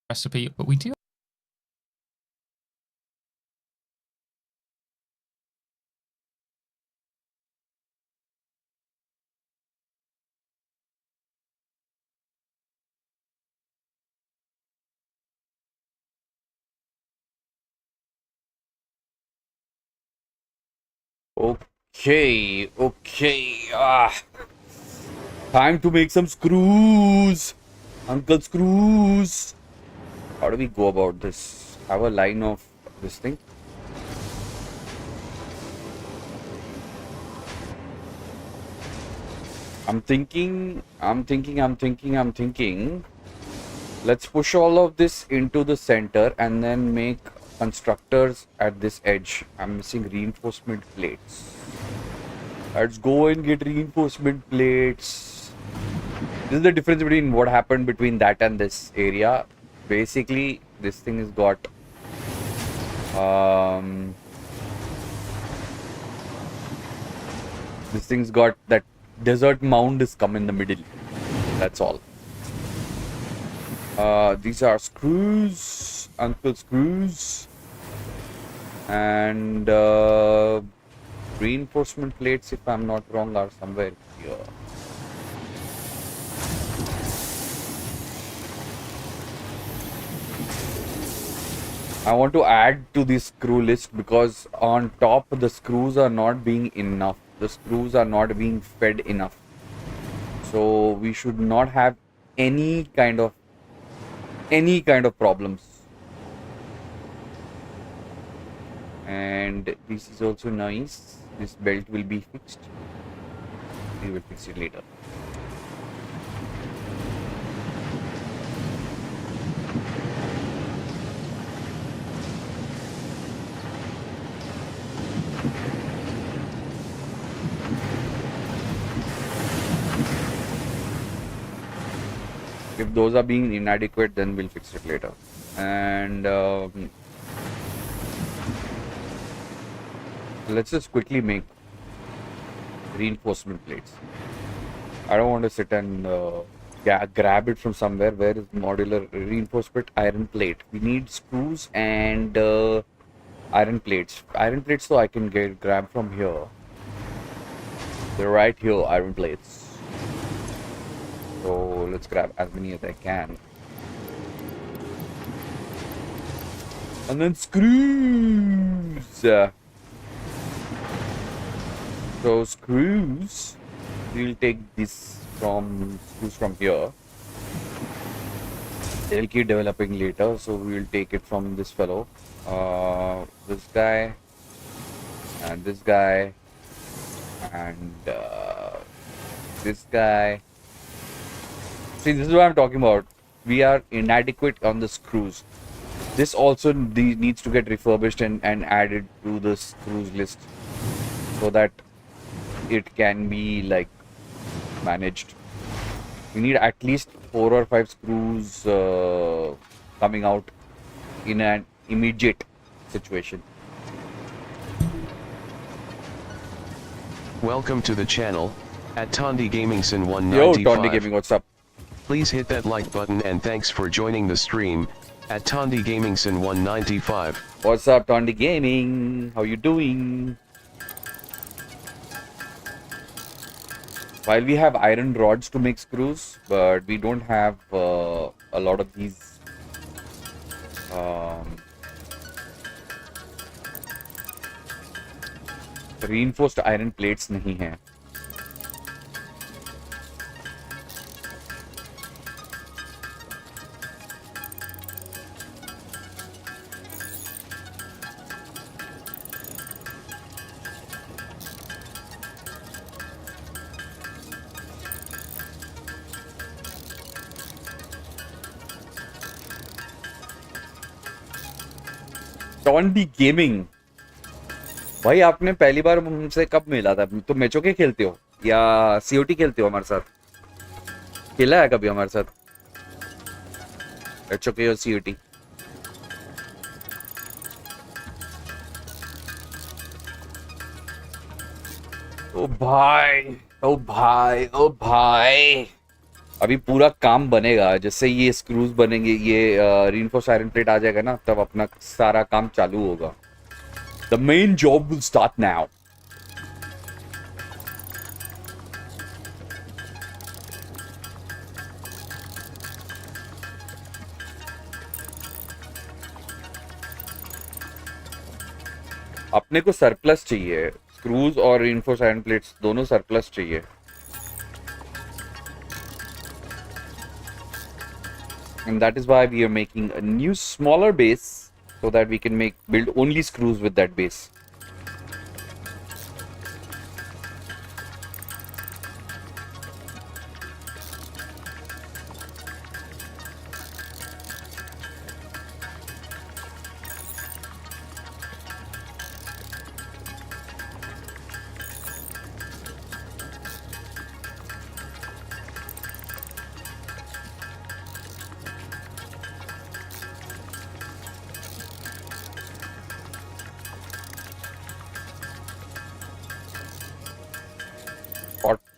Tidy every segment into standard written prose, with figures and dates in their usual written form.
recipe, but we do. Okay. Time to make some screws. Uncle Screws. How do we go about this? Have a line of this thing. I'm thinking. Let's push all of this into the center and then make constructors at this edge. I'm missing reinforcement plates. Let's go and get reinforcement plates. This is the difference between what happened between that and this area. Basically, this thing has got this thing's got that desert mound is come in the middle. That's all. These are screws, Uncle Screws, and reinforcement plates, if I'm not wrong, are somewhere here. I want to add to this screw list because on top the screws are not being enough. The screws are not being fed enough. So we should not have any kind of problems. And this is also nice. This belt will be fixed. We will fix it later. If those are being inadequate, then we'll fix it later. And let's just quickly make reinforcement plates. I don't want to sit and grab it from somewhere. Where is modular reinforcement iron plate? We need screws and iron plates. Iron plates, so I can grab from here. They're right here, iron plates. So let's grab as many as I can. And then screws. So screws, we'll take this screws from here. They'll keep developing later, so we'll take it from this fellow. This guy, and this guy, and this guy. See, this is what I'm talking about. We are inadequate on the screws. This also needs to get refurbished and added to the screws list so that it can be like managed. We need at least 4 or 5 screws coming out in an immediate situation. Welcome to the channel, at Tondi Gaming Sin 195. Yo, Tondi Gaming, what's up? Please hit that like button and thanks for joining the stream, at Tondi Gaming Sin 195. What's up, Tondi Gaming? How you doing? While we have iron rods to make screws, but we don't have a lot of these reinforced iron plates नहीं है. टॉन्डी gaming भाई, आपने पहली बार हमसे कब मिला था? तो मैचों के खेलते हो या सीओटी खेलते हो हमारे साथ? खेला है कभी हमारे साथ मैचों के और सीओटी? ओ भाई, ओ भाई, ओ भाई, अभी पूरा काम बनेगा, जैसे ये स्क्रूज बनेंगे, ये रीइंफोर्स्ड आयरन प्लेट आ जाएगा ना, तब अपना सारा काम चालू होगा. The main job will start now. अपने को सरप्लस चाहिए, स्क्रूज और रीइंफोर्स्ड आयरन प्लेट्स दोनों सरप्लस चाहिए. And that is why we are making a new smaller base so that we can build only screws with that base.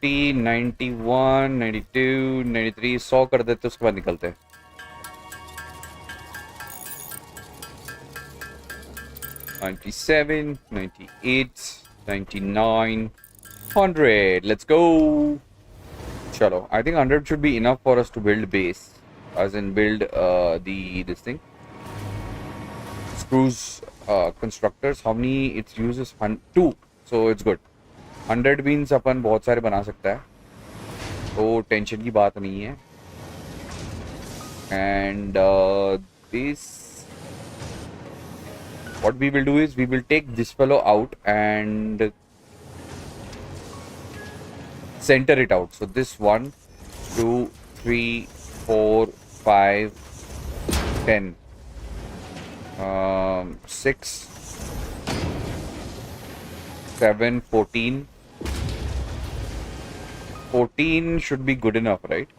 T 91, 92, 93, 100 कर देते उसके बाद निकलते हैं. $97, $98, $99, $100. Let's go. Chalo, I think $100 should be enough for us to build base, as in build this thing. Screws constructors. How many it uses? 2, so it's good. 100 beans अपन बहुत सारे बना सकता है, तो टेंशन की बात नहीं है. And this what we will do is we will take this fellow out and center it out. So this 1, 2, 3, 4, 5, 10, 6, 7, 14. 14 should be good enough, right?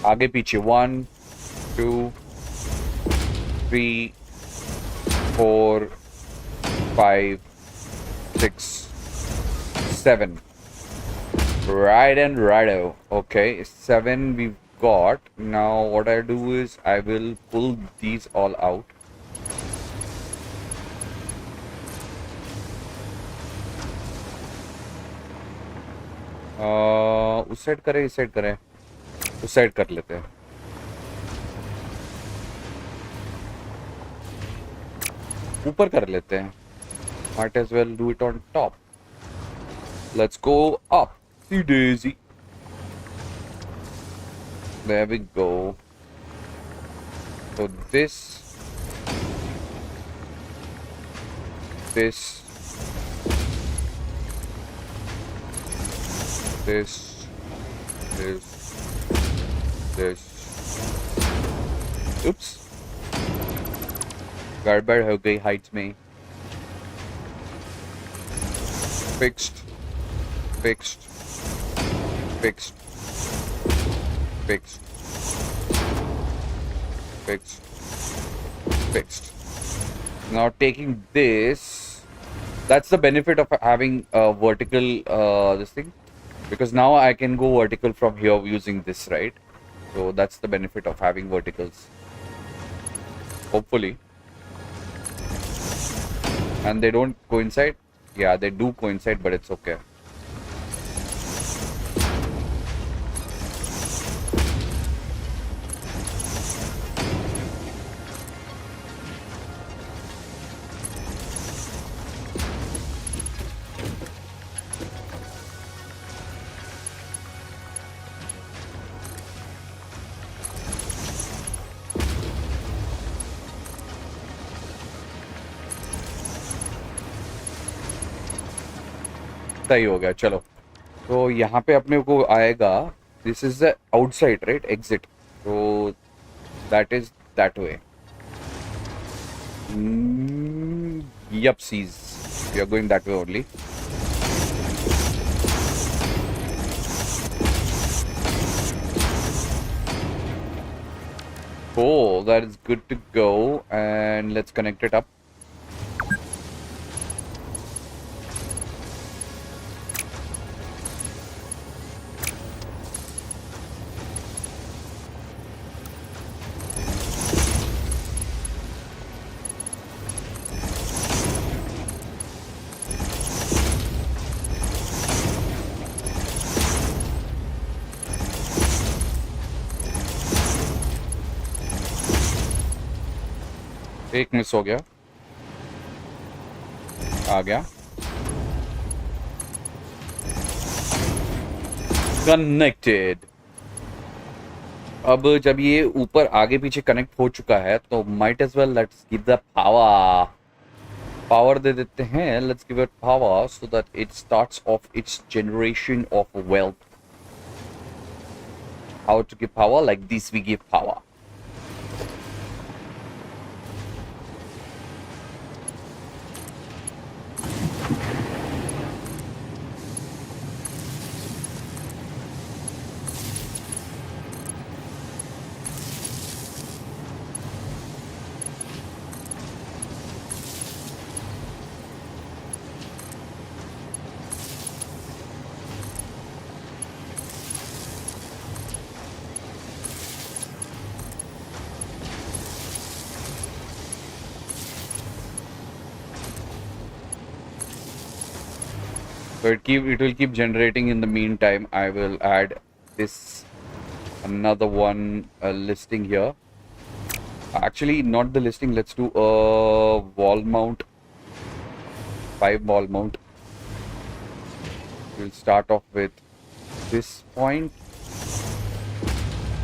आगे पीछे 1, 2, 3, 4, 5, 6, 7. Right and righto. Okay, 7 we've got. Now what I do is I will pull these all out. उस side करें, इस side करें, उस side कर लेते हैं. ऊपर कर लेते हैं. Might as well do it on top. Let's go up. See daisy. There we go. So this, this, this, this. Oops. गड़बड़ हो गई हाइट्स में. Fixed, fixed, fixed, fixed, fixed, fixed. Now taking this, that's the benefit of having a vertical this thing, because now I can go vertical from here using this, right? So that's the benefit of having verticals, hopefully. And they don't coincide. Yeah, they do coincide, but it's okay. सही हो गया. चलो, तो यहाँ पे अपने को आएगा, this is the outside, right, exit. तो that is that way. Yup, sees. We are going that way only. Cool, that is good to go. And let's connect it up. एक मिस हो गया, आ गया, कनेक्टेड। अब जब ये ऊपर आगे पीछे कनेक्ट हो चुका है तो might as well let's give the power. Power दे देते हैं, let's give it power so that it starts off its generation of wealth. How to give power? Like this we give power. So it will keep generating. In the meantime, I will add this another one listing here. Actually, not the listing. Let's do a wall mount. 5 wall mount. We'll start off with this point.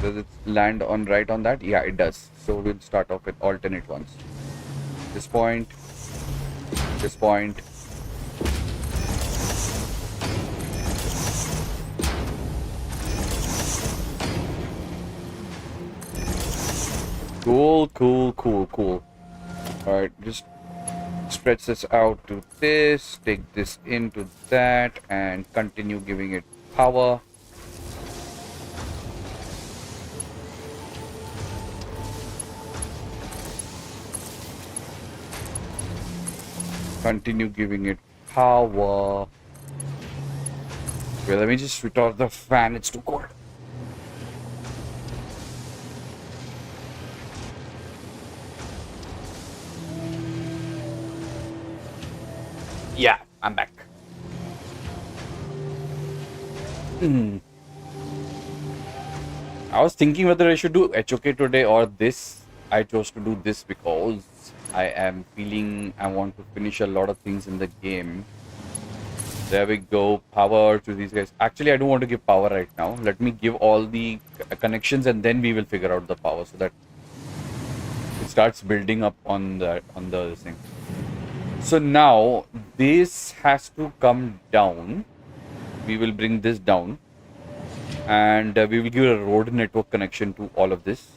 Does it land on right on that? Yeah, it does. So we'll start off with alternate ones. This point. This point. Cool, cool, cool, cool. Alright, just stretch this out to this, take this into that, and continue giving it power. Continue giving it power. Okay, let me just switch off the fan, it's too cold. Yeah, I'm back. I was thinking whether I should do HOK today or this. I chose to do this because I am feeling I want to finish a lot of things in the game. There we go. Power to these guys. Actually, I don't want to give power right now. Let me give all the connections and then we will figure out the power so that it starts building up on the thing. So now this has to come down. We will bring this down and we will give a road network connection to all of this.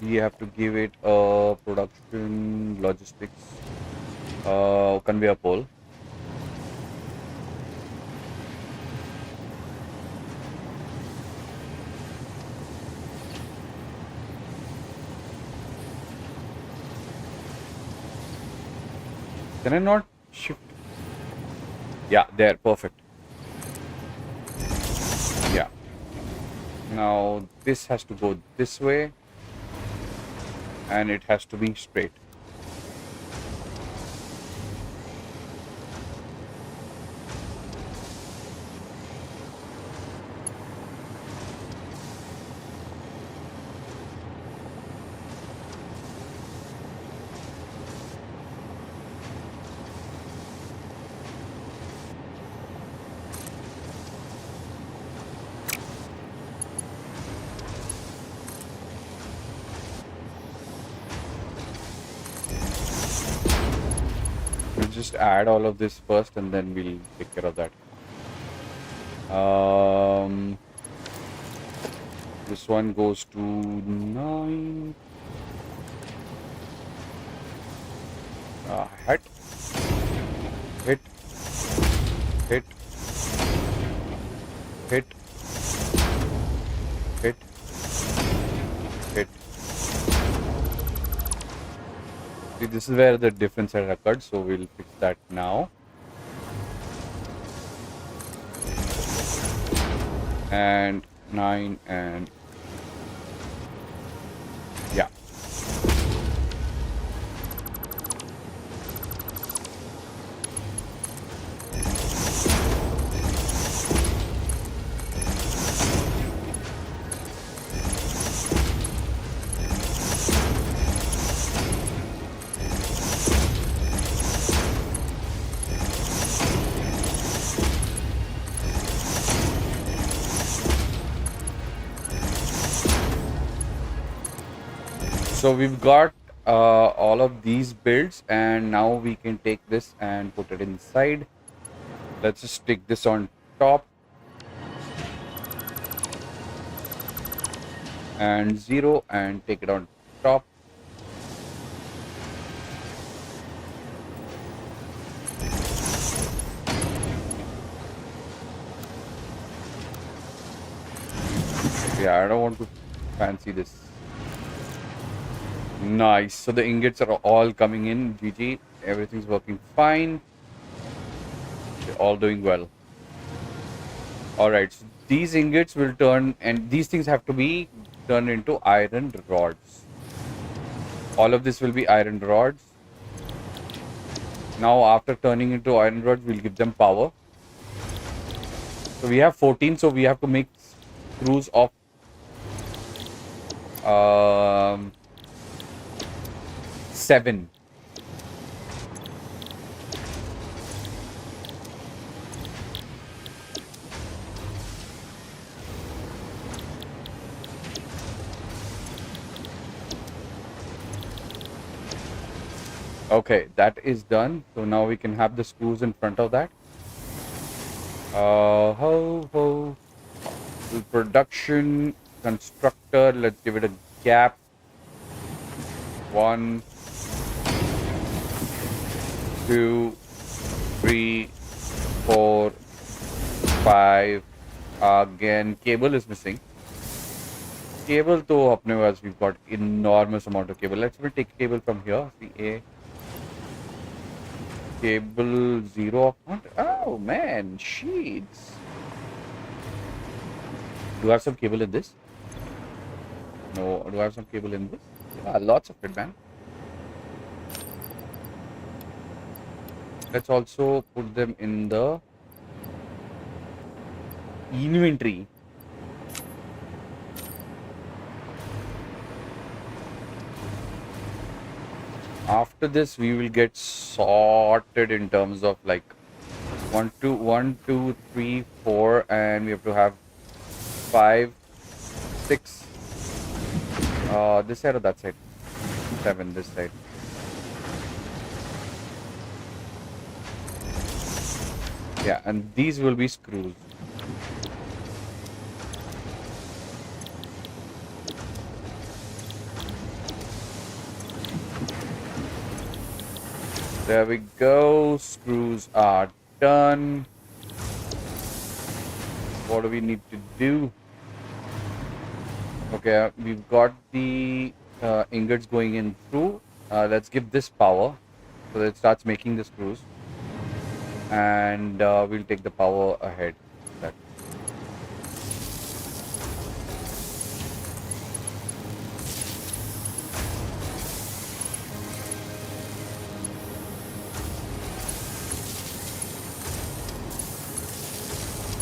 We have to give it a production logistics conveyor pole. Can I not shift? Yeah, there, perfect. Yeah. Now this has to go this way and it has to be straight. Just add all of this first and then we'll take care of that. This one goes to 9. Hit. Hit. Hit. Hit. Hit. Hit. See, this is where the difference had occurred, so we'll fix that now. And 9 and So we've got all of these builds, and now we can take this and put it inside. Let's just stick this on top. And 0 and take it on top. Yeah, I don't want to fancy this. Nice. So the ingots are all coming in. GG. Everything's working fine. They're all doing well. Alright, so these ingots will turn, and these things have to be turned into iron rods. All of this will be iron rods. Now, after turning into iron rods, we'll give them power. So we have 14, so we have to make screws of 7. Okay, that is done. So now we can have the screws in front of that. The production constructor, let's give it a gap. 1, 2, 3, 4, 5. Again, cable is missing. Cable to apne paas we've got enormous amount of cable. Let's take cable from here. CA. Cable 0. Oh man, sheets. Do I have some cable in this? No. Do I have some cable in this? Yeah, lots of it, man. Let's also put them in the inventory. After this, we will get sorted in terms of like 1, 2, 3, 4, and we have to have 5, 6. This side or that side? 7 this side. Yeah, and these will be screws. There we go. Screws are done. What do we need to do? Okay, we've got the ingots going in through. Let's give this power so that it starts making the screws. And we'll take the power ahead.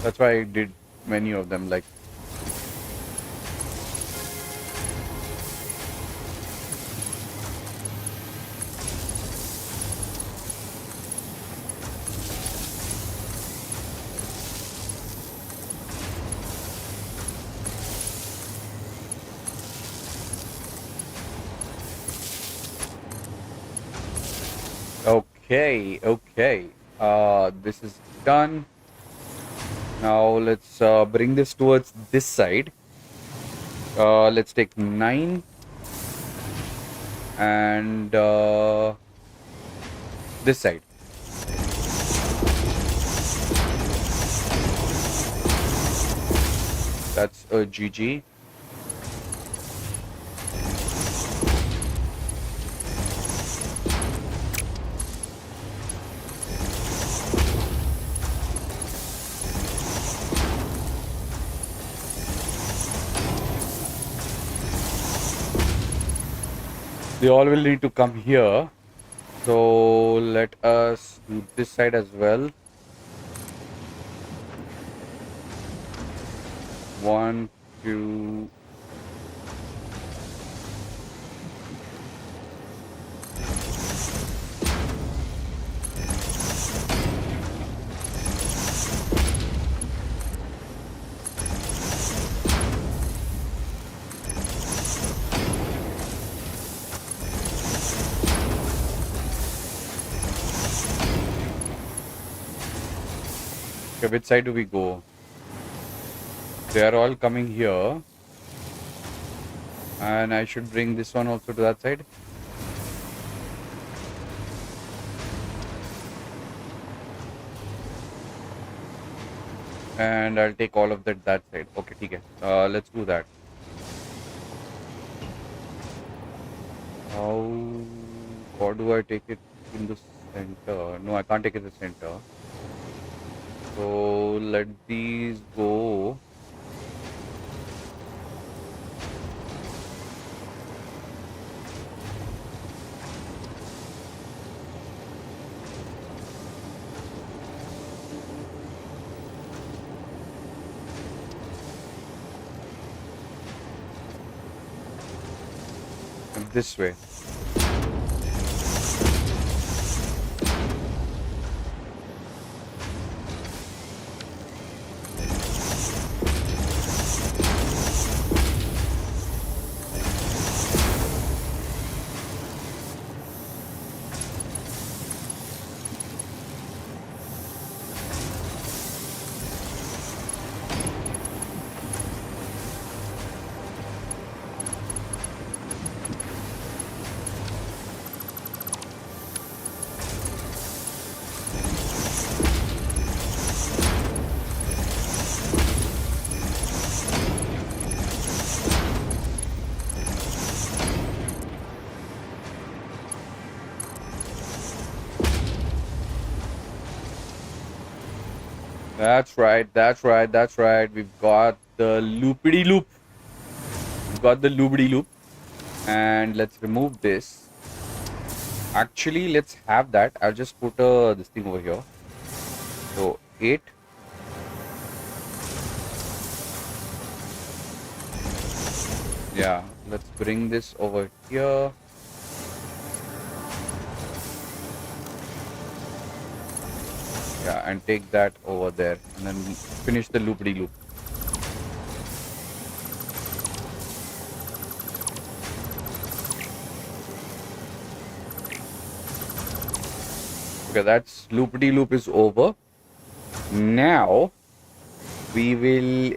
That's why I did many of them, like. Okay. This is done. Now let's bring this towards this side. Let's take 9 and this side. That's a GG. They all will need to come here. So let us do this side as well. 1, 2. Okay, which side do we go? They are all coming here. And I should bring this one also to that side. And I'll take all of that side. Okay, okay. Let's do that. Or do I take it in the center? No, I can't take it in the center. So let these go. This way. That's right, that's right, that's right. We've got the loopity loop. We've got the loopity loop. And let's remove this. Actually, let's have that. I'll just put this thing over here. So 8. Yeah, let's bring this over here. Yeah, and take that over there. And then finish the loopity loop. Okay, that's loopity loop is over. Now we will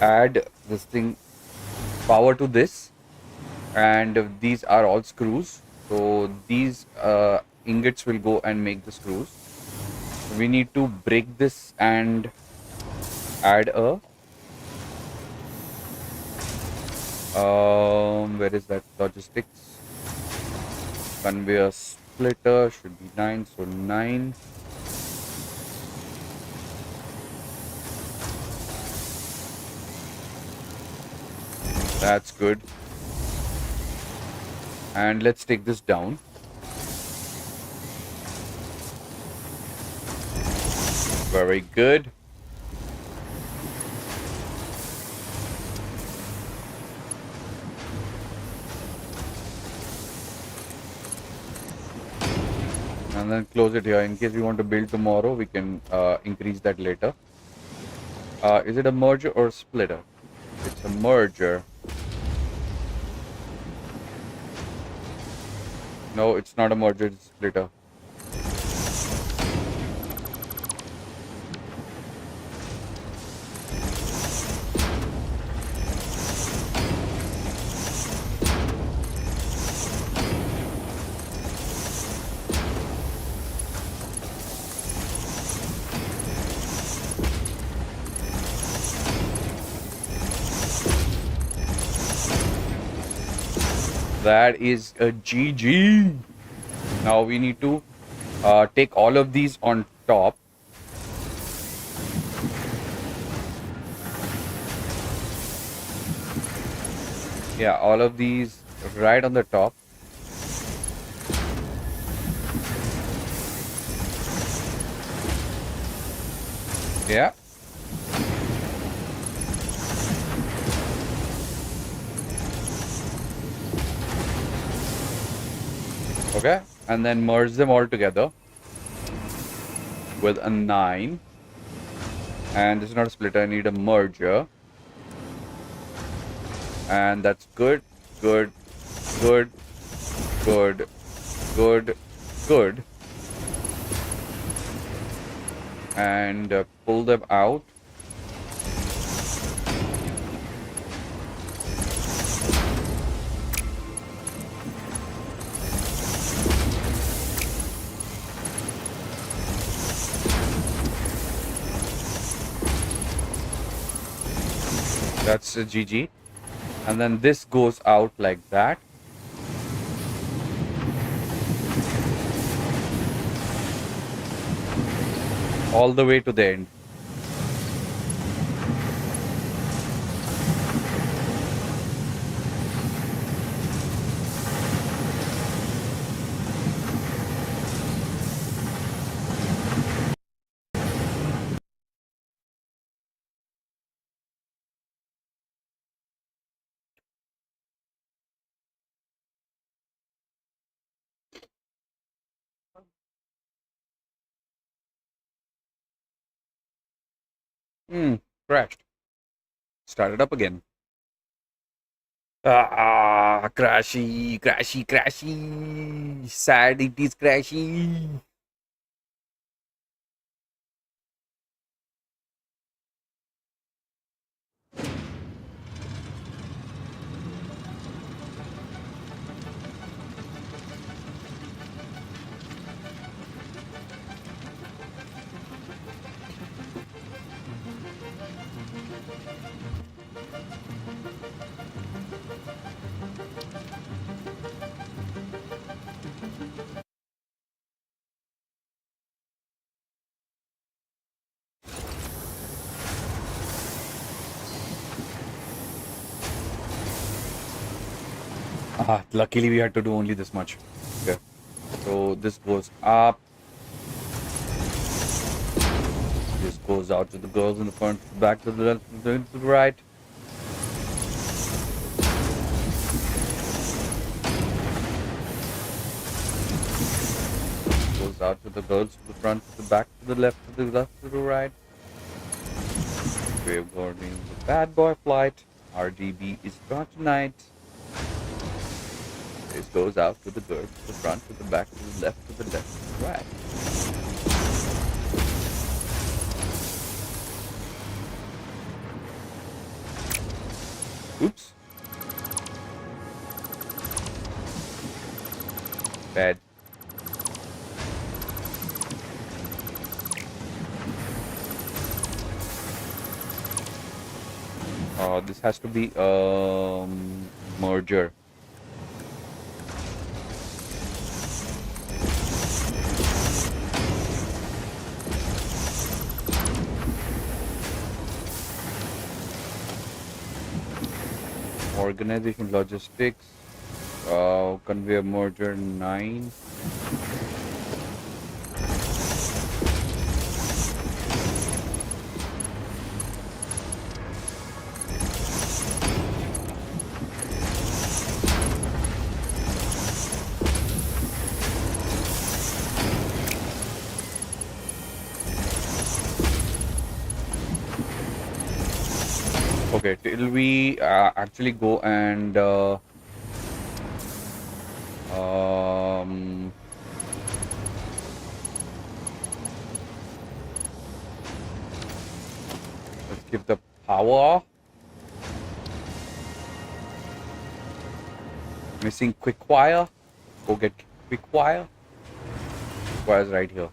add this thing power to this, and these are all screws. So these ingots will go and make the screws. We need to break this and add a where is that logistics? Conveyor splitter should be 9, so 9. That's good. And let's take this down. Very good. And then close it here. In case we want to build tomorrow, we can increase that later. Is it a merger or a splitter? It's a merger. No, it's not a merger, it's a splitter. That is a GG. Now we need to take all of these on top. Yeah, all of these right on the top. Yeah. Okay, and then merge them all together with a 9. And this is not a splitter, I need a merger. And that's good, good, good, good, good, good. and pull them out. That's a GG. And then this goes out like that. All the way to the end. Crashed. Started up again. Crashy, crashy, crashy. Sad it is crashy. Luckily we had to do only this much. Okay. So this goes up. This goes out to the girls in the front, back to the left, to the right. Goes out to the girls, to the front, to the back, to the left, to the left, to the right. We're boarding the bad boy flight. RGB is gone tonight. This goes out to the girls, to the front, to the back, to the left, to the left, to the right. Oops. Bad. This has to be merger. Organization logistics, conveyor merger 9. Okay, till we actually go and let's give the power. Missing quick wire. Go get quick wire. Quick wire is right here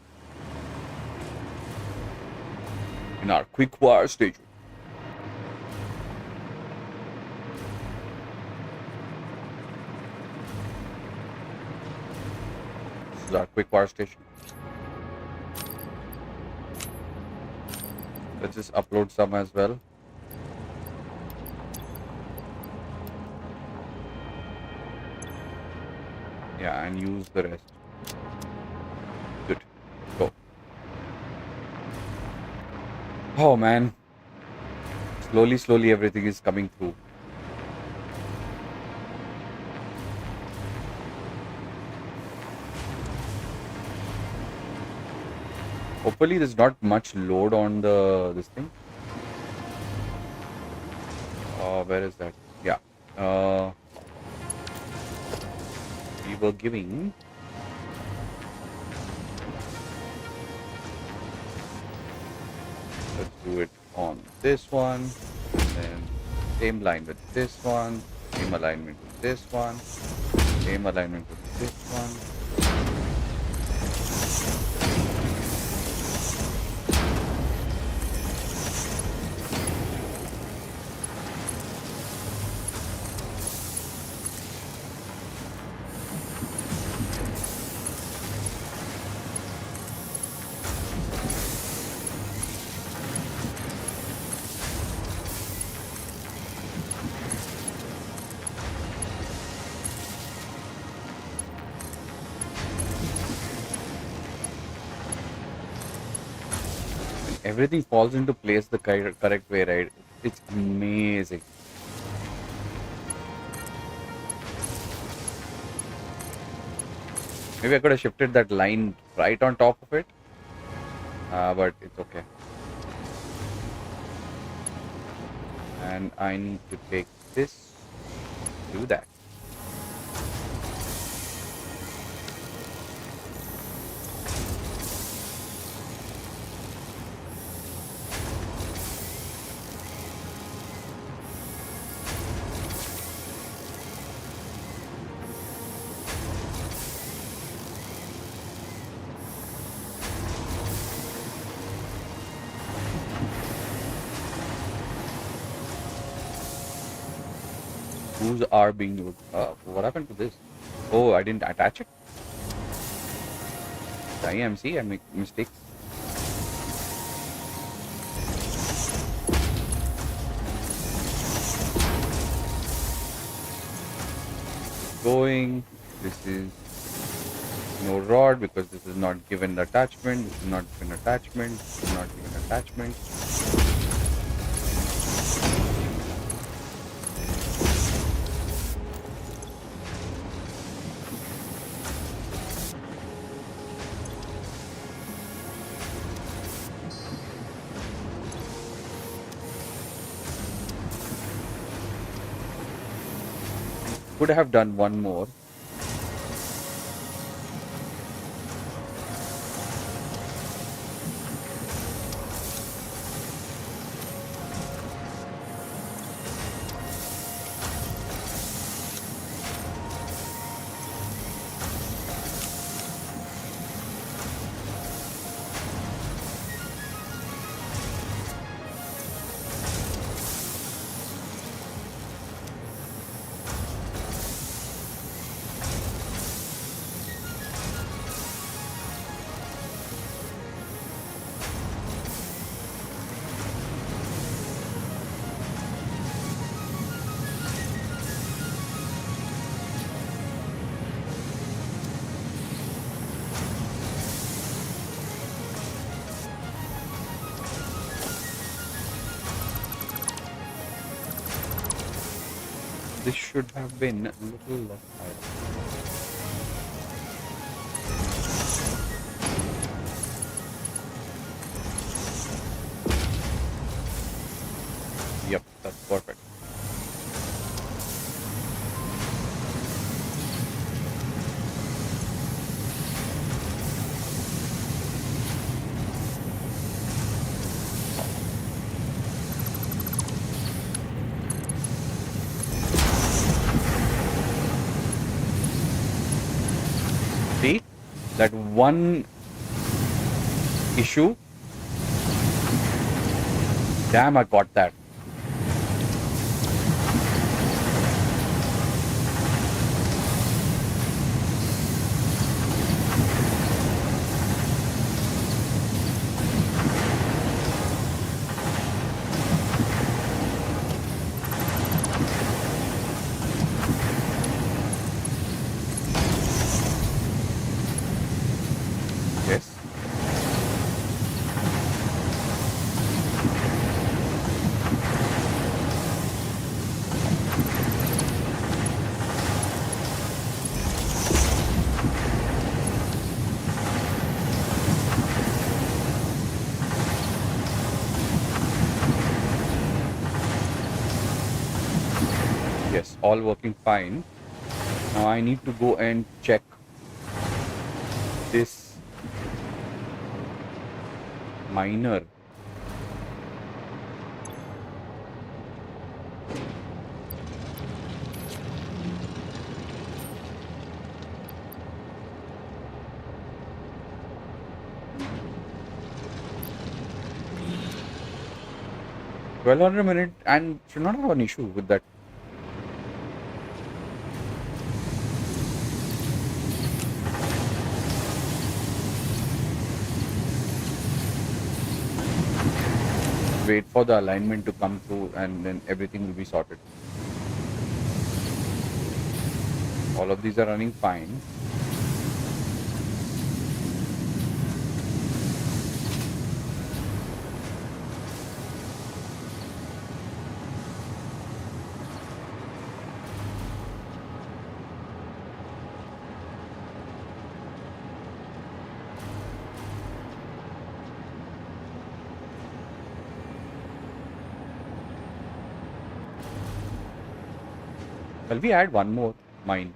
in our quick wire station. This is our quick wire station. Let's just upload some as well. Yeah, and use the rest. Good. Go. Oh man. Slowly everything is coming through. Hopefully there's not much load on this thing. Where is that? Yeah. We were giving do it on this one, and then same line with this one, same alignment with this one, same alignment with this one. Everything falls into place the correct way, right? It's amazing. Maybe I could have shifted that line right on top of it, but it's okay. And I need to take this, do that. Screws are being used. What happened to this? Oh, I didn't attach it. IMC, I make mistakes. Going. This is no rod because this is not given attachment. This is not given attachment. This is not given attachment. Could have done one more. This should have been a little less high. Yep, that's perfect. See, that one issue, damn, I got that. Yes. Yes, all working fine. Now I need to go and check this minor 1200 minute and should not have an issue with that. Wait for the alignment to come through and then everything will be sorted. All of these are running fine. Well, we add one more mine.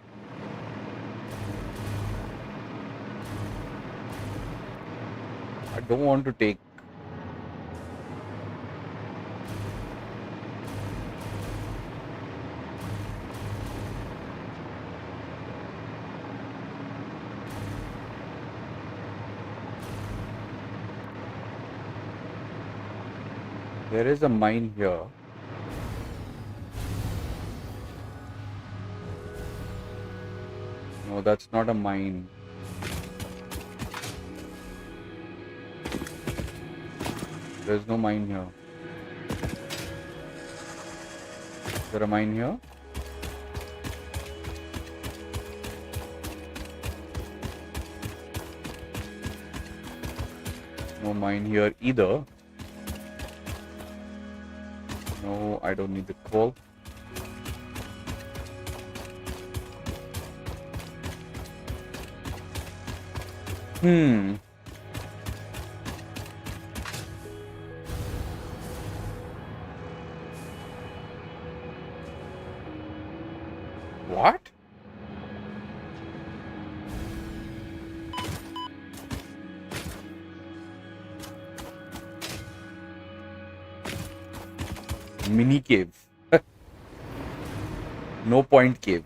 I don't want to take. There is a mine here. No, that's not a mine. There's no mine here. Is there a mine here? No mine here either. No, I don't need the coal. What? Mini cave. No point cave.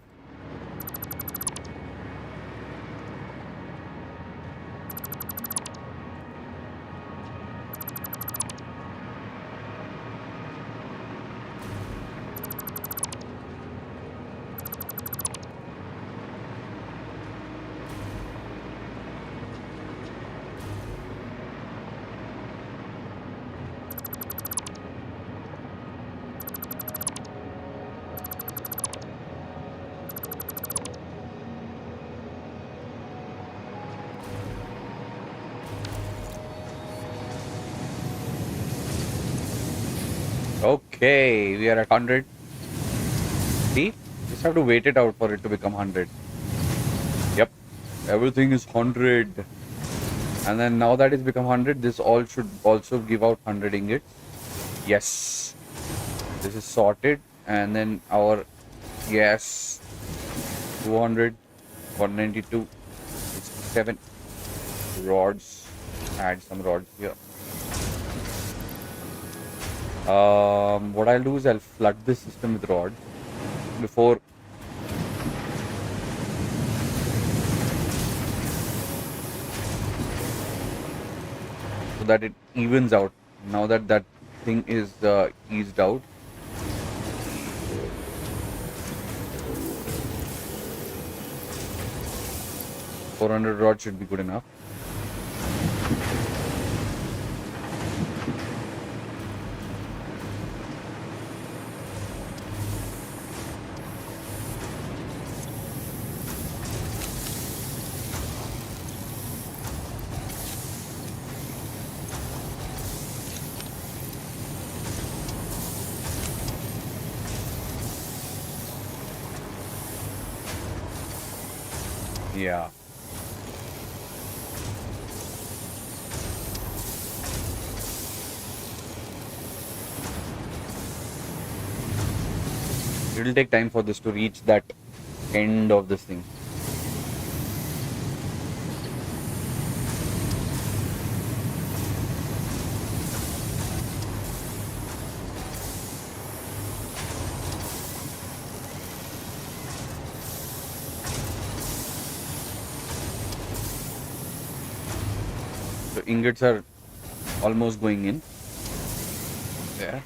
Okay, we are at 100. See? Just have to wait it out for it to become 100. Yep. Everything is 100. And then now that it's become 100, this all should also give out 100 ingots. Yes. This is sorted. And then our gas 200, 192, 67 rods. Add some rods here. What I'll do is I'll flood this system with rods before so that it evens out. Now that that thing is eased out. $400 rods should be good enough. Yeah. It will take time for this to reach that end of this thing. So ingots are almost going in there.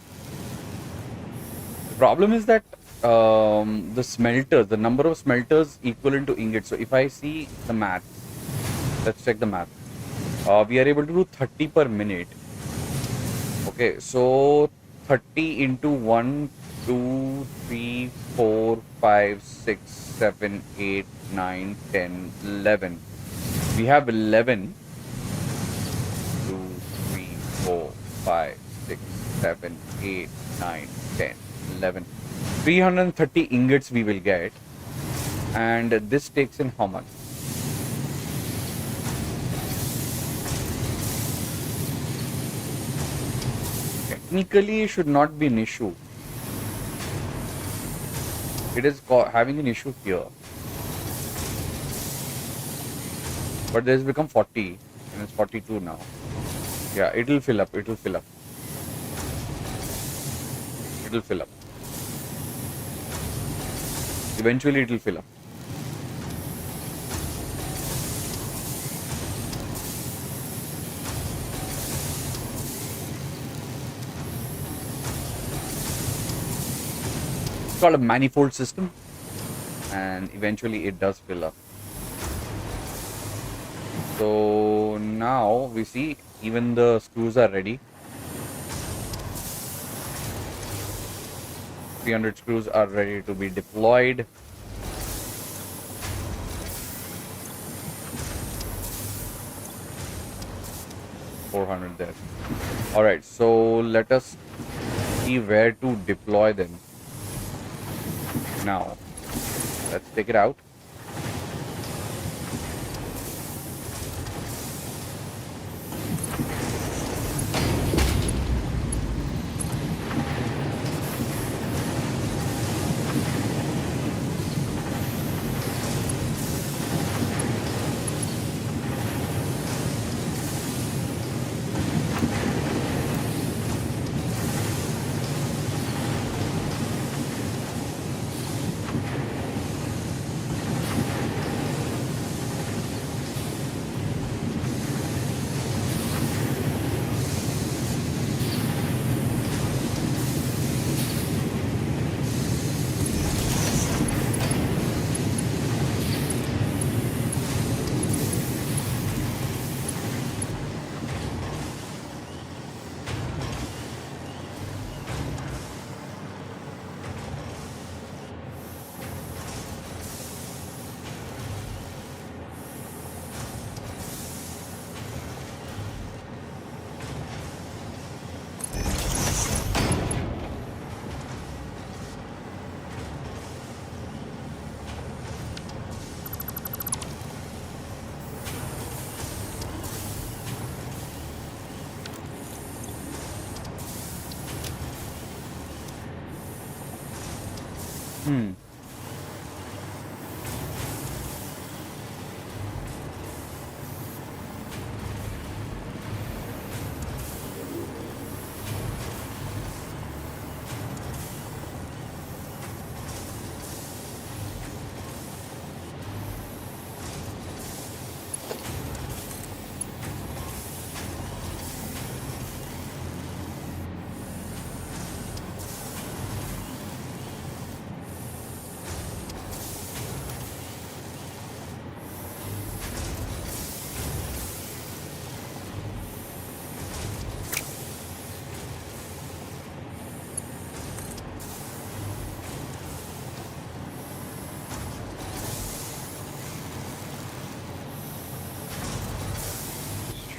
Problem is that the smelters, the number of smelters equivalent to ingots. So if I see the math, let's check the math. We are able to do 30 per minute. Okay, so 30 into 1, 2, 3, 4, 5, 6, 7, 8, 9, 10, 11. We have 11. 2, 3, 4, 5, 6, 7, 8, 9, 10, 11. 330 ingots we will get. And this takes in how much? Technically, it should not be an issue. It is having an issue here. But this has become 40 and it's 42 now. Yeah, it will fill up. It will fill up. It will fill up. Eventually, it will fill up. It's called a manifold system, and eventually it does fill up. So now we see even the screws are ready. 300 screws are ready to be deployed. $400 there. All right, so let us see where to deploy them. Now, let's take it out.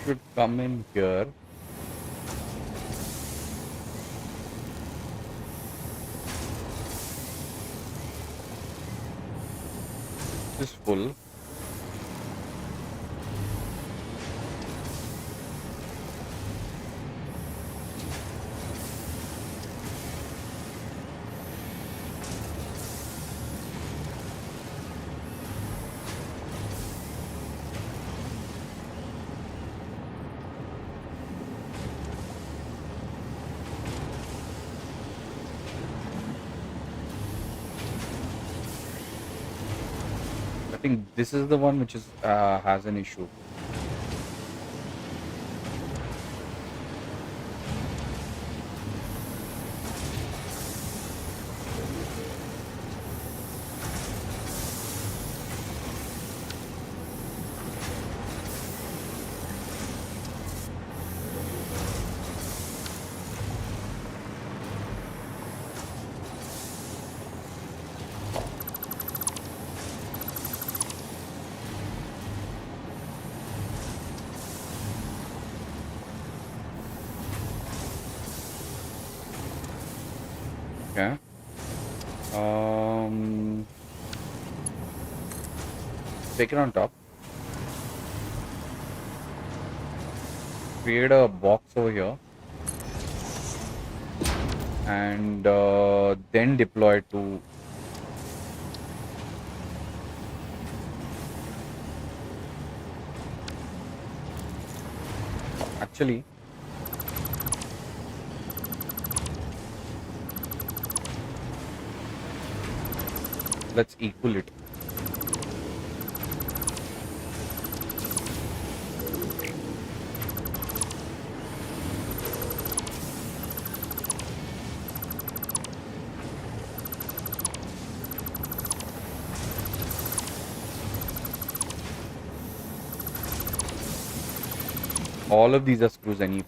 Should come in here. This is full. I think this is the one which is has an issue. Okay. Take it on top. Create a box over here. And then deploy to actually let's equal it. All of these are screws anyway.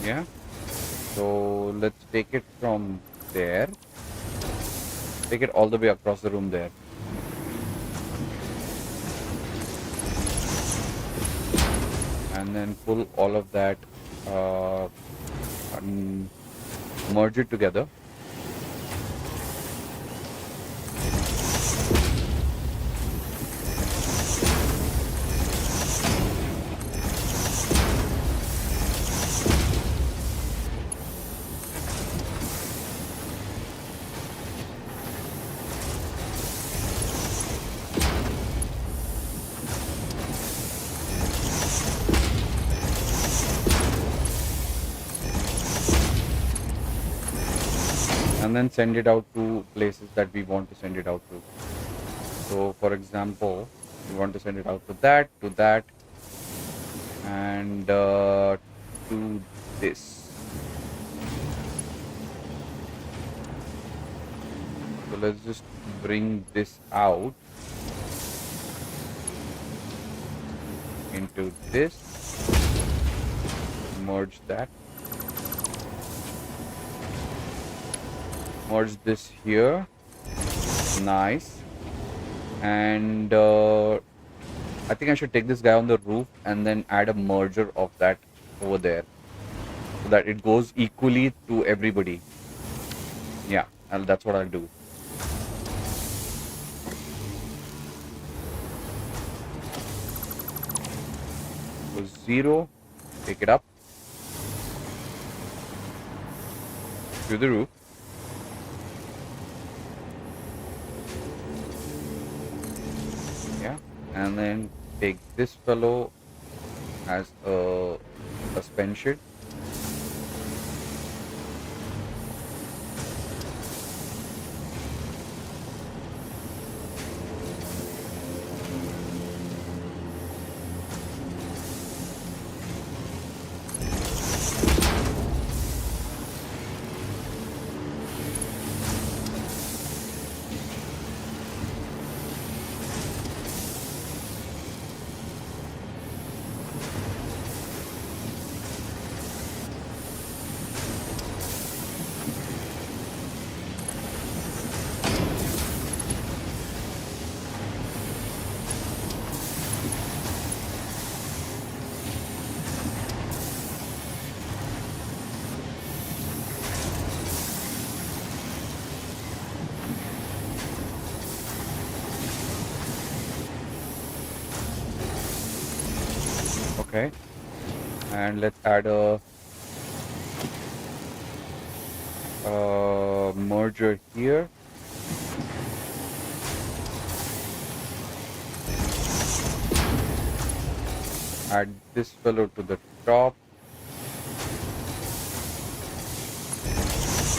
Yeah. So let's take it from there. Take it all the way across the room there. And then pull all of that, and merge it together. And then send it out to places that we want to send it out to. So for example, we want to send it out to that, and to this. So let's just bring this out into this, merge that. Merge this here, nice. And I think I should take this guy on the roof and then add a merger of that over there so that it goes equally to everybody. Yeah, and that's what I'll do. So 0, take it up to the roof. Yeah, and then take this fellow as a suspension. Okay, and let's add a merger here. Add this fellow to the top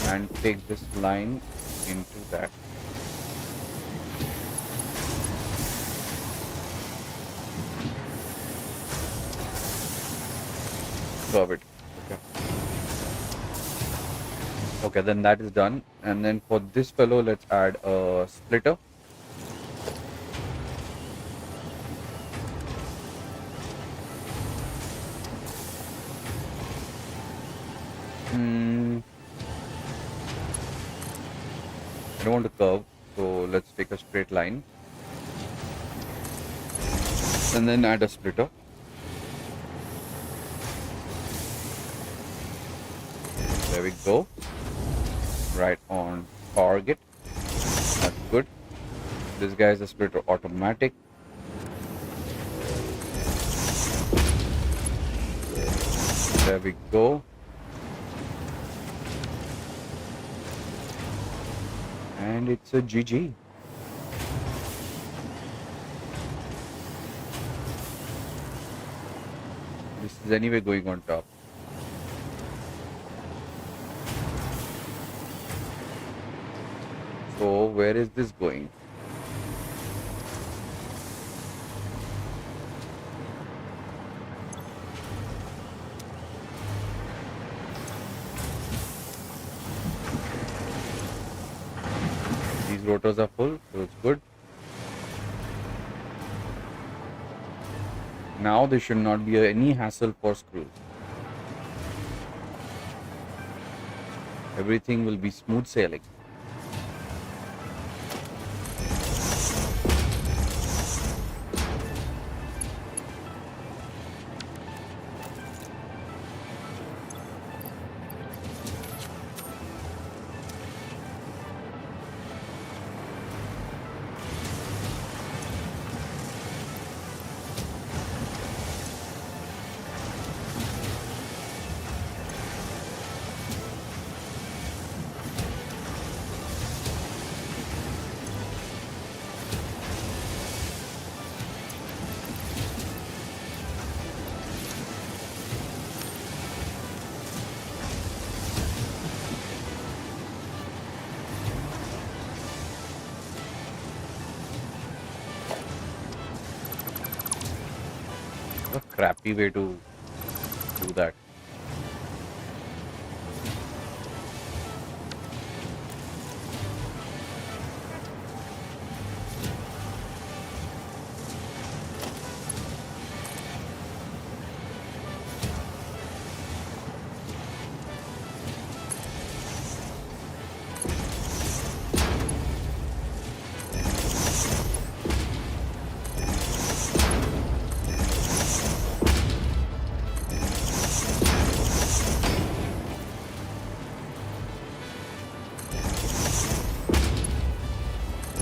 and take this line into that. Curve it. Okay. Okay, then that is done. And then for this fellow, let's add a splitter. I don't want to curve, So let's take a straight line and then add a splitter. There we go. Right on target. That's good. This guy is a splitter automatic. There we go. And it's a GG. This is anyway going on top. So where is this going? These rotors are full, so it's good. Now there should not be any hassle for screws. Everything will be smooth sailing. A crappy way to do that.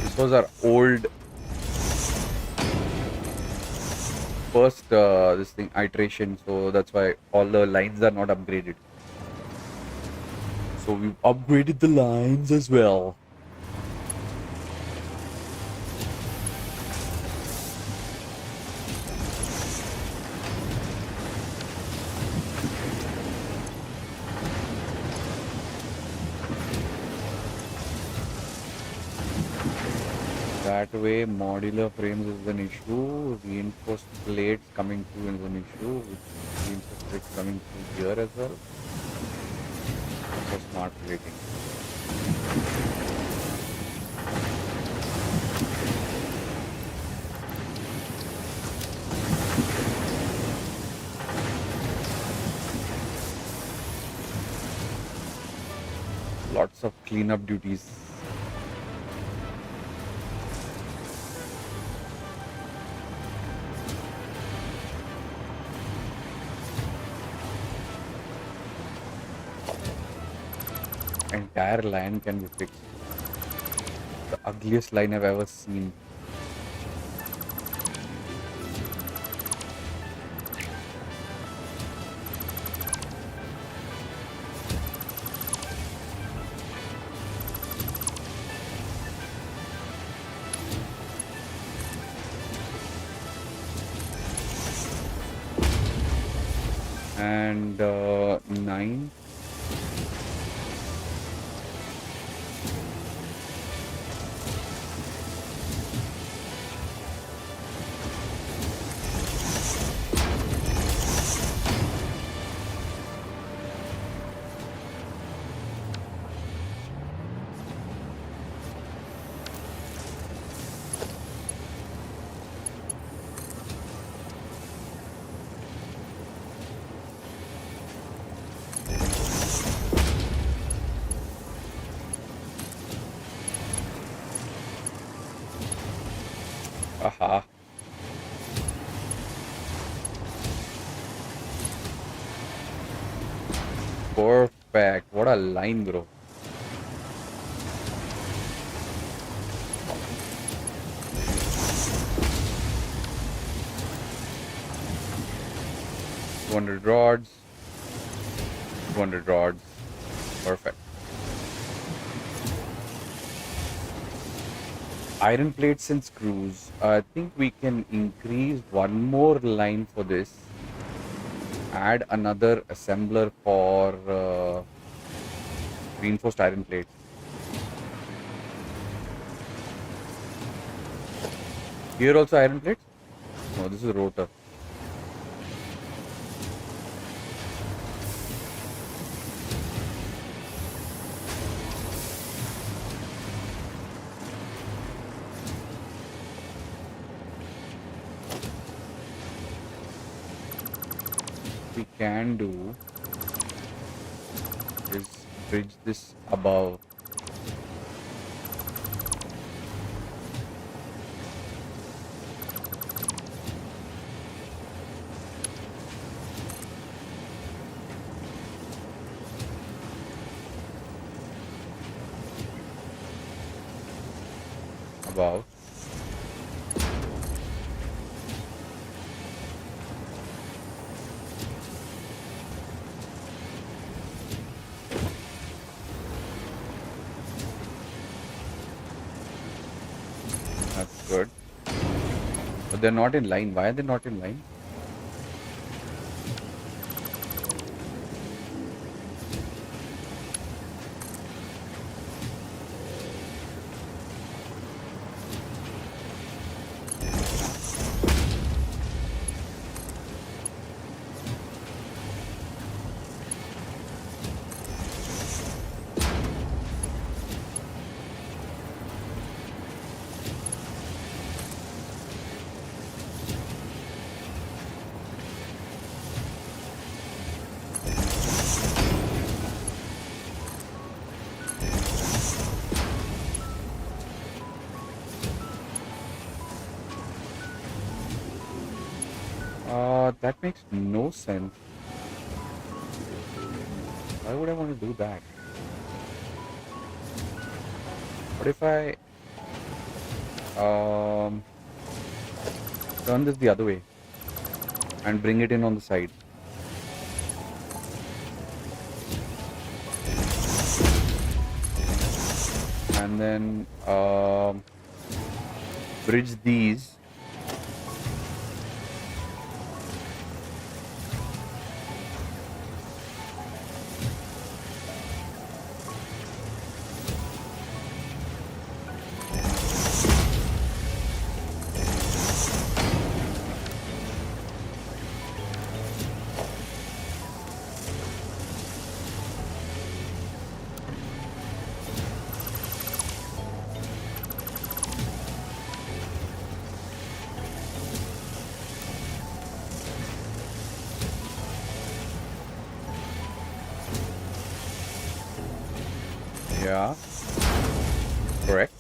This was our old first this thing iteration, so that's why all the lines are not upgraded. So we've upgraded the lines as well. That way, modular frames is an issue. Reinforced plates coming through is an issue. Reinforced plates coming through here as well. For smart plating. Lots of cleanup duties. Entire line can be fixed. The ugliest line I've ever seen. And 9. Aha. Perfect. What a line, bro. $200 rods. 200 rods. Perfect. Iron plates and screws. I think we can increase one more line for this. Add another assembler for reinforced iron plates. Here also iron plates? No, this is rotor. We can do is bridge this above. Above. That's good. But they're not in line. Why are they not in line? That makes no sense. Why would I want to do that? What if I turn this the other way and bring it in on the side? And then bridge these. Yeah, correct.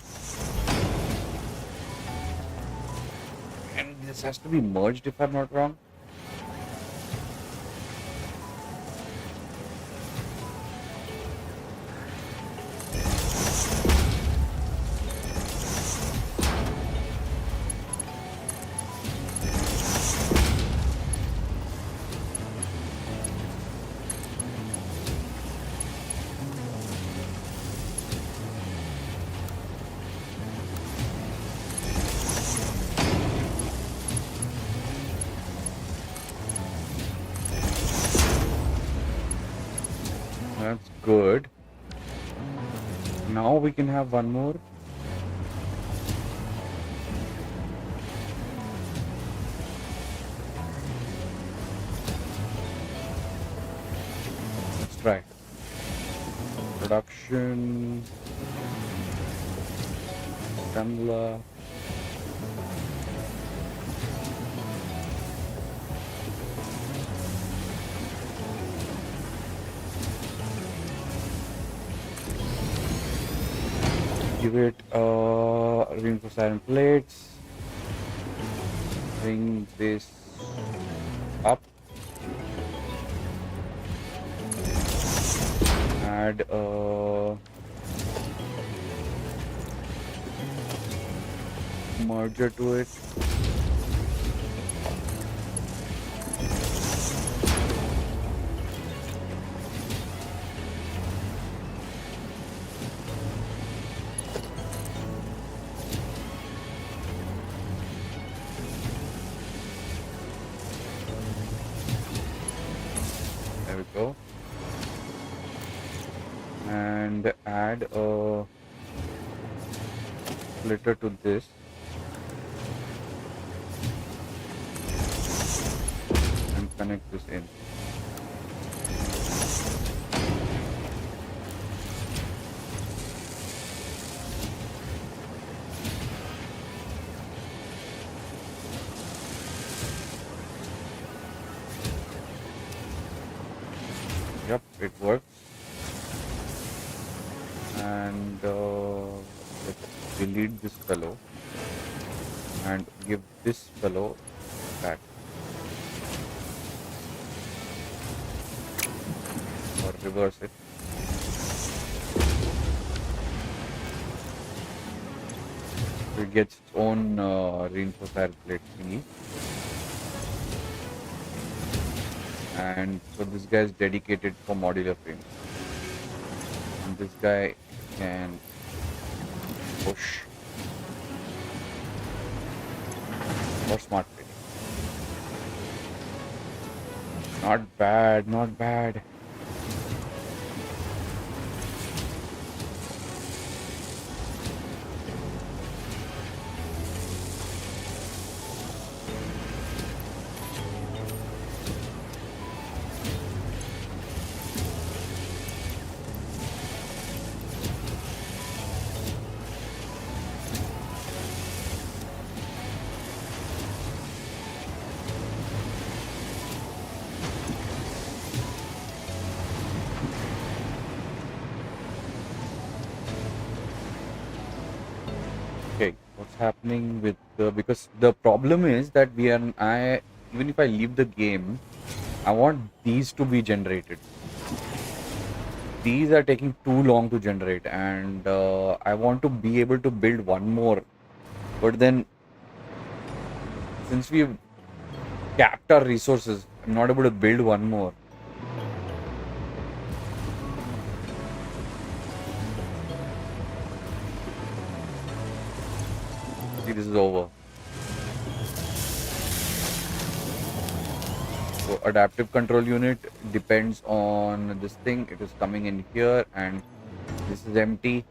And this has to be merged if I'm not wrong. That's good. Now we can have one more. Let's try. Production. Assembler. Give it reinforced iron plates. bring this up, add a merger to it. There we go. And add a splitter to this. And connect this in. Yep, it works. And let's delete this fellow and give this fellow back, or reverse it. So it gets its own reinforced iron plate thingy. And so this guy is dedicated for modular frames. And this guy can push or smart plating. Not bad, not bad. Okay, what's happening with because the problem is that even if I leave the game, I want these to be generated. These are taking too long to generate, and I want to be able to build one more. But then, since we've capped our resources, I'm not able to build one more. See, this is over. So adaptive control unit depends on this thing. It is coming in here, and this is empty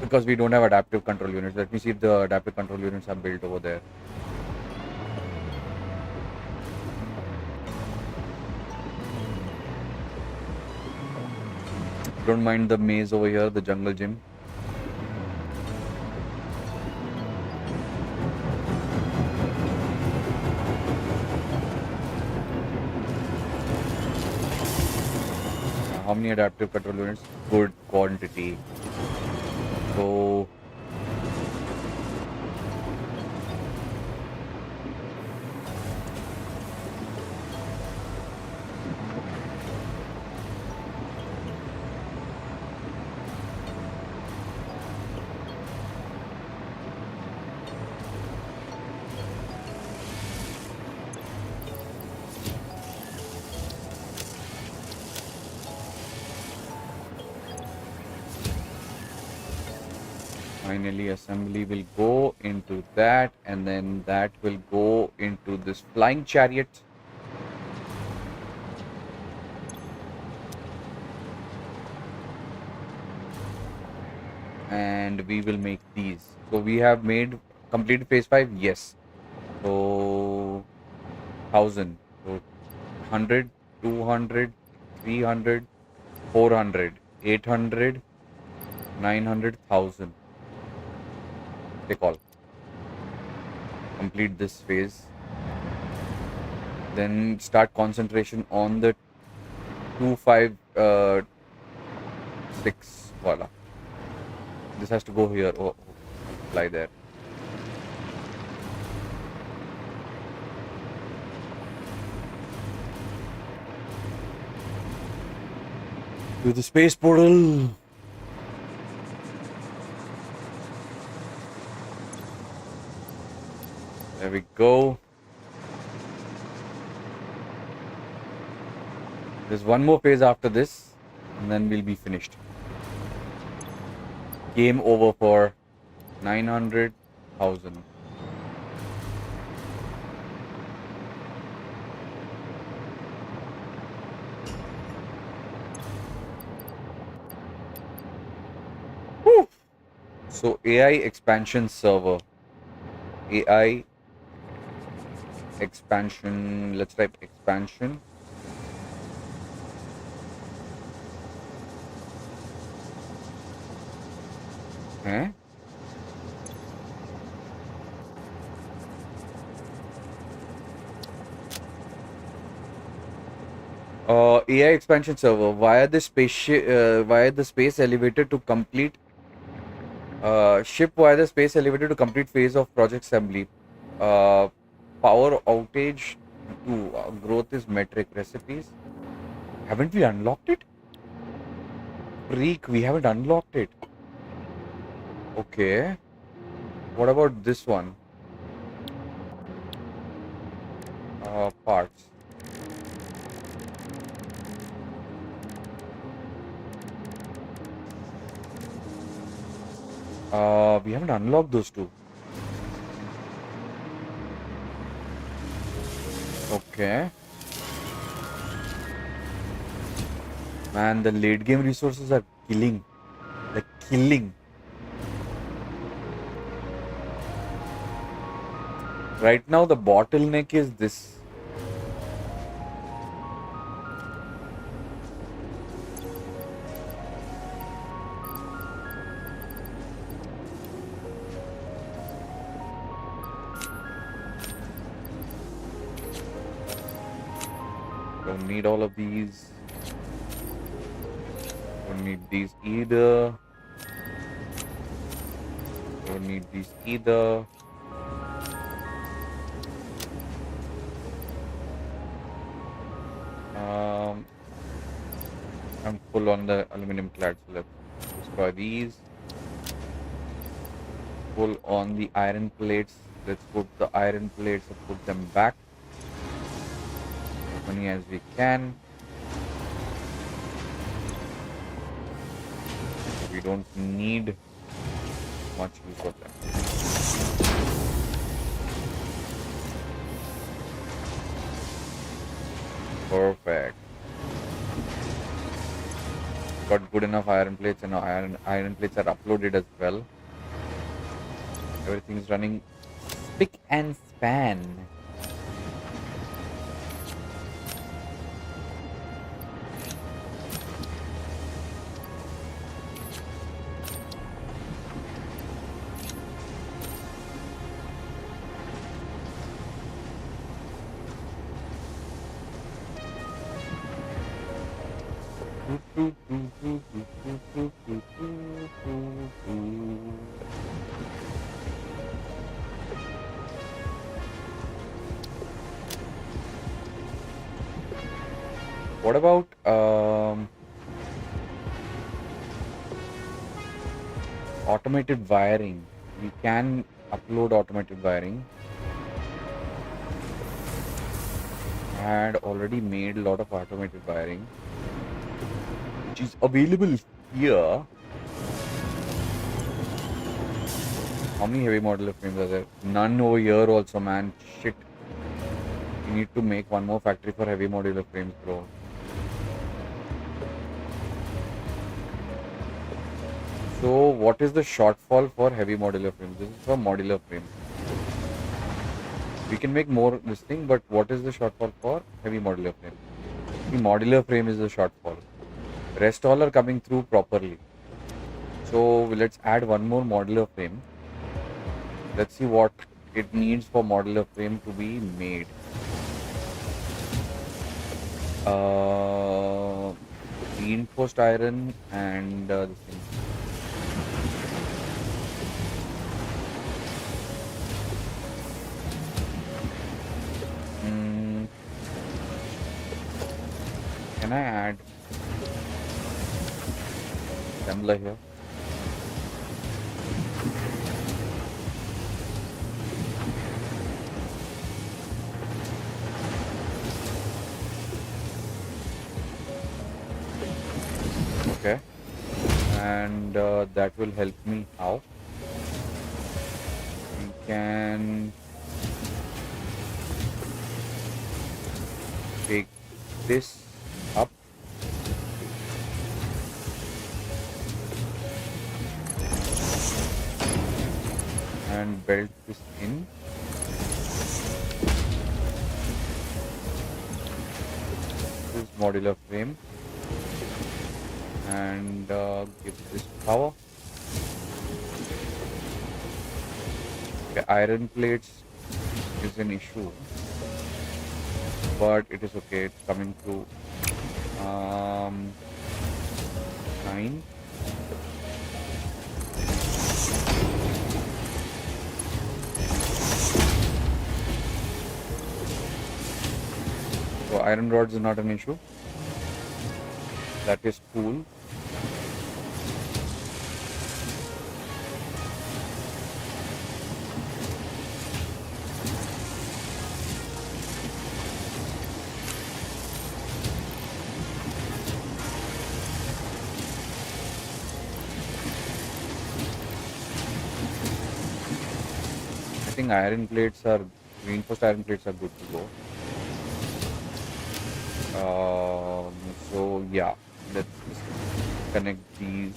because we don't have adaptive control units. Let me see if the adaptive control units are built over there. Don't mind the maze over here, the jungle gym. How many adaptive control units? Good quantity. So finally assembly will go into that, and then that will go into this flying chariot. And we will make these. So we have made complete phase 5, yes. So 1000, so 100, 200, 300, 400, 800, 900, 1000. Take all. Complete this phase. Then start concentration on the 256. Voila. This has to go here. Oh, fly there. To the space portal. There we go. There's one more phase after this, and then we'll be finished. Game over for 900,000. Whew. So AI expansion server. AI expansion. Let's type expansion. Eh? AI expansion server via the space elevator to complete ship via the space elevator to complete phase of project assembly. Power outage to growth is metric recipes. Haven't we unlocked it? Freak, we haven't unlocked it. Okay. What about this one? Parts. We haven't unlocked those two. Okay. Man, the late game resources are killing. Like killing. Right now the bottleneck is this. Don't need all of these. Don't need these either. Don't need these either. I'm full on the aluminum clad, so let's destroy these. Full on the iron plates. Let's put the iron plates and put them back as many as we can. We don't need much use of them. Perfect. Got good enough iron plates, and iron plates are uploaded as well. Everything is running spick and span. What about automated wiring? We can upload automated wiring. I had already made a lot of automated wiring, which is available here. How many heavy modular frames are there? None over here also, man. Shit. We need to make one more factory for heavy modular frames, bro. So what is the shortfall for heavy modular frames? This is for modular frames. We can make more this thing, but what is the shortfall for heavy modular frame? The modular frame is the shortfall. Rest all are coming through properly. So let's add one more modular frame. Let's see what it needs for modular frame to be made. Reinforced iron and this thing. Can I add assembler here. Okay, and that will help me how? We can take this up and belt this in. This modular frame and give this power. Okay, iron plates is an issue, but it is okay. It's coming to 9. So iron rods is not an issue. That is cool. I think iron plates are reinforced iron plates are good to go. So yeah, let's just connect these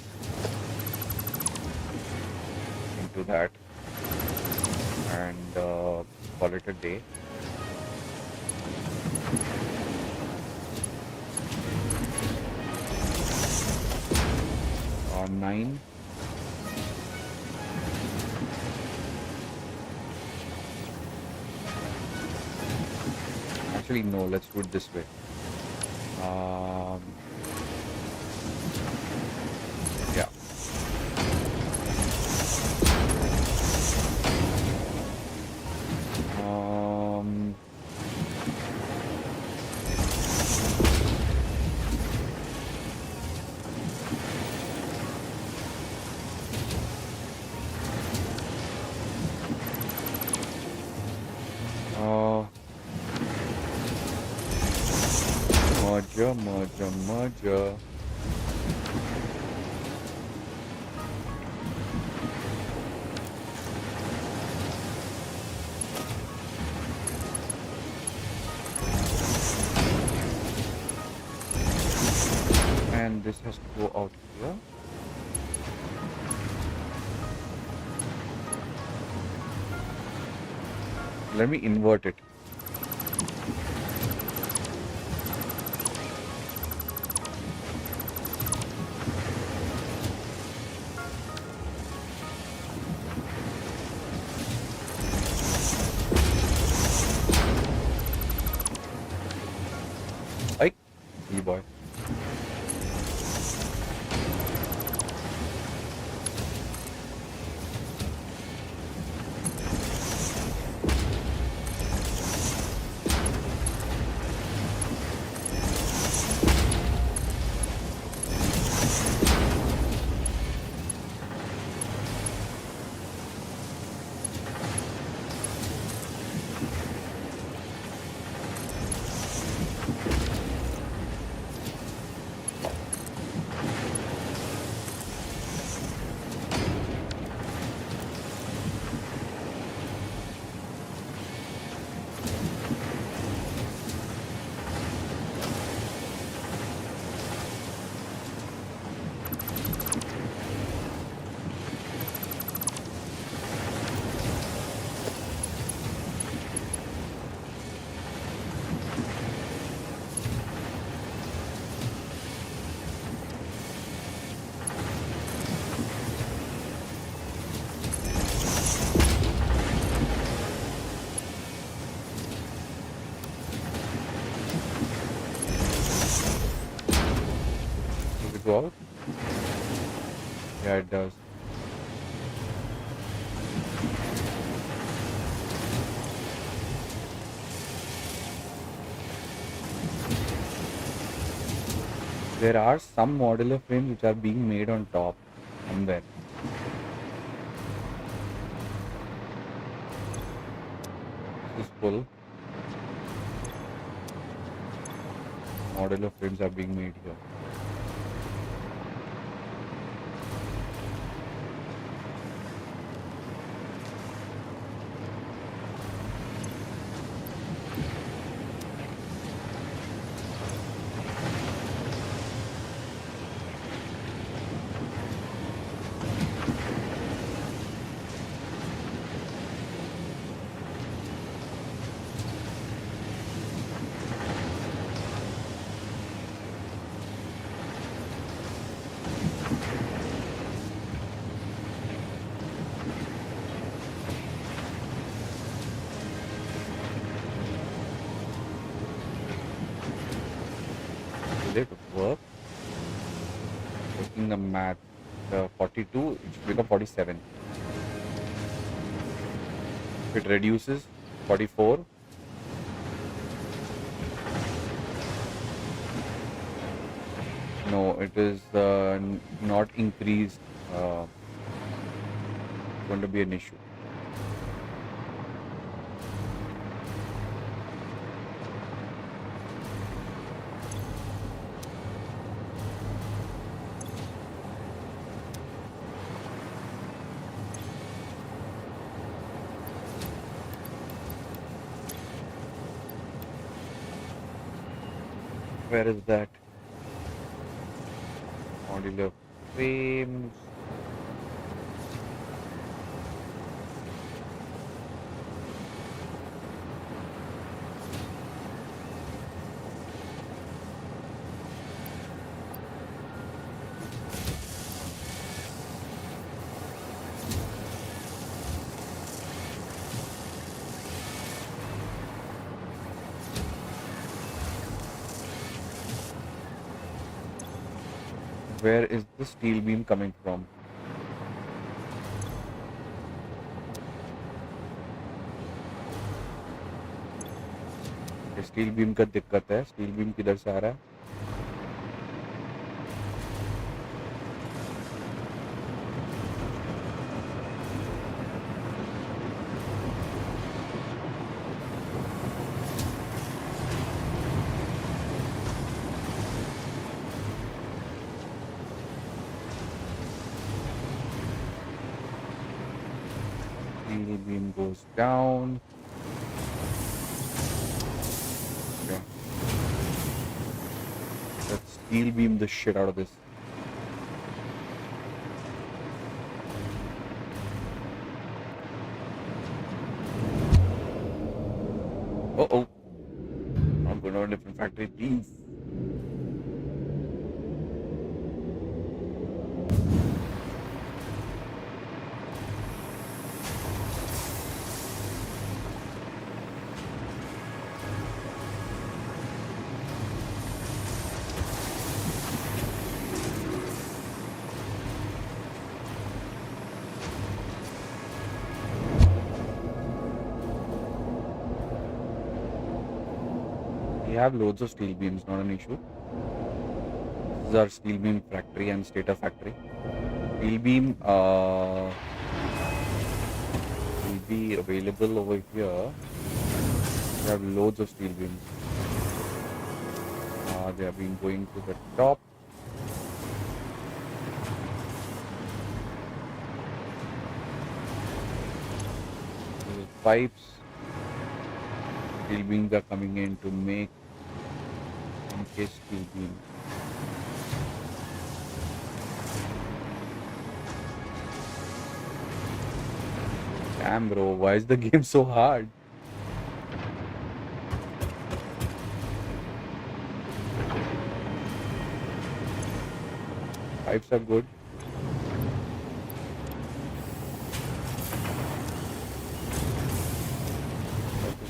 into that and call it a day. On 9. Actually, no, let's do it this way. Yeah. Merger. And this has to go out here. Let me invert it. Boy. Go out? Yeah, it does. There are some modular frames which are being made on top somewhere. This is full. Modular frames are being made here. Will it work? Taking the math, 42, it should become 47. If it reduces, 44. No, it is not increased. Going to be an issue. Where is that? Modular frames. Where is the steel beam coming from? Steel beam का दिक्कत है. Steel beam किधर से आ रहा है? Steel beam goes down. Okay. Let's steel beam the shit out of this. Uh-oh. I'm going to a different factory, please. We have loads of steel beams, not an issue. This is our steel beam factory and stator factory. Steel beam will be available over here. We have loads of steel beams. They have been going to the top. These pipes. Steel beams are coming in to make case steel beam. Damn bro, why is the game so hard? Pipes are good.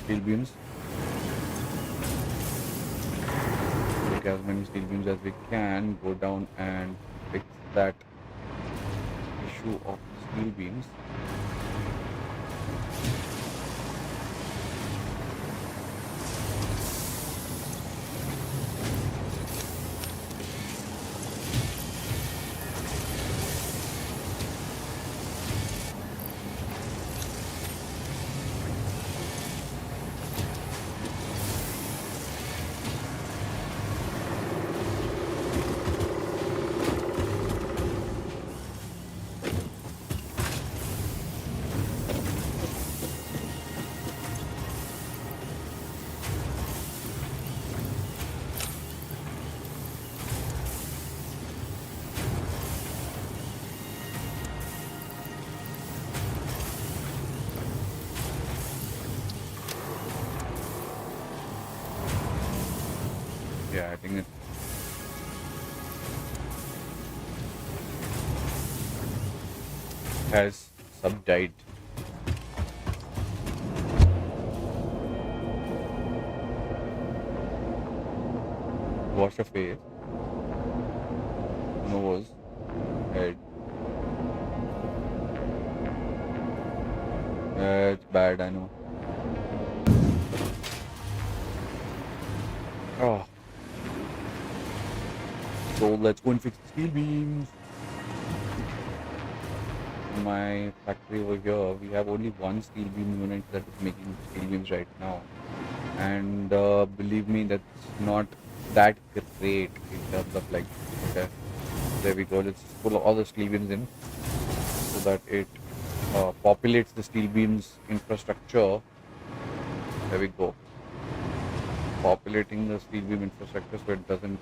Steel beams. Take as many steel beams as we can. Go down and fix that issue of steel beams. has sub-died. Wash your face, nose, head. It's bad, I know. Oh, so let's go and fix the steel beams. In my factory over here, we have only one steel beam unit that is making steel beams right now. And believe me, that's not that great in terms of like, okay, there we go. Let's put all the steel beams in so that it populates the steel beams infrastructure. There we go. Populating the steel beam infrastructure so it doesn't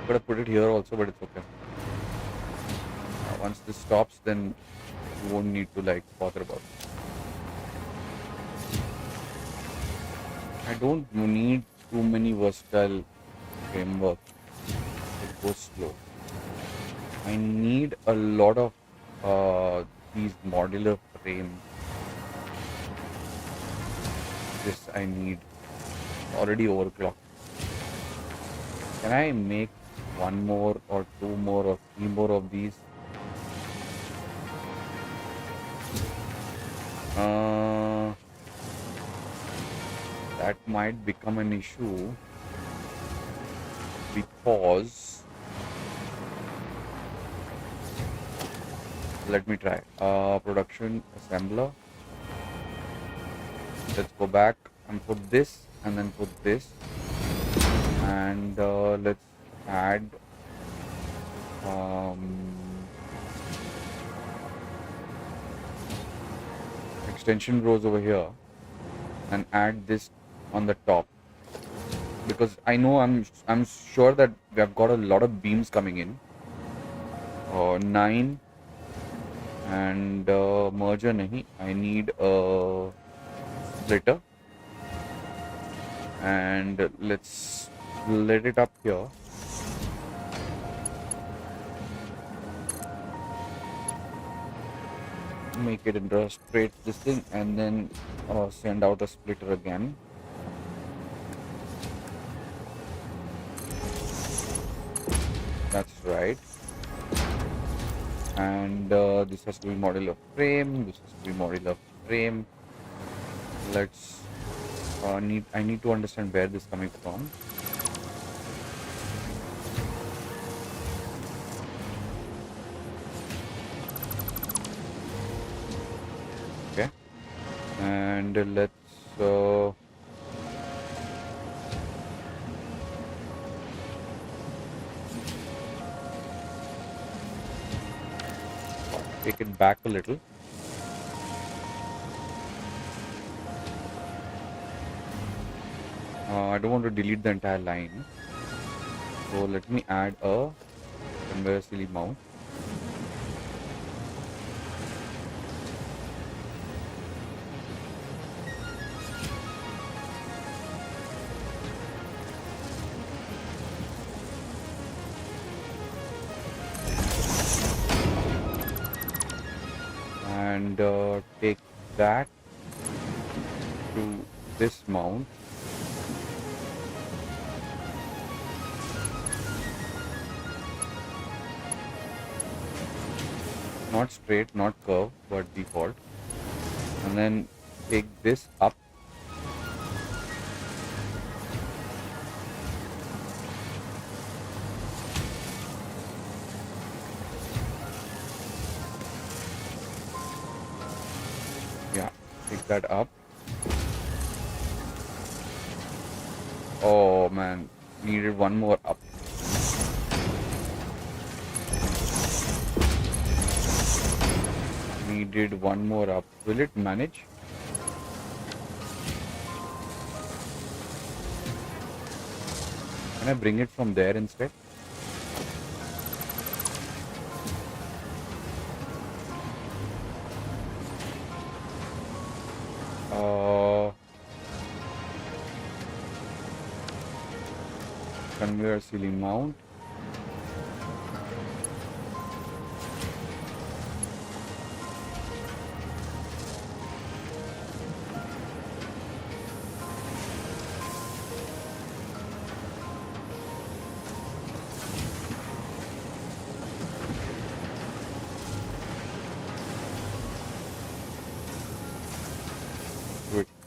could have put it here also, but it's okay. Once this stops, then you won't need to like bother about it. I don't need too many versatile frameworks. It goes slow. I need a lot of these modular frames. This I need already overclocked. Can I make one more or two more or three more of these? That might become an issue because let me try production assembler. Let's go back and put this and then put this, and let's add extension rows over here and add this on the top, because I know I'm sure that we have got a lot of beams coming in. 9 and merger nahi. I need a splitter, and let's let it up here. Make it into a straight this thing, and then send out a splitter again. That's right. And this has to be modular frame. This has to be modular frame. Let's I need to understand where this is coming from. Okay, and let's take it back a little. I don't want to delete the entire line, so let me add a conveyor silly mount. And take that to this mount. Not straight, not curve, but default. And then take this up. Yeah, take that up. Oh man, needed one more up. Needed one more up. Will it manage? Can I bring it from there instead? Conveyor ceiling mount.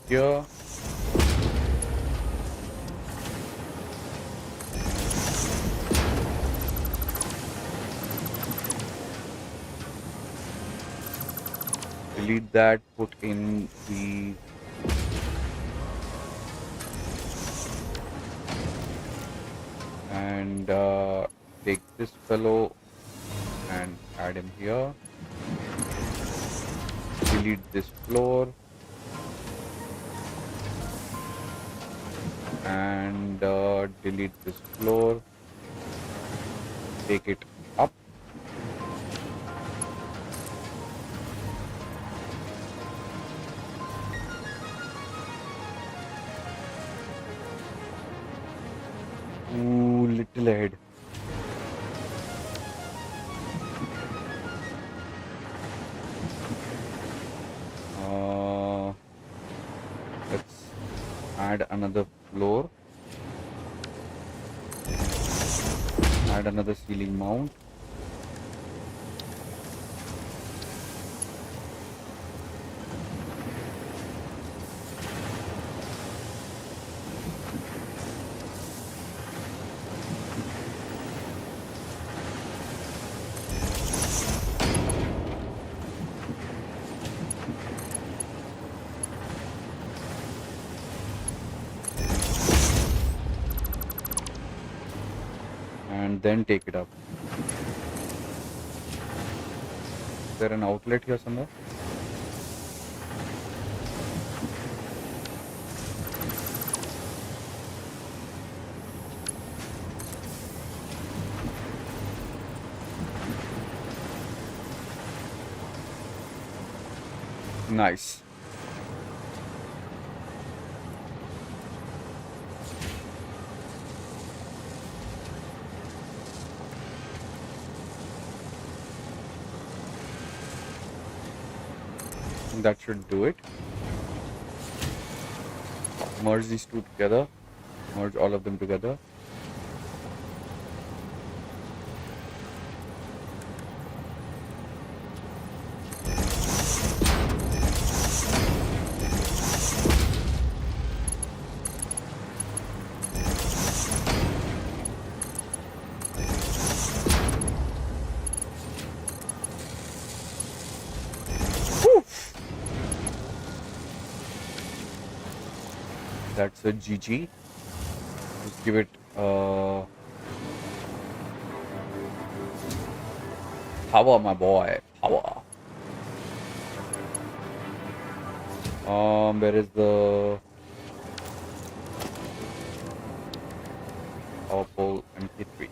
here. Delete that, put in the and take this fellow and add him here. Delete this floor and delete this floor. Take it up. Ooh, little ahead. Let's add another floor. Add another ceiling mount. And then take it up. Is there an outlet here somewhere? Nice. That should do it. Merge these two together. Merge all of them together. That's a GG. Just give it power, my boy. Power. Where is the power pole MP3?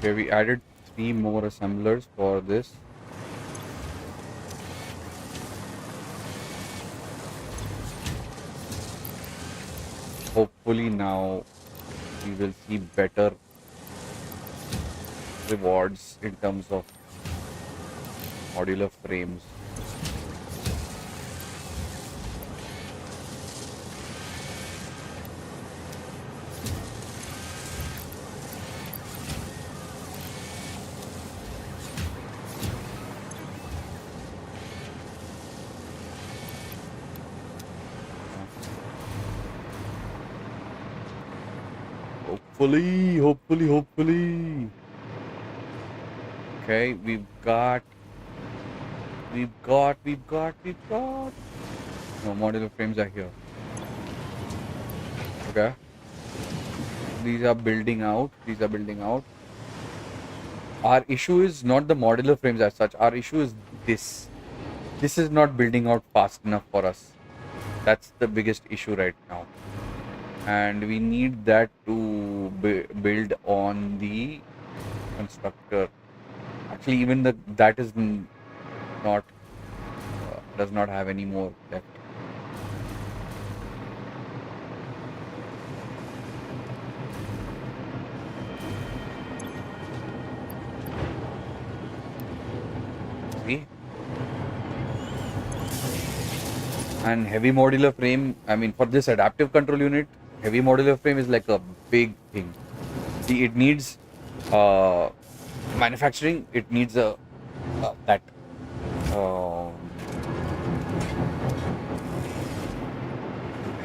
Okay, we added 3 more assemblers for this. Hopefully now we will see better rewards in terms of modular frames. Hopefully. Okay, we've got. No, modular frames are here. Okay. These are building out. Our issue is not the modular frames as such. Our issue is this. This is not building out fast enough for us. That's the biggest issue right now. And we need that to build on the constructor. Actually, even that is not does not have any more left. See? And heavy modular frame, I mean, for this adaptive control unit, heavy modular frame is like a big thing. See, it needs manufacturing, it needs a that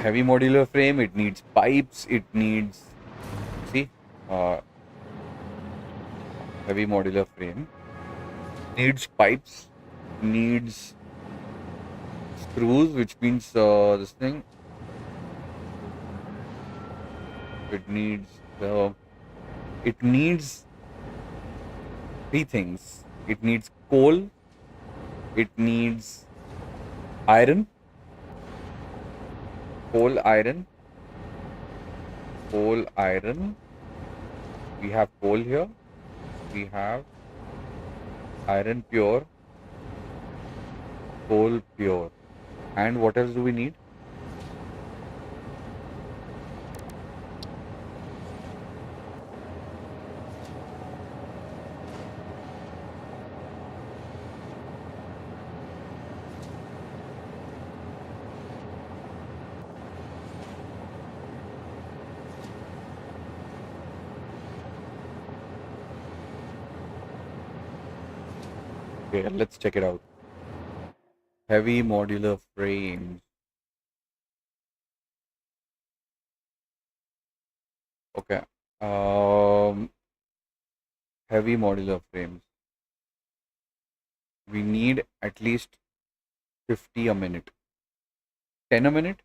heavy modular frame, it needs pipes, it needs, see, uh, heavy modular frame needs pipes, needs screws, which means this thing, it needs it needs three things. It needs coal, it needs iron, coal, iron, coal, iron. We have coal here. We have iron pure, coal pure. And what else do we need? Okay, let's check it out. Heavy modular frames. Okay. Heavy modular frames. We need at least 50 a minute. 10 a minute?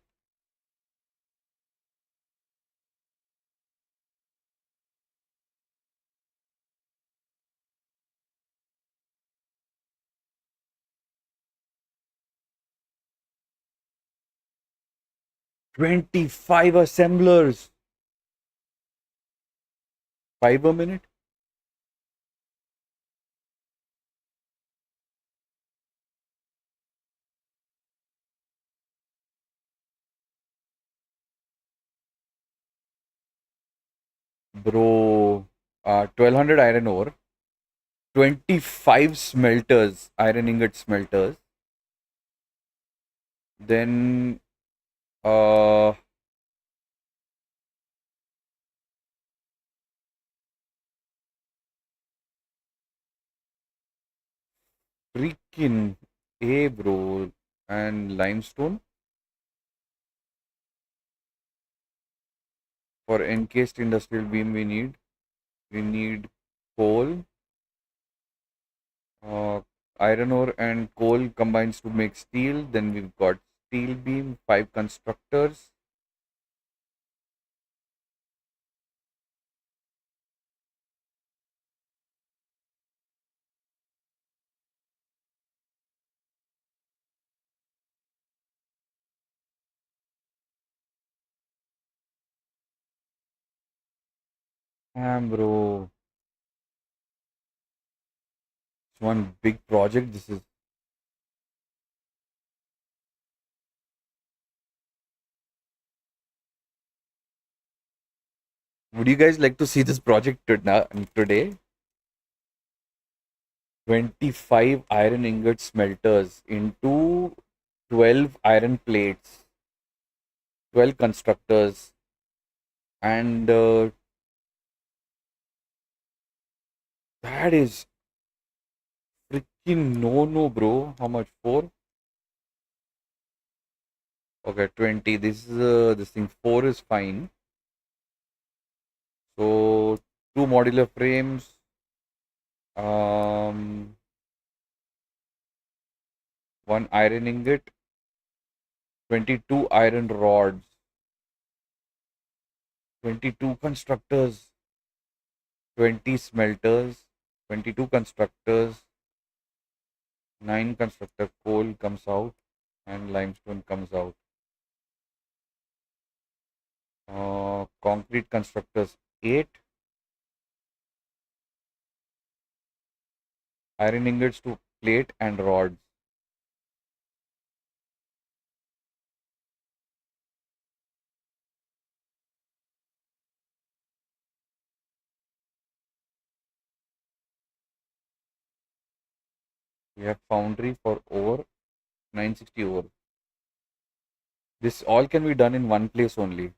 25 assemblers. 5 a minute? Bro, 1200 iron ore, 25 smelters, iron ingot smelters. Then, uh, freaking A, bro. And limestone for encased industrial beam. We need coal. Iron ore and coal combines to make steel. Then we've got steel beam, 5 constructors. Damn, bro. It's one big project. This is. Would you guys like to see this project today? 25 iron ingot smelters into 12 iron plates, 12 constructors, and that is freaking no, bro. How much? 4? Okay, 20. This is this thing. 4 is fine. So 2 modular frames, 1 iron ingot, 22 iron rods, 22 constructors, 20 smelters, 22 constructors, 9 constructor coal comes out, and limestone comes out. Concrete constructors 8, iron ingots to plate and rods. We have foundry for ore, 960 ore. This all can be done in one place only.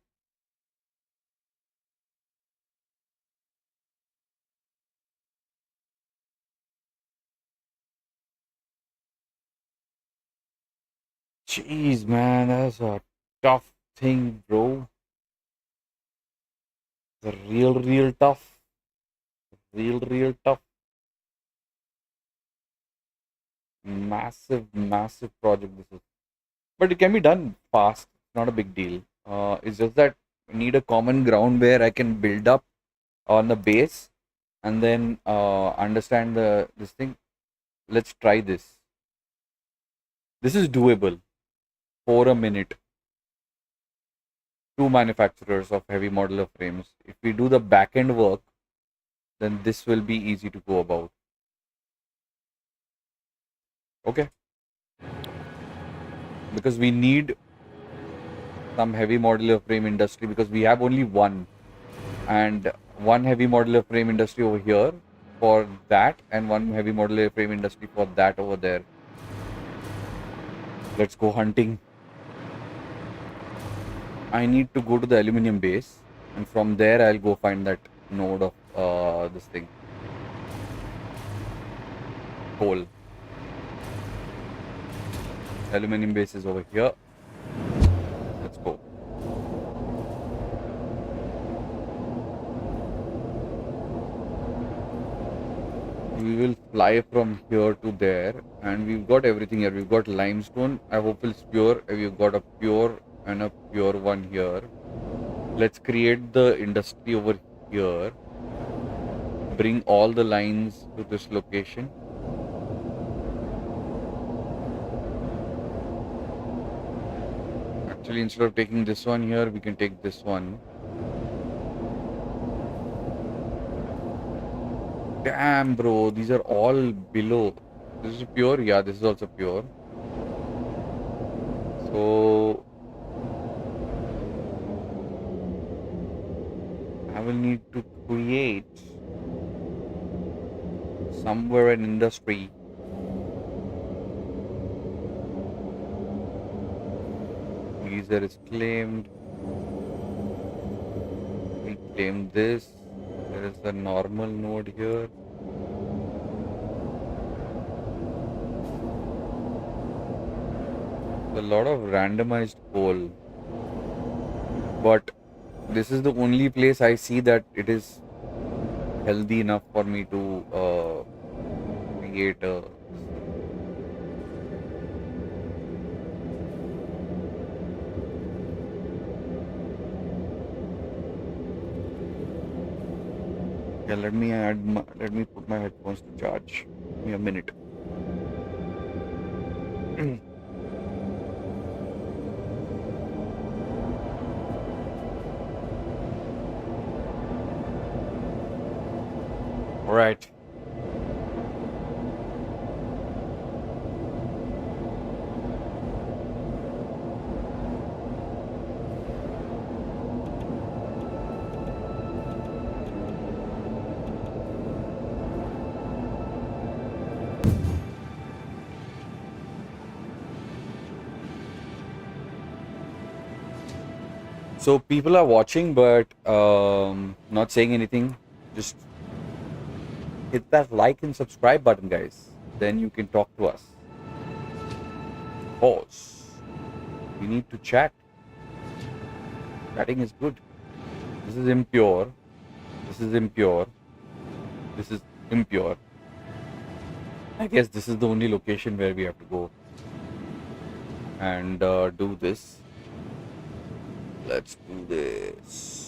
Jeez, man, that's a tough thing, bro. The real tough. Real tough. Massive project this is. But it can be done fast. Not a big deal. It's just that we need a common ground where I can build up on the base and then understand this thing. Let's try this. This is doable for a minute. 2 manufacturers of heavy modular frames. If we do the back end work, then this will be easy to go about. Okay. Because we need some heavy modular frame industry because we have only one, and one heavy modular frame industry over here for that, and one heavy modular frame industry for that over there. Let's go hunting. I need to go to the aluminum base, and from there I'll go find that node of this thing. Coal. Aluminum base is over here. Let's go. We will fly from here to there, and we've got everything here. We've got limestone. I hope it's pure. We've got a pure and a pure one here. Let's create the industry over here. Bring all the lines to this location. Actually, instead of taking this one here, we can take this one. Damn, bro, these are all below. This is pure? Yeah, this is also pure. So I will need to create somewhere an industry. User is claimed. We claim this. There is a normal node here. A lot of randomized coal. But this is the only place I see that it is healthy enough for me to create a. Yeah, let me put my headphones to charge. Give me a minute. All right. So people are watching, but not saying anything. Just hit that like and subscribe button, guys. Then you can talk to us. Pause. We need to chat. Chatting is good. This is impure. This is impure. This is impure. I guess this is the only location where we have to go and do this. Let's do this.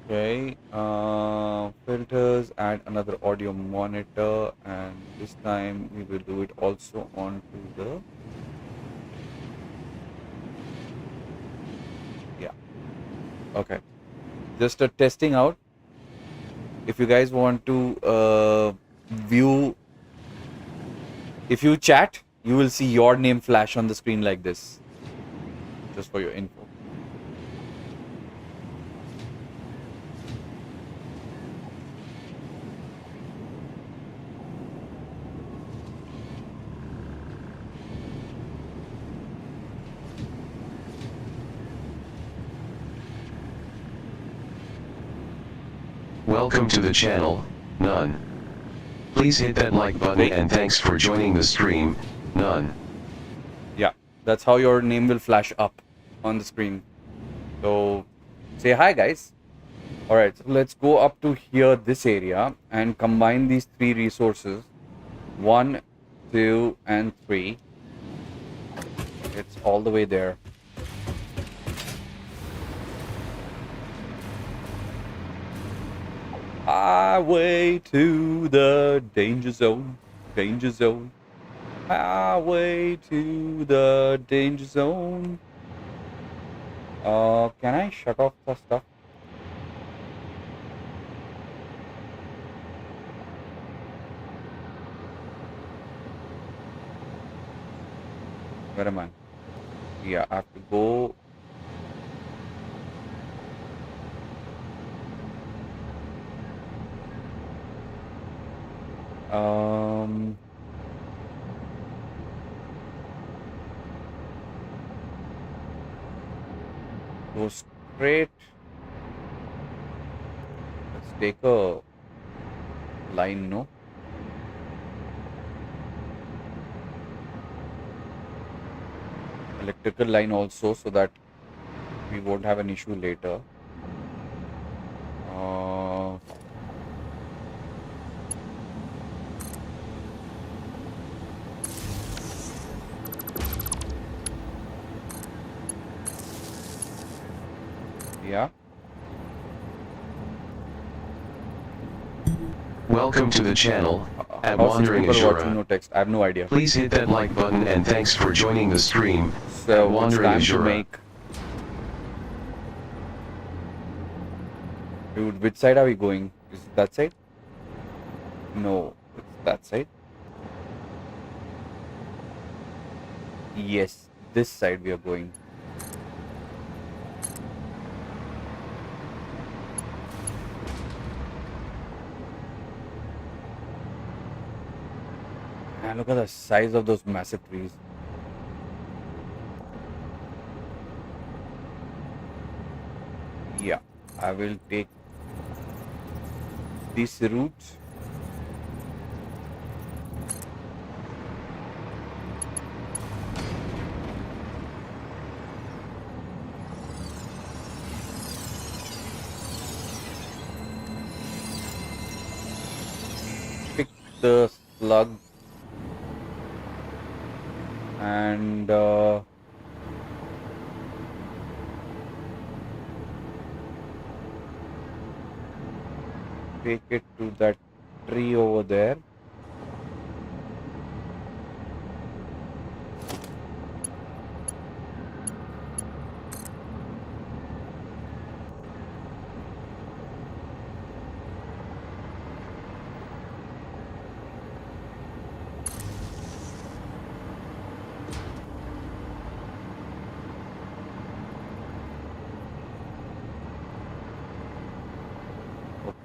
Okay, filters, add another audio monitor, and this time we will do it also onto the, yeah, okay, just testing out. If you guys want to view, if you chat, you will see your name flash on the screen like this, just for your info. Welcome to the channel, None. Please hit that like button and thanks for joining the stream, None. Yeah, that's how your name will flash up on the screen. So say hi, guys. All right, so let's go up to here, this area, and combine these three resources, 1, 2, and 3. It's all the way there. Highway to the danger zone, danger zone. Highway to the danger zone. Can I shut off the stuff? Where am I? Yeah, I have to go. Go straight. Let's take a line, no? Electrical line also, so that we won't have an issue later. Yeah. Welcome to the channel, at How 6 Wandering people are watching, Azura. no text. I have no idea. Please hit that like button and thanks for joining the stream, So at Wandering it's time to Azura. make. Dude, which side are we going? Is it that side? No, it's that side. Yes, this side we are going. And look at the size of those massive trees. Yeah, I will take this route. Pick the slug and take it to that tree over there.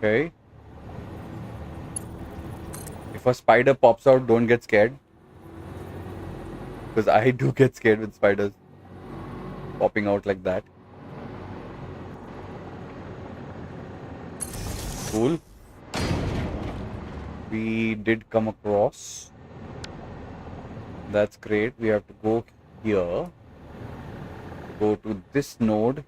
Okay. If a spider pops out, don't get scared. Because I do get scared with spiders popping out like that. Cool. We did come across That's great. We have to go here. Go to this node,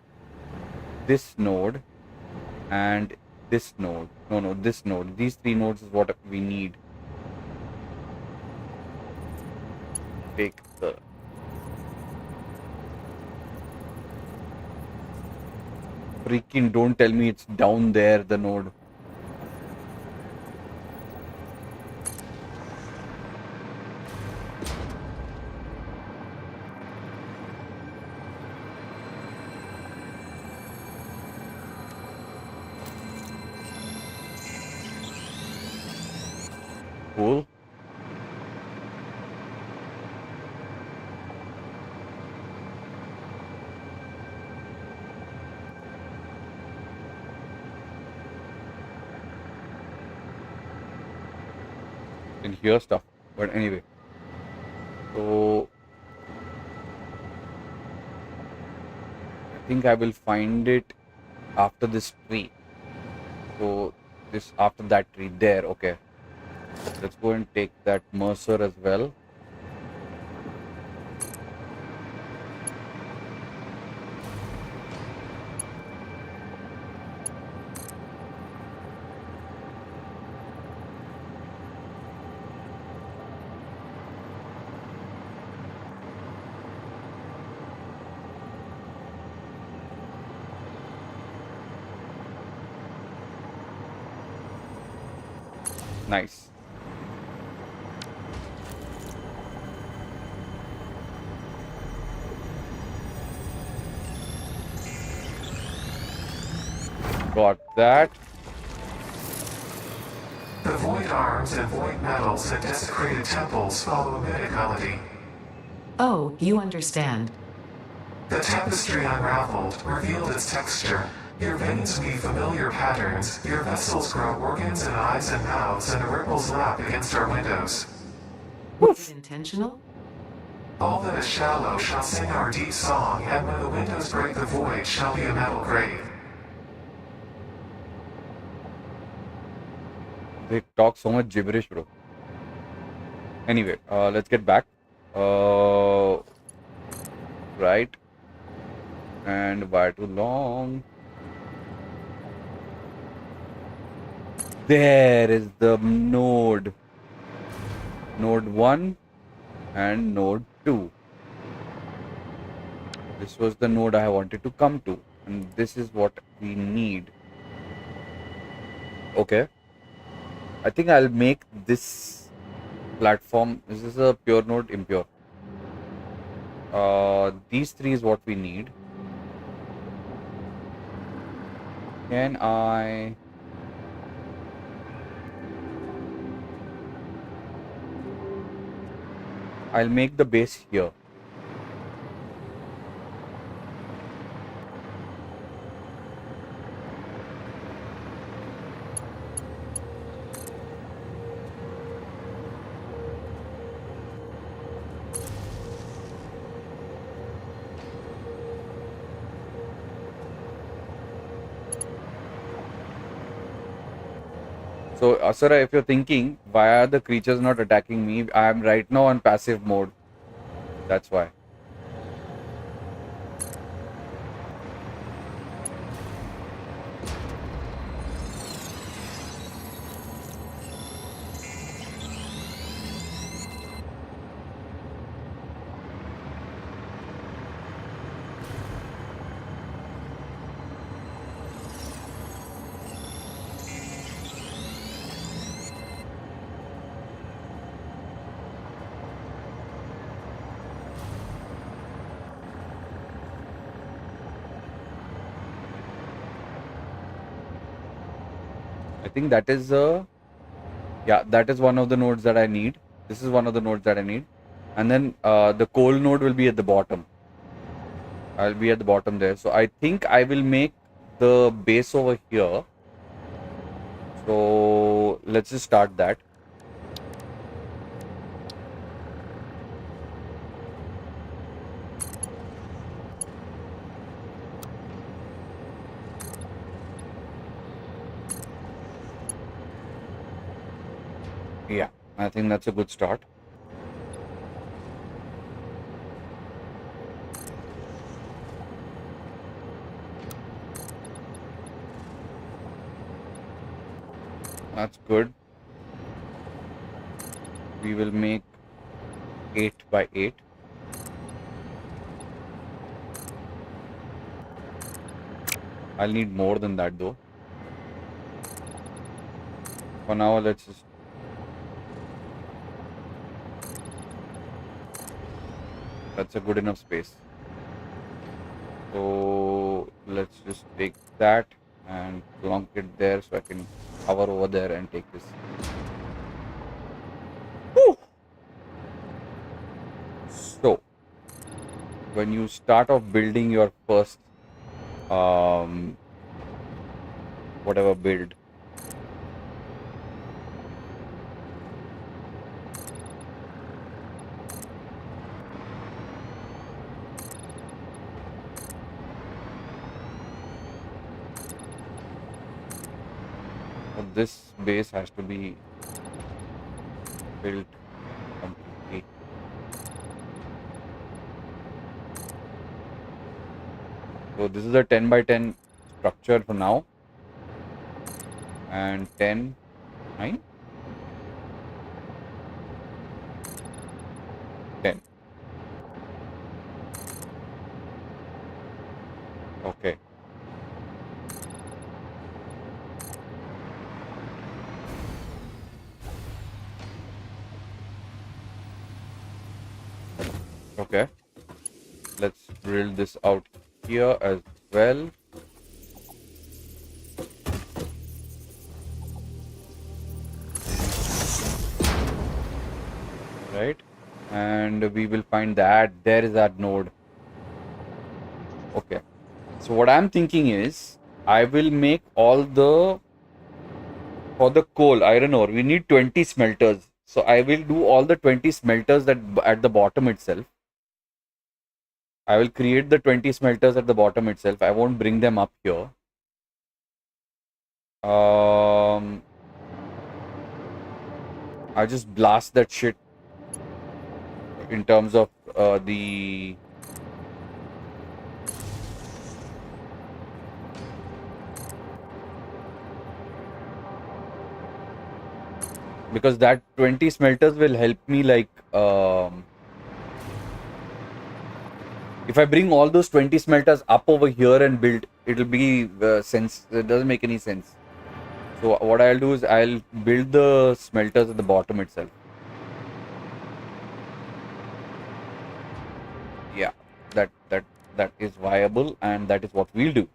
and this node. No, this node. These three nodes is what we need. Take the... Freaking don't tell me it's down there, the node. Cool. Can hear stuff, but anyway. So I think I will find it after this tree. So this after that tree there. Okay. Let's go and take that Mercer as well. Nice. Got that. The void arms and void metals and desecrated temples follow a melody. Oh, you understand. The tapestry unraveled, revealed its texture. Your veins weave familiar patterns, your vessels grow organs and eyes and mouths, and the ripples lap against our windows. Was it intentional? All that is shallow shall sing our deep song, and when the windows break the void shall be a metal grave. They talk so much gibberish, bro. Anyway, let's get back. Right. And why too long? There is the node. Node 1 and node 2. This was the node I wanted to come to. And this is what we need. Okay. I think I'll make this platform. Is this a pure node? Impure. These three is what we need. Can I... I'll make the base here. So, Asura, if you're thinking, why are the creatures not attacking me? I am right now on passive mode. That's why. I think that is that is one of the nodes that I need. This is one of the nodes that I need. And then the coal node will be at the bottom. I'll be at the bottom there. So I think I will make the base over here. So let's just start that. Yeah, I think that's a good start. That's good. We will make 8 by 8. I'll need more than that though. For now, let's just... That's a good enough space. So let's just take that and plonk it there so I can hover over there and take this. Woo! So when you start off building your first whatever build, this base has to be built completely. So this is a 10 by 10 structure for now, and 10, 9, 10. Okay. Okay. Let's drill this out here as well. Right. And we will find that there is that node. Okay. So what I'm thinking is I will make all the, for the coal, iron ore, we need 20 smelters. So I will do all the 20 smelters that at the bottom itself. I will create the 20 smelters at the bottom itself. I won't bring them up here. I just blast that shit in terms of the because that 20 smelters will help me like if I bring all those 20 smelters up over here and build, it'll be sense. It doesn't make any sense. So what I'll do is I'll build the smelters at the bottom itself. Yeah, that is viable, and that is what we'll do.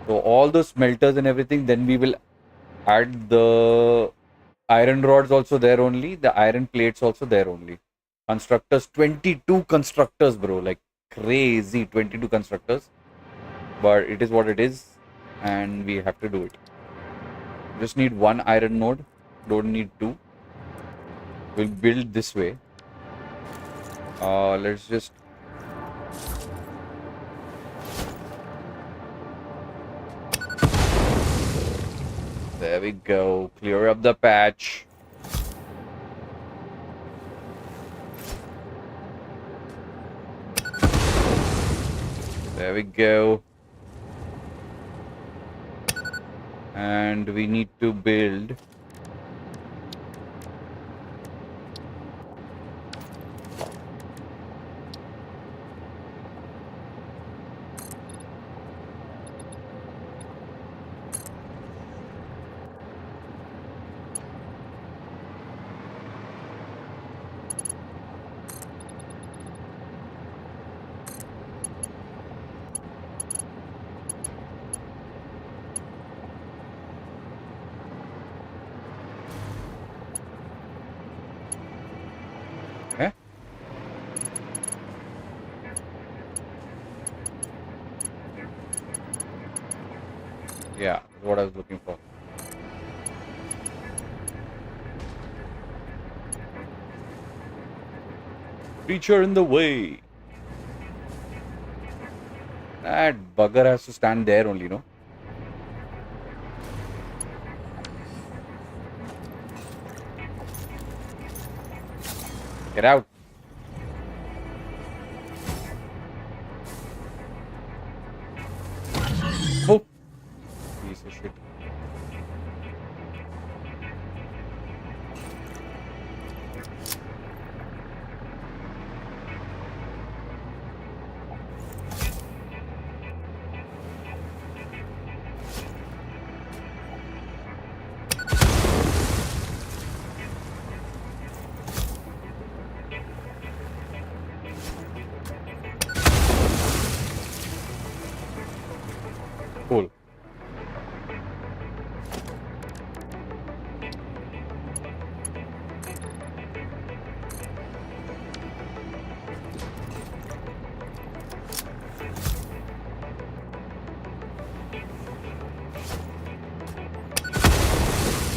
So all the smelters and everything, then we will add the iron rods also there only, the iron plates also there only. Constructors, 22 constructors, bro, like crazy, 22 constructors. But it is what it is, and we have to do it. Just need one iron node, don't need two. We'll build this way. Let's just there we go. Clear up the patch. There we go. And we need to build yeah, what I was looking for. Creature in the way. That bugger has to stand there only, no? Get out. Oh. Piece of shit. Cool.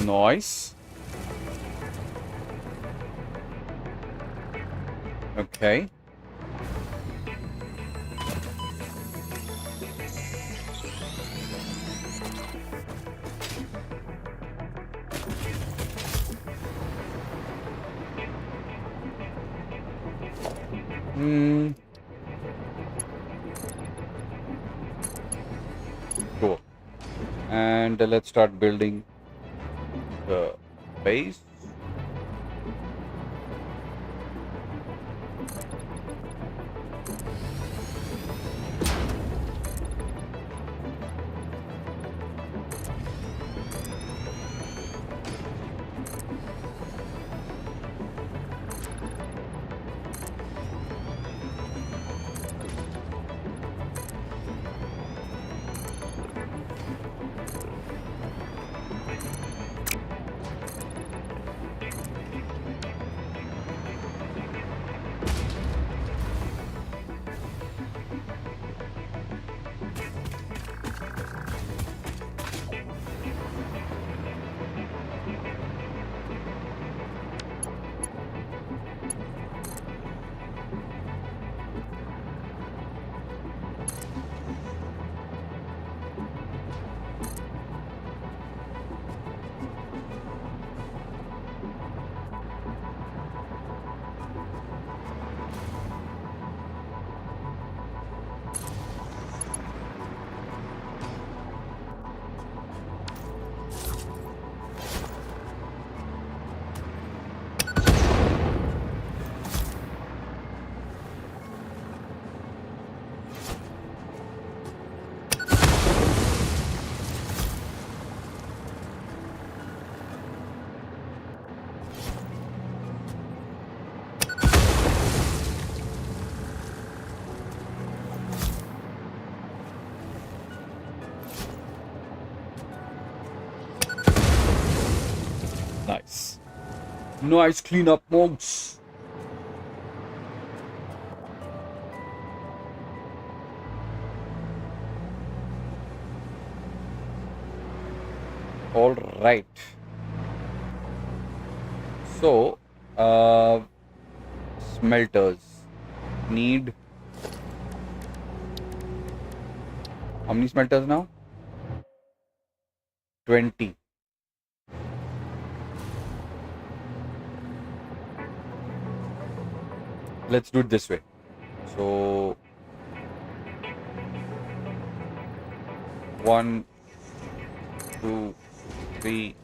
Nice. Okay. Cool. And let's start building the base. Nice. Nice cleanup, monks. All right. So, smelters need how many smelters now? 20. Let's do it this way. So 1, 2, 3,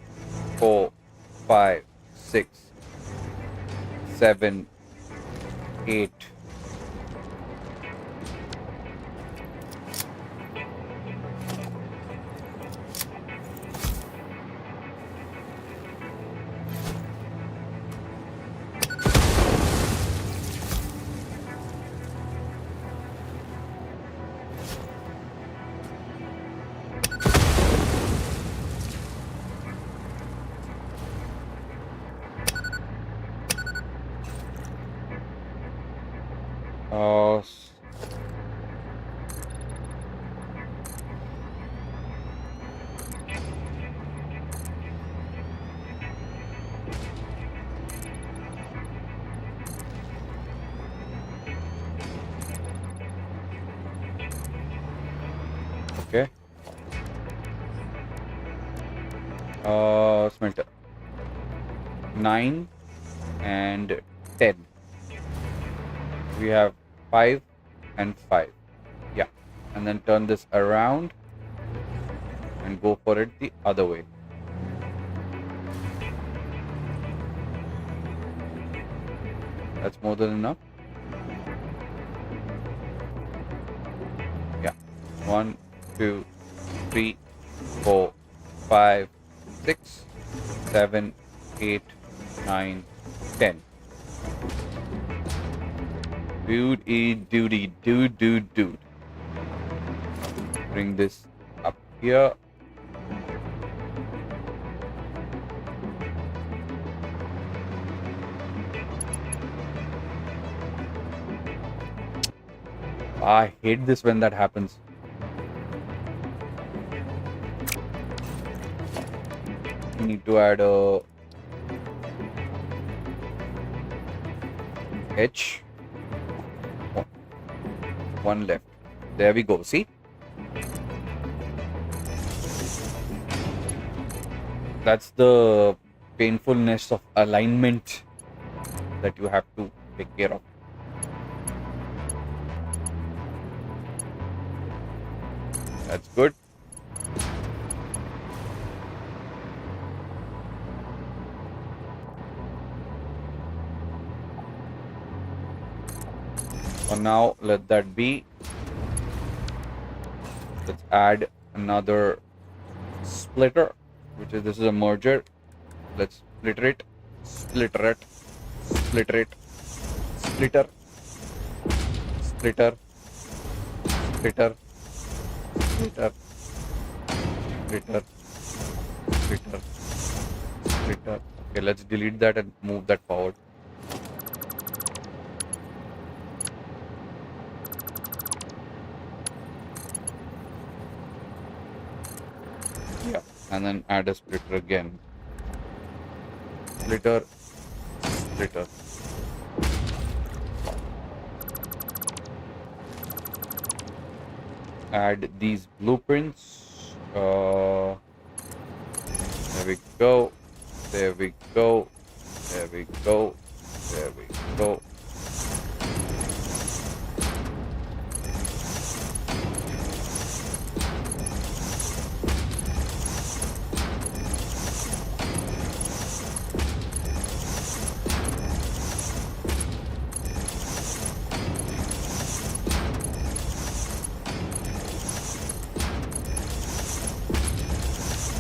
4, 5, 6, 7, 8. Okay. Smelter 9 and 10. We have 5 and 5. Yeah. And then turn this around and go for it the other way. That's more than enough. Yeah. 1, 2, 3, 4, 5, 6, 7, 8, 9, 10. Dude. Bring this up. here. I hate this when that happens. You need to add a H. One left. There we go. See? That's the painfulness of alignment that you have to take care of. That's good. For now, let that be. Let's add another splitter, which is, this is a merger. Let's splitter it, splitter it, splitter it, splitter, splitter, splitter, splitter, splitter, splitter, splitter. Okay, let's delete that and move that forward. Yeah, and then add a splitter again. Splitter, splitter. Add these blueprints. There we go. There we go. There we go. There we go.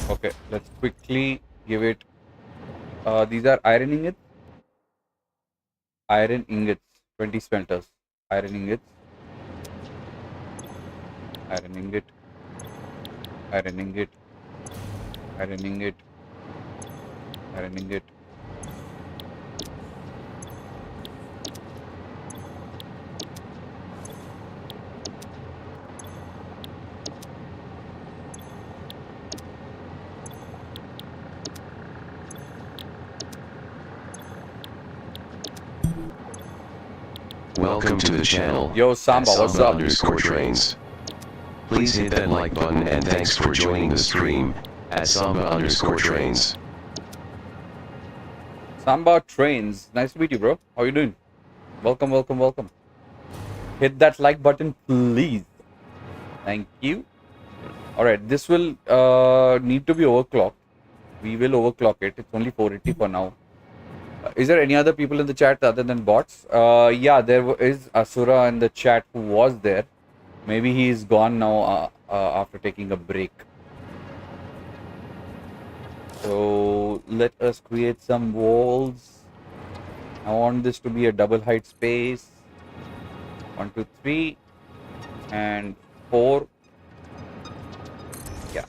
Okay, let's quickly give it. These are iron ingots. Iron ingots, 20 smelters. Iron ingots. Iron ingot. Iron ingot. Iron ingot. Iron ingot. Welcome to the channel. Yo, Samba, what's up? _trains. Please hit that like button and thanks for joining the stream at Samba_trains. Samba Trains. Nice to meet you, bro. How you doing? Welcome, welcome, welcome. Hit that like button, please. Thank you. Alright, this will need to be overclocked. We will overclock it. It's only 480 for now. Is there any other people in the chat other than bots? Yeah, there is Asura in the chat who was there. Maybe he is gone now after taking a break. So let us create some walls. I want this to be a double height space. 1, 2, 3 and 4. Yeah.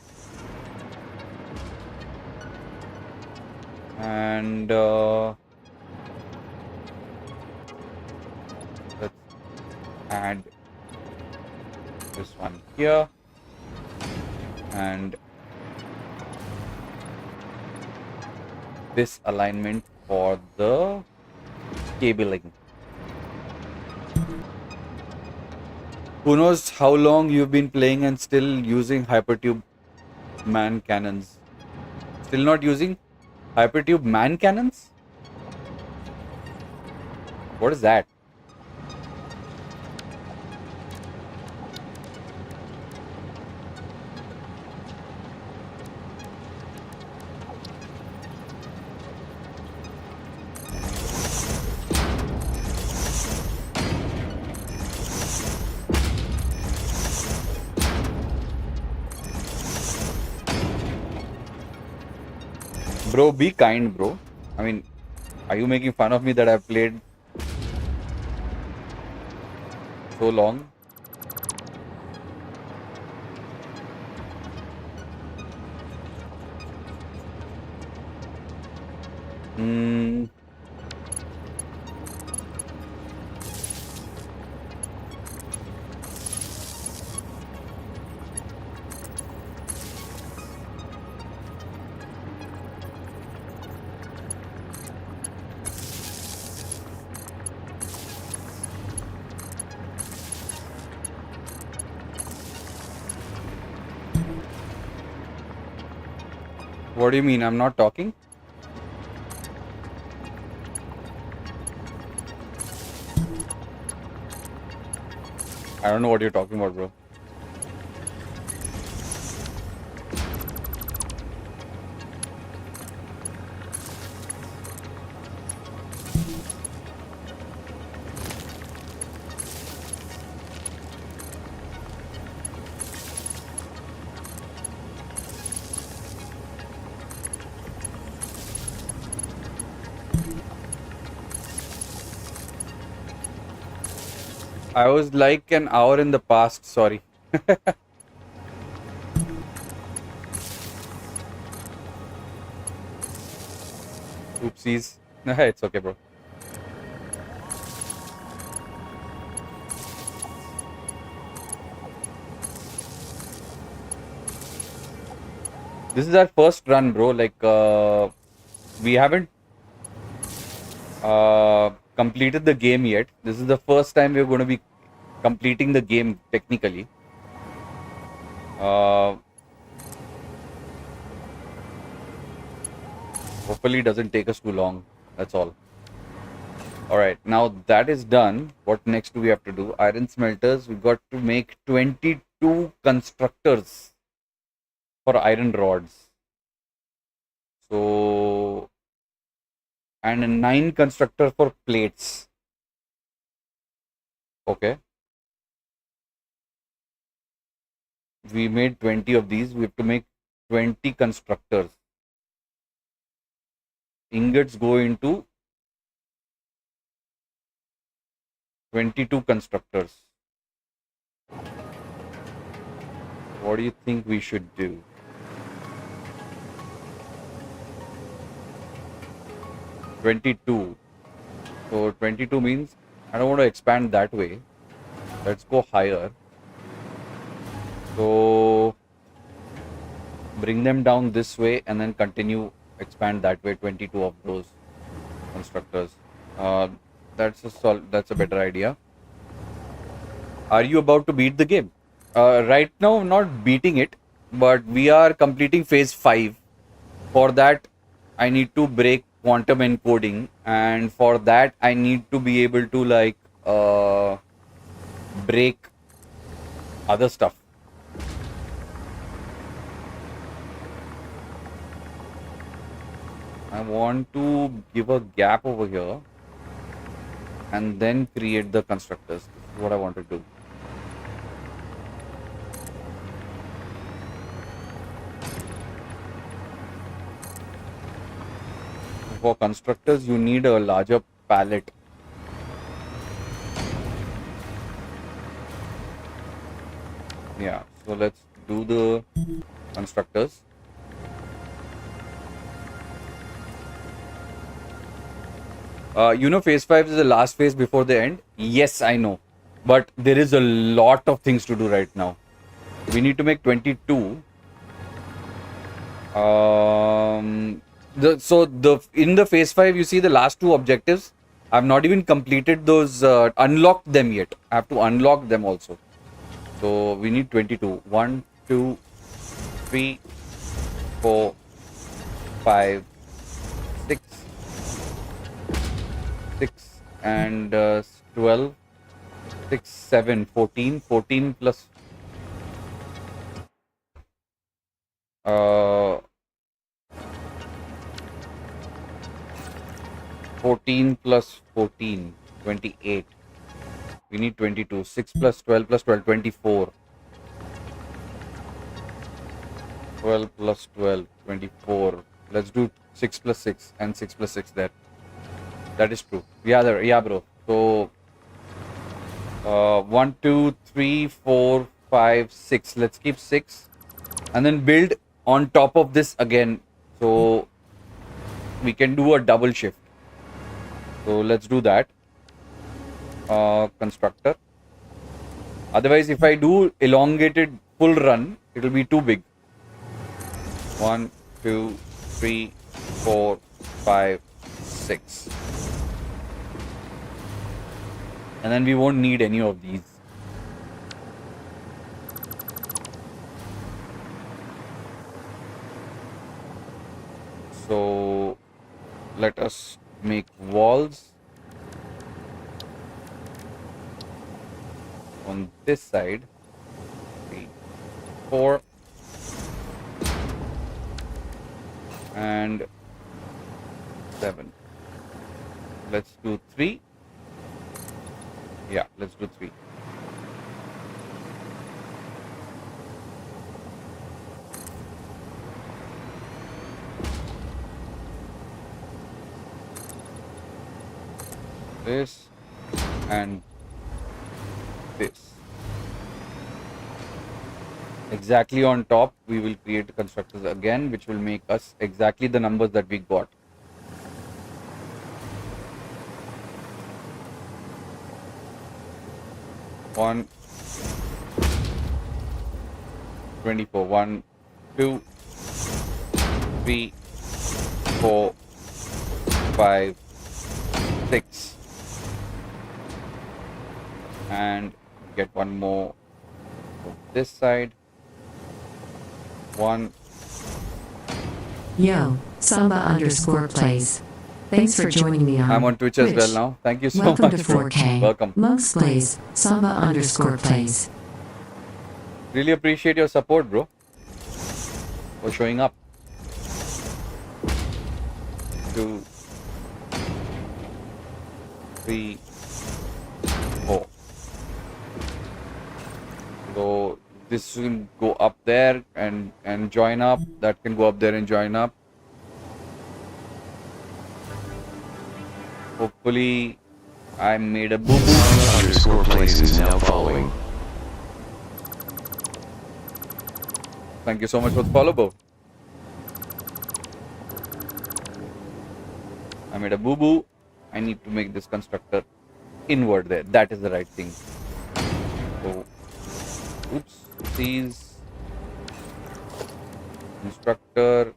And let's add this one here and this alignment for the cabling. Who knows how long you've been playing and still using hypertube man cannons? Still not using hypertube man cannons? What is that? Bro, be kind, bro. I mean, are you making fun of me that I've played so long? Mm, what do you mean? I'm not talking? I don't know what you're talking about, bro. I was like an hour in the past, sorry. Oopsies. It's okay, bro. This is our first run, bro. Like, we haven't completed the game yet. This is the first time we're going to be completing the game technically. Hopefully it doesn't take us too long. That's all. Alright, now that is done. What next do we have to do? Iron smelters. We got to make 22 constructors for iron rods. So, and 9 constructors for plates. Okay. We made 20 of these. We have to make 20 constructors. Ingots go into 22 constructors. What do you think we should do? $22. So 22 means I don't want to expand that way. Let's go higher. So bring them down this way and then continue expand that way. 22 of those constructors. That's a better idea. Are you about to beat the game? Right now, I'm not beating it, but we are completing phase 5. For that, I need to break quantum encoding, and for that, I need to be able to like break other stuff. I want to give a gap over here and then create the constructors. This is what I want to do. For constructors, you need a larger palette. Yeah, so let's do the constructors. You know, phase 5 is the last phase before the end. Yes, I know. But there is a lot of things to do right now. We need to make 22. In the phase 5, you see the last 2 objectives. I've not even completed those, unlocked them yet. I have to unlock them also. So we need 22. 1, 2, 3, 4, 5, 6, 6 and 12, 6, 7, 14, 14 plus 14 plus 14, 28. We need 22. 6 plus 12 plus 12, 24. 12 plus 12, 24. Let's do 6 plus 6 and 6 plus 6 there. That is true. Yeah, bro. So, 1, 2, 3, 4, 5, 6. Let's keep 6. And then build on top of this again. So, we can do a double shift. So let's do that. Constructor. Otherwise, if I do elongated full run, it will be too big. 1, 2, 3, 4, 5, 6. And then we won't need any of these. So let us make walls on this side. 3, 4, and 7. Let's do 3. Yeah, let's do 3. This and this. Exactly on top, we will create constructors again, which will make us exactly the numbers that we got. One, 24. 1, 2, 3, 4, 5, 6. And get one more on this side. 1. Yo, Samba_plays. Thanks for joining me on I'm on Twitch as Twitch. well now. Thank you so Welcome much. to 4K. Welcome. Monksplays, Samba_plays. Really appreciate your support, bro. For showing up. 2, 3, 4. So this will go up there and join up. That can go up there and join up. Hopefully, I made a boo-boo. Samba_plays is now following. Thank you so much for the follow, bro. I made a boo-boo. I need to make this constructor inward there. That is the right thing. So, oops, these constructor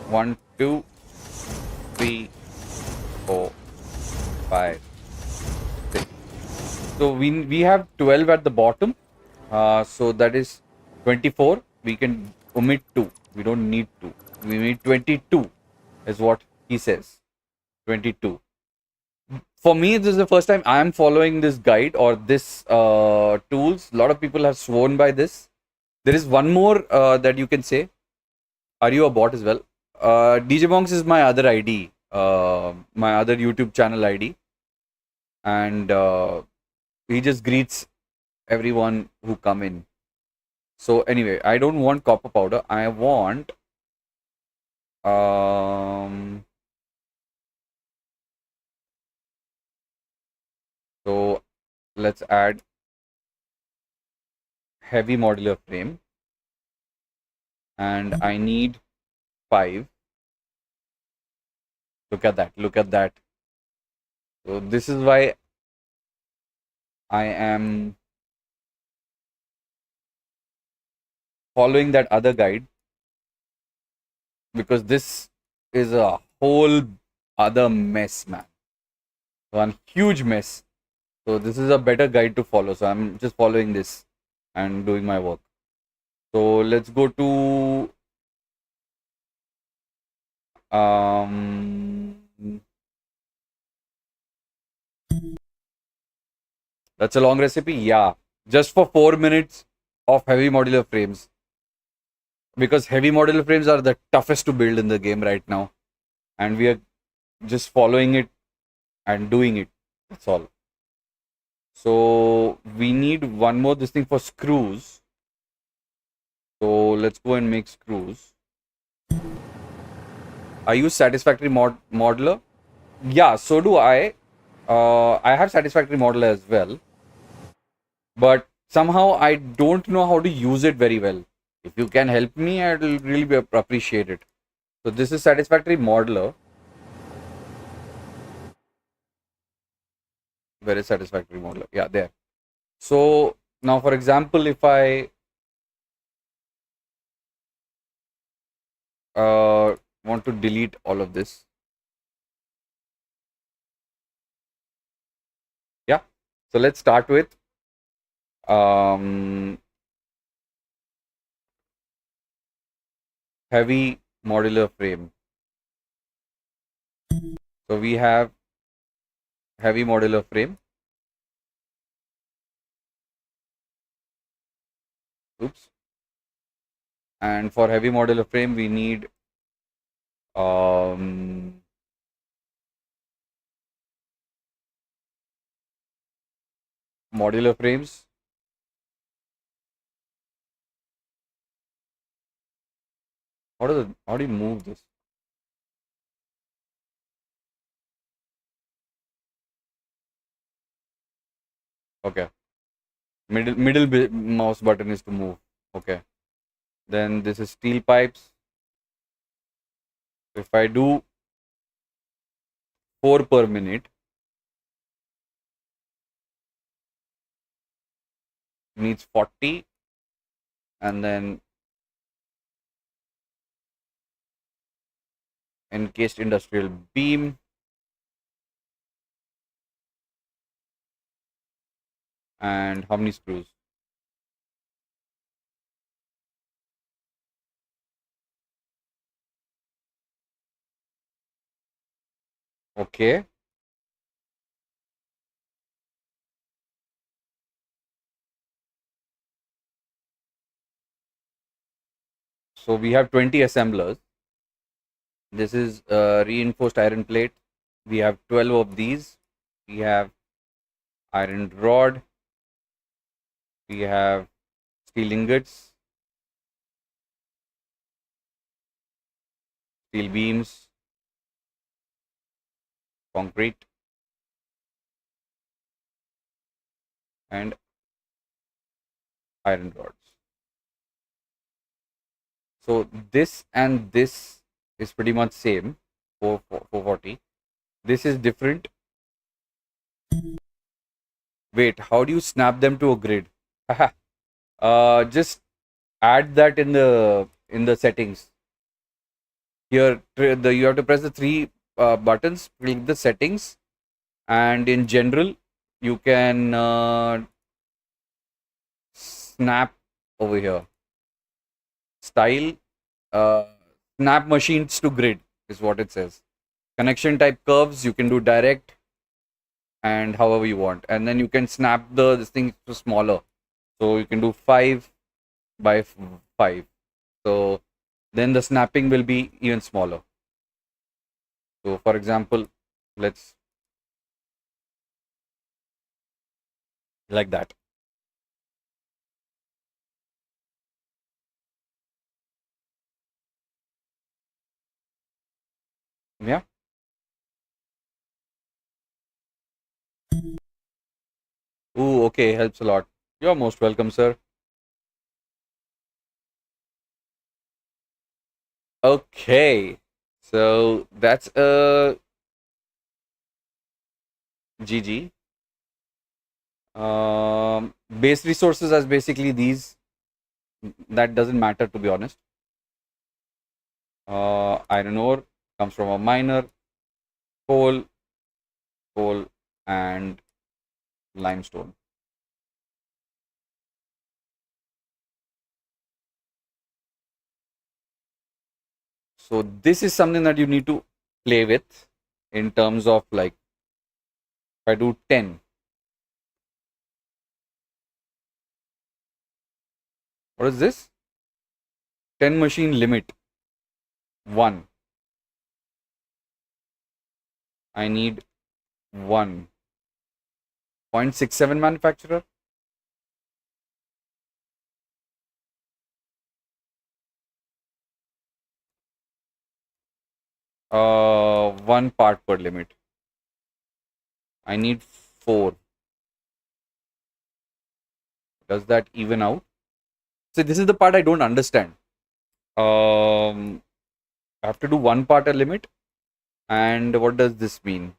1, 2, 3, 4, 5, 6. So we have 12 at the bottom. So that is 24. We can omit 2. We don't need 2. We need 22 is what he says. 22. For me, this is the first time I am following this guide or this tools. A lot of people have sworn by this. There is one more that you can say. Are you a bot as well? DJ Monks is my other ID, my other YouTube channel ID, and he just greets everyone who come in. So anyway, I don't want copper powder. I want so let's add heavy modular frame, and I need 5. Look at that. Look at that. So this is why I am following that other guide, because this is a whole other mess, man. One huge mess. So this is a better guide to follow. So I'm just following this and doing my work. So let's go to that's a long recipe. Yeah, just for 4 minutes of heavy modular frames, because heavy modular frames are the toughest to build in the game right now, and we are just following it and doing it. That's all. So we need one more this thing for screws. So let's go and make screws. I use Satisfactory modeler. Yeah, so do I. I have Satisfactory modeler as well, but somehow I don't know how to use it very well. If you can help me, I will really appreciate it. So this is Satisfactory modeler. Where is satisfactory modeler? Yeah, there. So now, for example, if I want to delete all of this, yeah. So let's start with heavy modular frame. So we have heavy modular frame. Oops. And for heavy modular frame, we need modular frames. How do you move this? Okay. Middle mouse button is to move. Okay. Then this is steel pipes. If I do 4 per minute, needs 40, and then encased industrial beam, and how many screws? Okay. So we have 20 assemblers. This is reinforced iron plate. We have 12 of these. We have iron rod. We have steel ingots, steel beams, concrete, and iron rods. So this and this is pretty much same, 440. This is different. Wait, how do you snap them to a grid? Just add that in the settings. Here, you have to press the 3 buttons, click the settings, and in general, you can snap over here. Style, uh, snap machines to grid is what it says. Connection type curves, you can do direct and however you want. And then you can snap this thing to smaller. So you can do 5 by 5. So then the snapping will be even smaller. So for example, let's like that. Yeah. Ooh, okay, helps a lot. You're most welcome, sir. Okay, so that's a GG. Base resources as basically these. That doesn't matter, to be honest. Iron ore comes from a miner, coal, and limestone. So this is something that you need to play with in terms of like, if I do 10, what is this? 10 machine limit, 1. I need 1. 0.67 manufacturer. One part per limit. I need 4. Does that even out? So this is the part I don't understand. I have to do 1 part a limit. And what does this mean?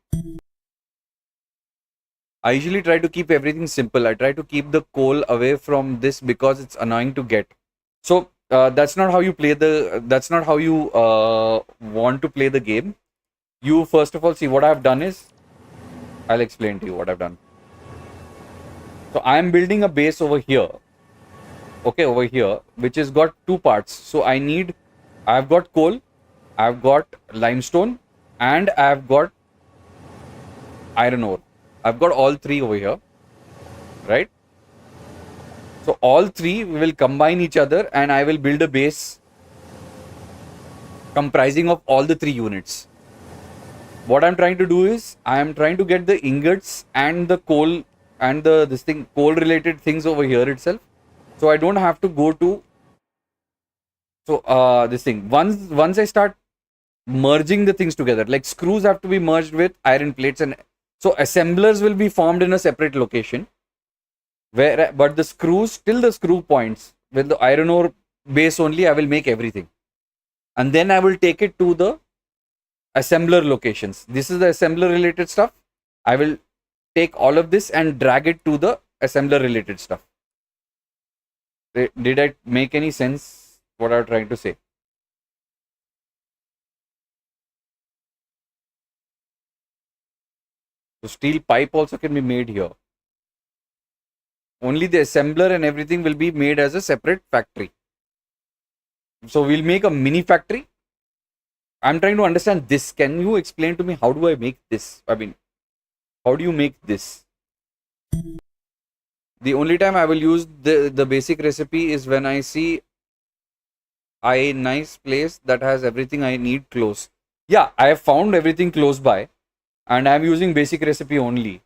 I usually try to keep everything simple. I try to keep the coal away from this because it's annoying to get. So that's not how you play the. That's not how you want to play the game. You first of all see what I've done is. I'll explain to you what I've done. So I'm building a base over here. Okay, over here, which has got two parts. So I've got coal, I've got limestone, and I've got iron ore. I've got all three over here, right? So all three will combine each other and I will build a base comprising of all the three units. What I'm trying to do is I am trying to get the ingots and the coal and the coal related things over here itself. So I don't have to go to once I start merging the things together, like screws have to be merged with iron plates, and so assemblers will be formed in a separate location, but the screws, till the screw points with the iron ore base only, I will make everything, and then I will take it to the assembler locations. This is the assembler related stuff. I will take all of this and drag it to the assembler related stuff. Did I make any sense what I'm trying to say? So steel pipe also can be made here. Only the assembler and everything will be made as a separate factory. So we'll make a mini factory. I'm trying to understand this. Can you explain to me how do I make this? I mean, how do you make this? The only time I will use the basic recipe is when I see a nice place that has everything I need close. Yeah, I have found everything close by and I'm using basic recipe only.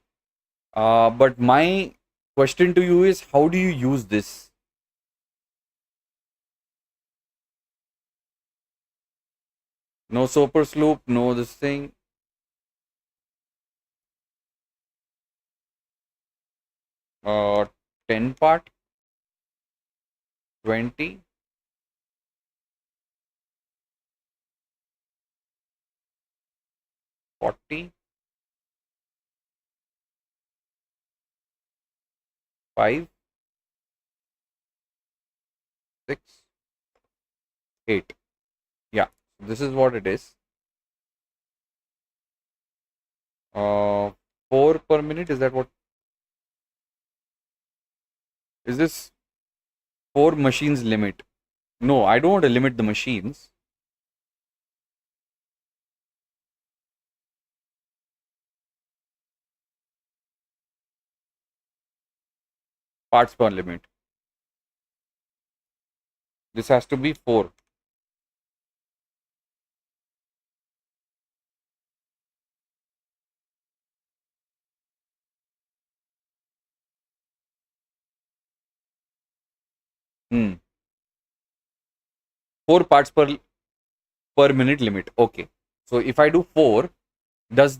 But my question to you is, how do you use this? No super sloop, no this thing. Uh, 10 part, 20. 40, 5, 6, 8. Yeah, this is what it is. 4 per minute, is that what? Is this 4 machines limit? No, I don't want to limit the machines. Parts per limit. This has to be 4. Hmm. 4 parts per minute limit. Okay. So if I do 4, does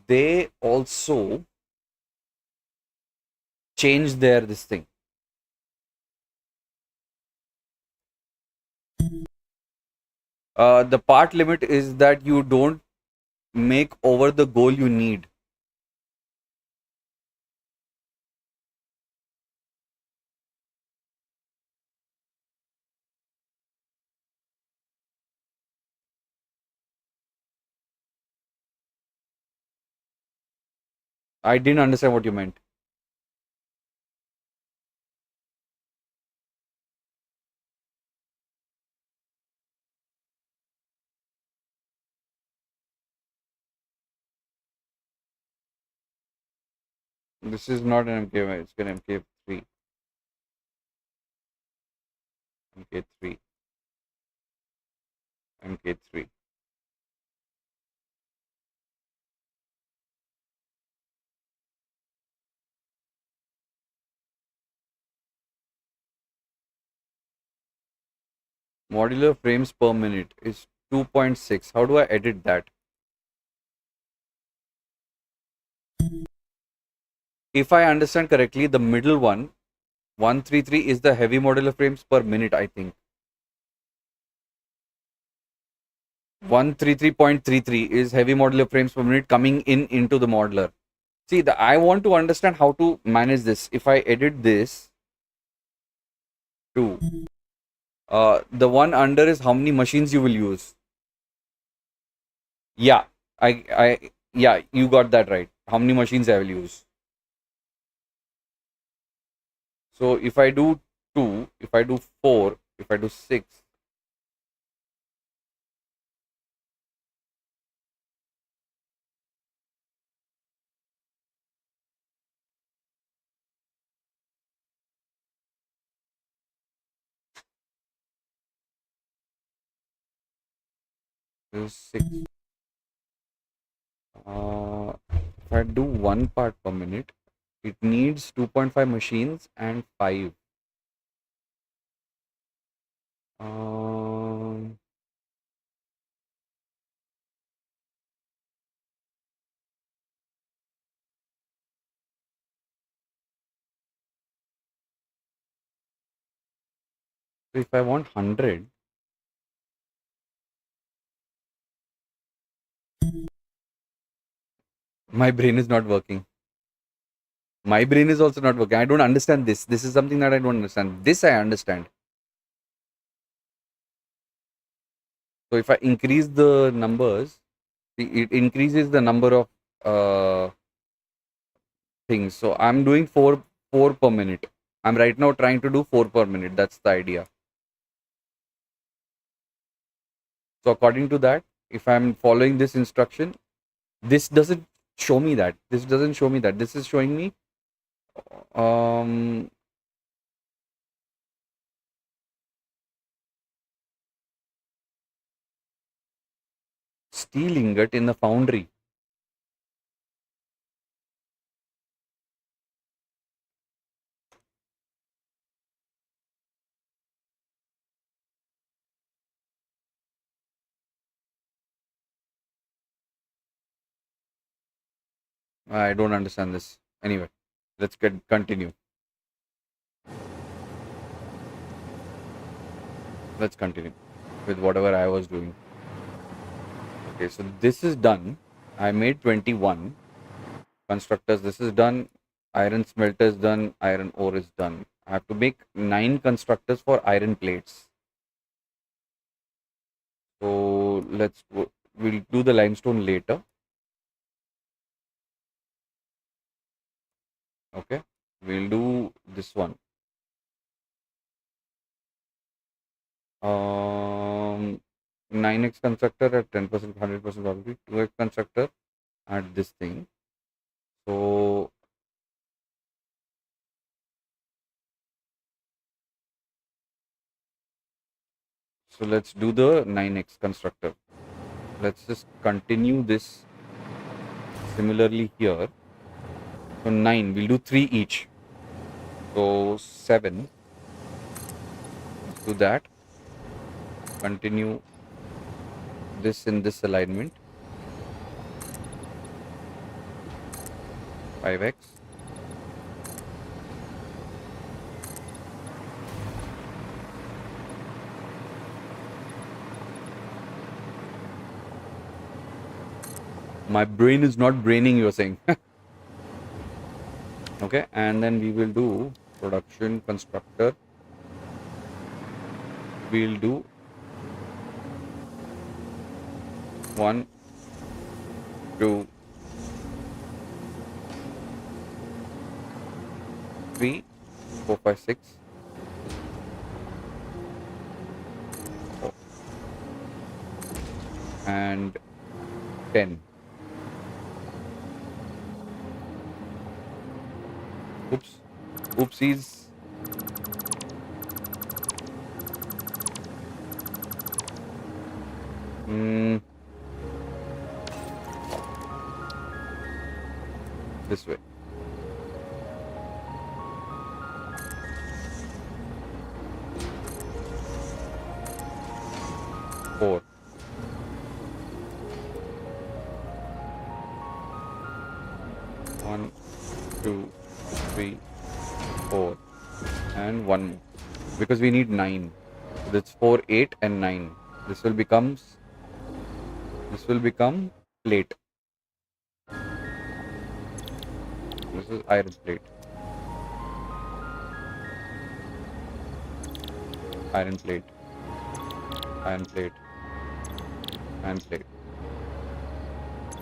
they also change their this thing? The part limit is that you don't make over the goal you need. I didn't understand what you meant. This is not an MK, it's an MK3. MK3. MK3. Modular frames per minute is 2.6. How do I edit that? If I understand correctly, the middle one, 133, is the heavy modular frames per minute, I think. 133.33 is heavy modular frames per minute coming into the modeler. See, I want to understand how to manage this. If I edit this to the one under is how many machines you will use. Yeah, yeah, you got that right. How many machines I will use. So if I do 2, if I do 4, if I do 6, this is 6. If I do 1 part per minute, it needs 2.5 machines and 5. Um, so if I want 100, my brain is not working. My brain is also not working. I don't understand this. This is something that I don't understand. This I understand. So if I increase the numbers, it increases the number of things. So I'm doing 4 per minute. I'm right now trying to do 4 per minute. That's the idea. So according to that, if I'm following this instruction, this doesn't show me that. This doesn't show me that. This is showing me steel ingot in the foundry. I don't understand this. Anyway, let's continue. Let's continue with whatever I was doing. Okay, so this is done. I made 21 constructors. This is done. Iron smelter is done. Iron ore is done. I have to make 9 constructors for iron plates. So let's go. We'll do the limestone later. Okay, we'll do this one. 9x constructor at 10%, 100% probability. 2x constructor at this thing. So let's do the 9x constructor. Let's just continue this similarly here. So 9, we'll do 3 each. So 7. Let's do that. Continue this in this alignment. 5x. My brain is not braining, you're saying. Okay, and then we will do production constructor. We'll do 1, 2, 3, 4, 5, 6. And 10. Oops. Oopsies. This way. Four. One, 2, 3, 4, and 1 more. Because we need 9. So that's 4, 8, and 9. This will become This will become plate. This is iron plate. Iron plate. Iron plate. Iron plate.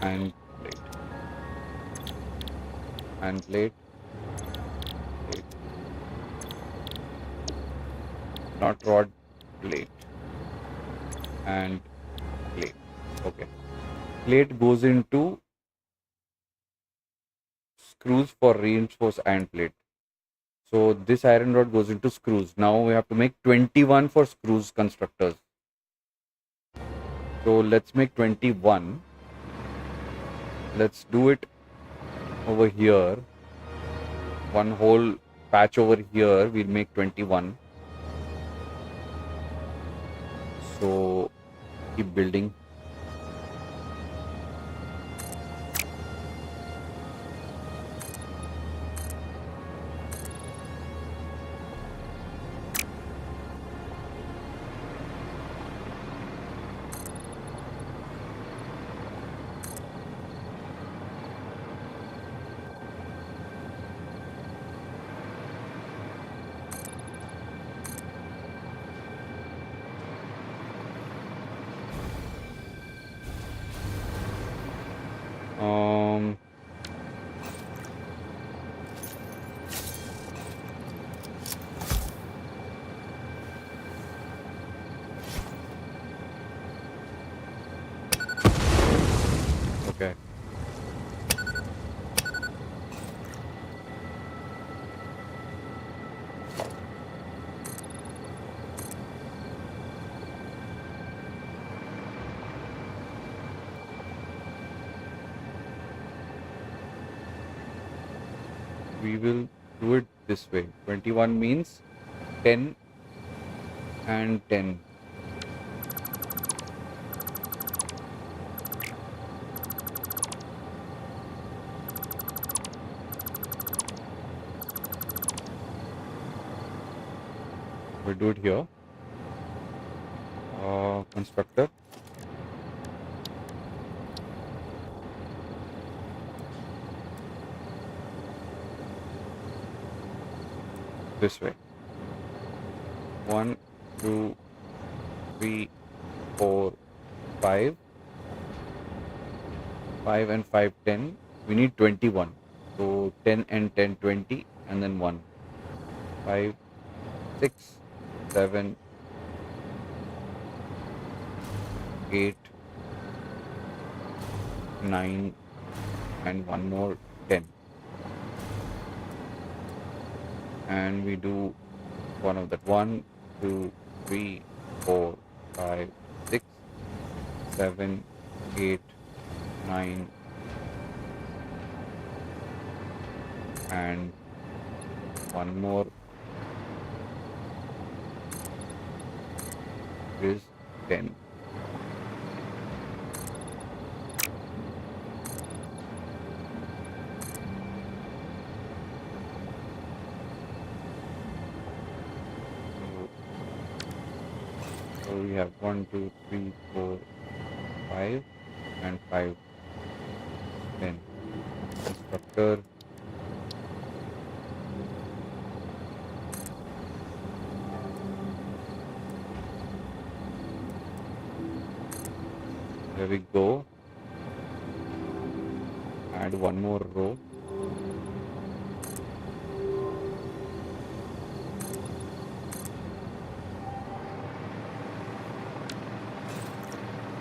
Iron plate. Iron plate. Plate. Not rod, plate. And plate. Okay. Plate goes into screws for reinforced iron plate. So this iron rod goes into screws. Now we have to make 21 for screws constructors. So let's make 21. Let's do it over here. One whole patch over here. We'll make 21. So keep building. Okay. We will do it this way. 21 means 10 and 10. We'll do it here. Constructor. This way. 1, 2, 3, 4, 5. 5 and 5, 10. We need 21. So 10 and 10, 20. And then 1. 5, 6, 7, 8, 9, and one more 10. And we do one of that. 1, 2, 3, 4, 5, 6, 7, 8, 9, and one more is 10. So we have 1, 2, 3, 4, 5, and 5, 10. Constructor. There we go. Add one more row.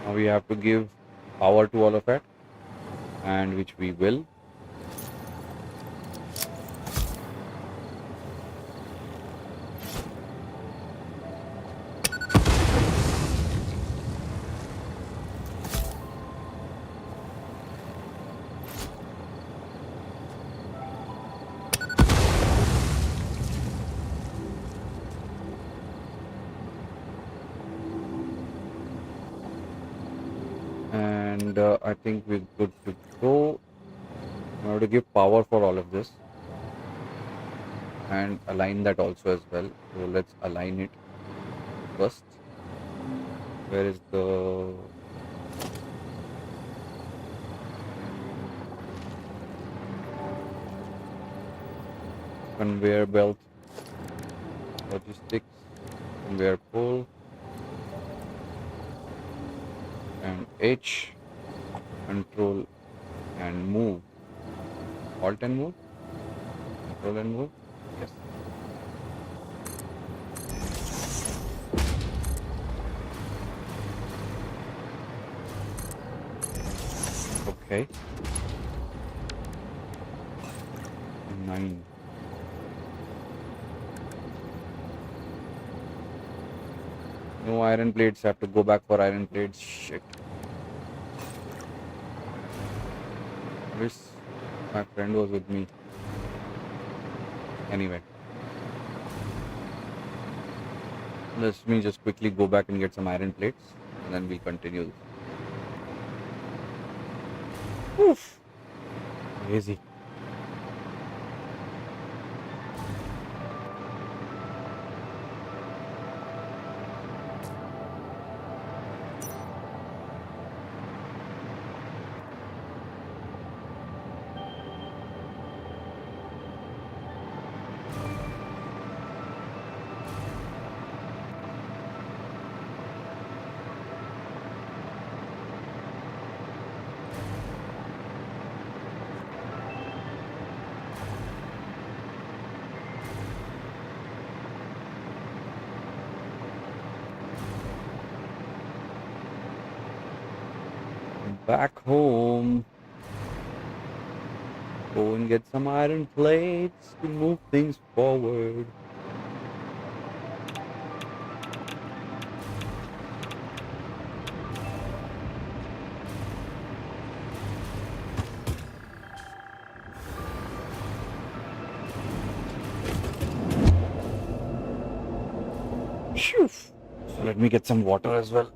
Now we have to give power to all of it, and which we will. And I think we're good to go. We have to give power for all of this and align that also as well. So let's align it first. Where is the conveyor belt, logistics, conveyor pull, and H, control and move. Alt and move, control and move. Yes. Okay. 9. No iron plates. Have to go back for iron plates. Shit. Wish my friend was with me. Anyway. Let me just quickly go back and get some iron plates. And then we'll continue. Oof. Crazy. Back home. Go and get some iron plates to move things forward. Phew. So let me get some water as well.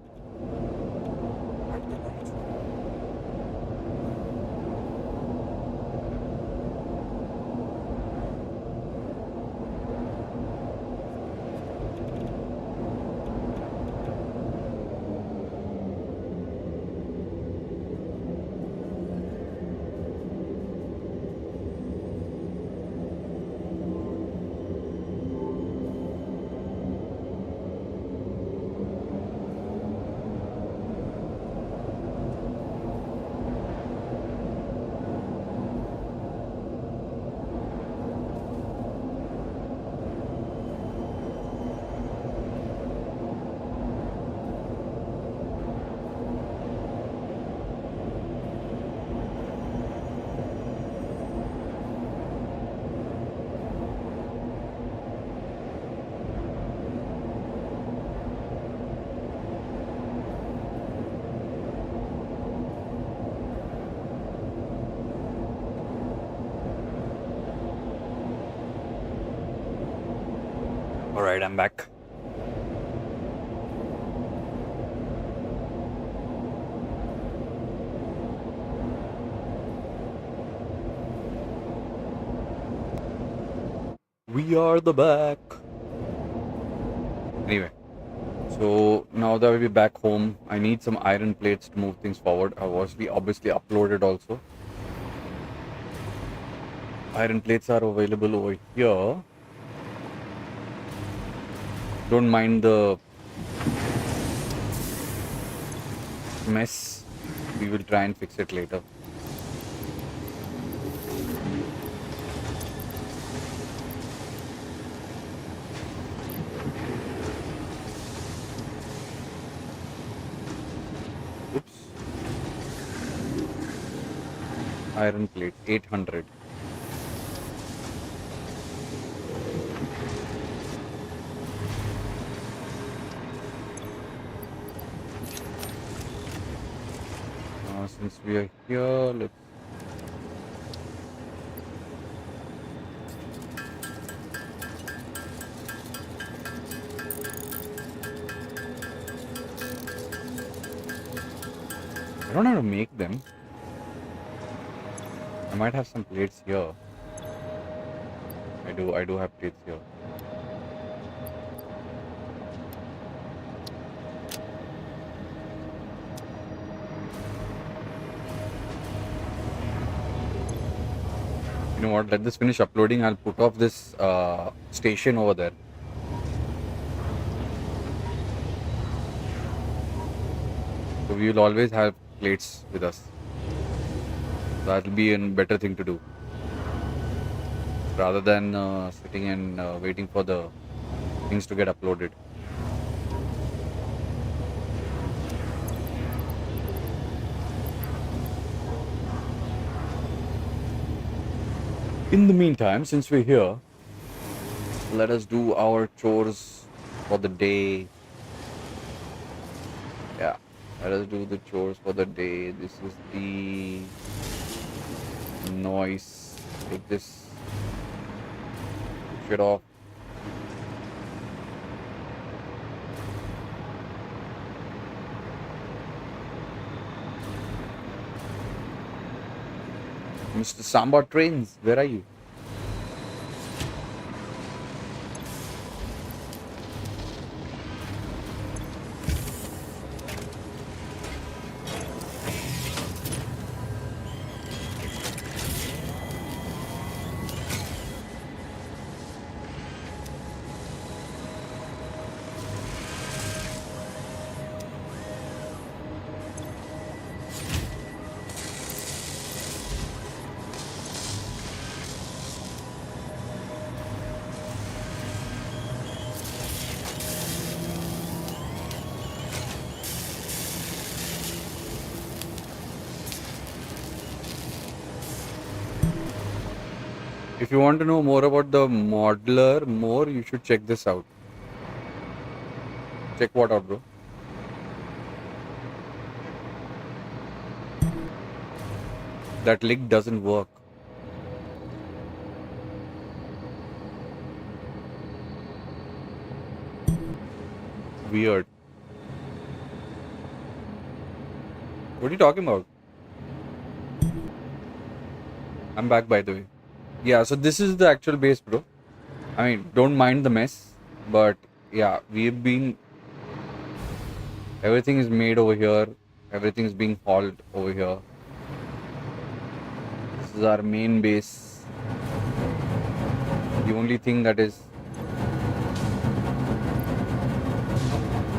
Alright, I'm back. We are the back. Anyway, so now that we're back home, I need some iron plates to move things forward. I've obviously uploaded also. Iron plates are available over here. Don't mind the mess. We will try and fix it later. Oops. Iron plate, 800. Since we are here, let's I don't know how to make them. I might have some plates here. I do have plates here. You know what? Let this finish uploading. I'll put off this station over there. So we will always have plates with us. That'll be a better thing to do rather than sitting and waiting for the things to get uploaded. In the meantime, since we're here, let us do our chores for the day. Yeah, let us do the chores for the day. This is the noise. Take this shit off. Mr. Samba Trains, where are you? If you want to know more about the modeler you should check this out. Check what out, bro? That link doesn't work. Weird. What are you talking about? I'm back, by the way. Yeah, so this is the actual base, bro. I mean, don't mind the mess, but yeah, we've been... Everything is made over here. Everything is being hauled over here. This is our main base. The only thing that is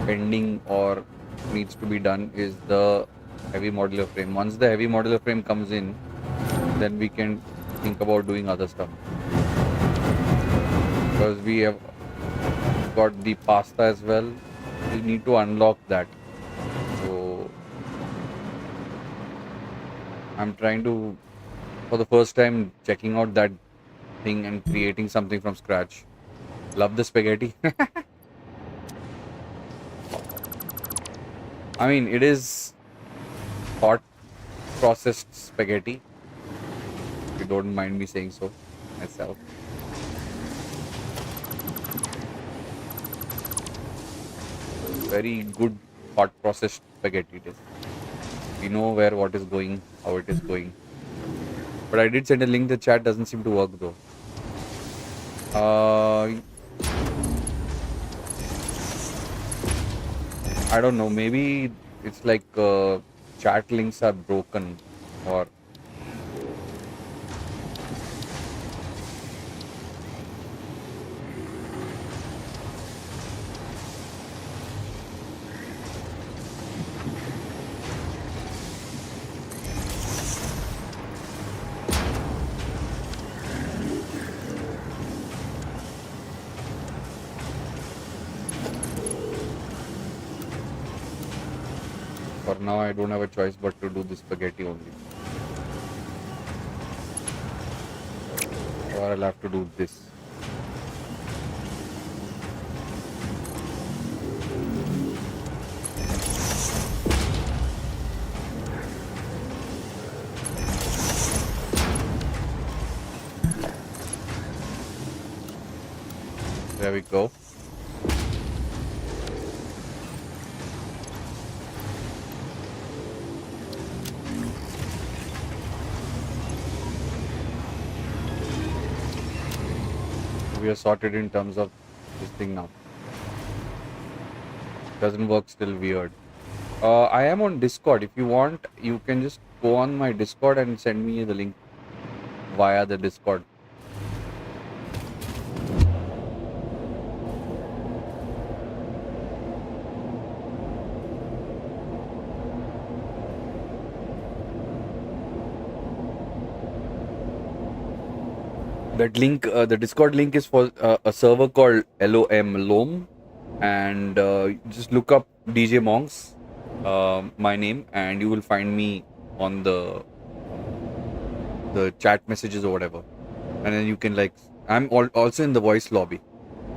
pending or needs to be done is the heavy modular frame. Once the heavy modular frame comes in, then we can think about doing other stuff. Because we have got the pasta as well. We need to unlock that. So I'm trying to, for the first time, checking out that thing and creating something from scratch. Love the spaghetti. I mean, it is hot processed spaghetti. If you don't mind me saying so myself. Very good hot processed spaghetti it is. We know where what is going, how it is going. But I did send a link, the chat doesn't seem to work though. I don't know, maybe it's like chat links are broken or for now I don't have a choice but to do the spaghetti only. Or I'll have to do this. There we go. We are sorted in terms of this thing now. Doesn't work, still weird. I am on Discord. If you want, you can just go on my Discord and send me the link via the Discord. That link, the Discord link is for a server called LOM, and just look up DJ Monks, my name, and you will find me on the chat messages or whatever. And then you can like, I'm also in the voice lobby.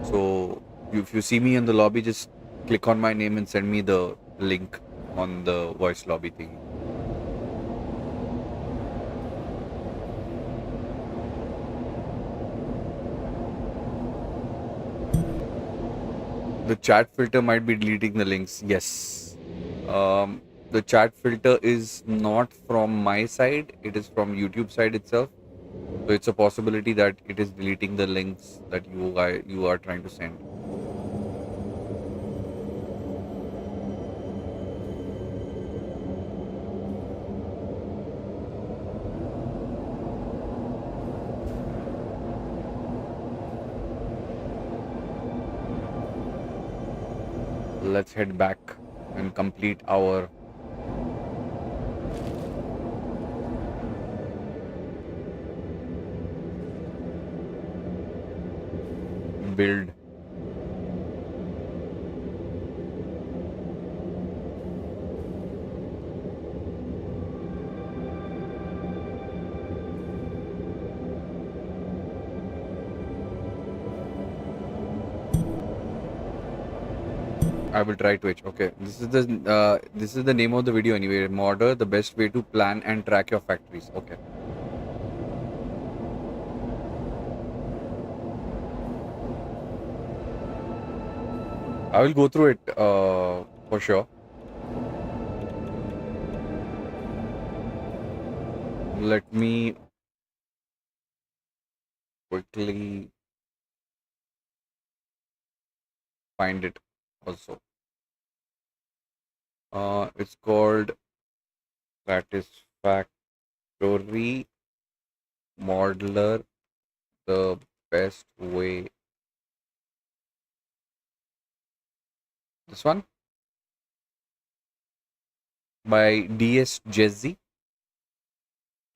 So if you see me in the lobby, just click on my name and send me the link on the voice lobby thing. The chat filter might be deleting the links. Yes. The chat filter is not from my side. It is from YouTube side itself. So it's a possibility that it is deleting the links that you are trying to send. Let's head back and complete our build. I will try Twitch. Okay, this is the name of the video anyway. Modder, the best way to plan and track your factories. Okay. I will go through it for sure. Let me quickly find it also. It's called Satisfactory Modeler, the best way. This one by DS Jezzy.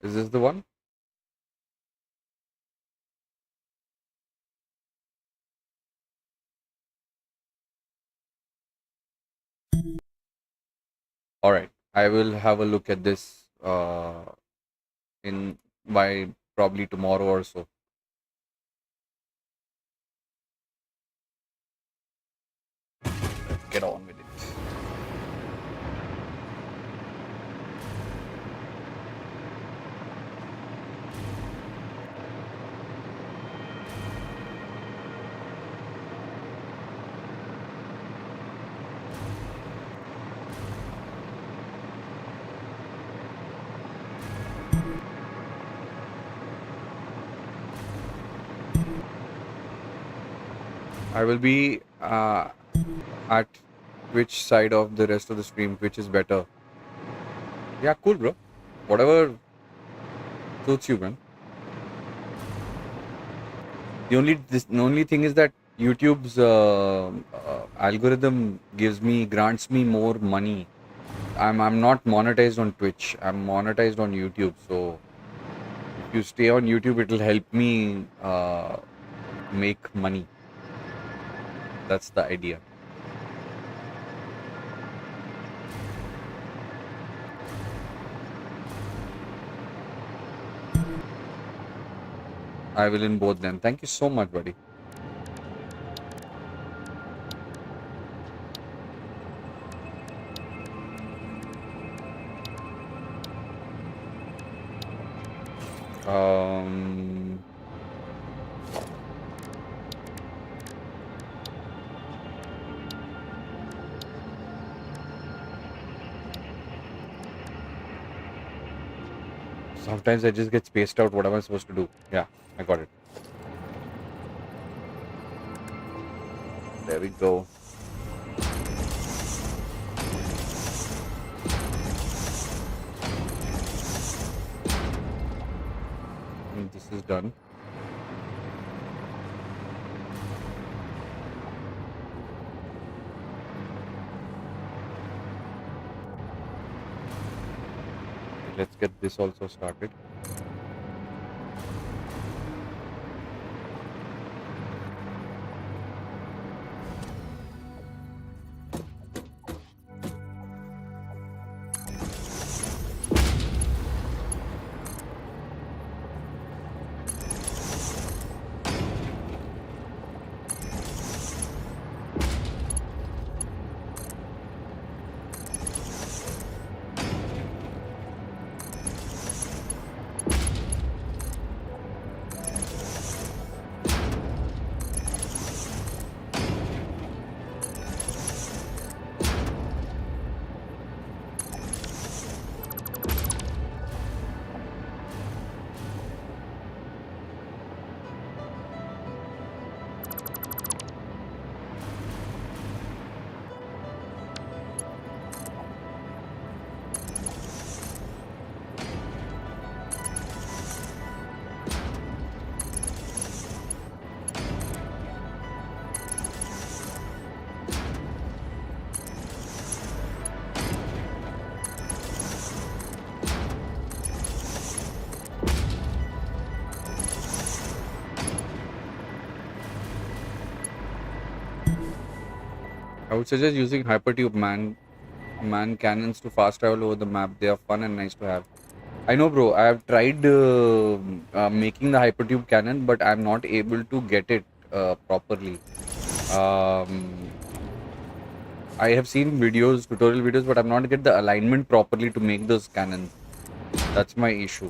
Is this the one? All right, I will have a look at this in by probably tomorrow or so. Let's get on with it. I will be at which side of the rest of the stream, which is better. Yeah, cool, bro. Whatever suits you, man. The only thing is that YouTube's algorithm grants me more money. I'm not monetized on Twitch. I'm monetized on YouTube. So if you stay on YouTube, it'll help me make money. That's the idea. I will in both them. Thank you so much, buddy. Sometimes I just get spaced out what am I supposed to do. Yeah, I got it. There we go. And this is done. Let's get this also started. I would suggest using hypertube man cannons to fast travel over the map. They are fun and nice to have. I know, bro. I have tried making the hypertube cannon, but I'm not able to get it properly. I have seen videos, tutorial videos, but I'm not get the alignment properly to make those cannons. That's my issue.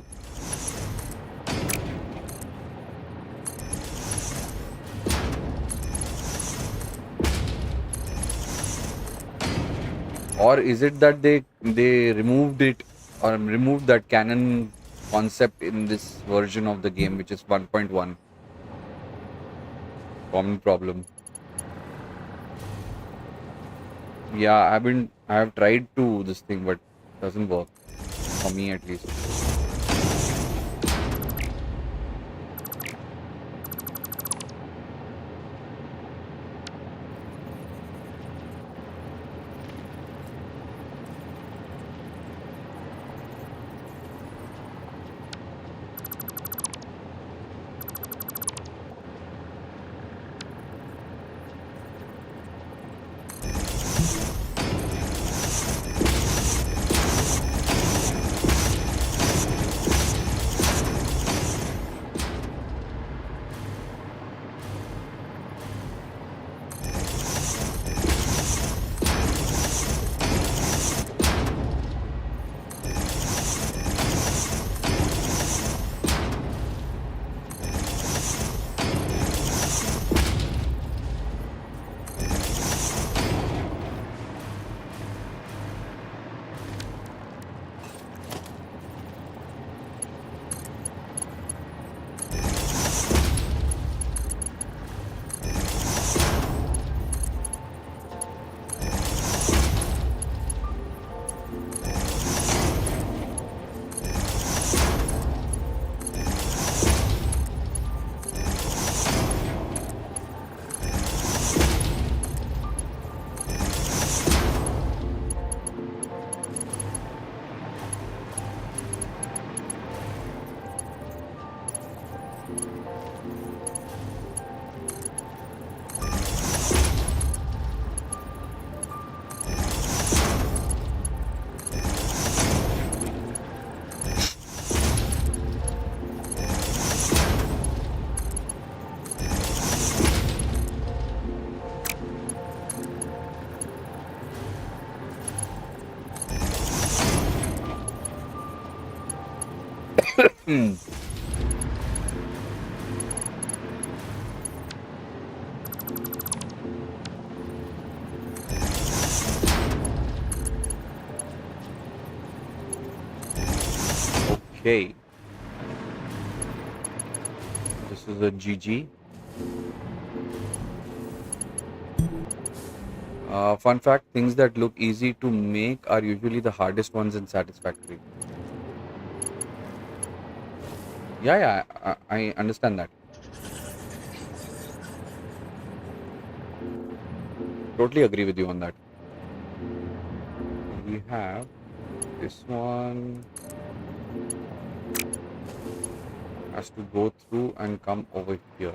Or is it that they removed it or removed that cannon concept in this version of the game, which is 1.1? Common problem. Yeah, I have tried to this thing, but it doesn't work for me at least. Okay. This is a GG. Fun fact, things that look easy to make are usually the hardest ones in Satisfactory. Yeah, I understand that. Totally agree with you on that. We have this one has to go through and come over here.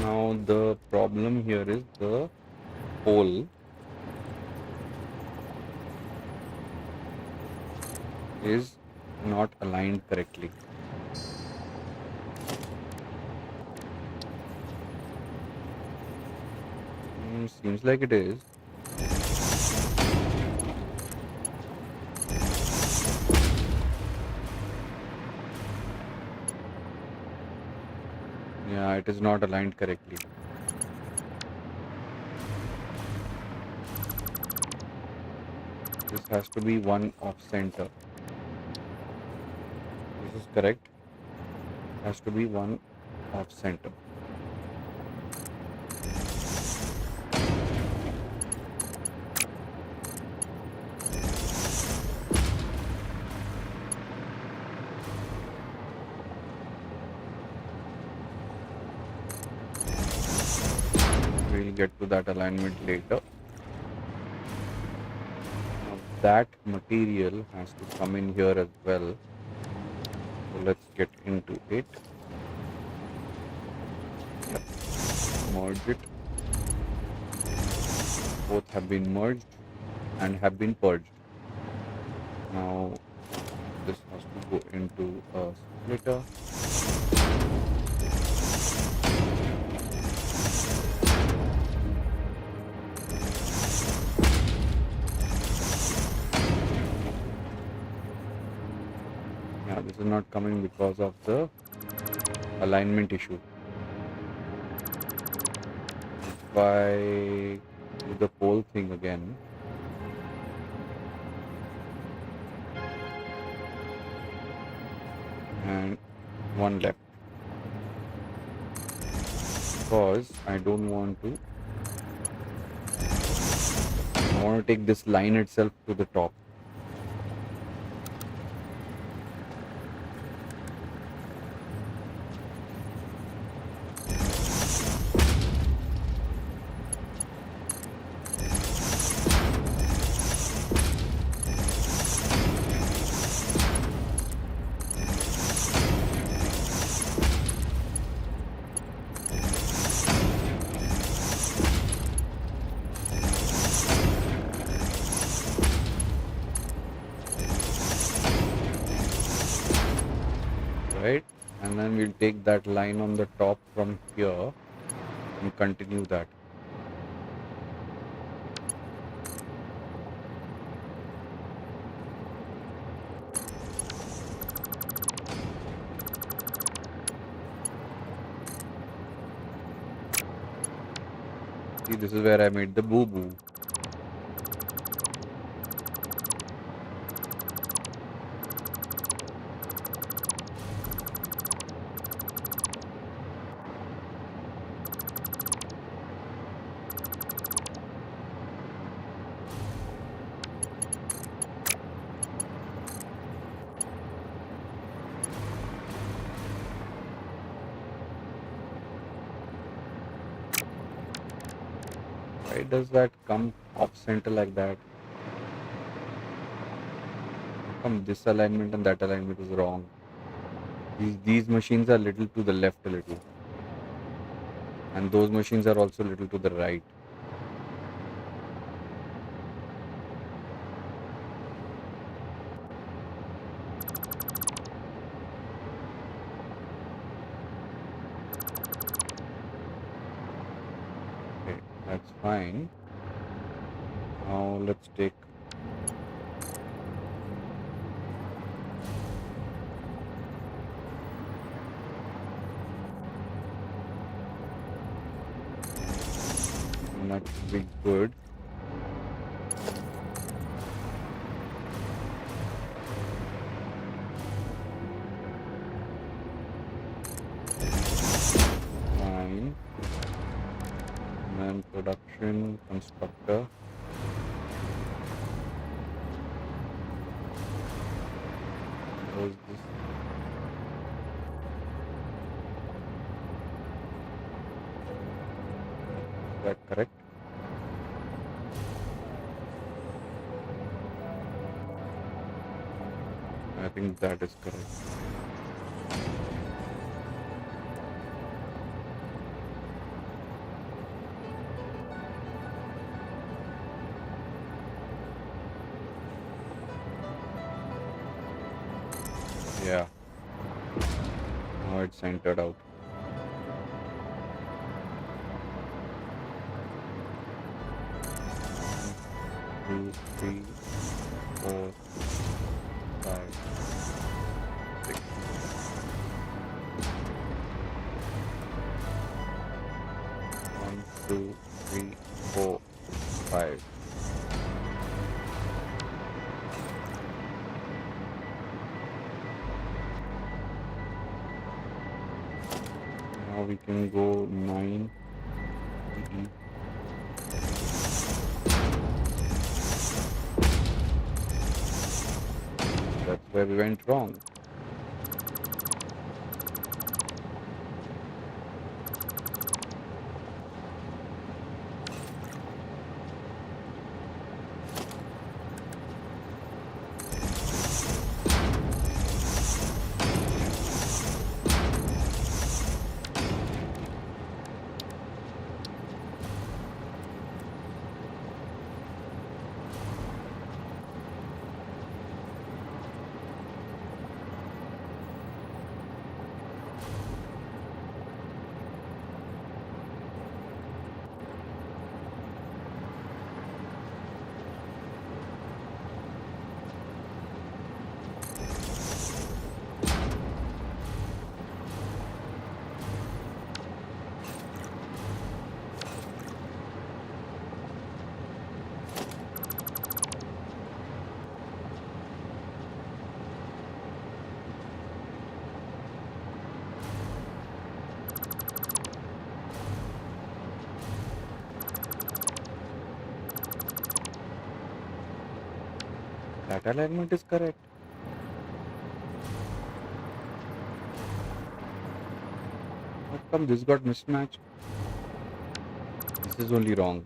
Now the problem here is the pole is not aligned correctly. Seems like it is. Yeah, it is not aligned correctly. This has to be one off center. This is correct. Has to be one off center. We'll get to that alignment later. Now that material has to come in here as well. So let's get into it. Yep. Merge it. Both have been merged and have been purged. Now this has to go into a splitter. Yeah, this is not coming because of the alignment issue. If I do the pole thing again, and one left, because I don't want to. I want to take this line itself to the top. Right, and then we'll take that line on the top from here and continue that. See, this is where I made the boo-boo. Why does that come off center like that? How come this alignment and that alignment is wrong? These machines are little to the left a little, and those machines are also little to the right. Okay, that's fine. Now let's take that should be good. Fine. And then production constructor. What is this? Is that correct? I think that is correct. Yeah. Now it's centered out. One, two, three, four, five, six. One, two, three, four, five. Now we can go 9. That's where we went wrong. That alignment is correct. How come this got mismatched? This is only wrong.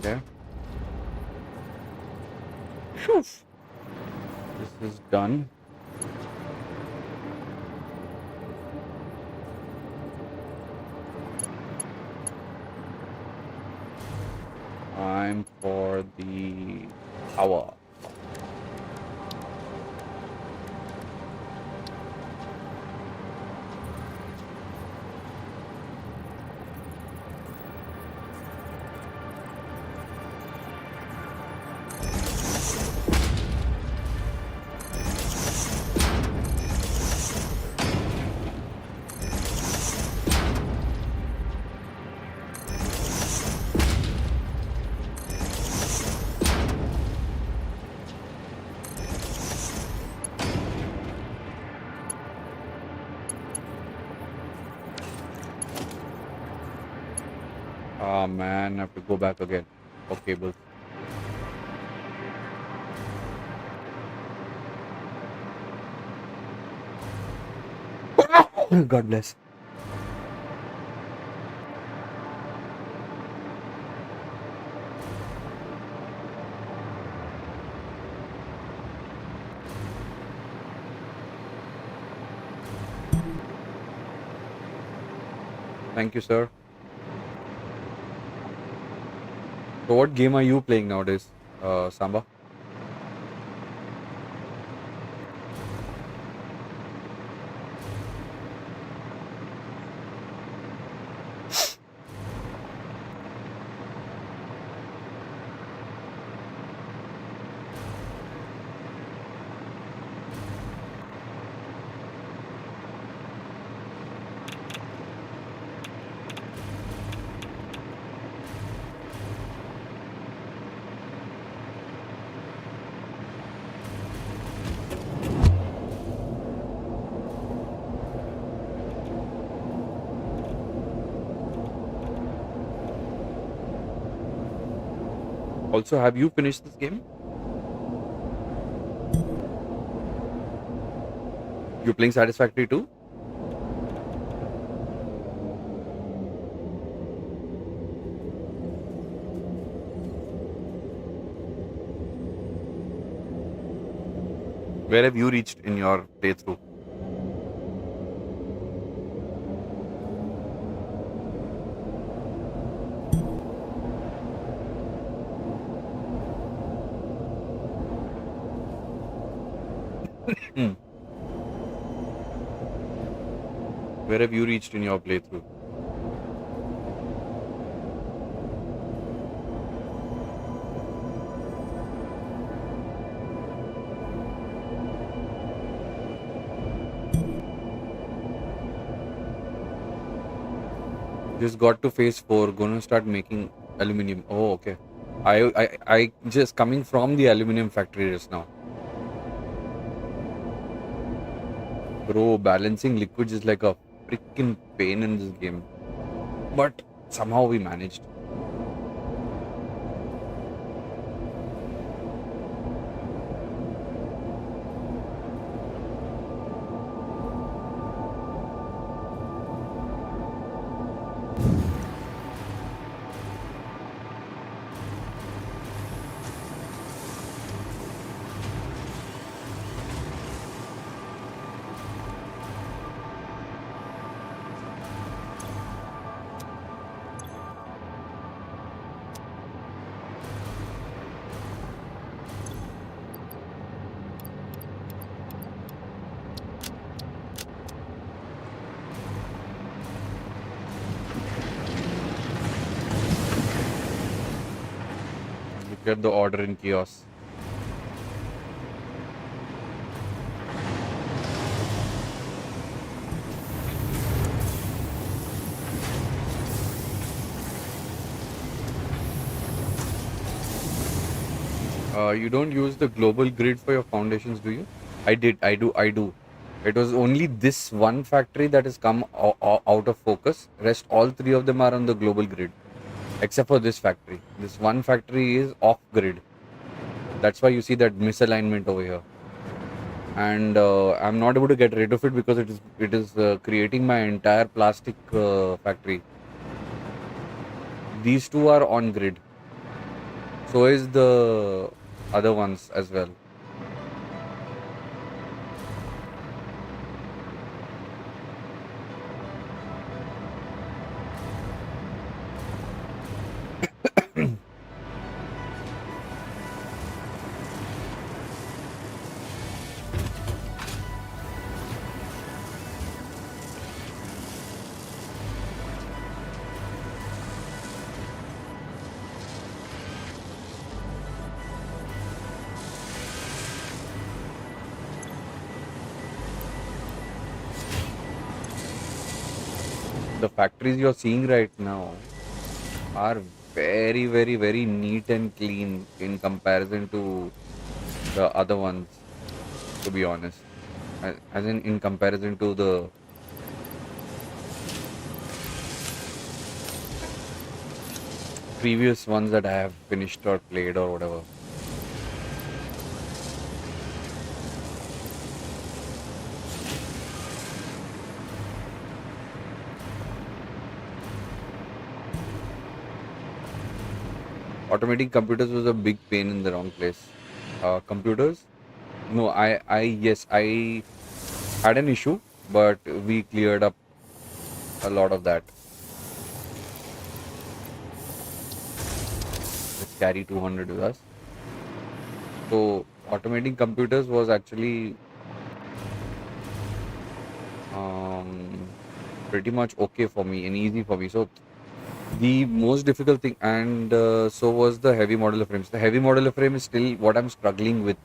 Okay. Phew. This is done. Time for the tower. Ah man, I have to go back again for cables. God bless. Thank you, sir. So what game are you playing nowadays, Samba? Also, have you finished this game? You're playing Satisfactory too? Where have you reached in your playthrough? Where have you reached in your playthrough? Just got to phase 4. Gonna start making aluminium. Oh, okay. I just coming from the aluminium factory just now. Bro, balancing liquids is like a freaking pain in this game. But somehow we managed. Get the order in chaos. You don't use the global grid for your foundations, do you? I do. It was only this one factory that has come out of focus. Rest, all three of them are on the global grid. Except for this factory. This one factory is off grid. That's why you see that misalignment over here. And I'm not able to get rid of it because it is creating my entire plastic factory. These two are on grid. So is the other ones as well. The factories you're seeing right now are very, very, very neat and clean in comparison to the other ones, to be honest. As in comparison to the previous ones that I have finished or played or whatever. Automating computers was a big pain in the wrong place. Computers? No, yes, I had an issue, but we cleared up a lot of that. carry 200 with us. So automating computers was actually pretty much okay for me and easy for me. So the most difficult thing, and so was the heavy modular frames. The heavy modular frame is still what I'm struggling with.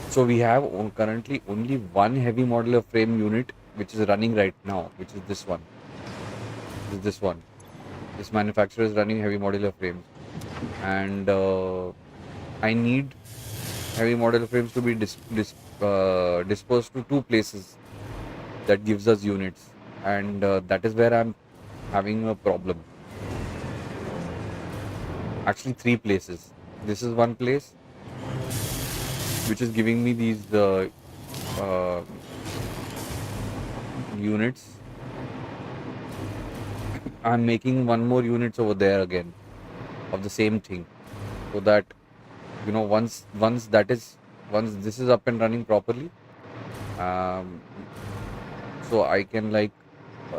So we have currently only one heavy modular frame unit which is running right now, which is this one. This one. This manufacturer is running heavy modular frames, and I need heavy modular frames to be disposed to two places that gives us units, and that is where I'm having a problem. Actually, three places. This is one place which is giving me these uh, units. I'm making one more units over there again of the same thing, so that once this is up and running properly, um, so I can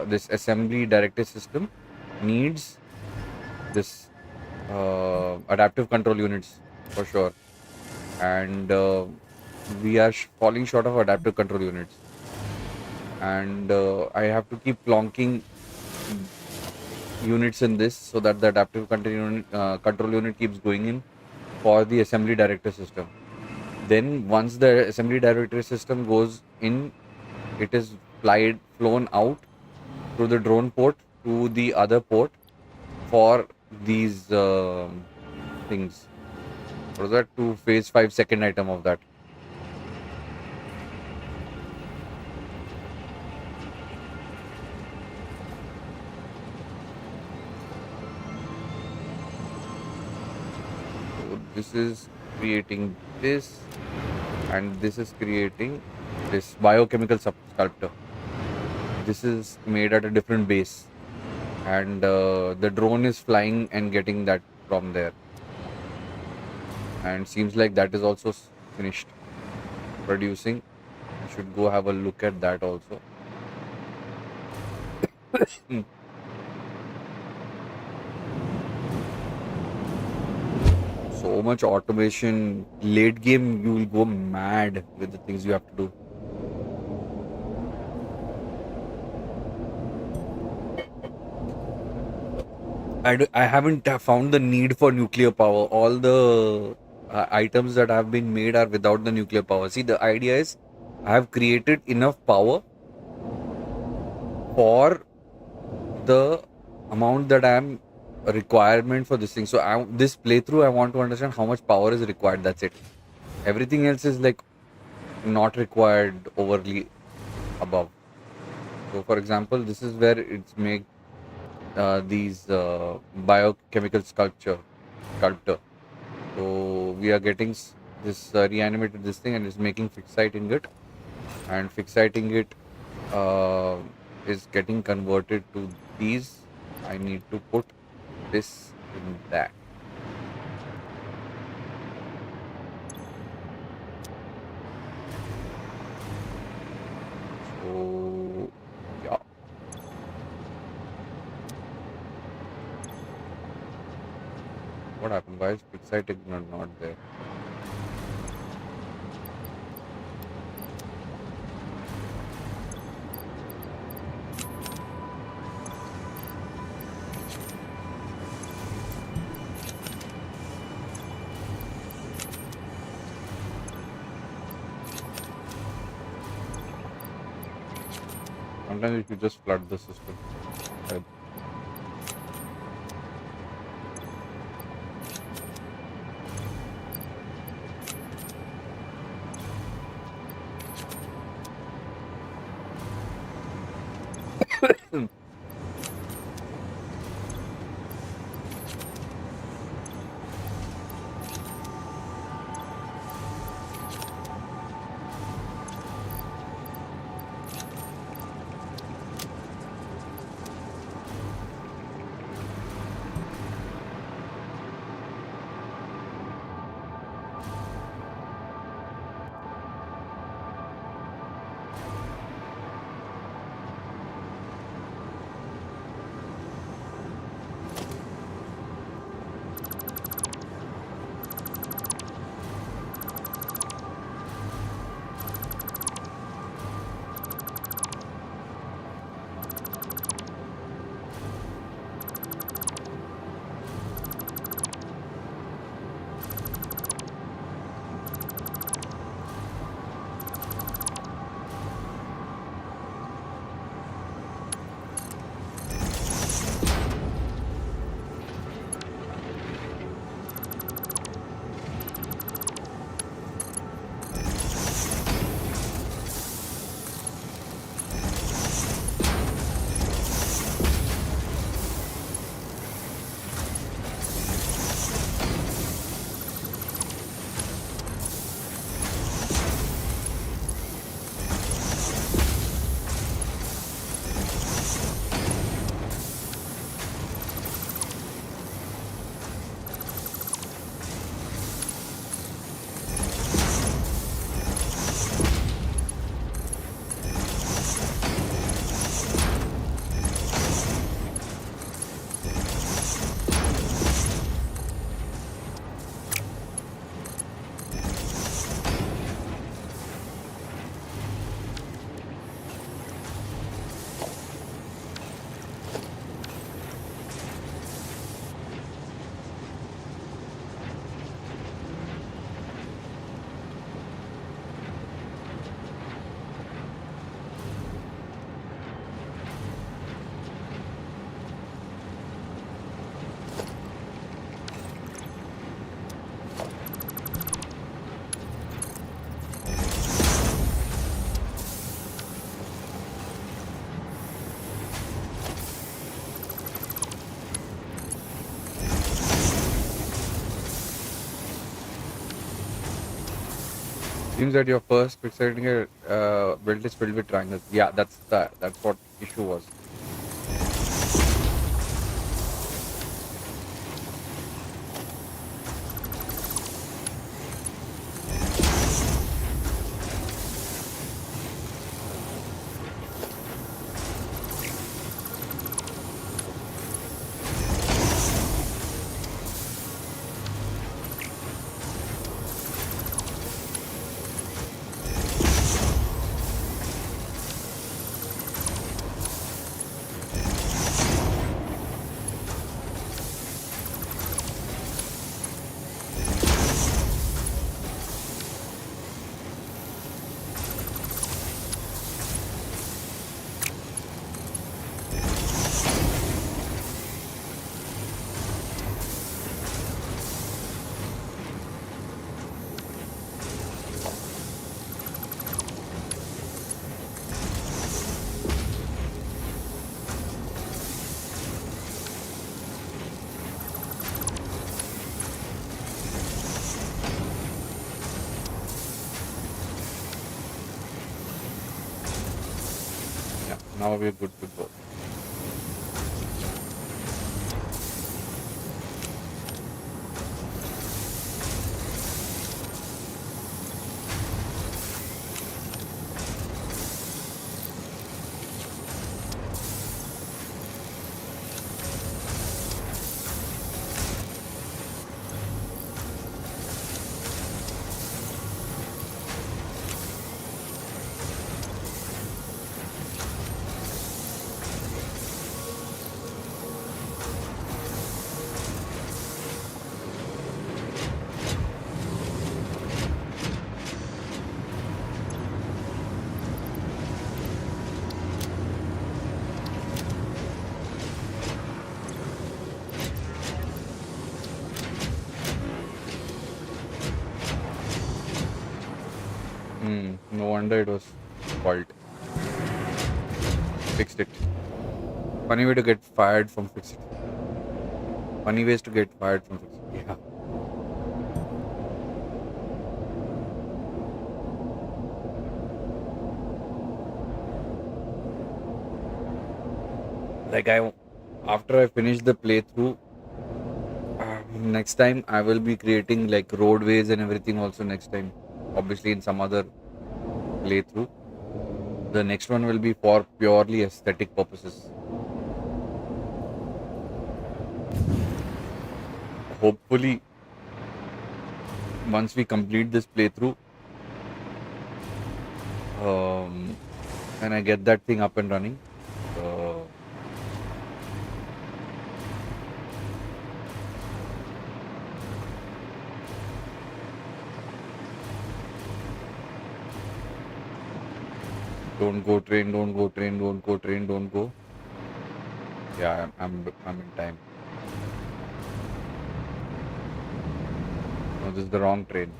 this assembly directed system needs this adaptive control units for sure, and we are falling short of adaptive control units, and I have to keep plonking units in this so that the adaptive control unit keeps going in for the assembly director system. Then once the assembly director system goes in, it is flown out through the drone port to the other port for these things. What is that? To phase 5 second item of that. So this is creating this, and this is creating this biochemical sculptor. This is made at a different base, and the drone is flying and getting that from there, and seems like that is also finished producing. I should go have a look at that also. So much automation. Late game, you will go mad with the things you have to do. I haven't found the need for nuclear power. All the items that have been made are without the nuclear power. See, the idea is I have created enough power for the amount that I am a requirement for this thing. So this playthrough, I want to understand how much power is required. That's it. Everything else is like not required overly above. So, for example, this is where it's make these biochemical sculptor. So we are getting this reanimated this thing, and it's making fixite ingot, and fixite ingot is getting converted to these. I need to put this in that. So yeah. What happened? Why is fixite ignore not there? Sometimes you should just flood the system. Seems that your first pixelating build is filled with triangles. Yeah, that's what issue was. Yeah, now we're good to go. No wonder it was fault. Fixed it. Funny way to get fired from fix it. Funny ways to get fired from fix it. Yeah. Like after I finish the playthrough, next time I will be creating like roadways and everything also next time. Obviously in some other playthrough. The next one will be for purely aesthetic purposes. Hopefully, once we complete this playthrough, and I get that thing up and running, don't go train, don't go train, don't go train, don't go. Yeah, I'm in time. No, this is the wrong train.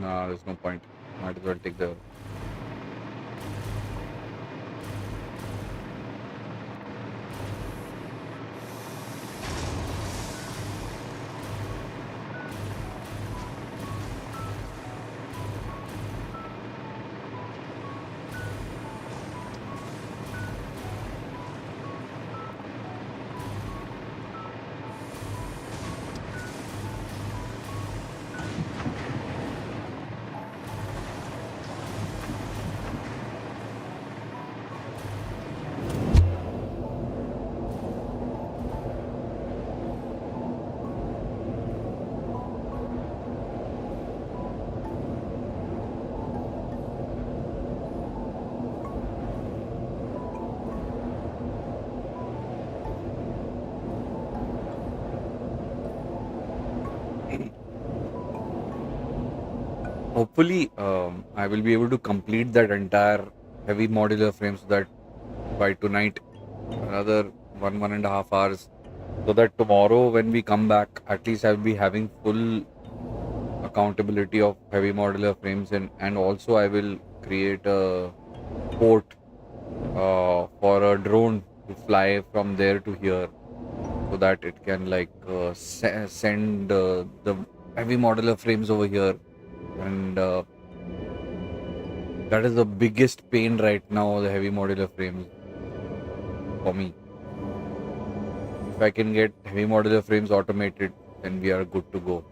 No, there's no point. Might as well take the. hopefully I will be able to complete that entire heavy modular frame so that by tonight, another 1.5 hours, so that tomorrow when we come back, at least I'll be having full accountability of heavy modular frames, and also I will create a port for a drone to fly from there to here so that it can like send the heavy modular frames over here, and that is the biggest pain right now, the heavy modular frames for me. If I can get heavy modular frames automated, then we are good to go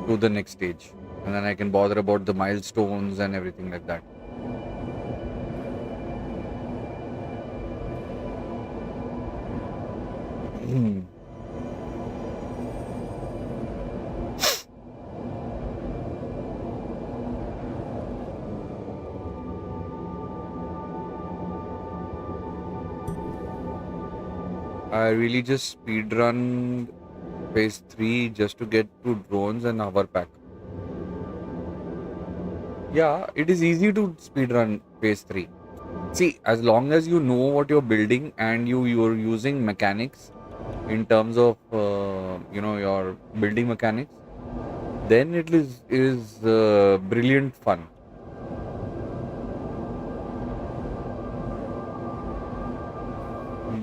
to the next stage, and then I can bother about the milestones and everything like that. I really just speedrun phase 3 just to get to drones and hover pack. Yeah, it is easy to speedrun phase 3. See, as long as you know what you're building and you're using mechanics in terms of your building mechanics, then it is brilliant fun.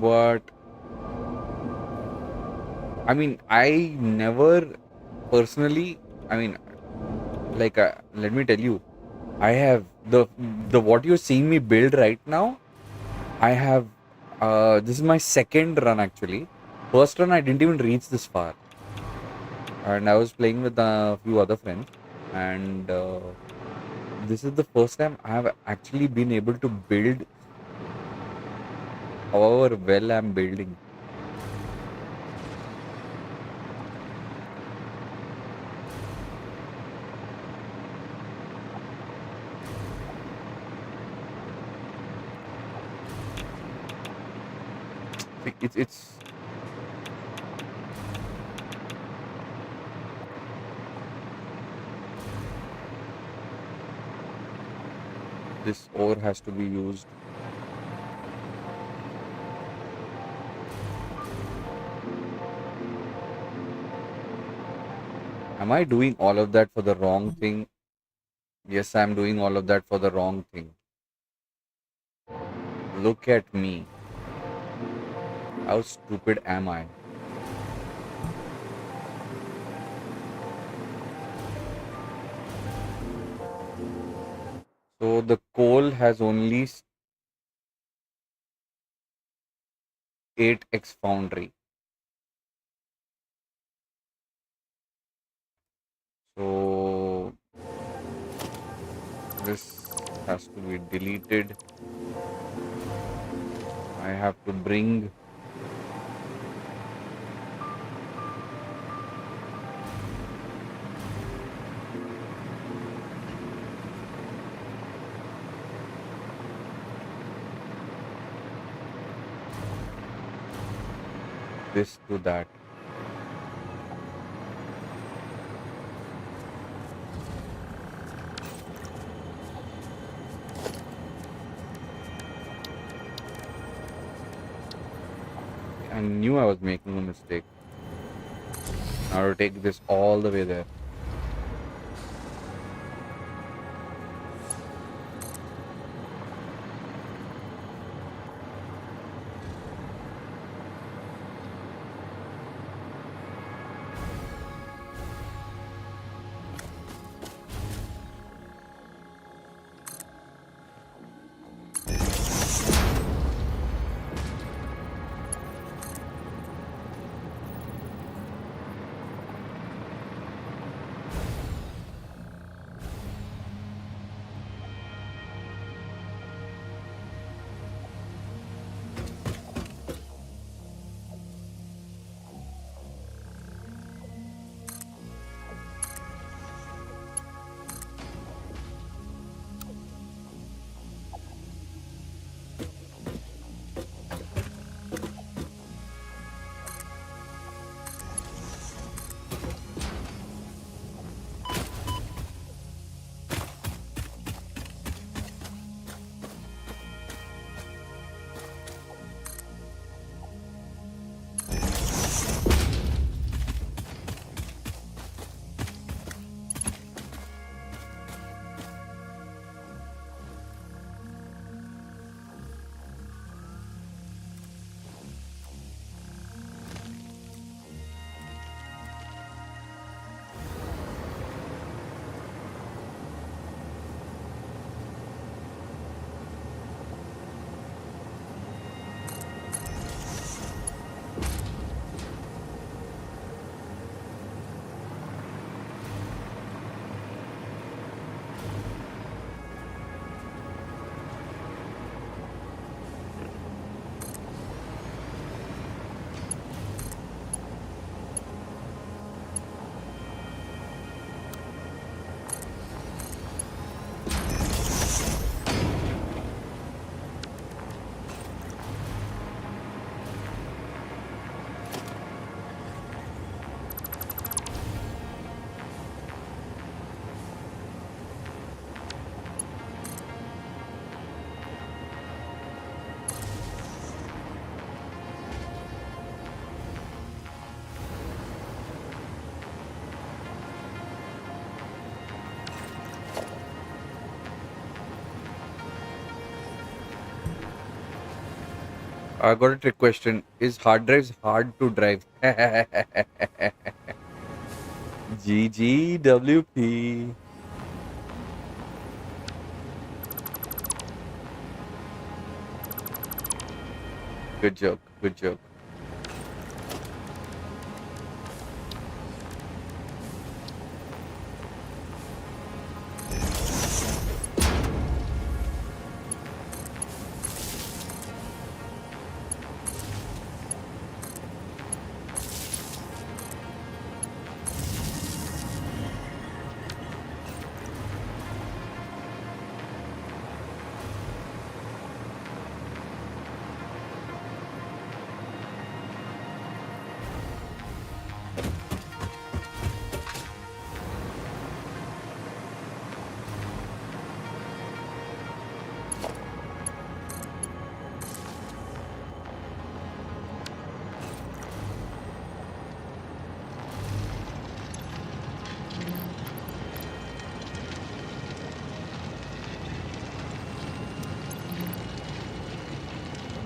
But I mean, I never personally. I mean, like, let me tell you, I have the what you're seeing me build right now. I have this is my second run actually. First run I didn't even reach this far, and I was playing with a few other friends, and this is the first time I have actually been able to build however well I'm building. It's this ore has to be used. Am I doing all of that for the wrong thing? Yes, I'm doing all of that for the wrong thing. Look at me. How stupid am I? So the coal has only 8x foundry. So this has to be deleted. I have to bring this to that. I knew I was making a mistake. Now to take this all the way there. I got a trick question. Is hard drives hard to drive? GGWP. Good joke. Good joke.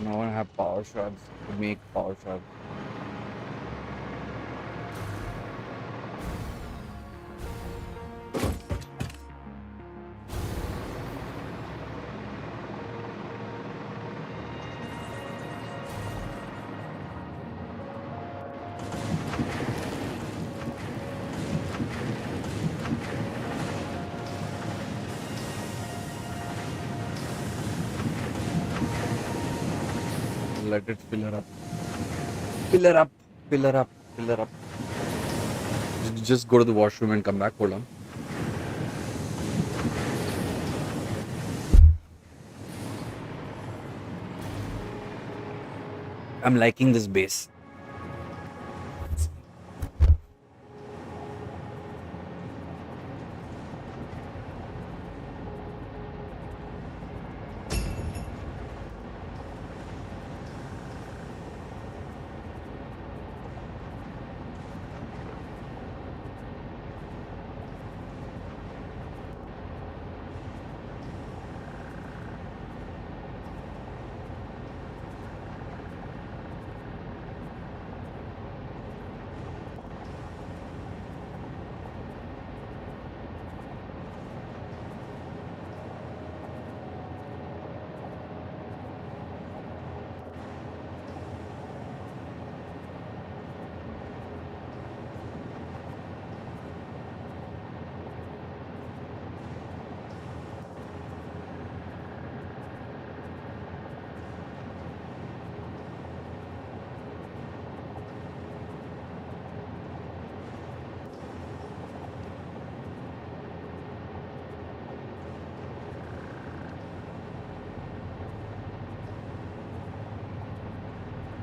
No one have power shards to make power shards. Let it fill her up. Fill her up. Fill her up. Fill her up. Just go to the washroom and come back. Hold on. I'm liking this base.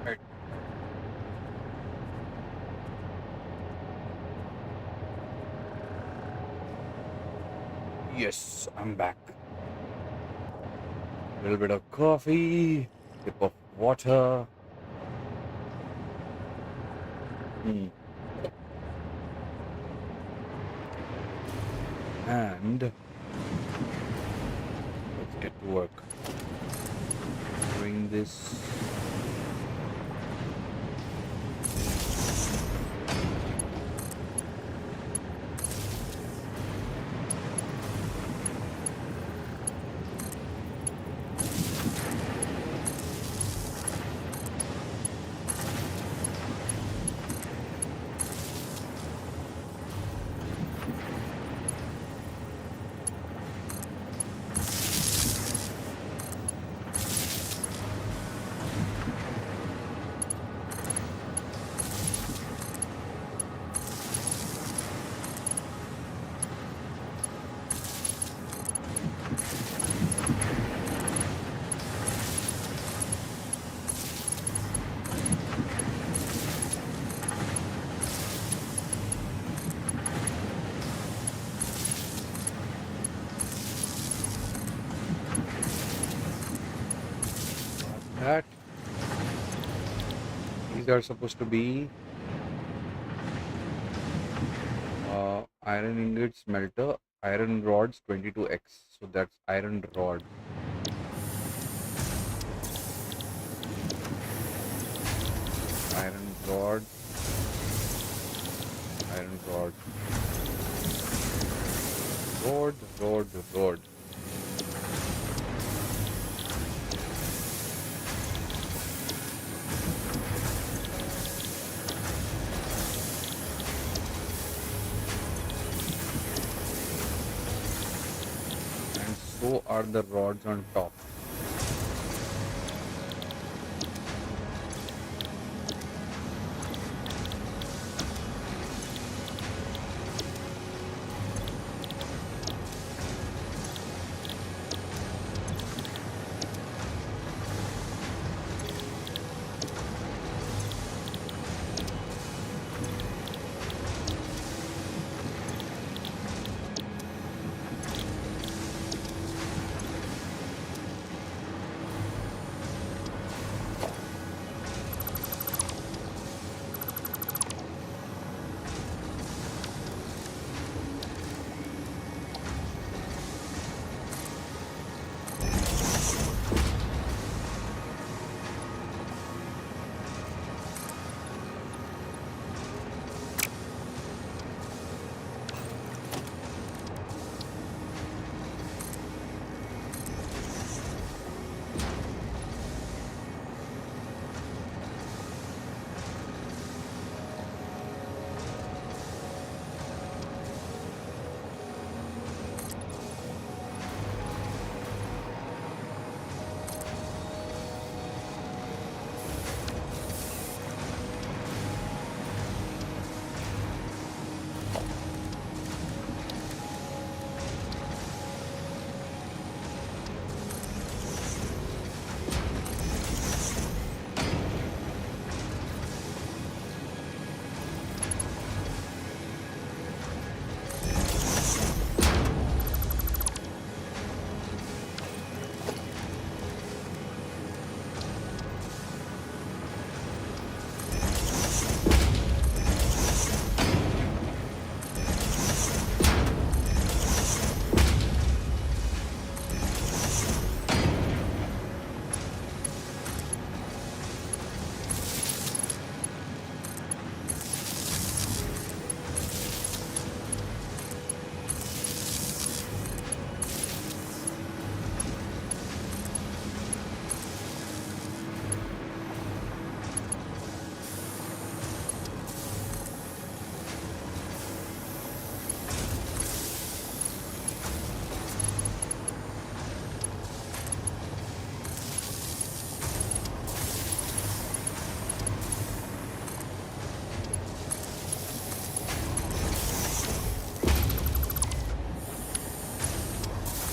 Right. Yes, I'm back. A little bit of coffee, sip of water. And let's get to work. Bring this. That these are supposed to be iron ingot smelter, iron rods 22x. So that's iron rod. Iron rod. Iron rod. Rod. And so are the rods on top.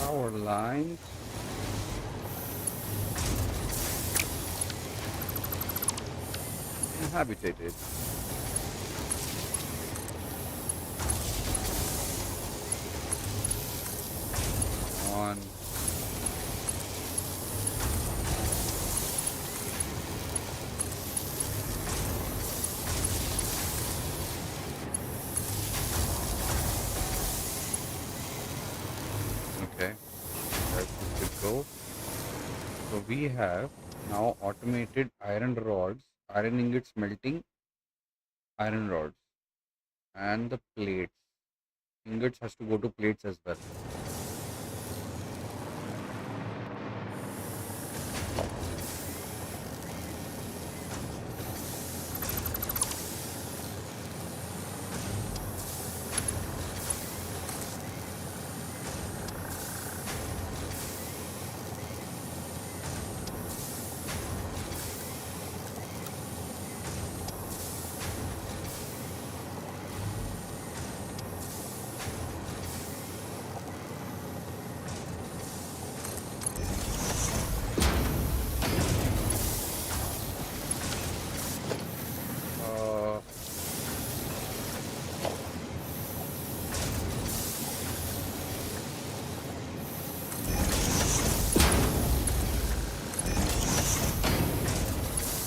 Power lines. Inhabited. On. Okay, that's good to go. So we have now automated iron rods, iron ingots melting, iron rods, and the plates. Ingots has to go to plates as well. Uh,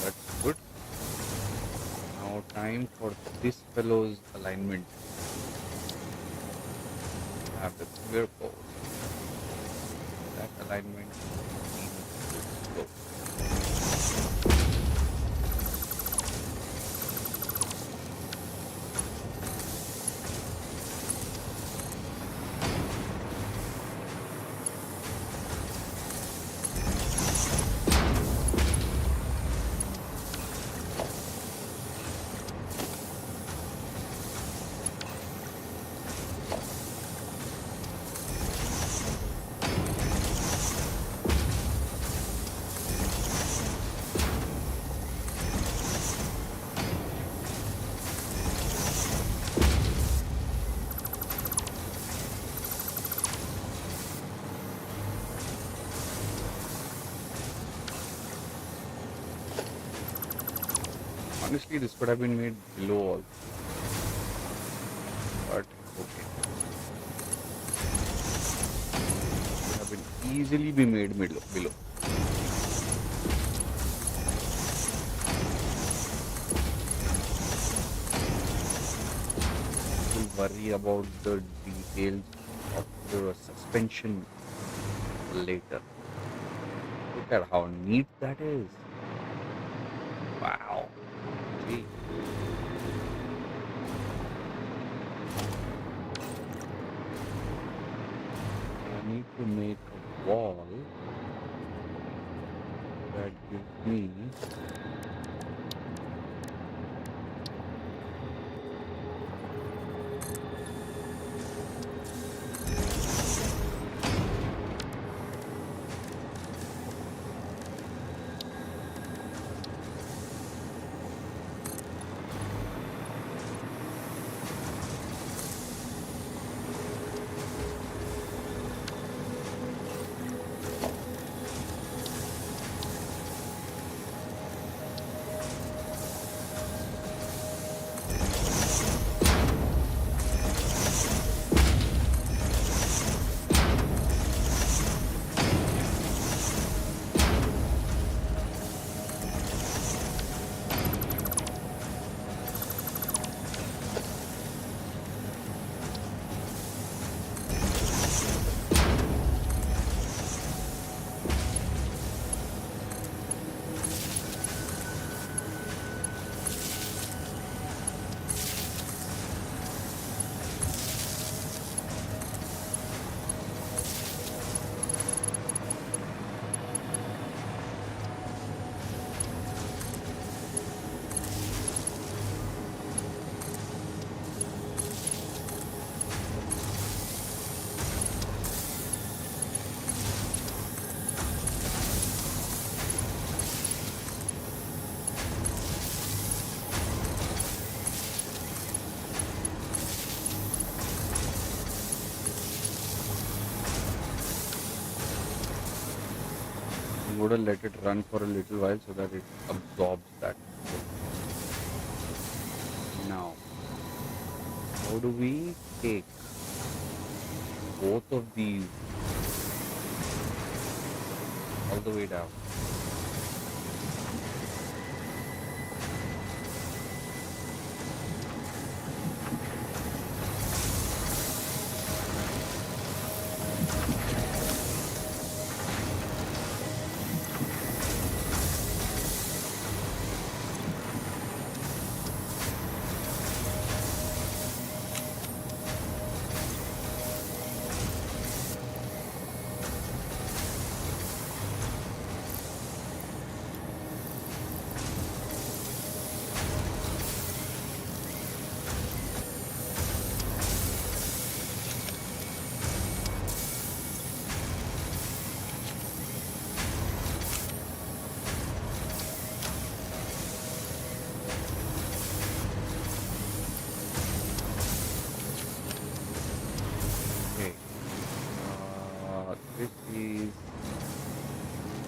that's good. Now time for this fellow's alignment. Have the clear pole. That alignment needs to go. Honestly, this could have been made below all, but okay. Could have been easily be made below. We'll worry about the details of the suspension later. Look at how neat that is. Wow. Gee. I need to make a wall that gives me I'm going to let it run for a little while so that it absorbs that. Now, how do we take both of these all the way down? Okay. This is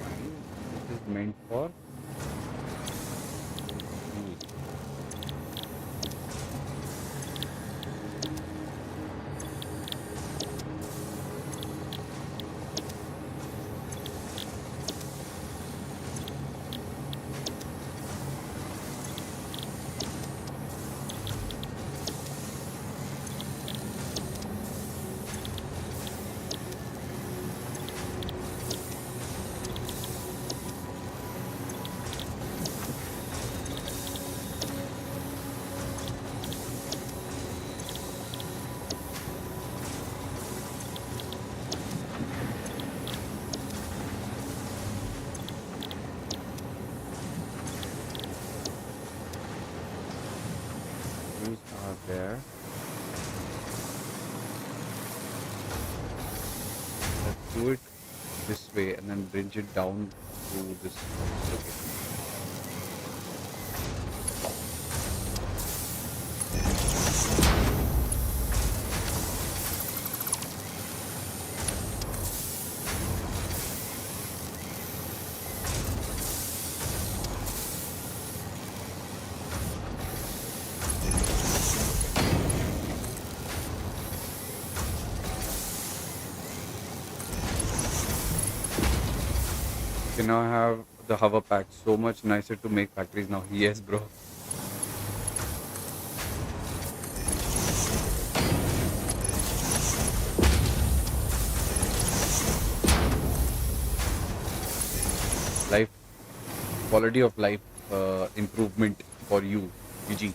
fine. This is meant for use. Screws are there. Let's do it this way and then bridge it down to this location. Can now have the hover pack. So much nicer to make factories now. Yes, bro. Life, quality of life improvement for you, GG.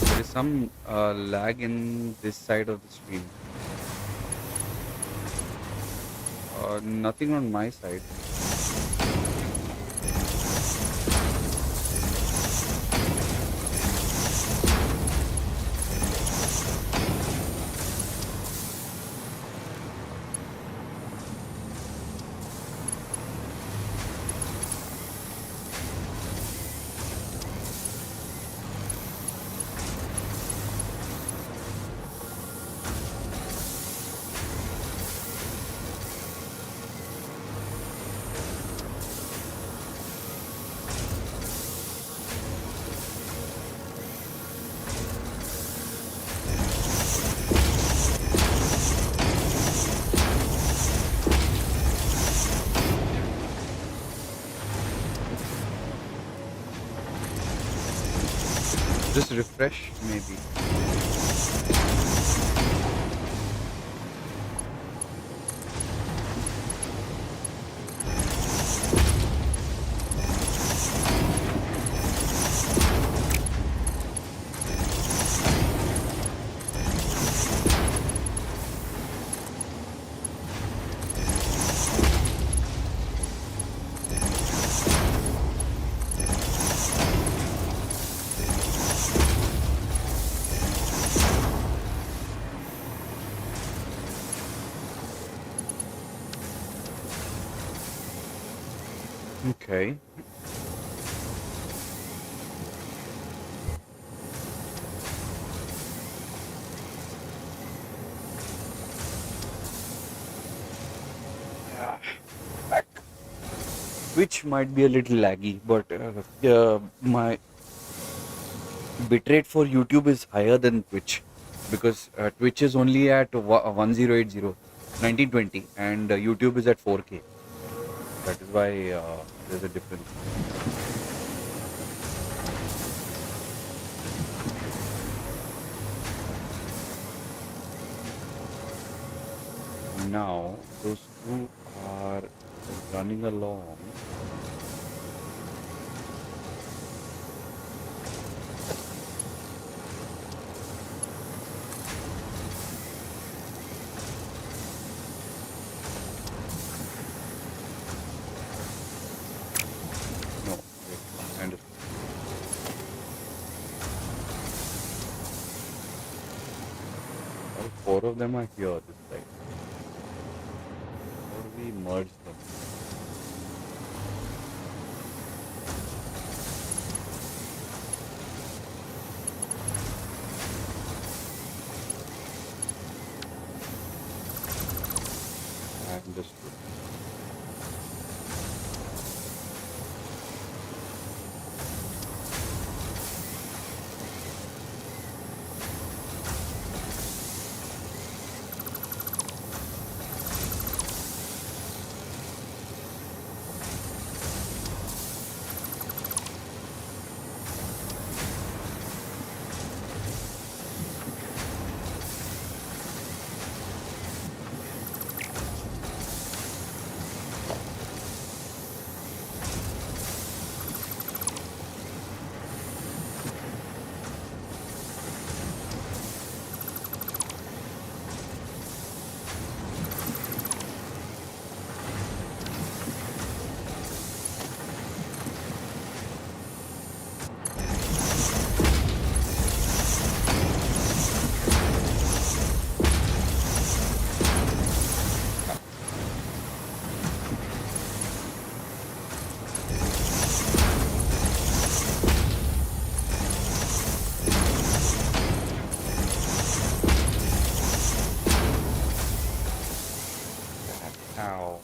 There is some lag in this side of the stream. Nothing on my side. Just refresh, maybe. Okay. Back. Twitch might be a little laggy, but my bitrate for YouTube is higher than Twitch because Twitch is only at 1080, 1920, and YouTube is at 4K. That is why there's a difference. Now, those two are running along. Four of them are here this side. How do we merge them? Understood. Ow.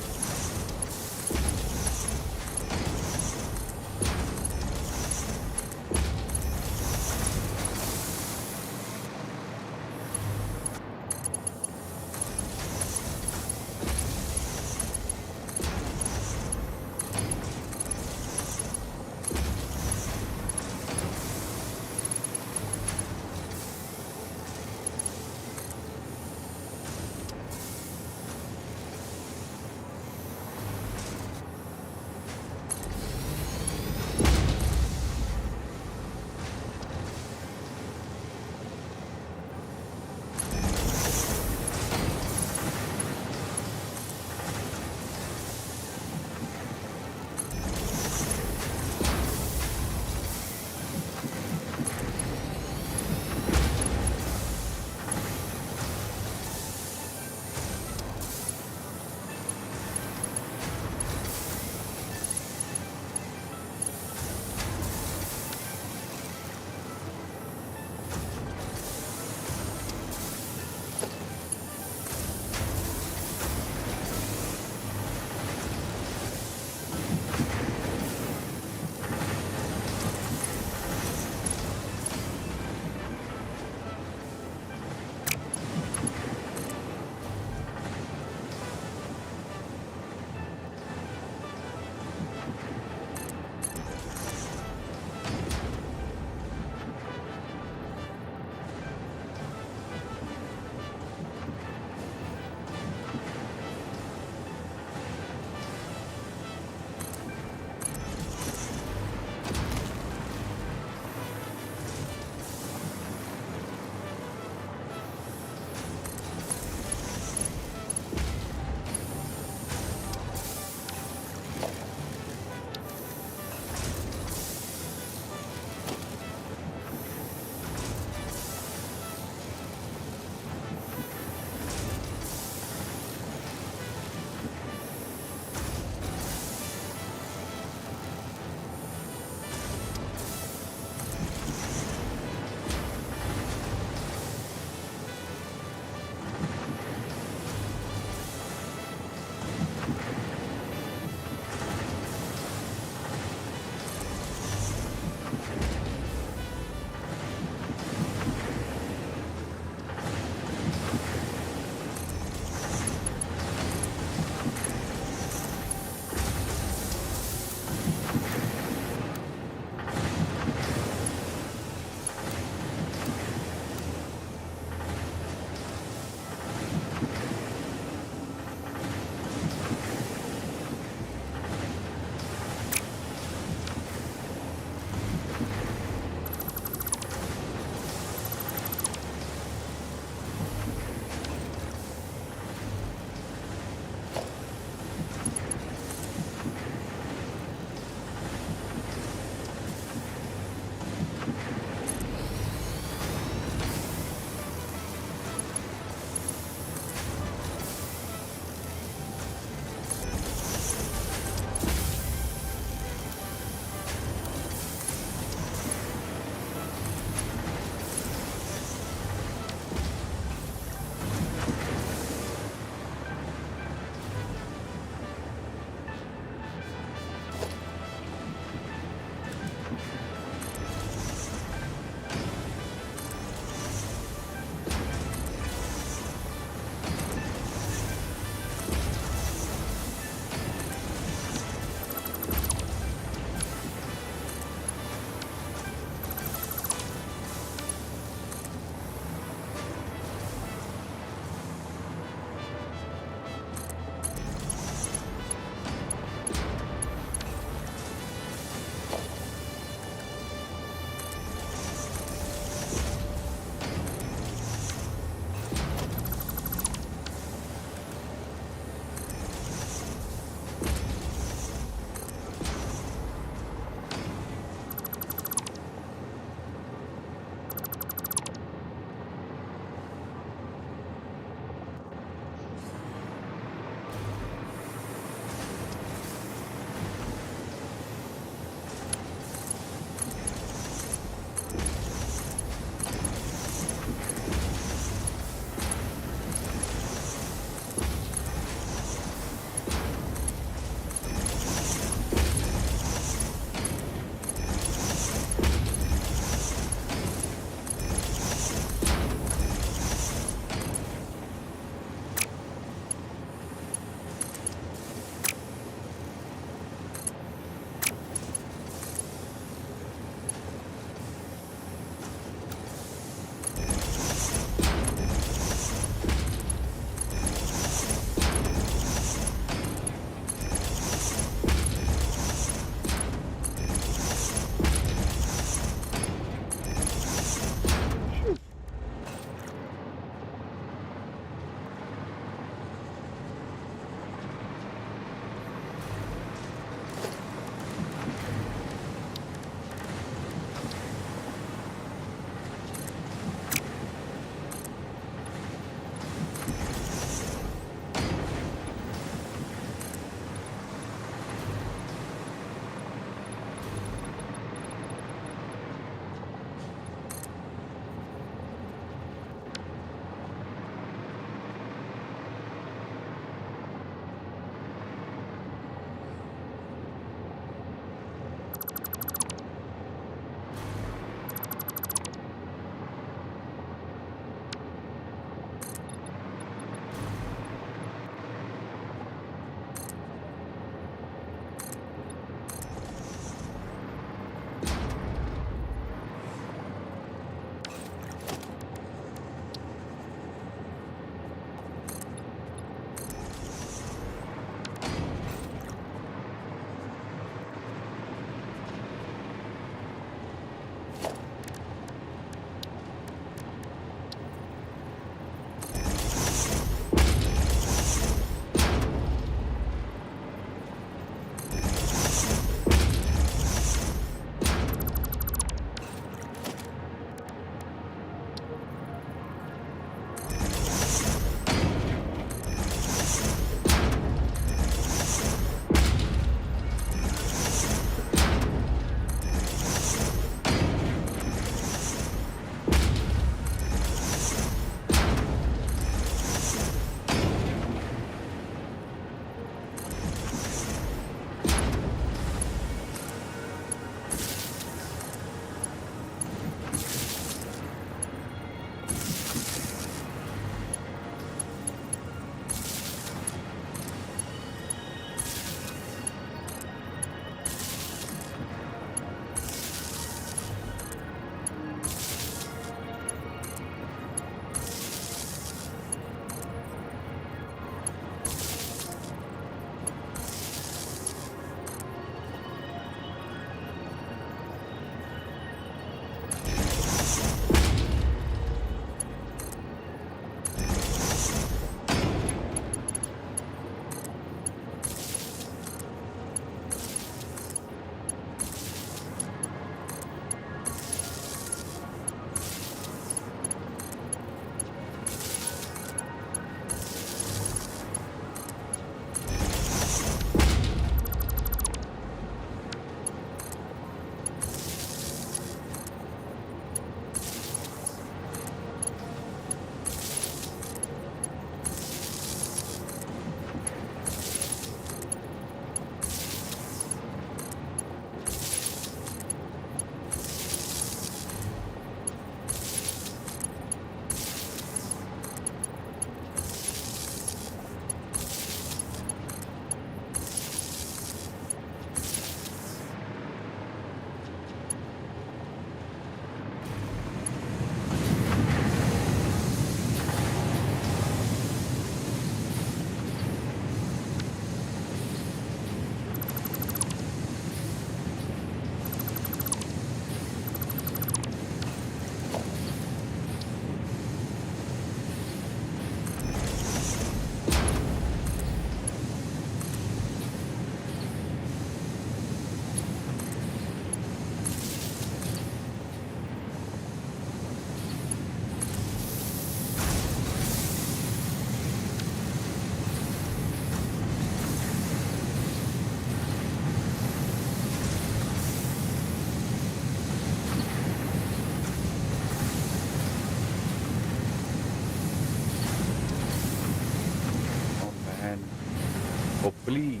hopefully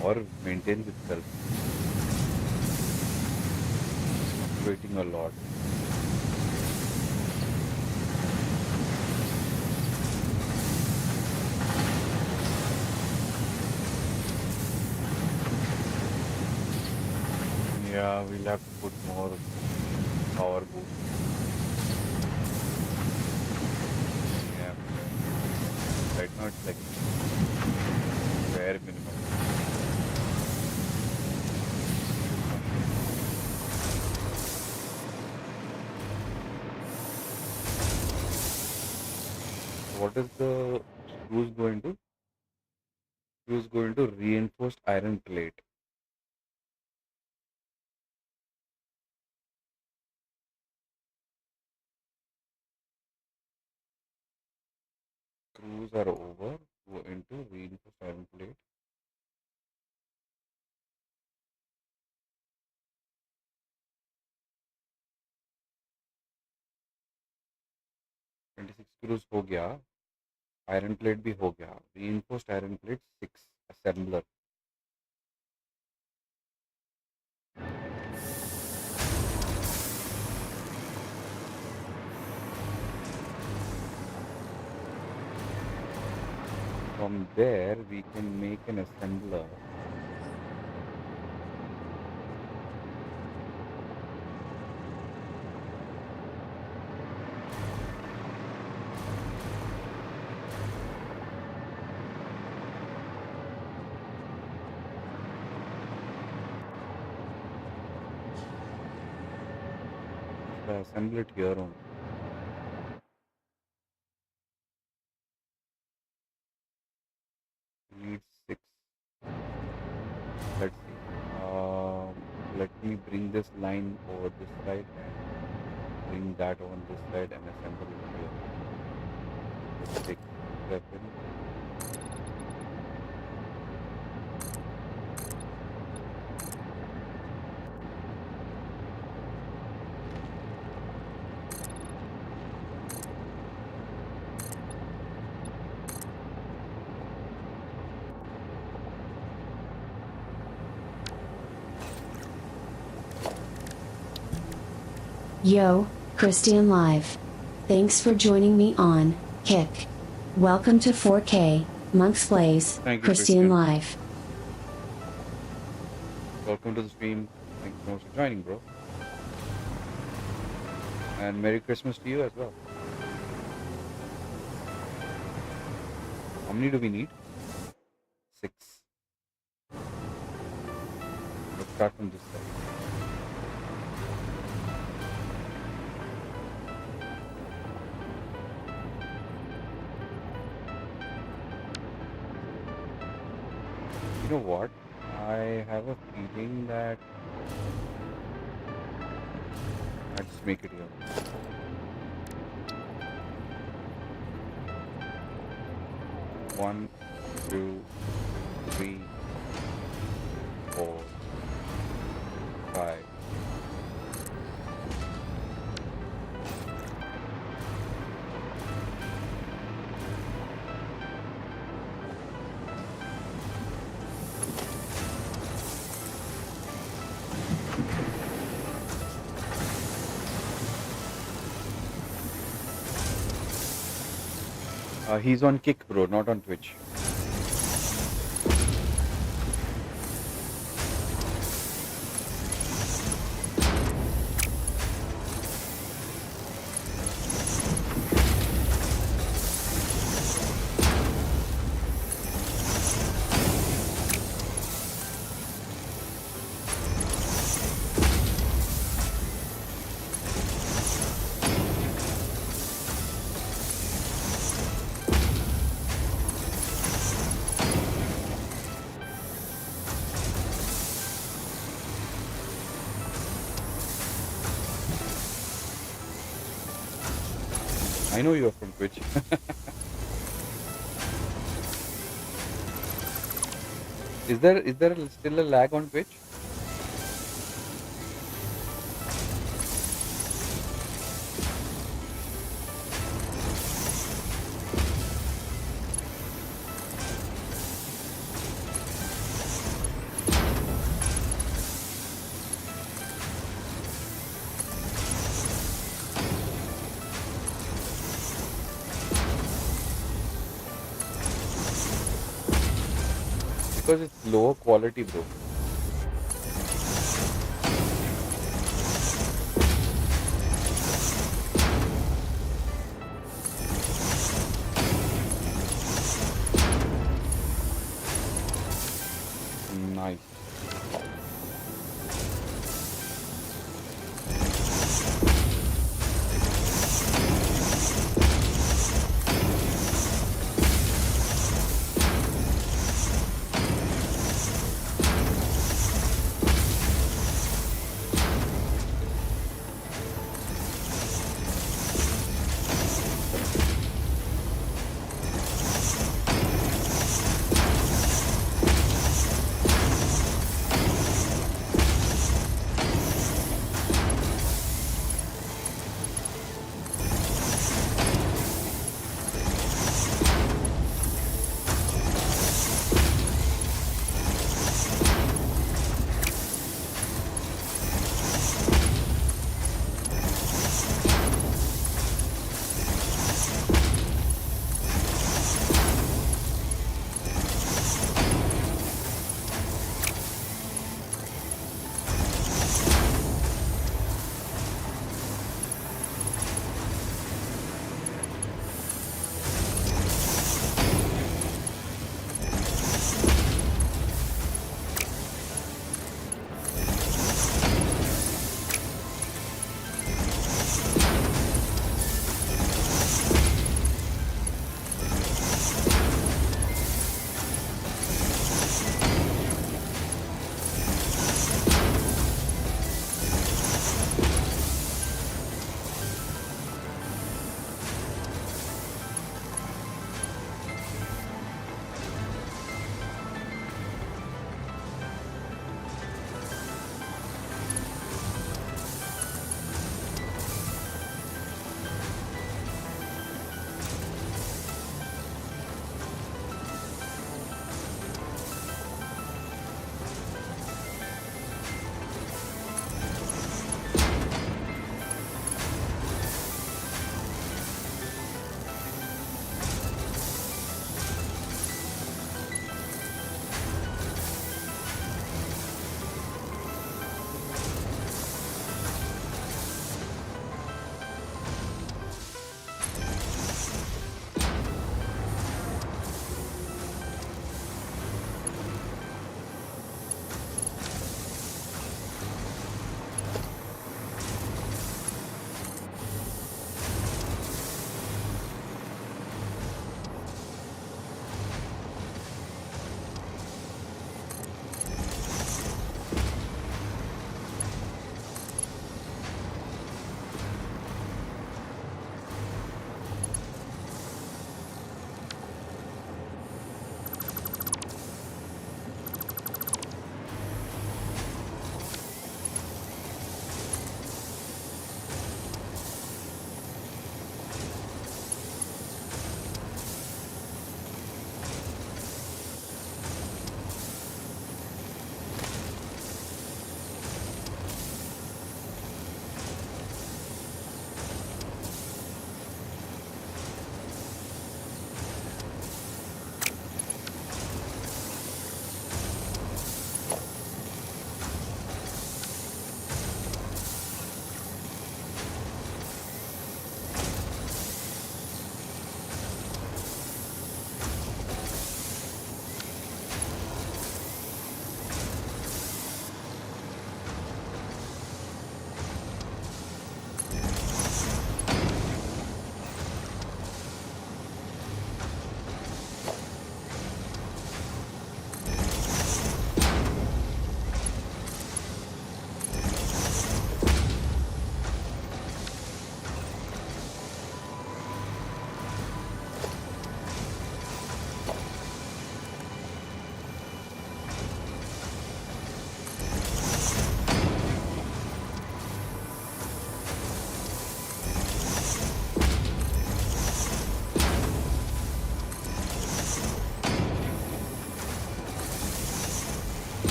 power maintains itself. Waiting a lot. Yeah, we'll have to put more power boost. Yeah. Right now it's like bare minimum. What is the screws going to? Screws going to reinforced iron plate. Screws are over. Go into reinforced iron plate. Twenty-six screws हो गया. Iron plate भी हो गया. Reinforced iron plate 6 assembler. From there we can make an assembler. Assemble it here on. Needs 6. Let's see. Let me bring this line over this side and bring that on this side and assemble it here. 6, 7. Yo, Christian Live. Thanks for joining me on Kick. Welcome to 4K, monksplays, Thank you, Christian Live. Welcome to the stream. Thank you so much for joining, bro. And Merry Christmas to you as well. How many do we need? 6. Let's start from this side. You know what? I have a feeling that I'll just make it here. One, 2, 3, 4, 5. He's on Kick, bro, not on Twitch. I know you're from Twitch. Is there still a lag on Twitch? because it's lower quality, bro. Nice.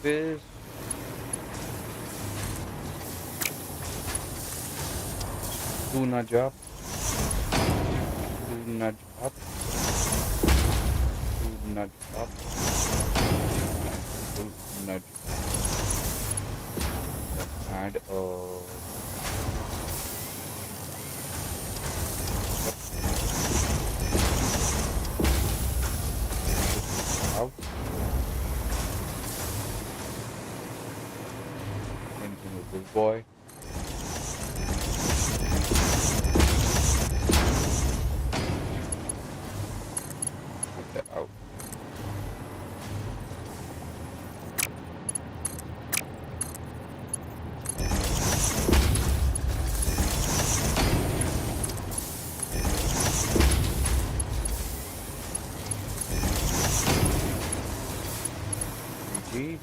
this. Do nudge up. Do nudge up. Do nudge up. Do nudge up. Let's add a out. Anything with this boy. Get that out. GG.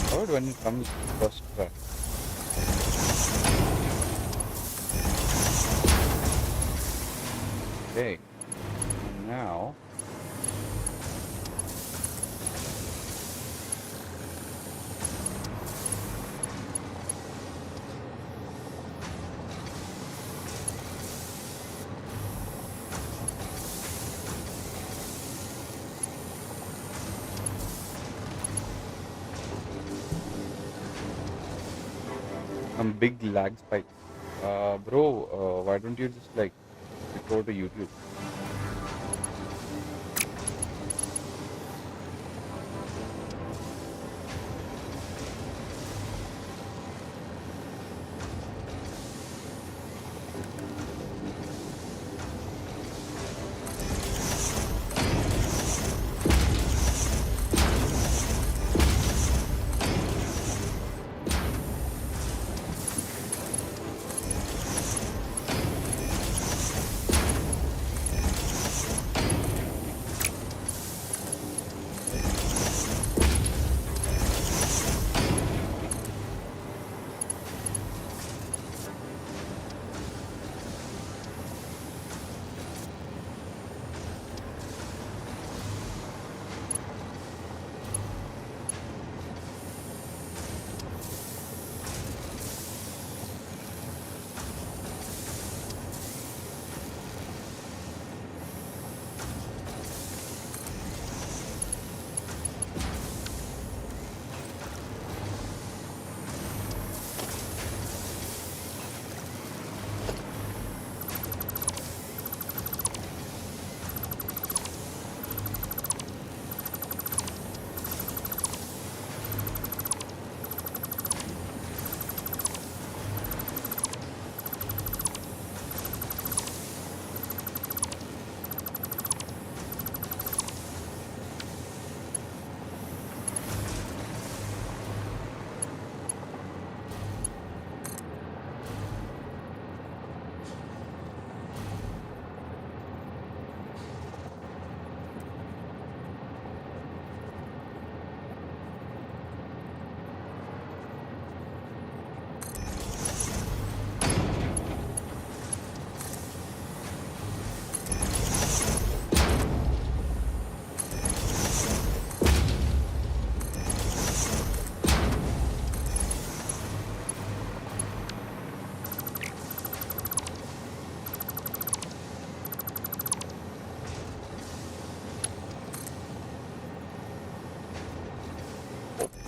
How when it comes first try? Okay. Now some big lag spikes. Bro, why don't you just like go to YouTube?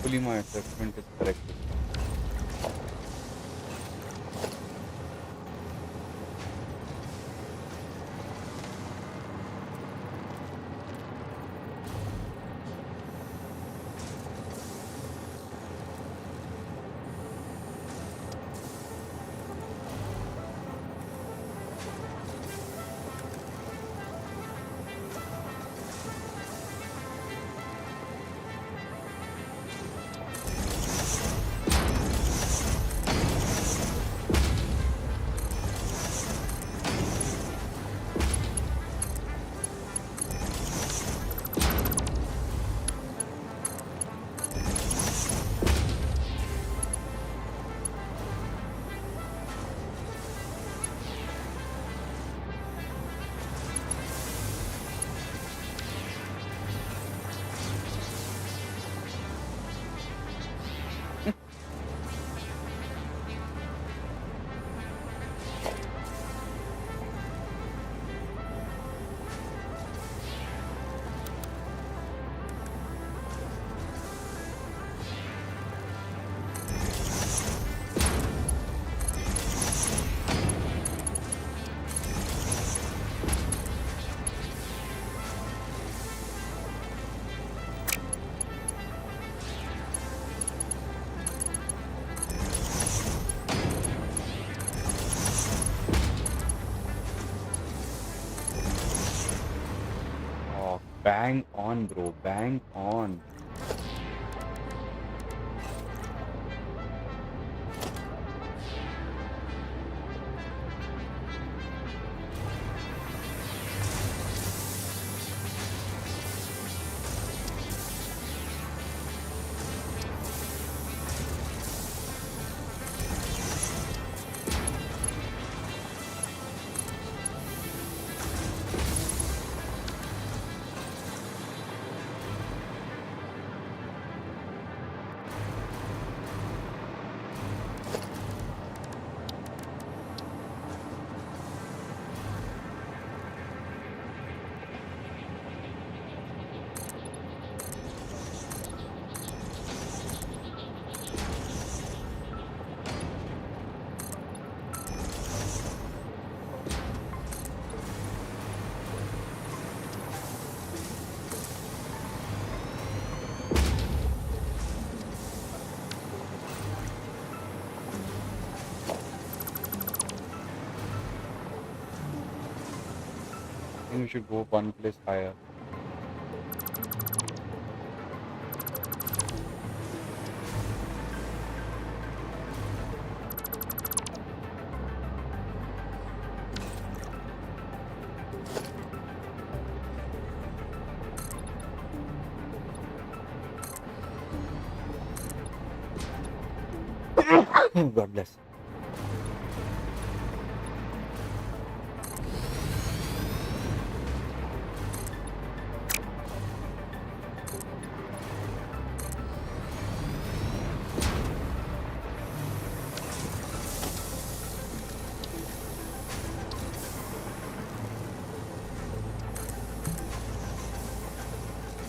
Hopefully my assessment is correct. Bang on, bro. Bang on. I think we should go one place higher. God bless.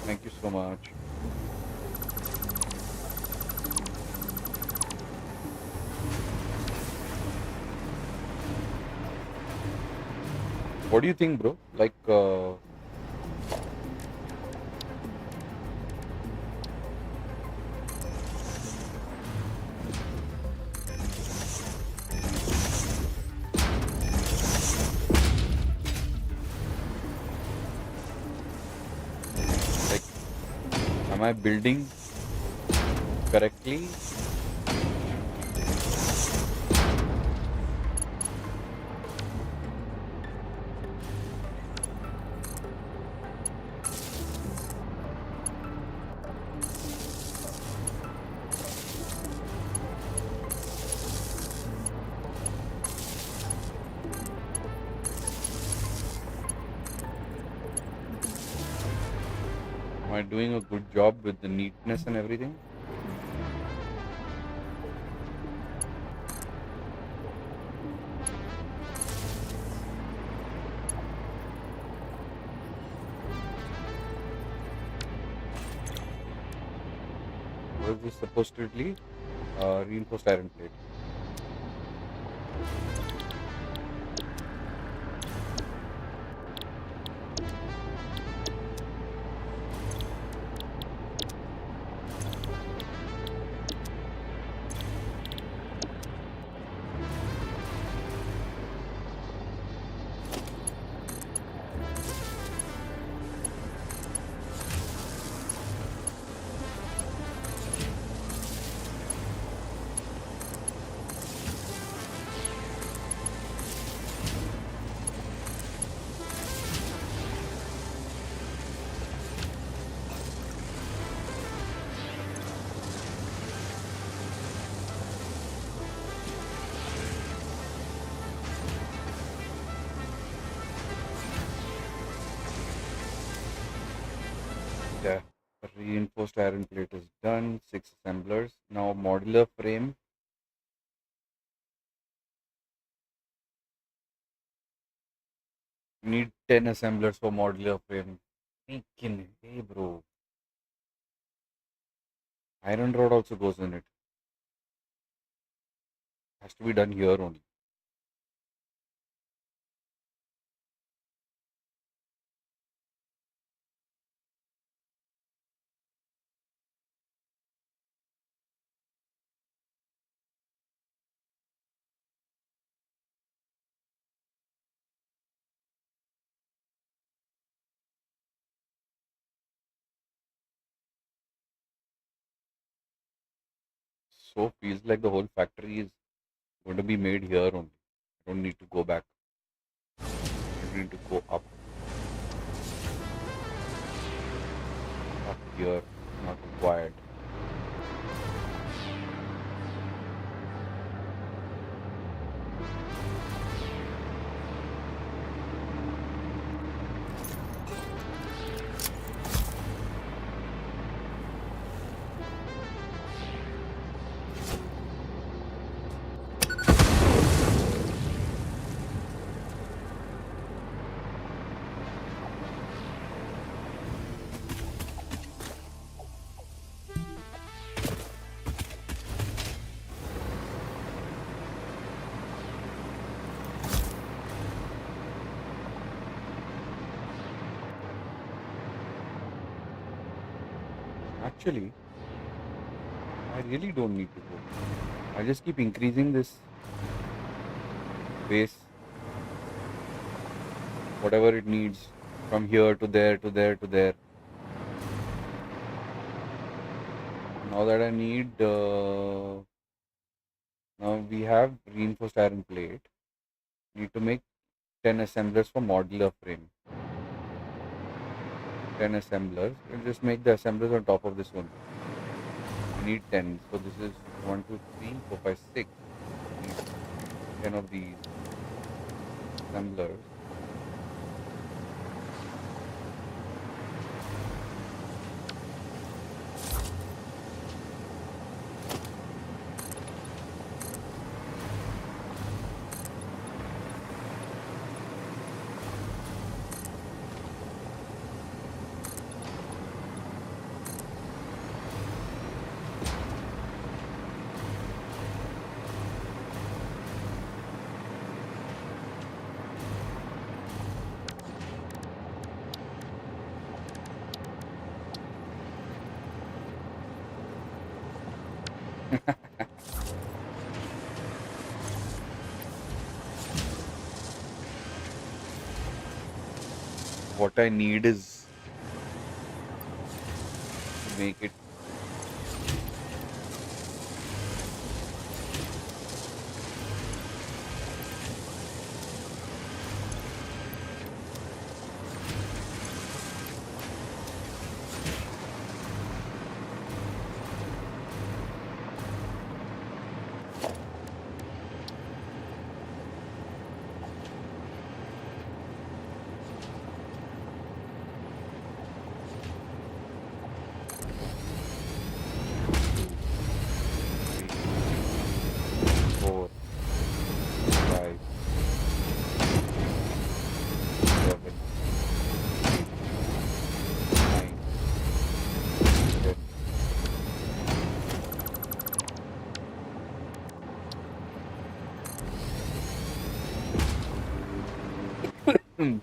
Thank you so much. What do you think, bro? Like, like, am I building correctly? Am I doing a good job with the neatness and everything? What is this supposed to be? Reinforced iron plate. Yeah. Reinforced iron plate is done. 6 assemblers. Now modular frame. Need 10 assemblers for modular frame. Freaking hey, bro. Iron rod also goes in it. Has to be done here only. so feels like the whole factory is going to be made here only. I don't need to go back. I need to go up. Up here, not required. Actually, I really don't need to go. I just keep increasing this base, whatever it needs, from here to there to there to there. Now that I need, now we have reinforced iron plate. Need to make 10 assemblers for modular frame. 10 assemblers. We'll just make the assemblers on top of this one. We need 10. So this is 1, 2, 3, 4, 5, 6. We need 10 of these assemblers. What I need is to make it four, five, seven, 9, 10.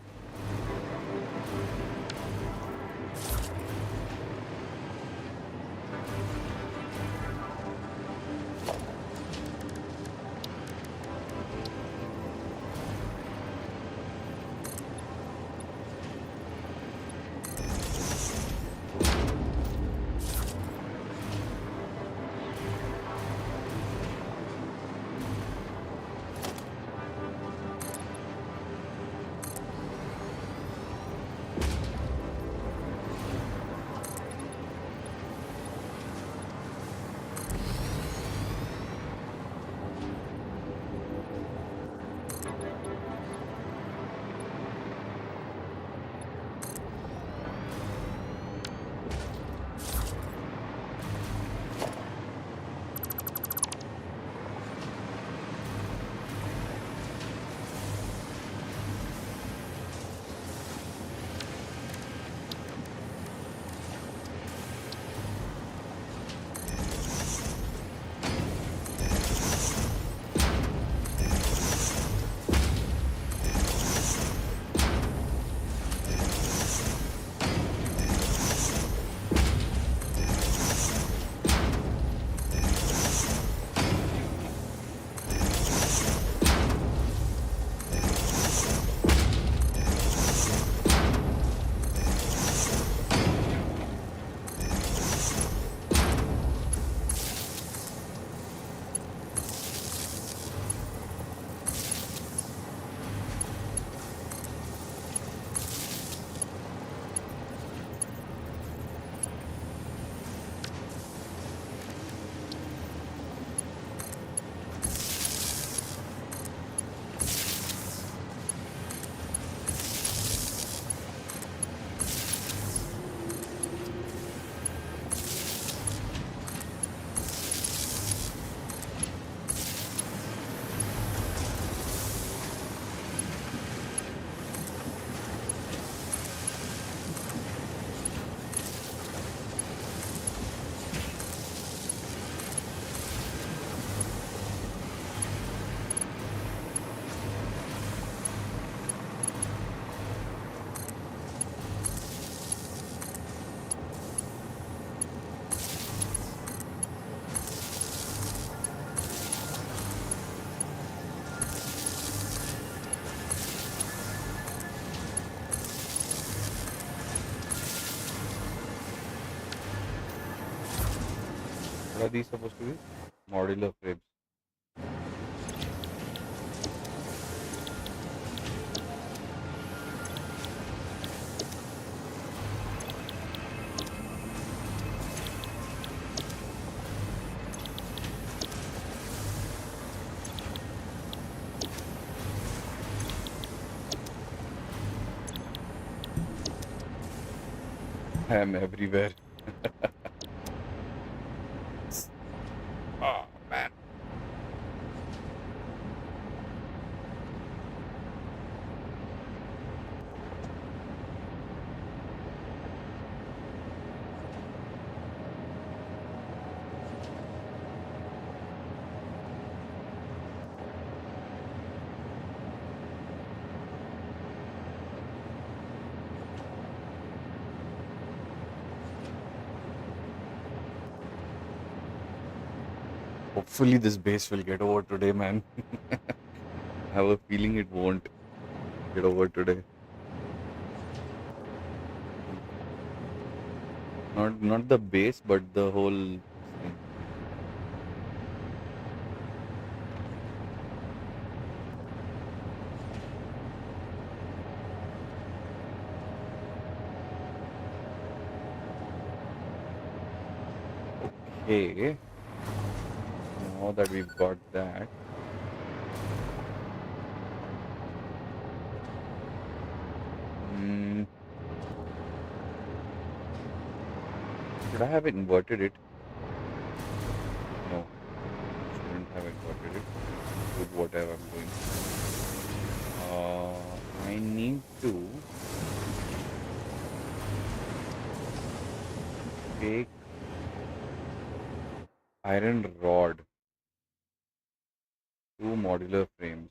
What are these supposed to be? Modular frames. I am everywhere. Oh man. Hopefully this base will get over today, man. I have a feeling it won't get over today. Not the base, but the whole thing. Okay. Now that we've got that, mm, should I have inverted it? No, shouldn't have inverted it with whatever I'm doing. I need to take iron rod, 2 modular frames.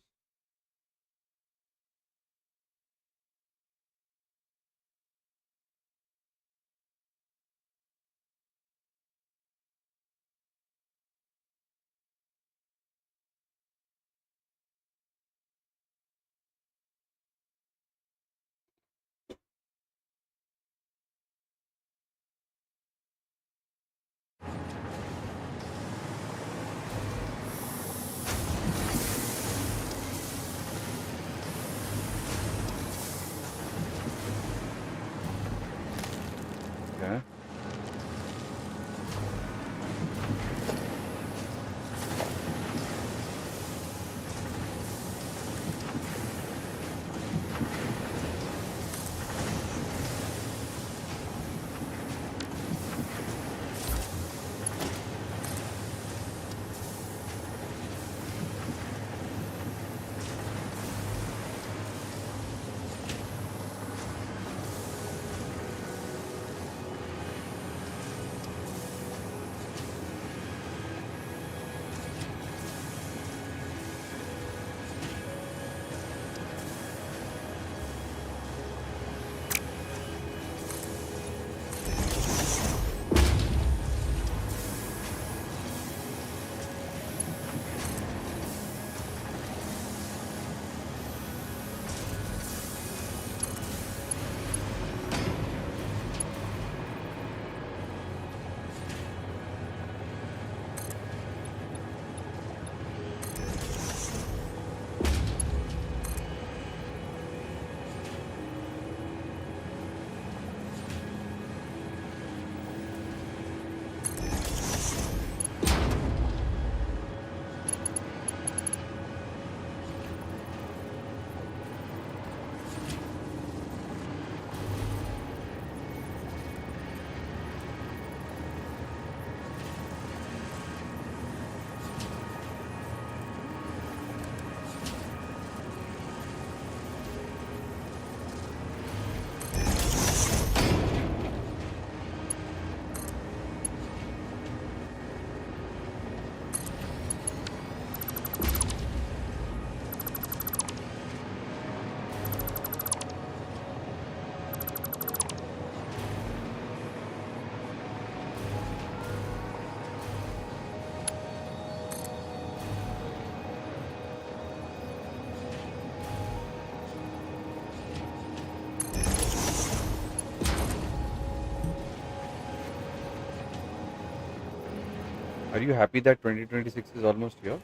Are you happy that 2026 is almost here?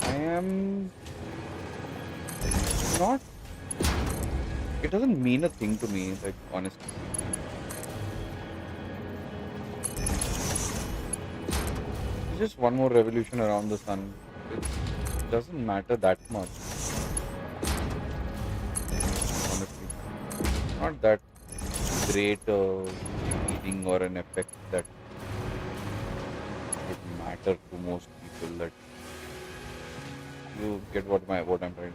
I am not. It doesn't mean a thing to me, like, honestly. It's just one more revolution around the sun. It doesn't matter that much, honestly. Not that great feeling or an effect that would matter to most people. That you get what I'm trying to say.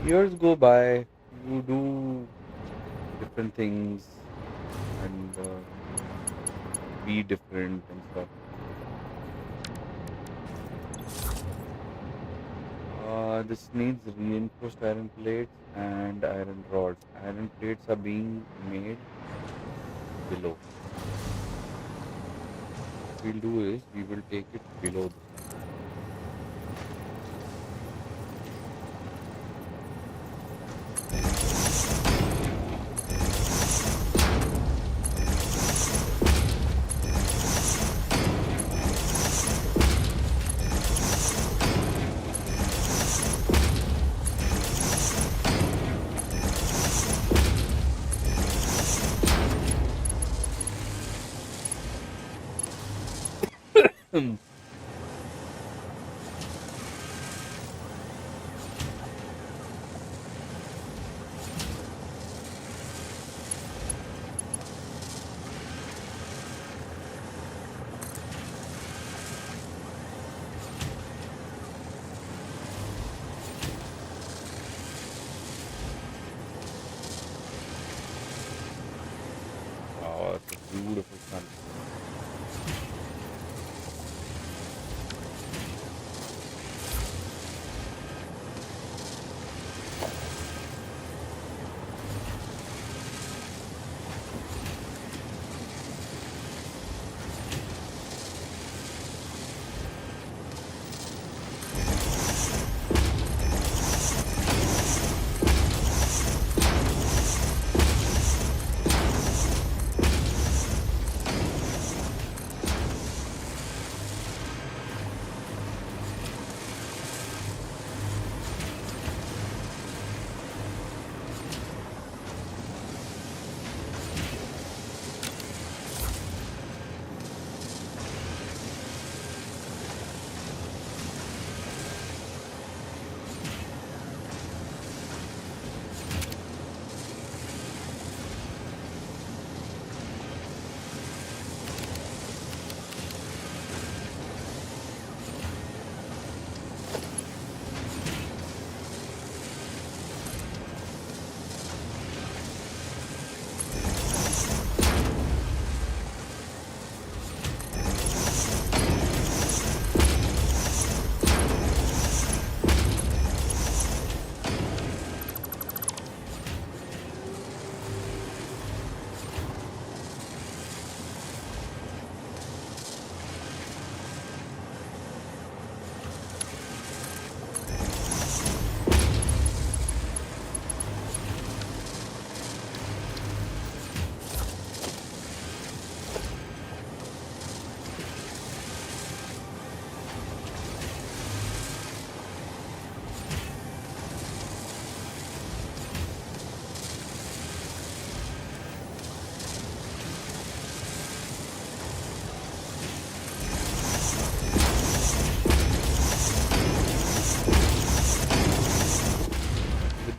Years go by, you do different things and be different and stuff. This needs reinforced iron plates and iron rods. Iron plates are being made below. What we'll do is we will take it below this one. Oh, that's a beautiful sun.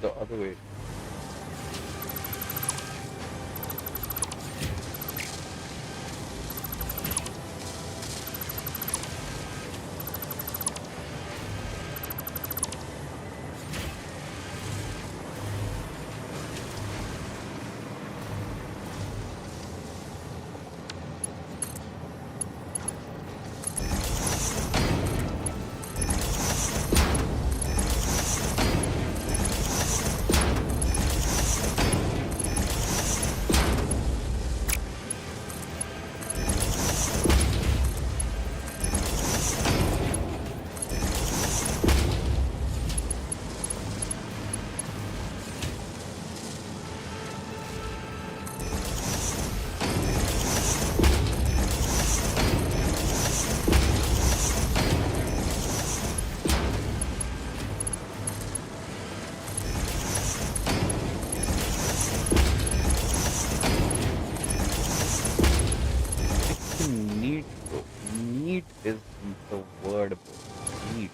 the other way. Neat though. Neat is the word, bro. Neat.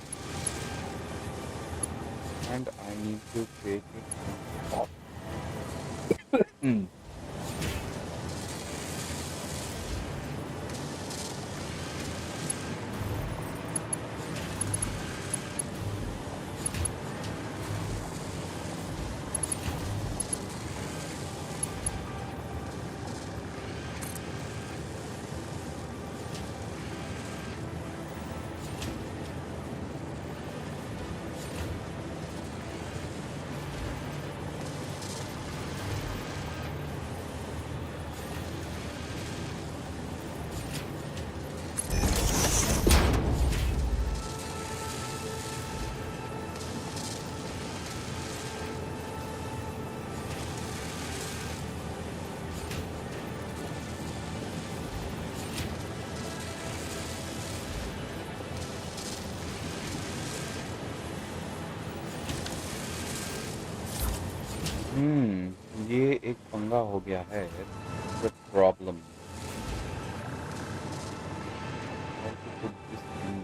And I need to take it off. ये एक पंगा हो गया है. The problem. How to put this in?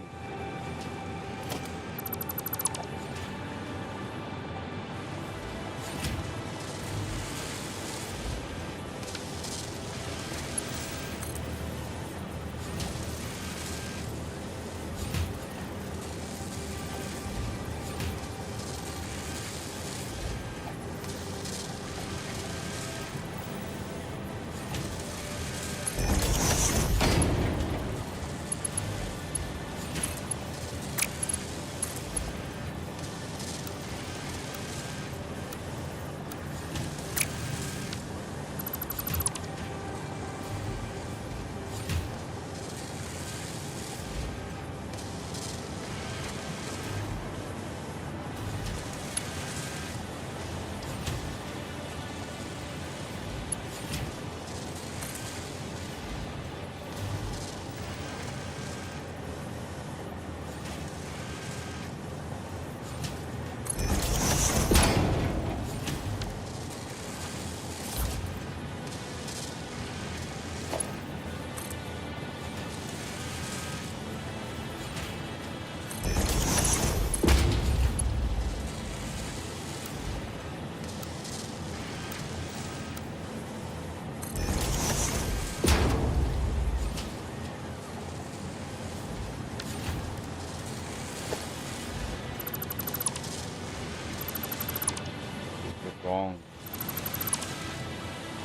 Wrong.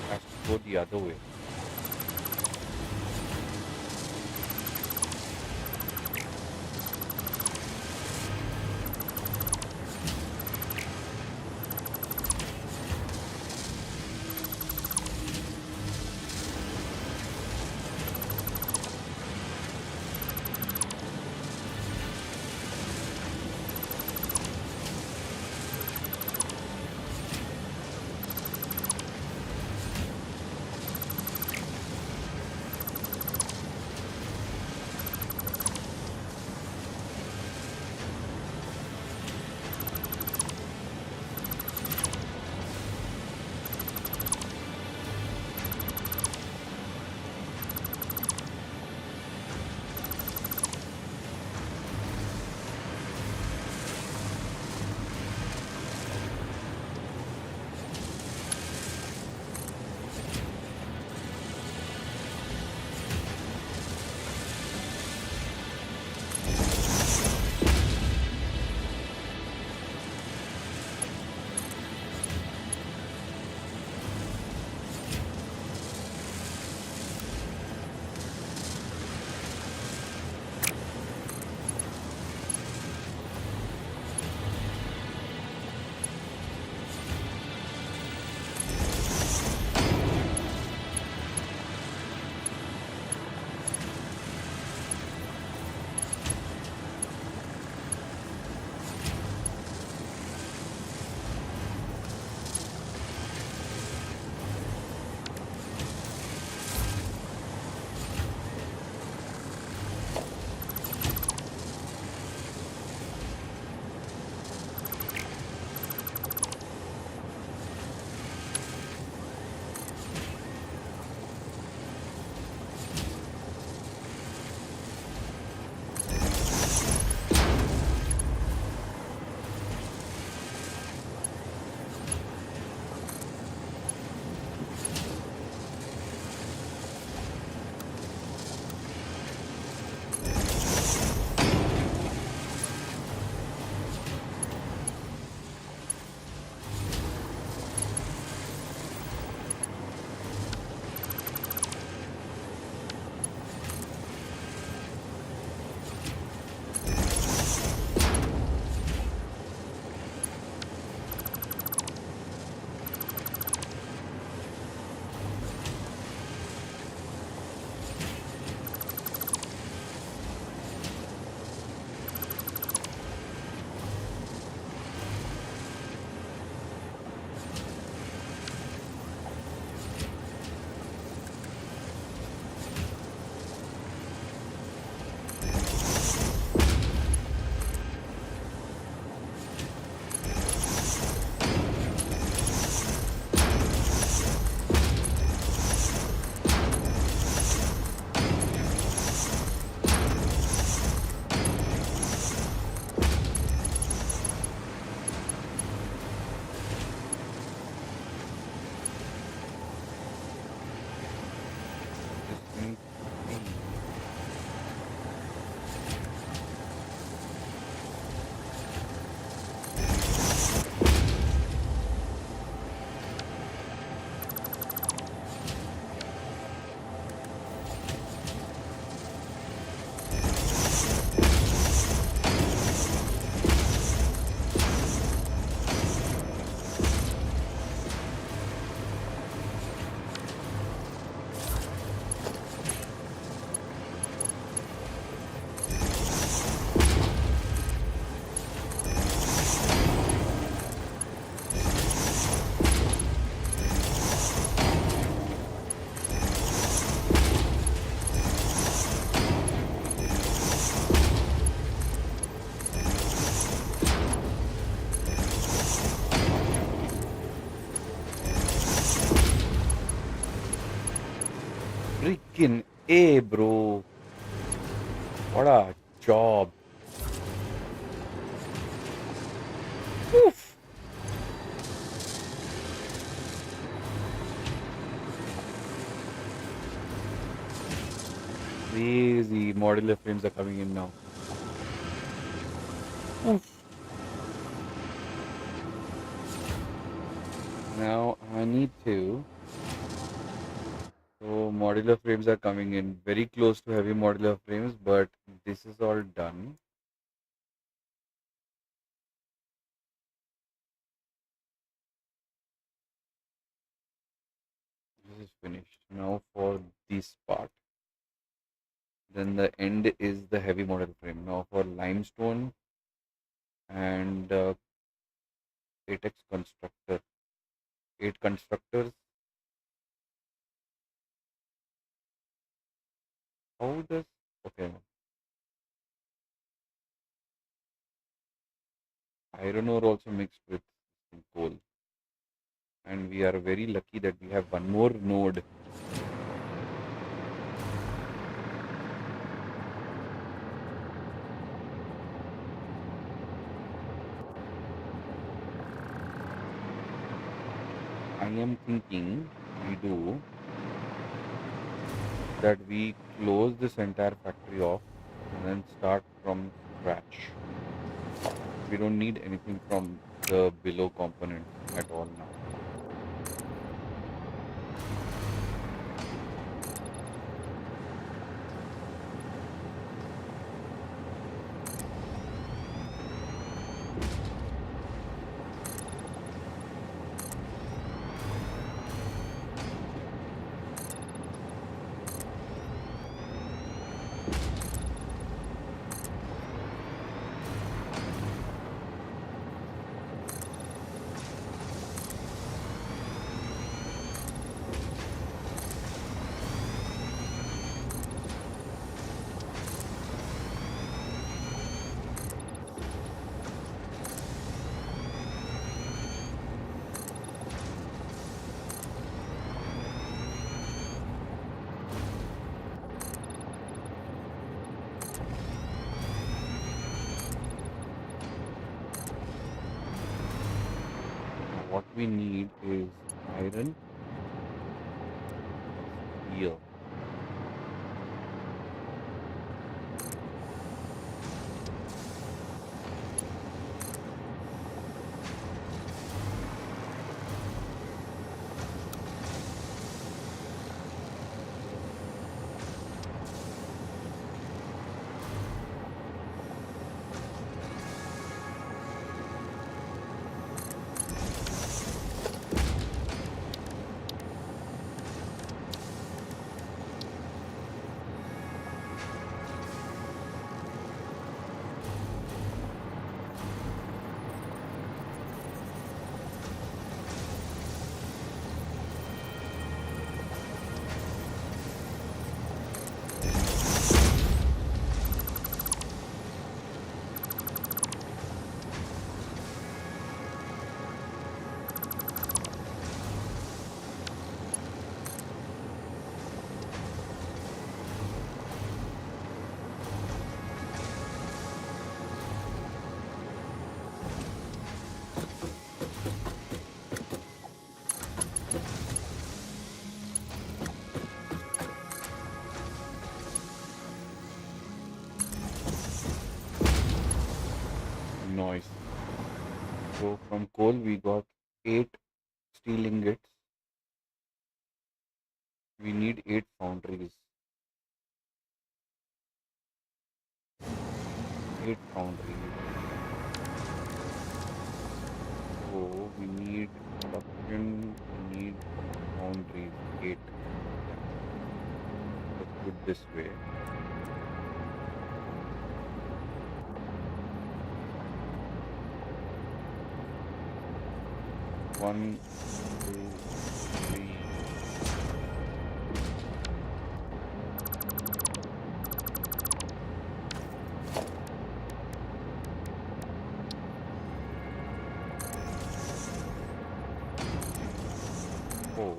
Has to go the other way. Freaking A, bro. What a job. Oof. Crazy modular frames are coming in now. Oof. Now I need to. So modular frames are coming in very close to heavy modular frames, but this is all done. This is finished. Now for this part. Then the end is the heavy model frame. Now for limestone and latex constructor. 8 constructors. How does okay? Iron ore also mixed with some coal. And we are very lucky that we have one more node. I am thinking we do that we close this entire factory off and then start from scratch. We don't need anything from the below component at all now. What we need is iron, steel. Noise. So from coal we got 8 steel ingots. We need 8 foundries. 8 foundries. So we need production, we need foundries. 8. Let's put this way. One, two, three. Four.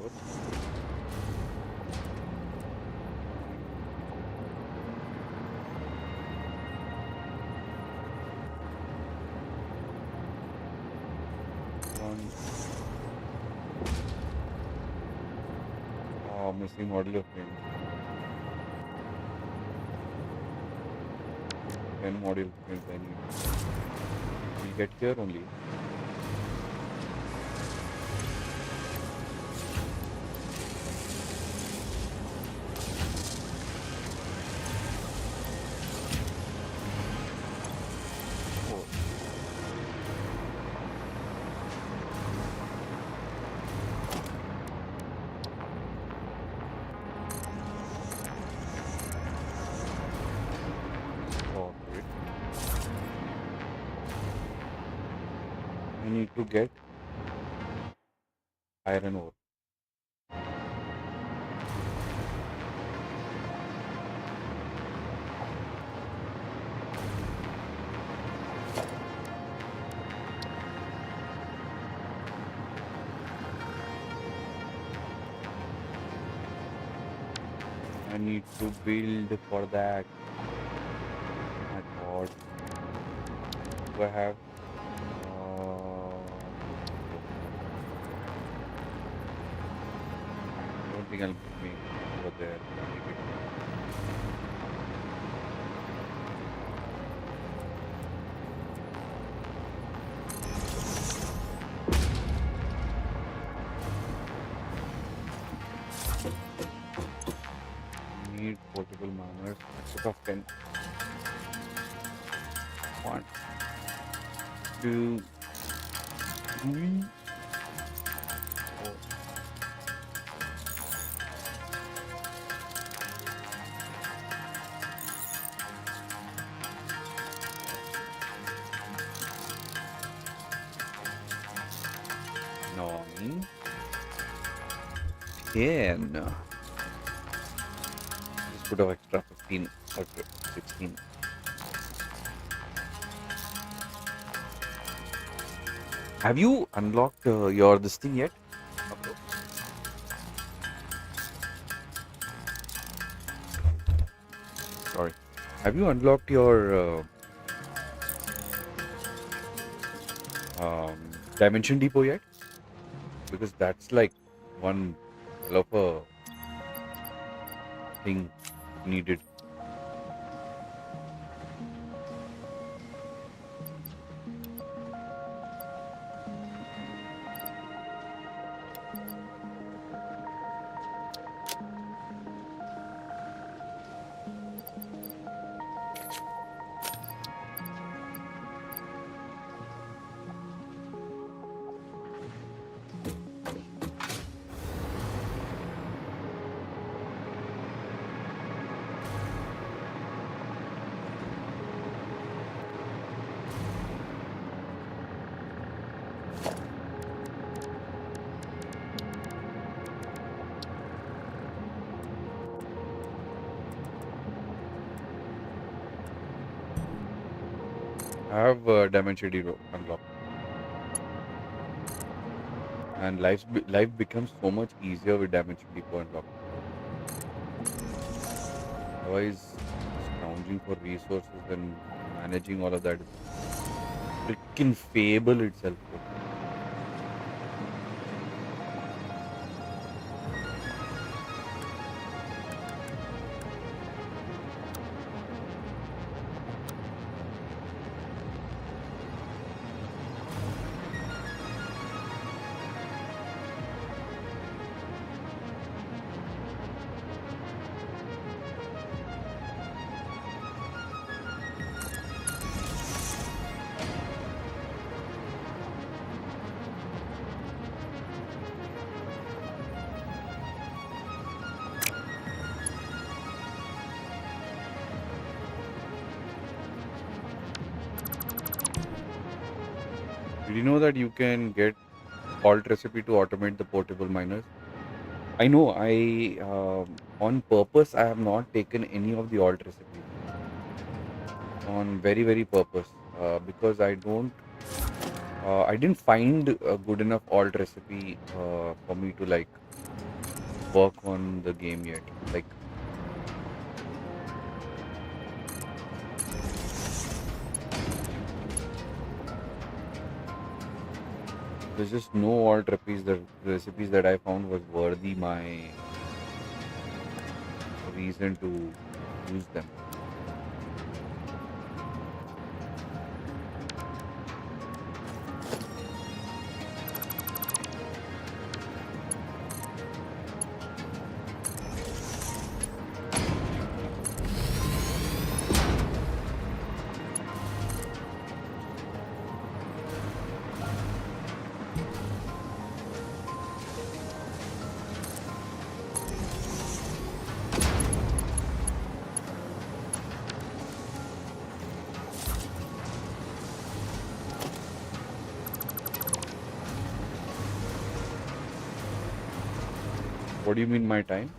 on. Oh, missing modular frames. 10 module frames I need. We'll get here only. Oh. Oh, wait. I need to get iron ore. I need to build for that. My god. Do I have? I don't think I'll make it over there. Need portable miners. Set of 10. 1, 2, 3, 4. Nine. 10. Just put an extra 15 or 16. Have you unlocked your this thing yet? Okay. Sorry. Have you unlocked your dimension depot yet? Because that's like one hell of a thing needed. I have dimension depot unlocked. And life becomes so much easier with dimension depot unlocked. Otherwise, scrounging for resources and managing all of that is freaking fable itself. Did you know that you can get alt recipe to automate the portable miners? I know. On purpose, I have not taken any of the alt recipes. On very purpose, because I didn't find a good enough alt recipe for me to like work on the game yet. Like, there's just no alt recipes that I found was worthy my reason to use them. What do you mean my time?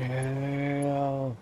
Yeah.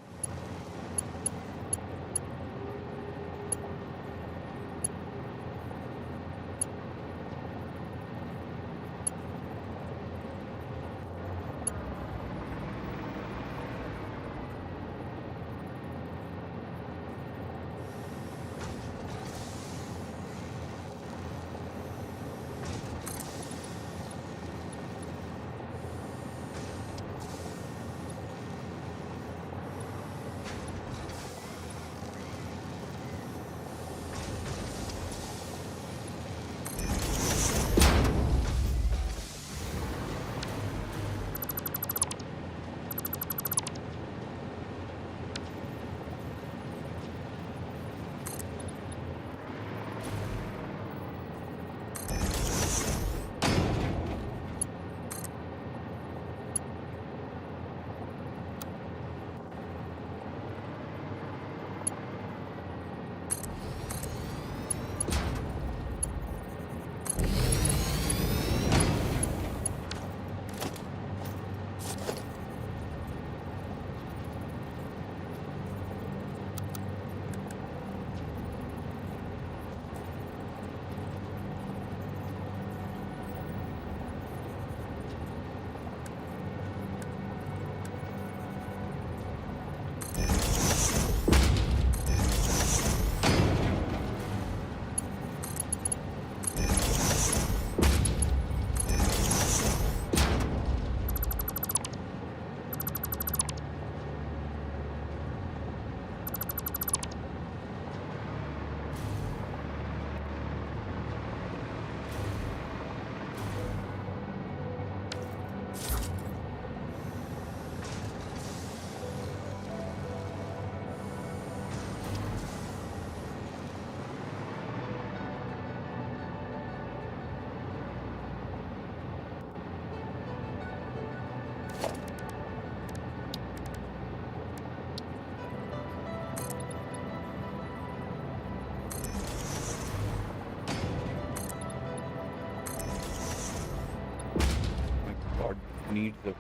My God, needs a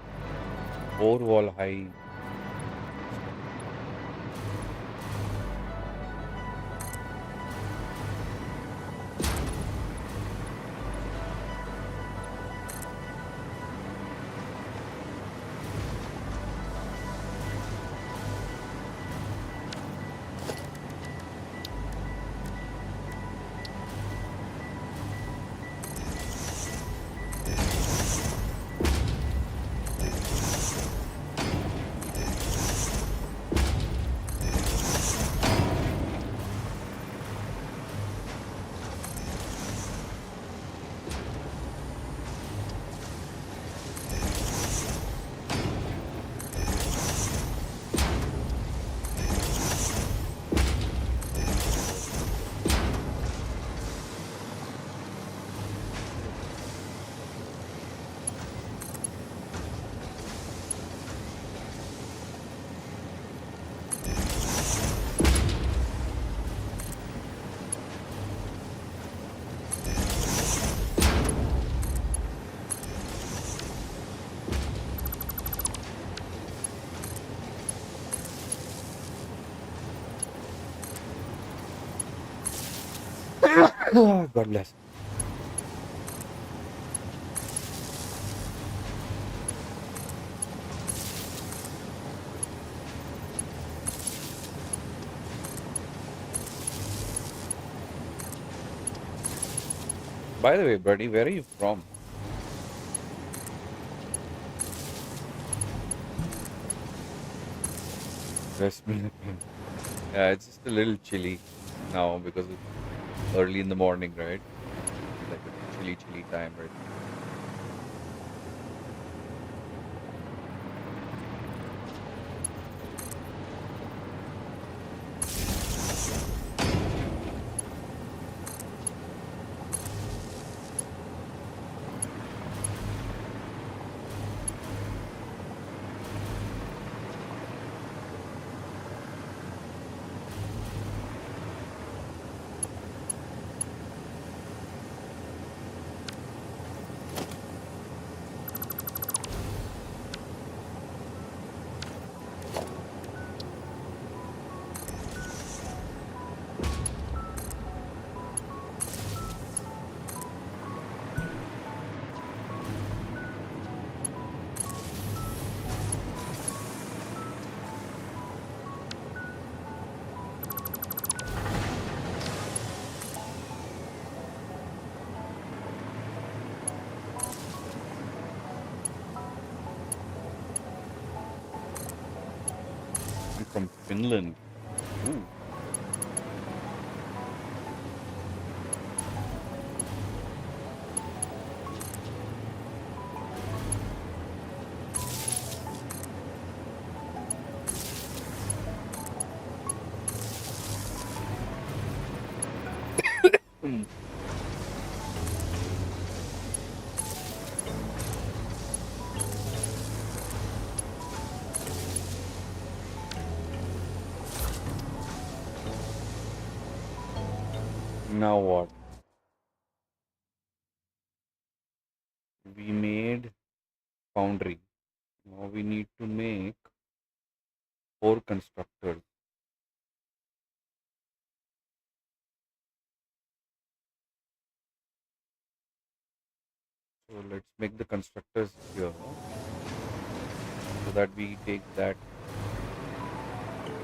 four-wall high. God bless. By the way, buddy, where are you from? West Philippines. Yeah, it's just a little chilly now because it's early in the morning, right? Like a chilly time right now. from Finland. Ooh. Now what? We made foundry. Now we need to make 4 constructors. So let's make the constructors here so that we take that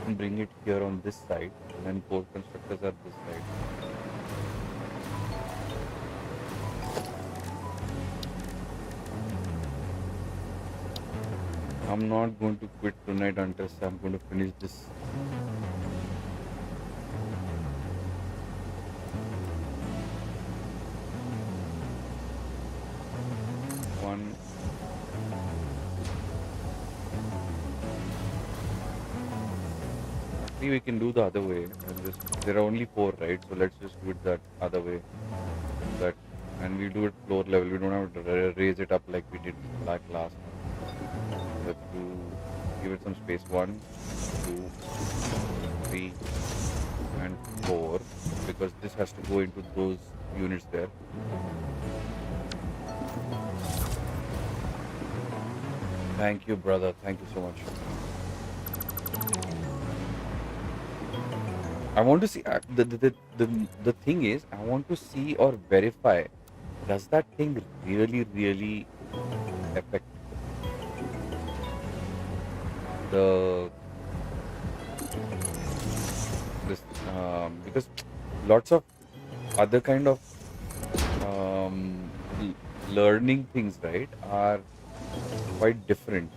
and bring it here on this side, and then 4 constructors are this side. I'm not going to quit tonight until I'm going to finish this. One. Actually, we can do the other way. And just, there are only 4, right? So let's just do it that other way. And we do it floor level. We don't have to raise it up like we did like last time. Let's give it some space. 1, 2, 3, and 4, because this has to go into those units there. Thank you, brother. Thank you so much. I want to see the thing is, I want to see or verify, does that thing really affect this because lots of other kind of learning things, right, are quite different.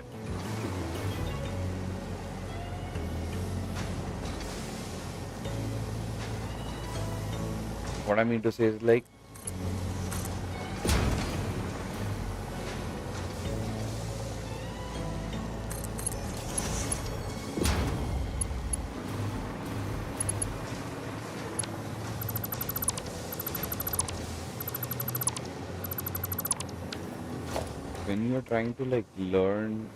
What I mean to say is, like, when you're trying to like learn,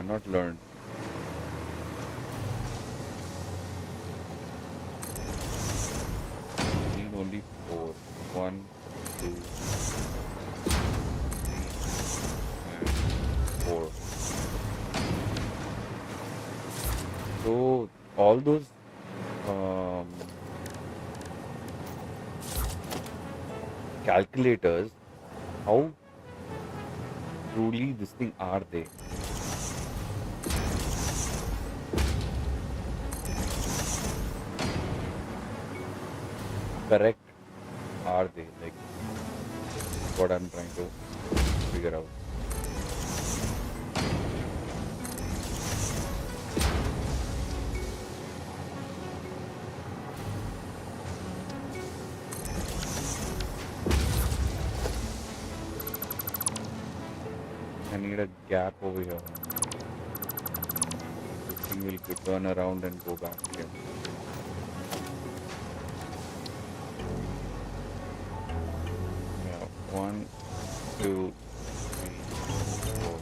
not learn, you need only 4. 1, 2, 3, and 4. So all those calculators, how truly this thing are they? Correct are they? Like, what I'm trying to figure out. I need a gap over here. This thing will turn around and go back again. Yeah, 1, 2, 3, 4.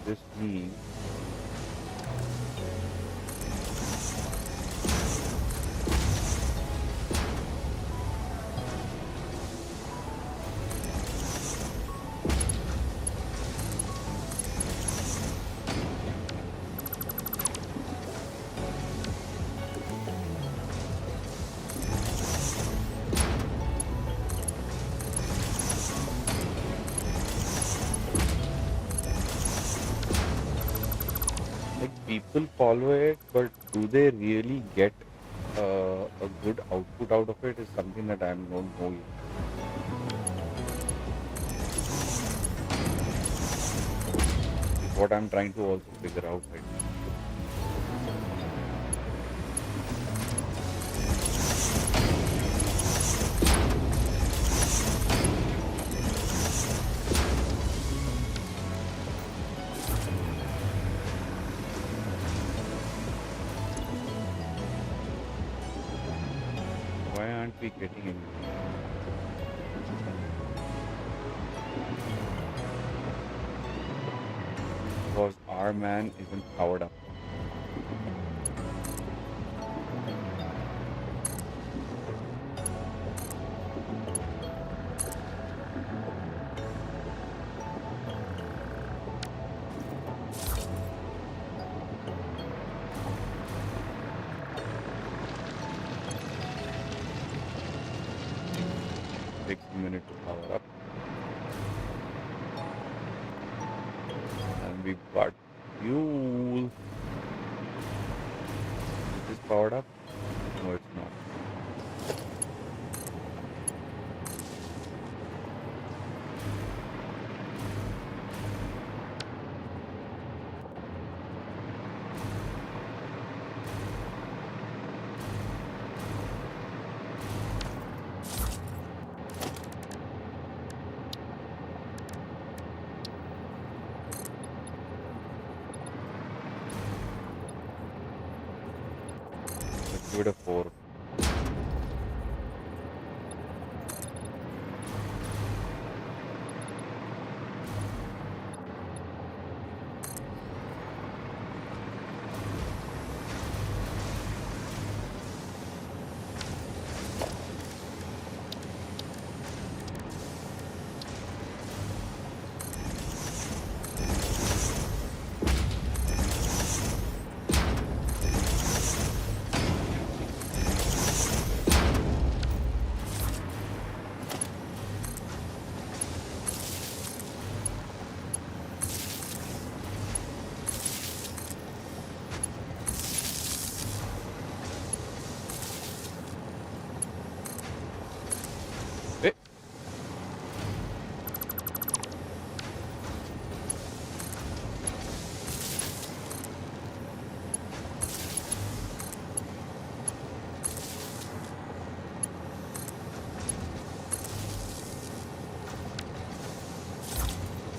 This means people follow it, but do they really get a good output out of it is something that I don't know yet. Is what I'm trying to also figure out right now. Why aren't we getting anywhere? Because our man isn't powered up. Takes a minute to power up. And we've got fuel. Is this powered up? No, it's not. Let's give it a 4. Eh,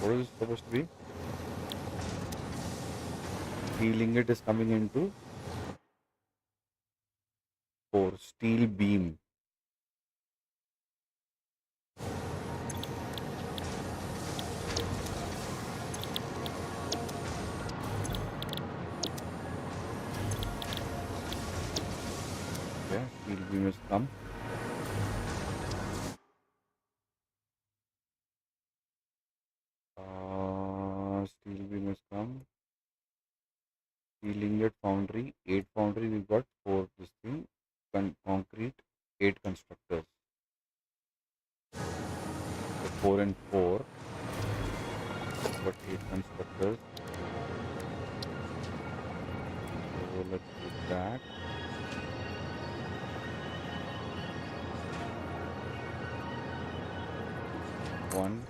what is it supposed to be? Steel ingot is coming into 4. Steel beam. Yeah, steel beam has come. Steel beam has come. Steel ingot foundry. 8 foundry. We've got 4 this thing. Concrete. 8 constructors. So 4 and 4. We've got 8 constructors. So let's do that. One.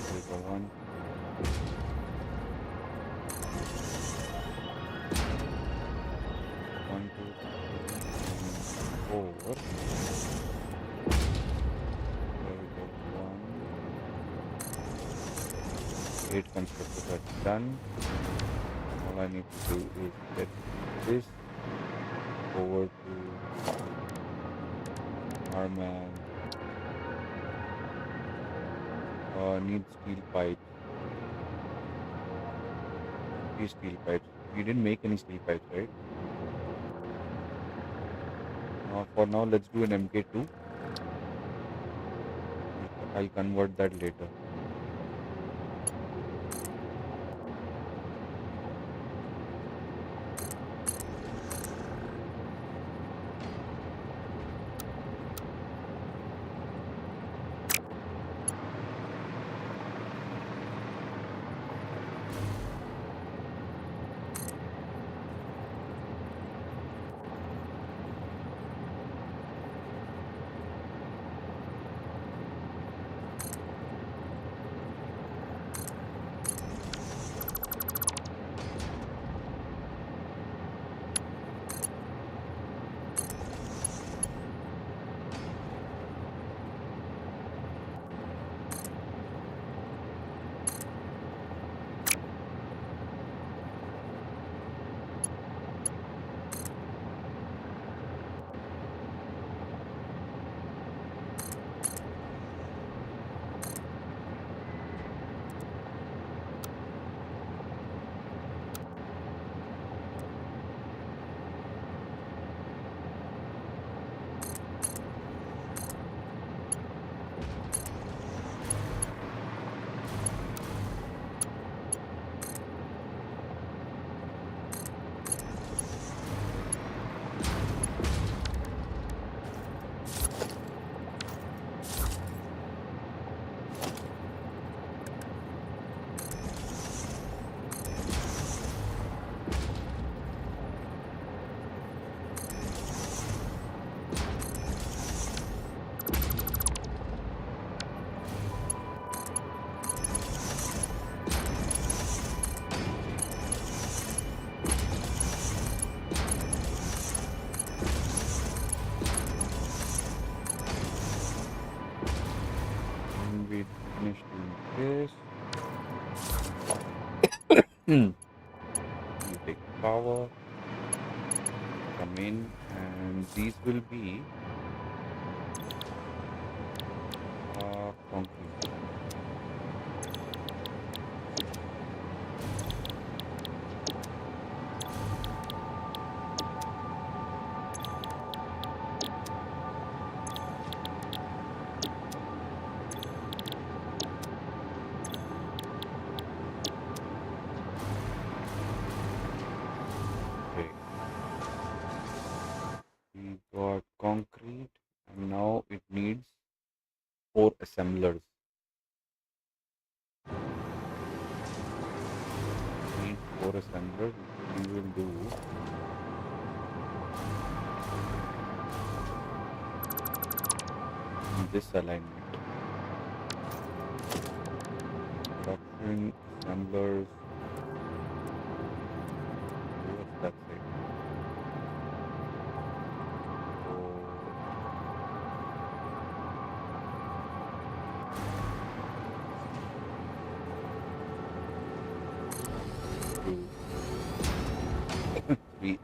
There's a 1. One, two, three, 4. There we go. 1. 8 constructors are done. All I need to do is get this over to our man. Need steel pipes. 3 steel pipes. We didn't make any steel pipes, right? For now, let's do an MK2. I'll convert that later. this. You take power, come in, and these will be concrete. Okay, we got concrete, and now it needs 4 assemblers. Need 4 assemblers. We will do in this alignment. Production assemblers. What's that say? So, three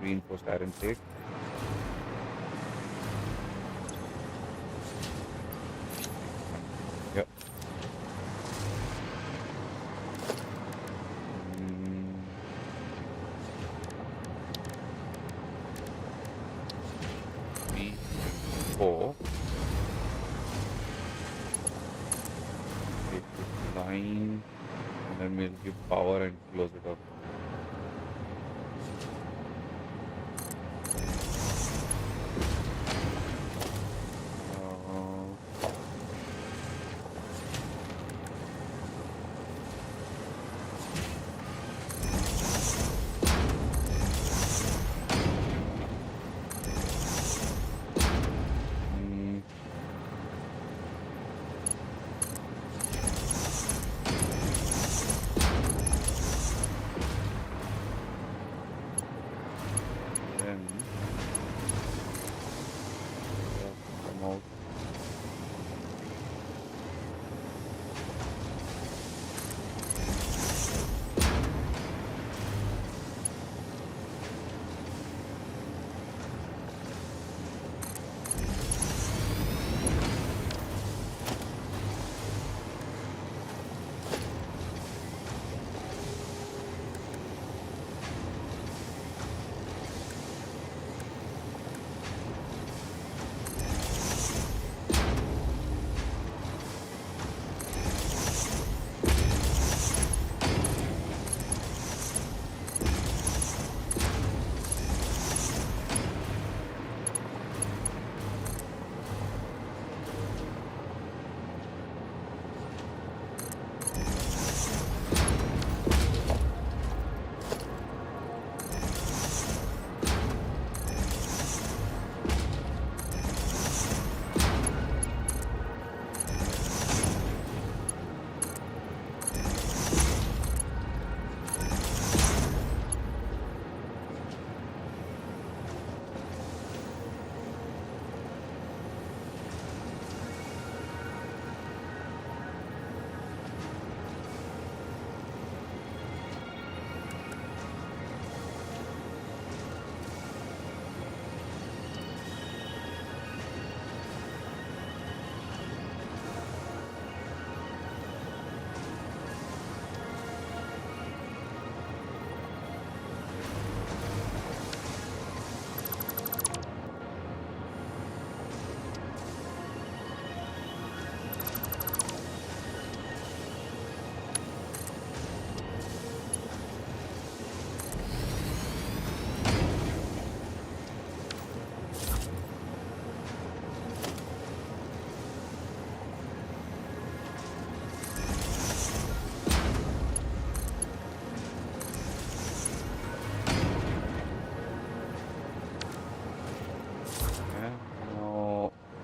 reinforced iron plate. Yep. B4. Take this line, and then we'll give power and close it up. Then come out.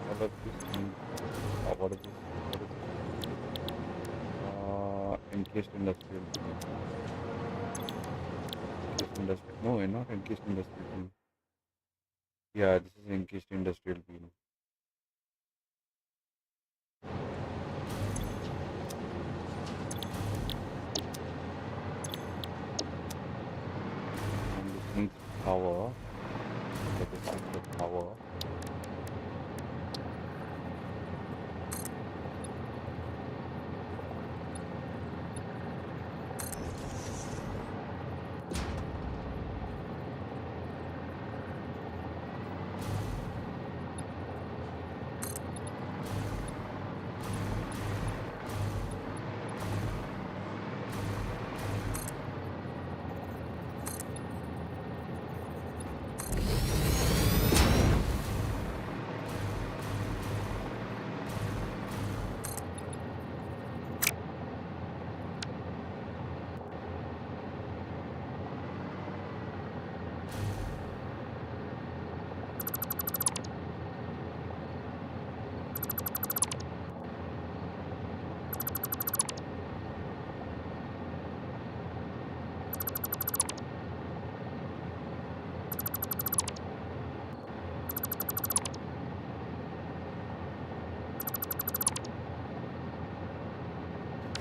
What are these things? What is this? What is this? Encased industrial. Encased industrial. No, not encased industrial beam. Yeah, this is encased industrial beam. power. So this is the power.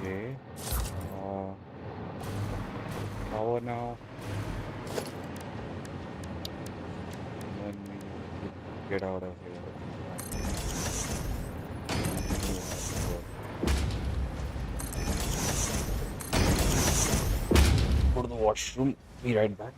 Okay. Power now. And then we need to get out of here. Go to the washroom. Be right back.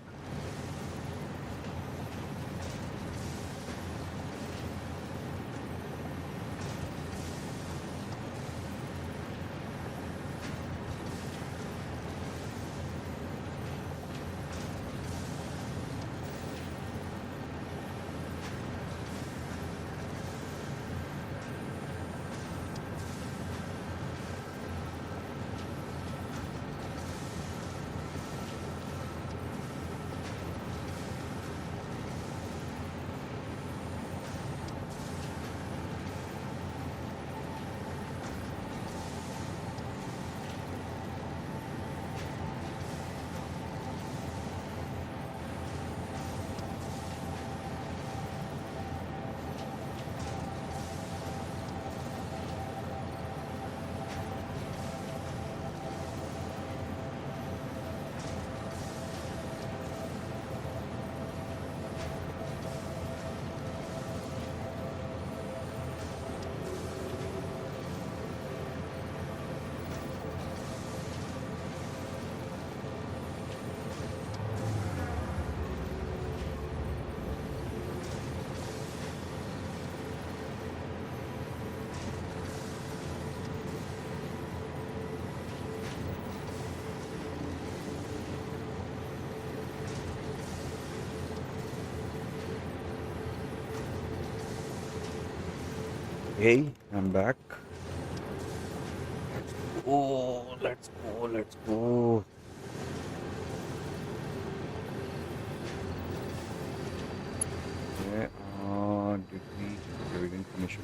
Hey, I'm back. Let's go. Okay, we didn't finish it.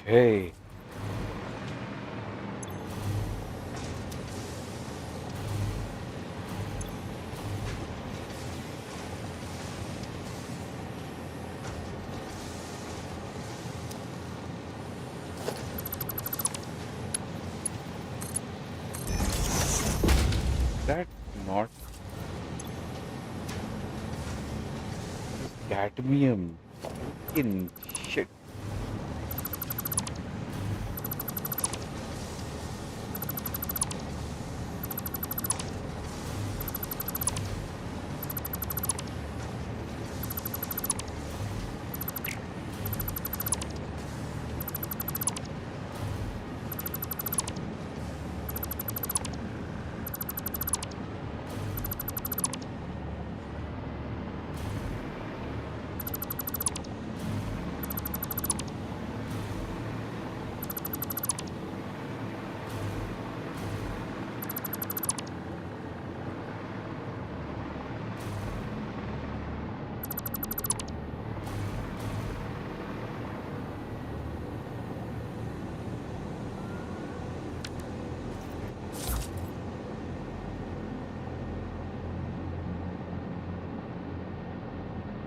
Okay. That's not cadmium. Fucking shit.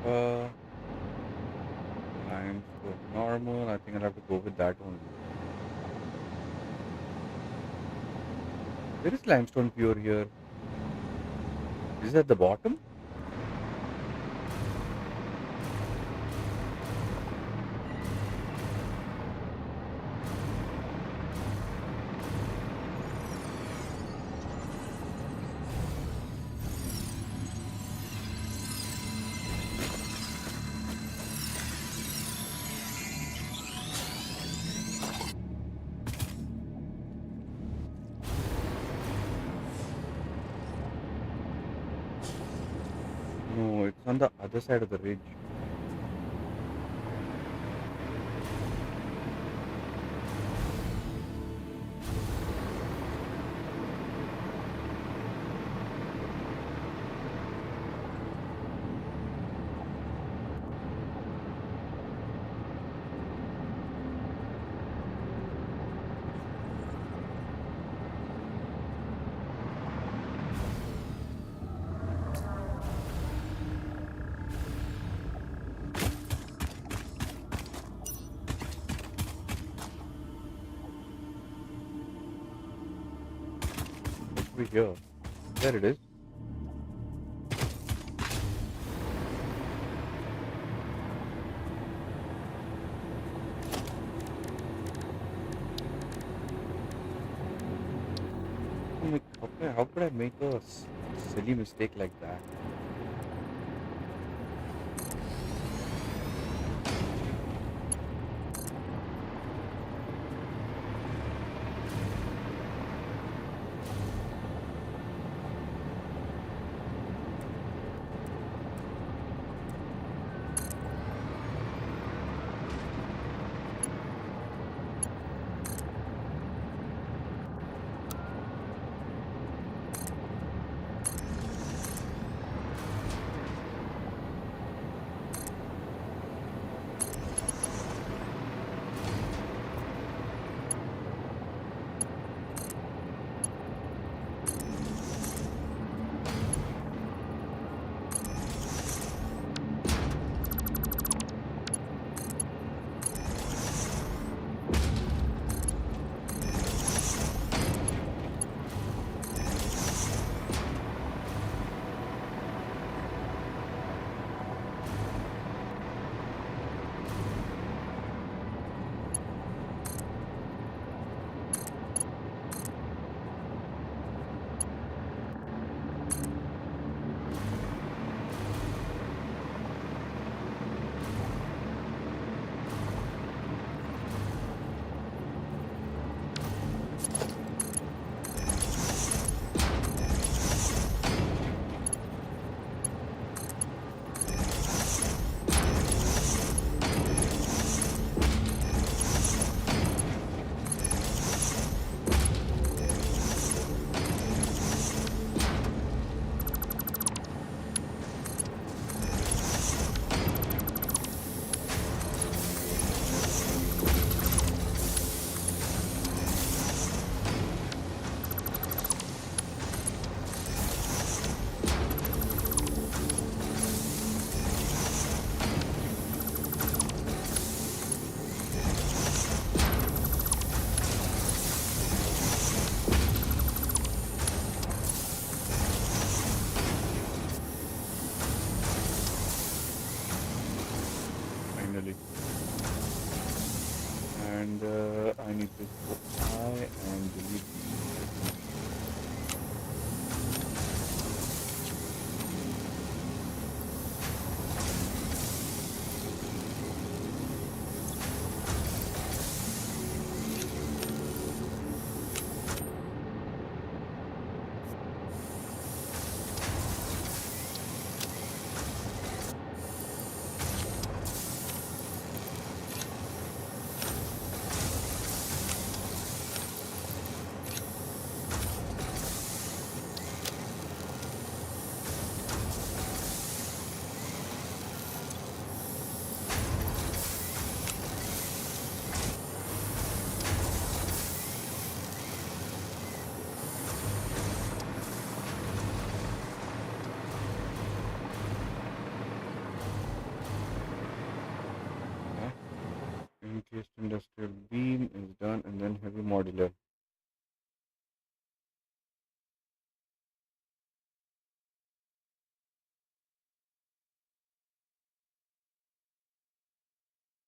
Uh, limestone normal. I think I'll have to go with that only. Where is limestone pure here? Is it at the bottom? No, it's on the other side of the ridge. Over here. There it is. How could I make a silly mistake like that? finally. And I need to go I and delete. Encased industrial beam is done, and then heavy modular.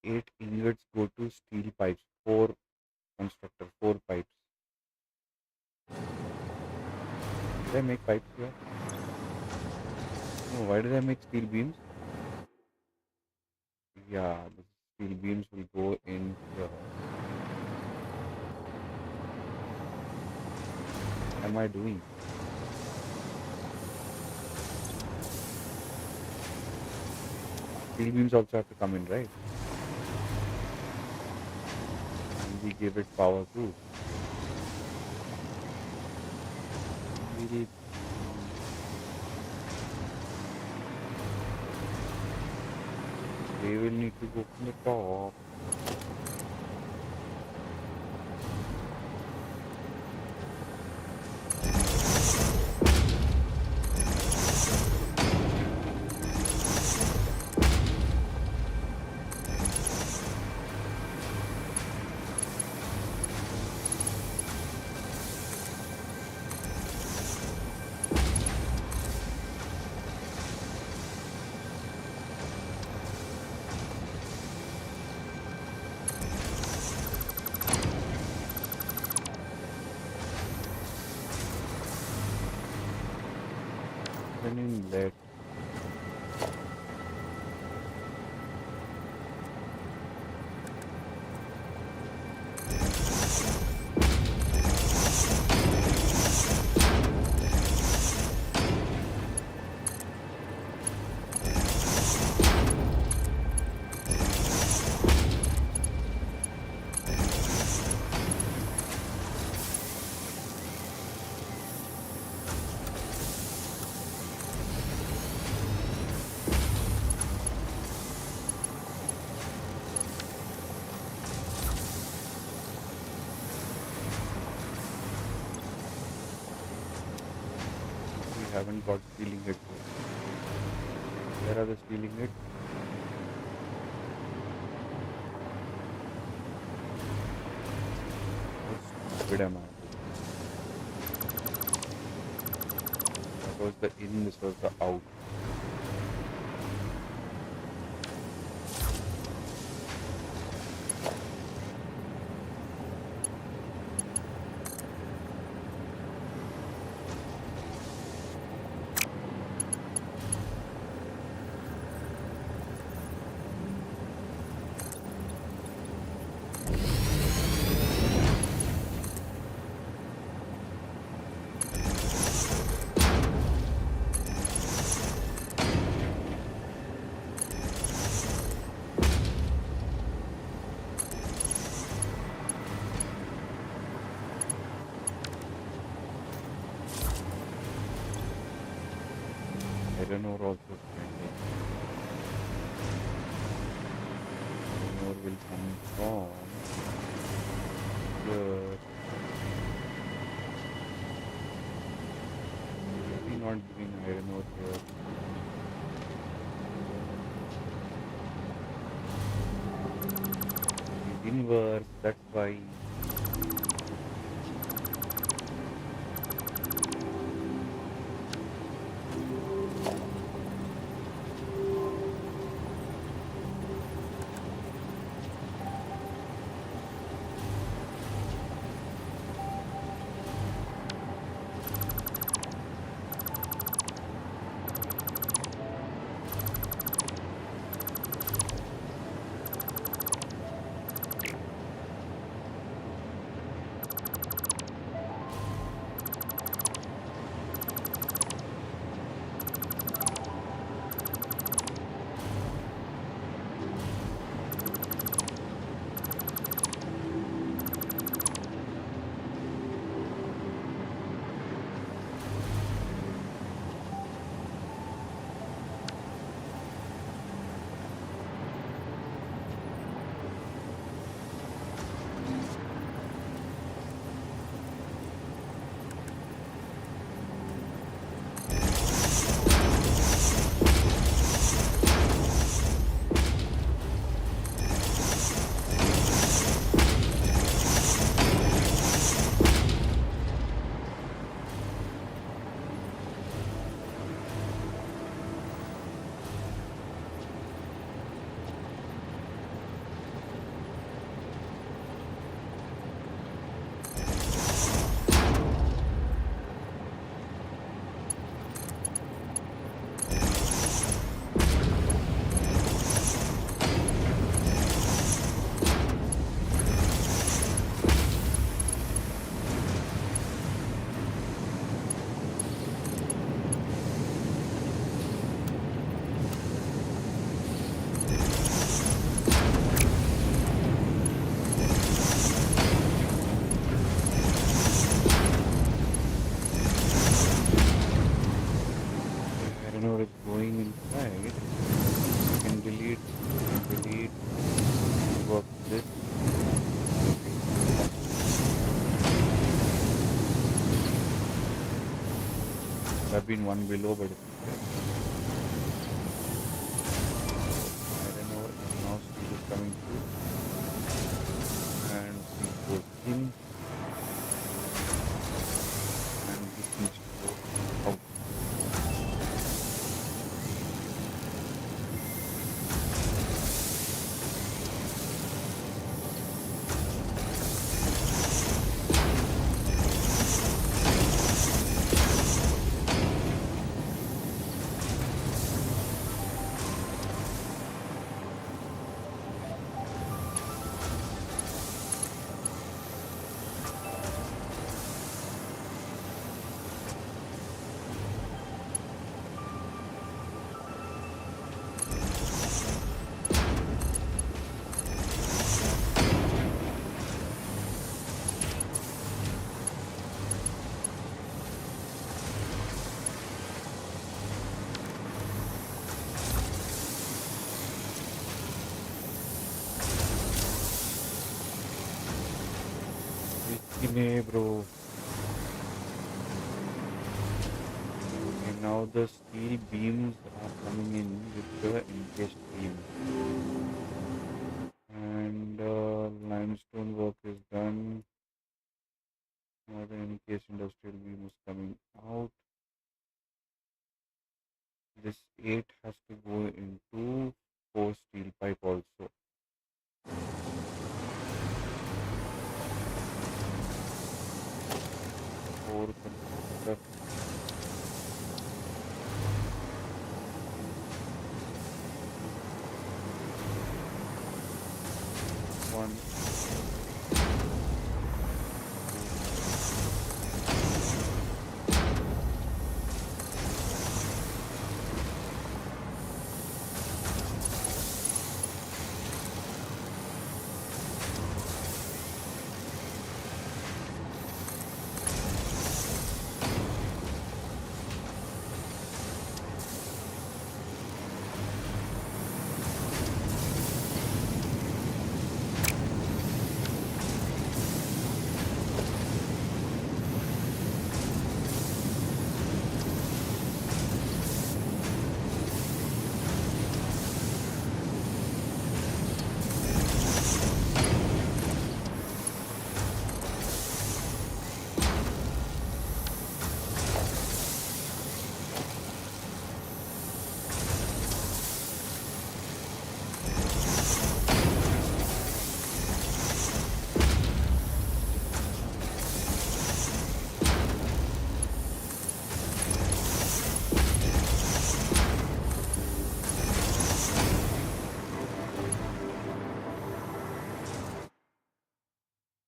Eight ingots go to steel pipes. Four constructor. Four pipes. Did I make pipes here? No. Why did I make steel beams? Yeah, the steel beams will go in here. What am I doing? Steel beams also have to come in, right? And we give it power too. They will need to go from the top. Inlet. Haven't got stealing it. Where are the stealing it? How stupid am I? That was the in, this was the out. Iron ore also standing. Iron ore will come from here. Maybe not giving iron ore here. It's inverse, that's why. whenever it's going inside, you can delete, work this. There have been one below, but it's okay. Iron ore, and now steel is coming through. And steel goes in. And this needs to go out. Bro. Okay, now the steel beams are coming in with the encased beam. And limestone work is done. Now the encased industrial beam is coming out. This 8 has to go into 4 steel pipe also. 4 constructor. 1.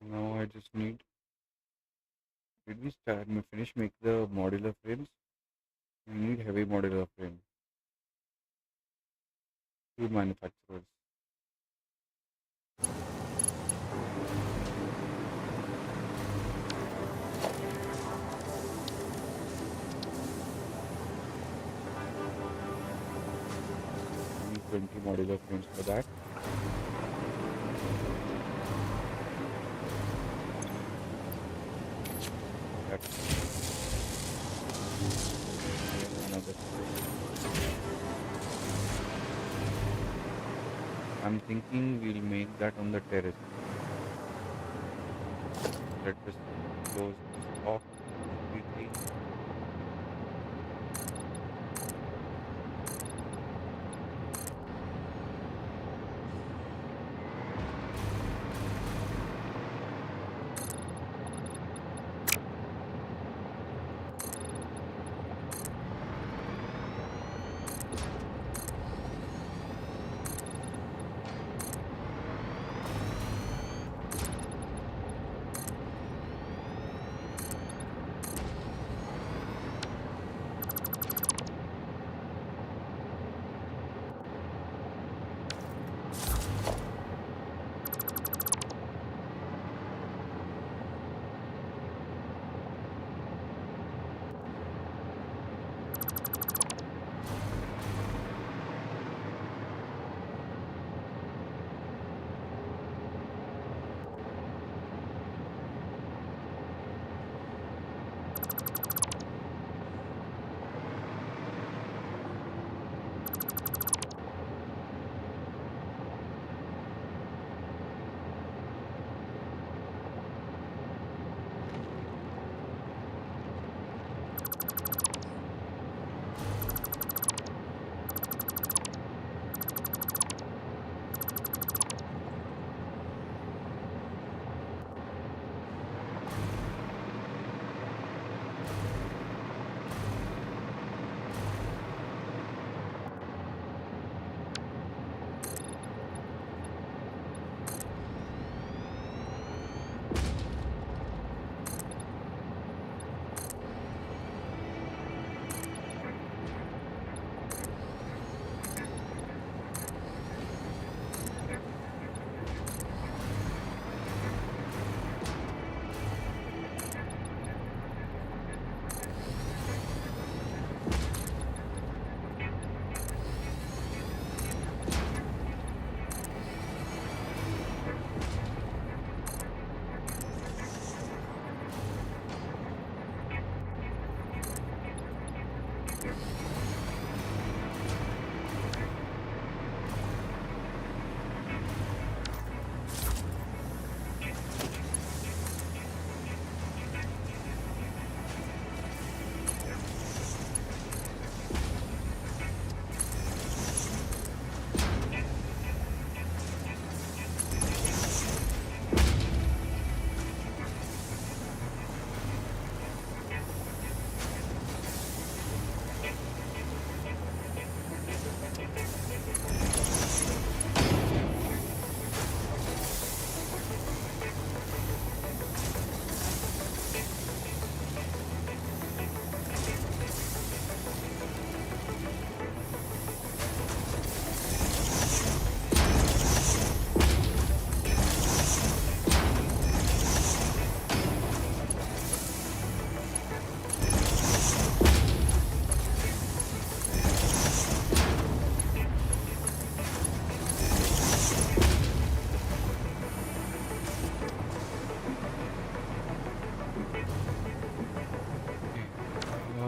Now I just need. Did we finish make the modular frames? We need heavy modular frame. 2 manufacturers. We need 20 modular frames for that. Another. I'm thinking we'll make that on the terrace. Let us close this off completely.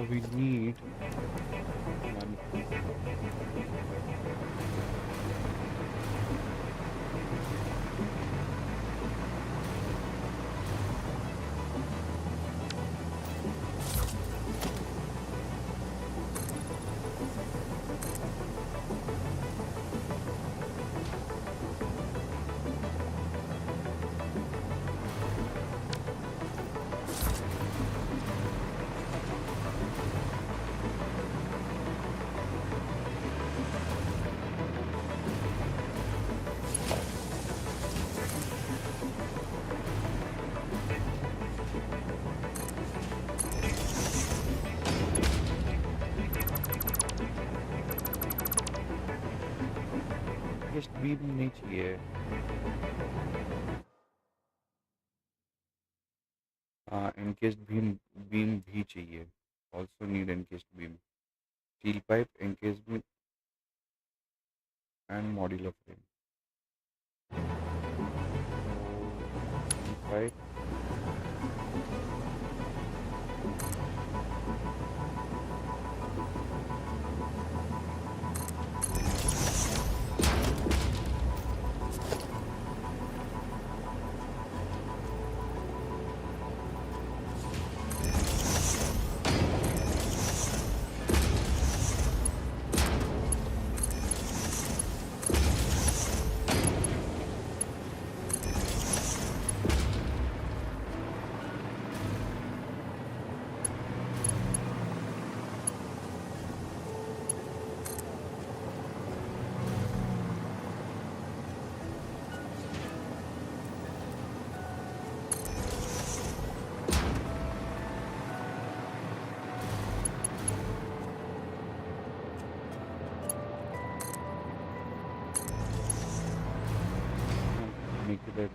we need one. Just beam नहीं चाहिए. Encased beam भी चाहिए. Also need encased beam. Steel pipe, encased beam, and modular frame. Steel pipe. Make it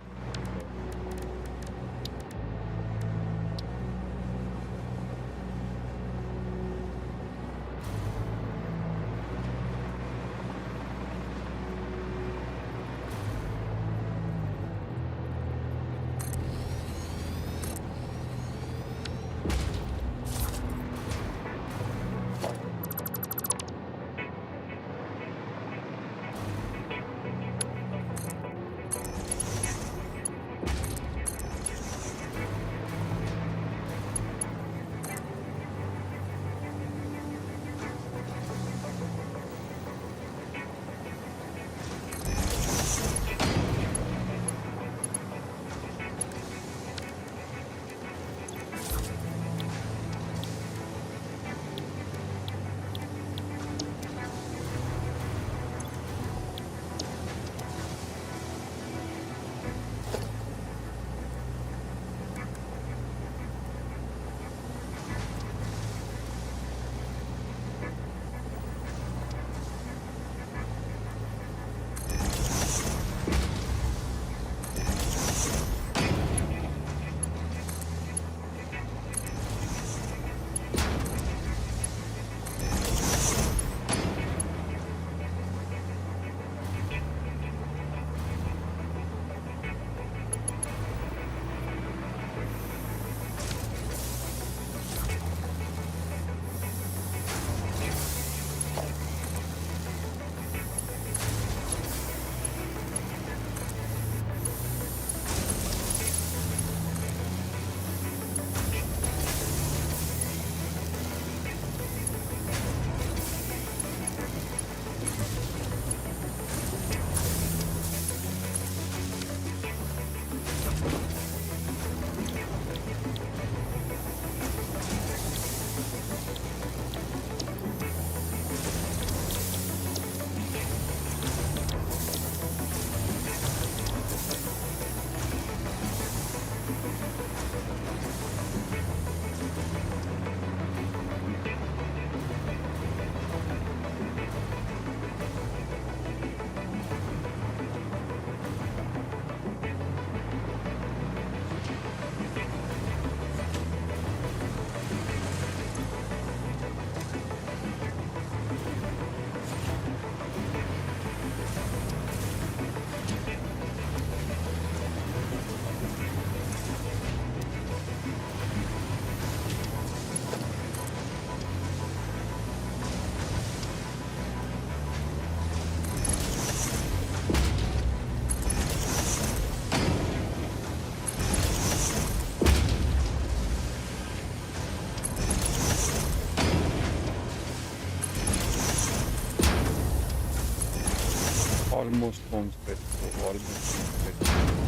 Almost home stretch. So almost home stretch.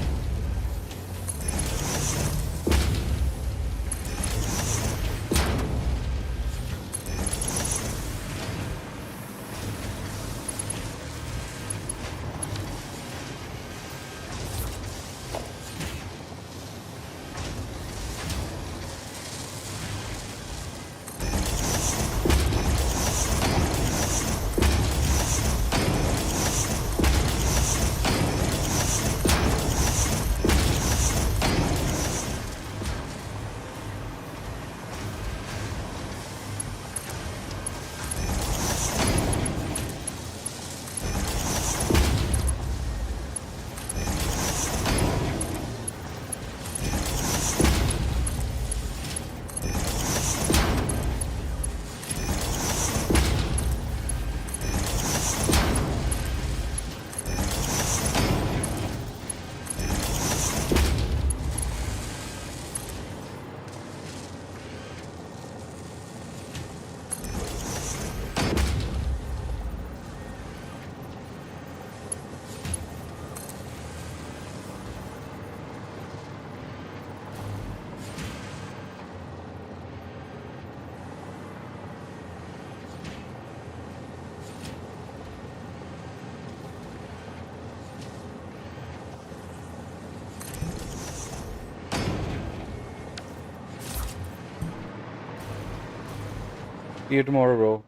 See you tomorrow, bro.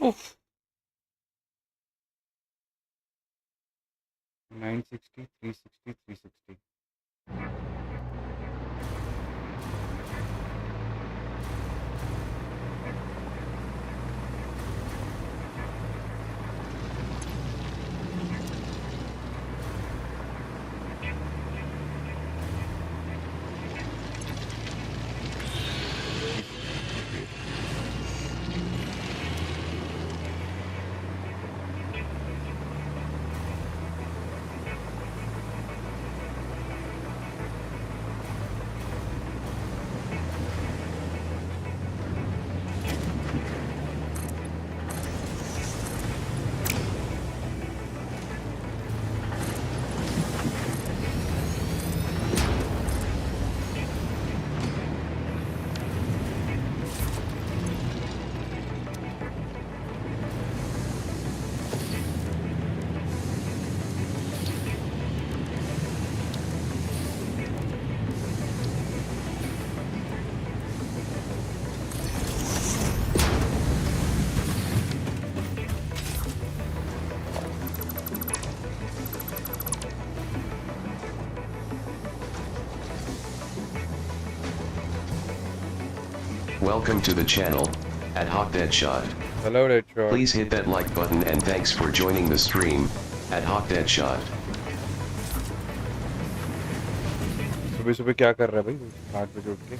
Oof. 960, 360, 360. Welcome to the channel, at Hot Deadshot. Hello, Deadshot. Please hit that like button and thanks for joining the stream, at Hot Deadshot. सुबह सुबह क्या कर रहा है भाई 8 बजे उठ के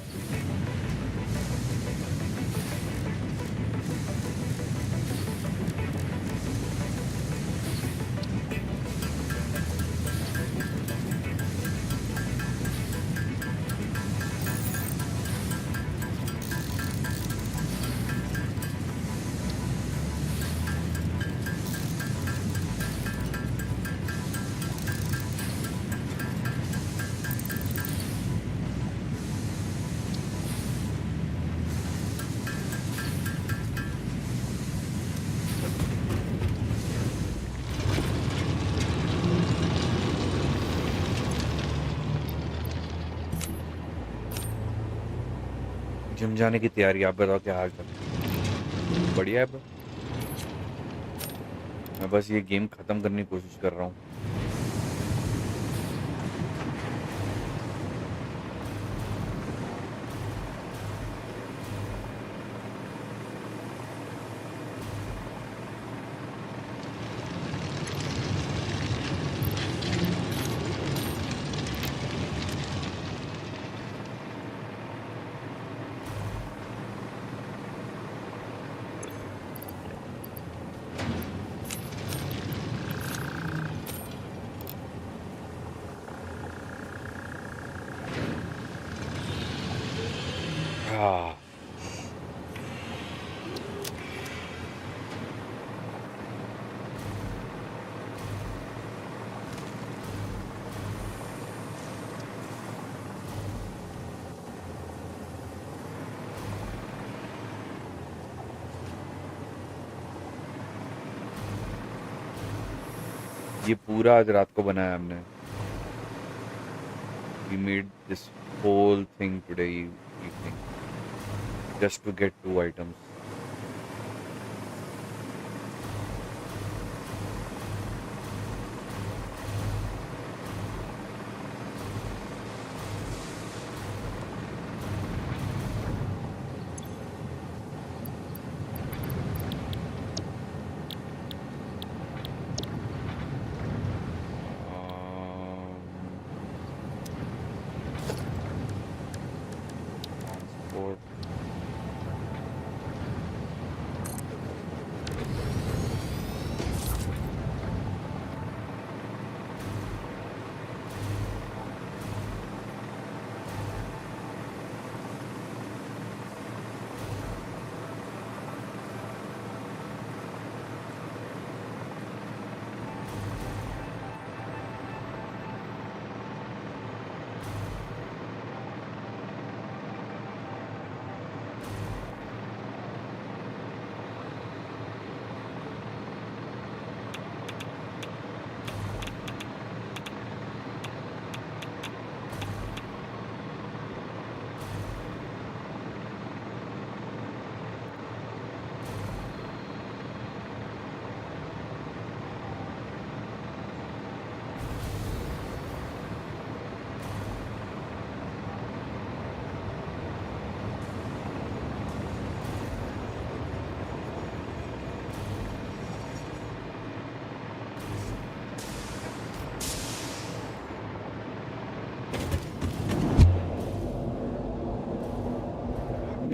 जिम जाने की तैयारी आप बताओ क्या हाल चाल बढ़िया है bro? मैं बस ये गेम ख़त्म करने की कोशिश कर रहा हूँ हाँ ये पूरा आज रात को बनाया हमने we made this whole thing today evening just to get 2 items transport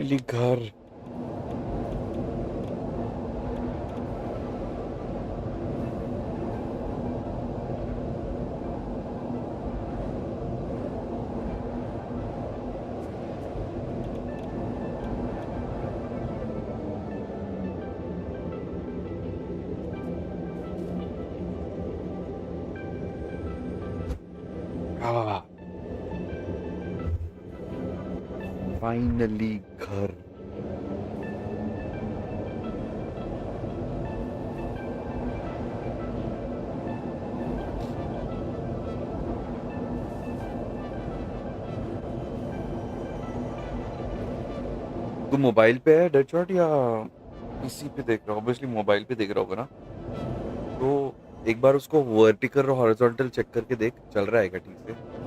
finally घर। फाइनली घर। तू मोबाइल पे है डेडशॉट या पीसी पे देख रहा हो? ऑब्वियसली मोबाइल पे देख रहा होगा ना, तो एक बार उसको वर्टिकल और हॉरिजॉन्टल चेक करके देख चल रहा है क्या ठीक से।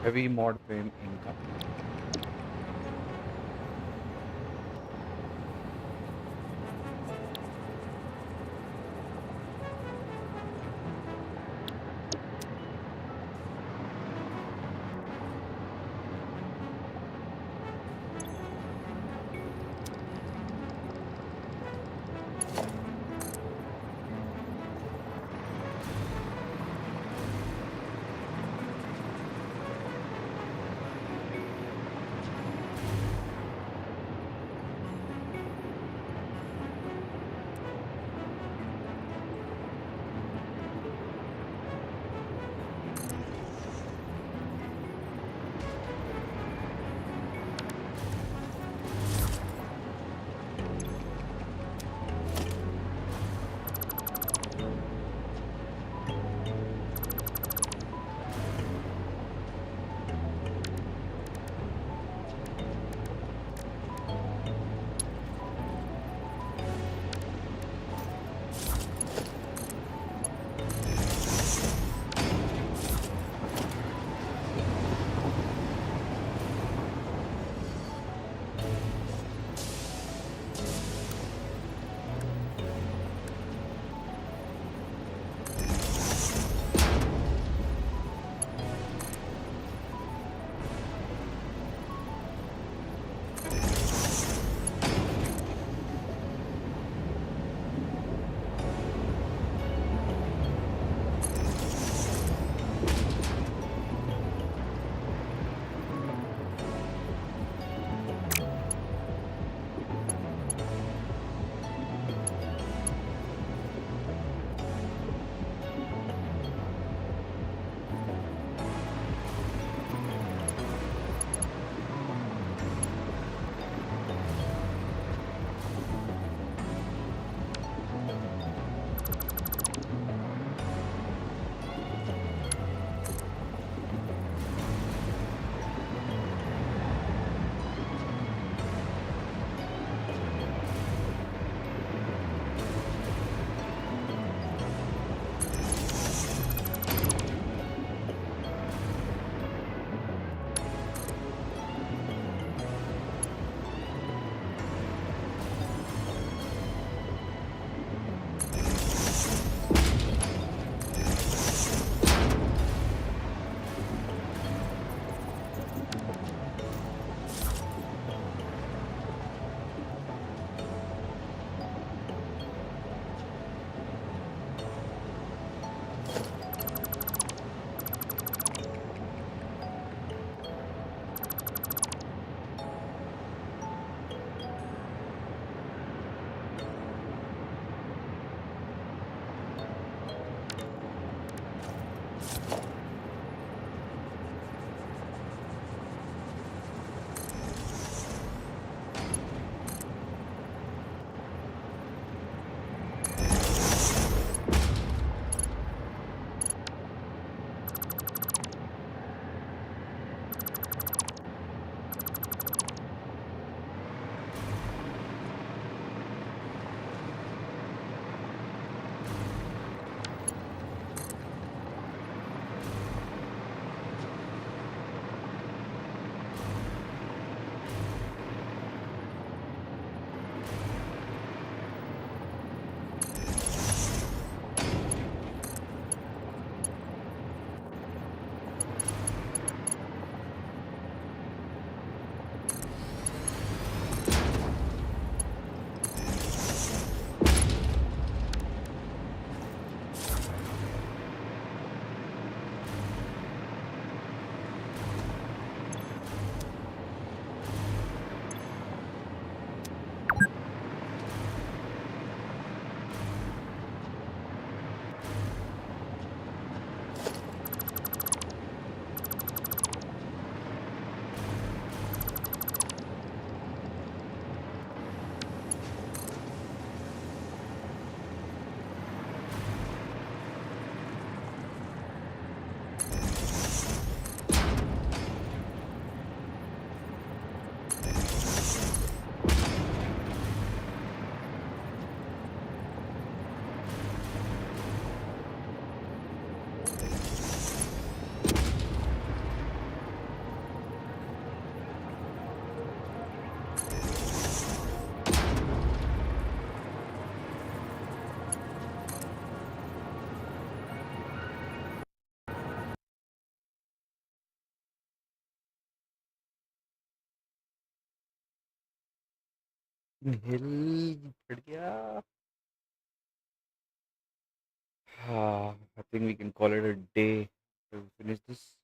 Heavy mod frame income. Hill, बढ़िया. I think we can call it a day to finish this.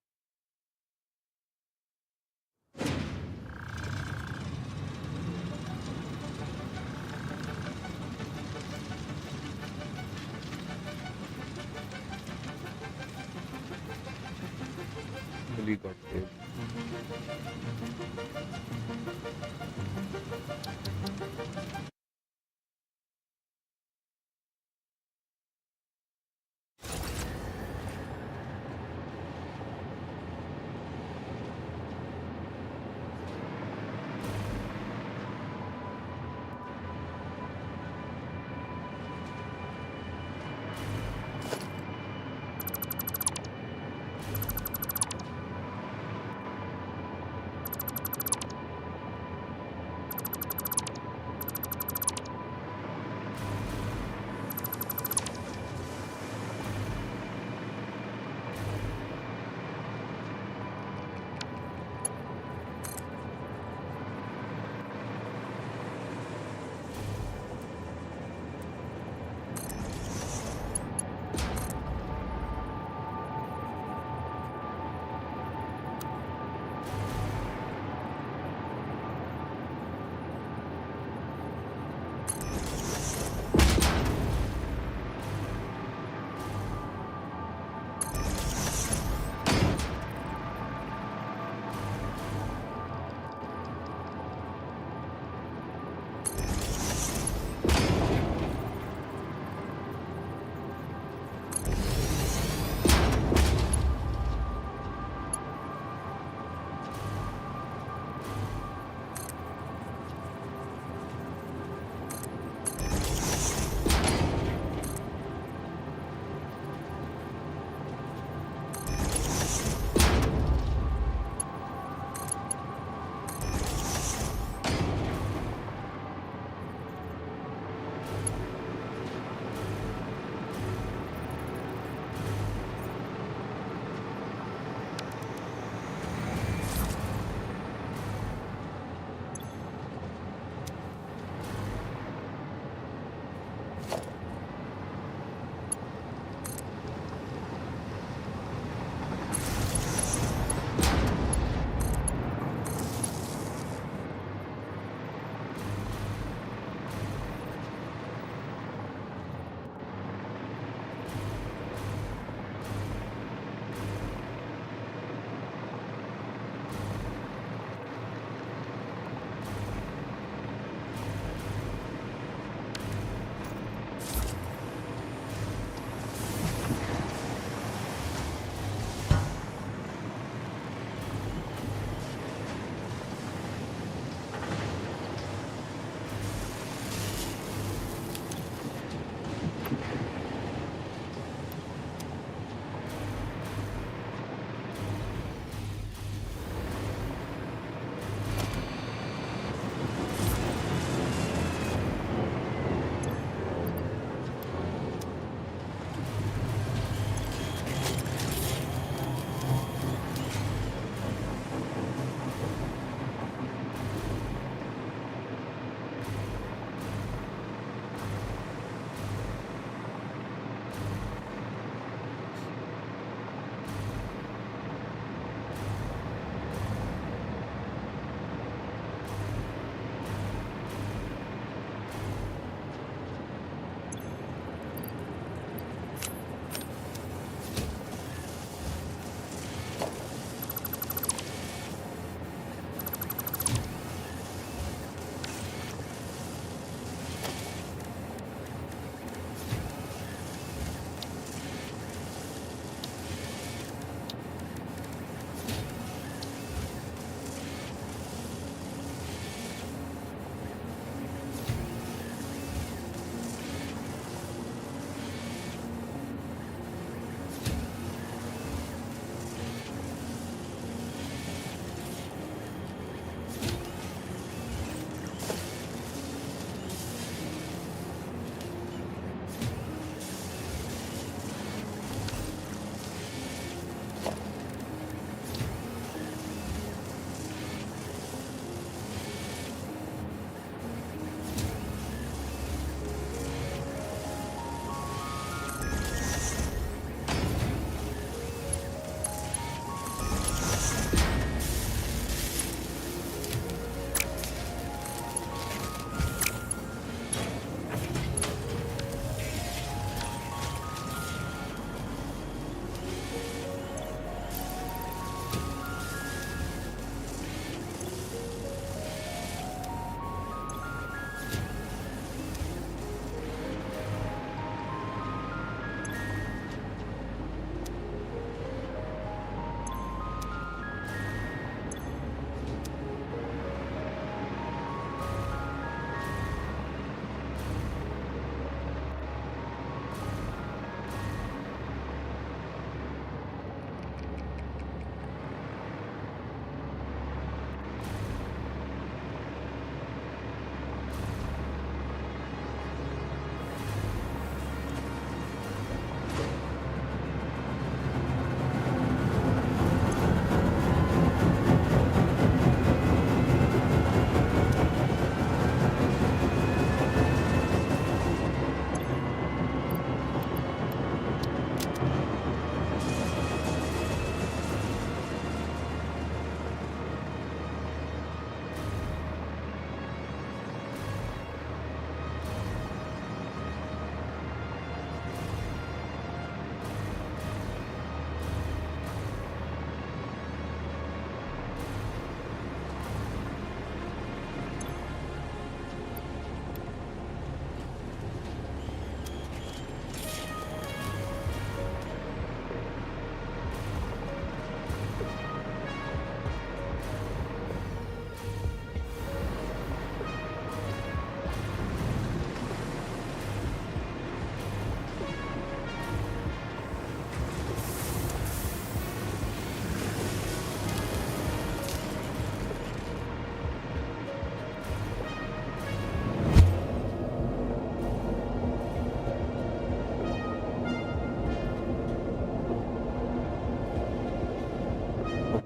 Really got saved.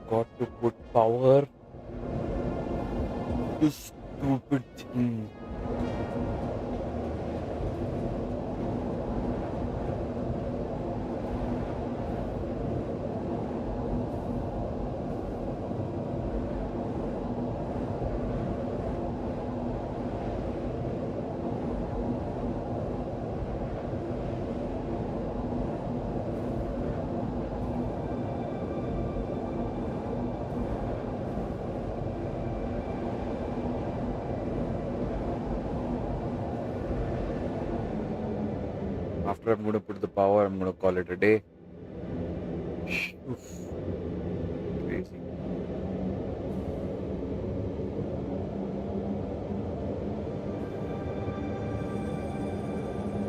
forgot to put power. This stupid thing. After I'm going to put the power, I'm going to call it a day. Oof. Crazy.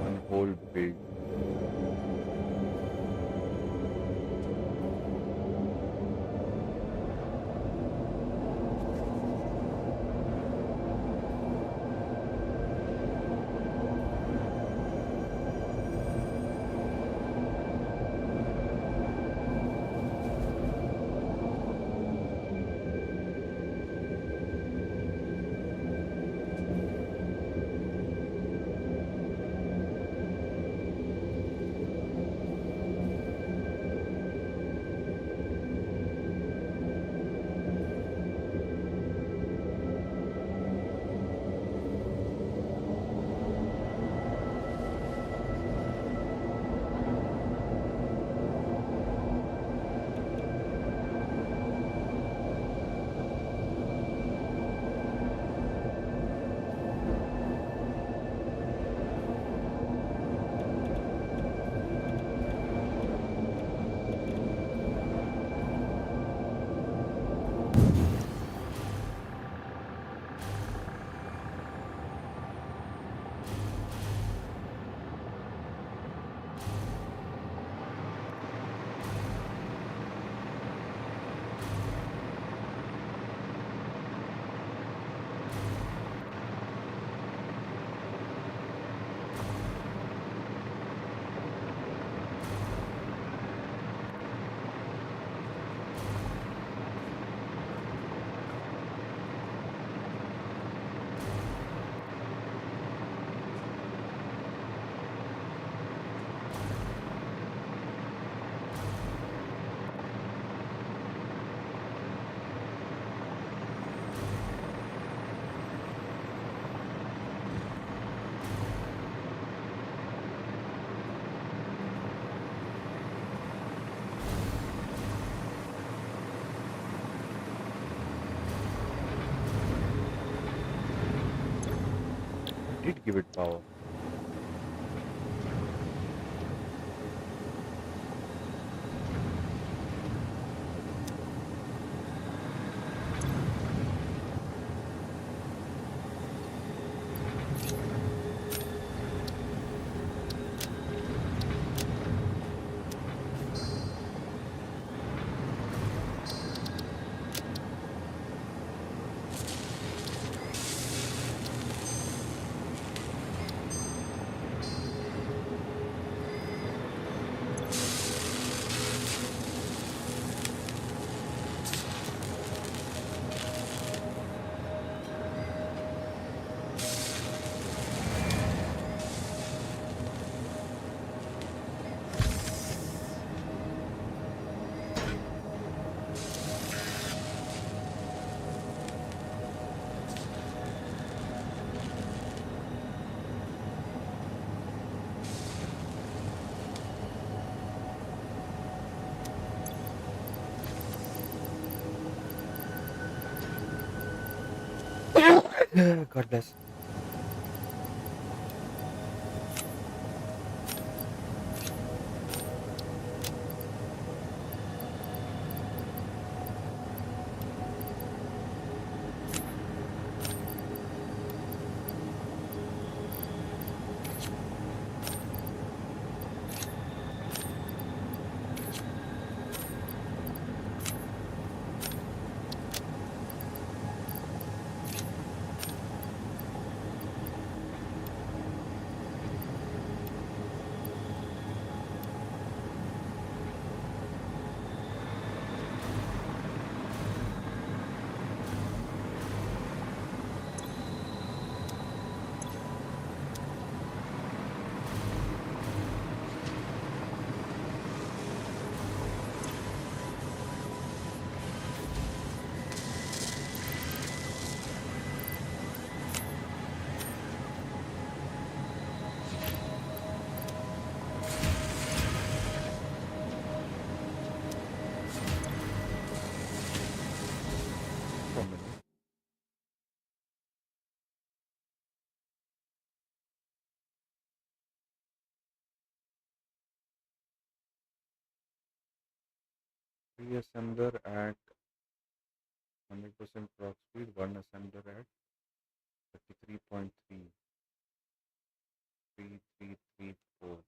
One whole page. Did give it power. God bless. 3 assembler at 100% clock speed, 1 assembler at 33.3, 3334.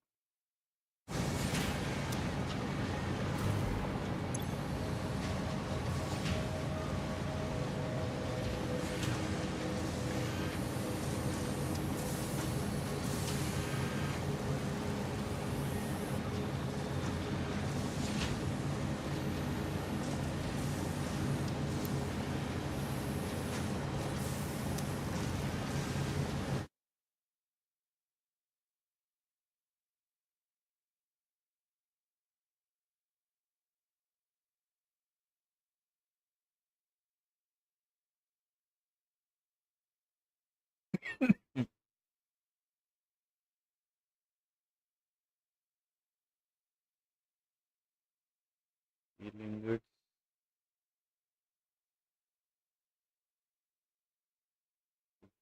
Steel ingots,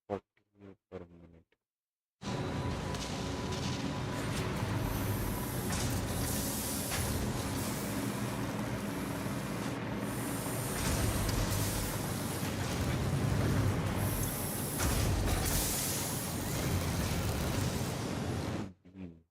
40 per minute. Beam.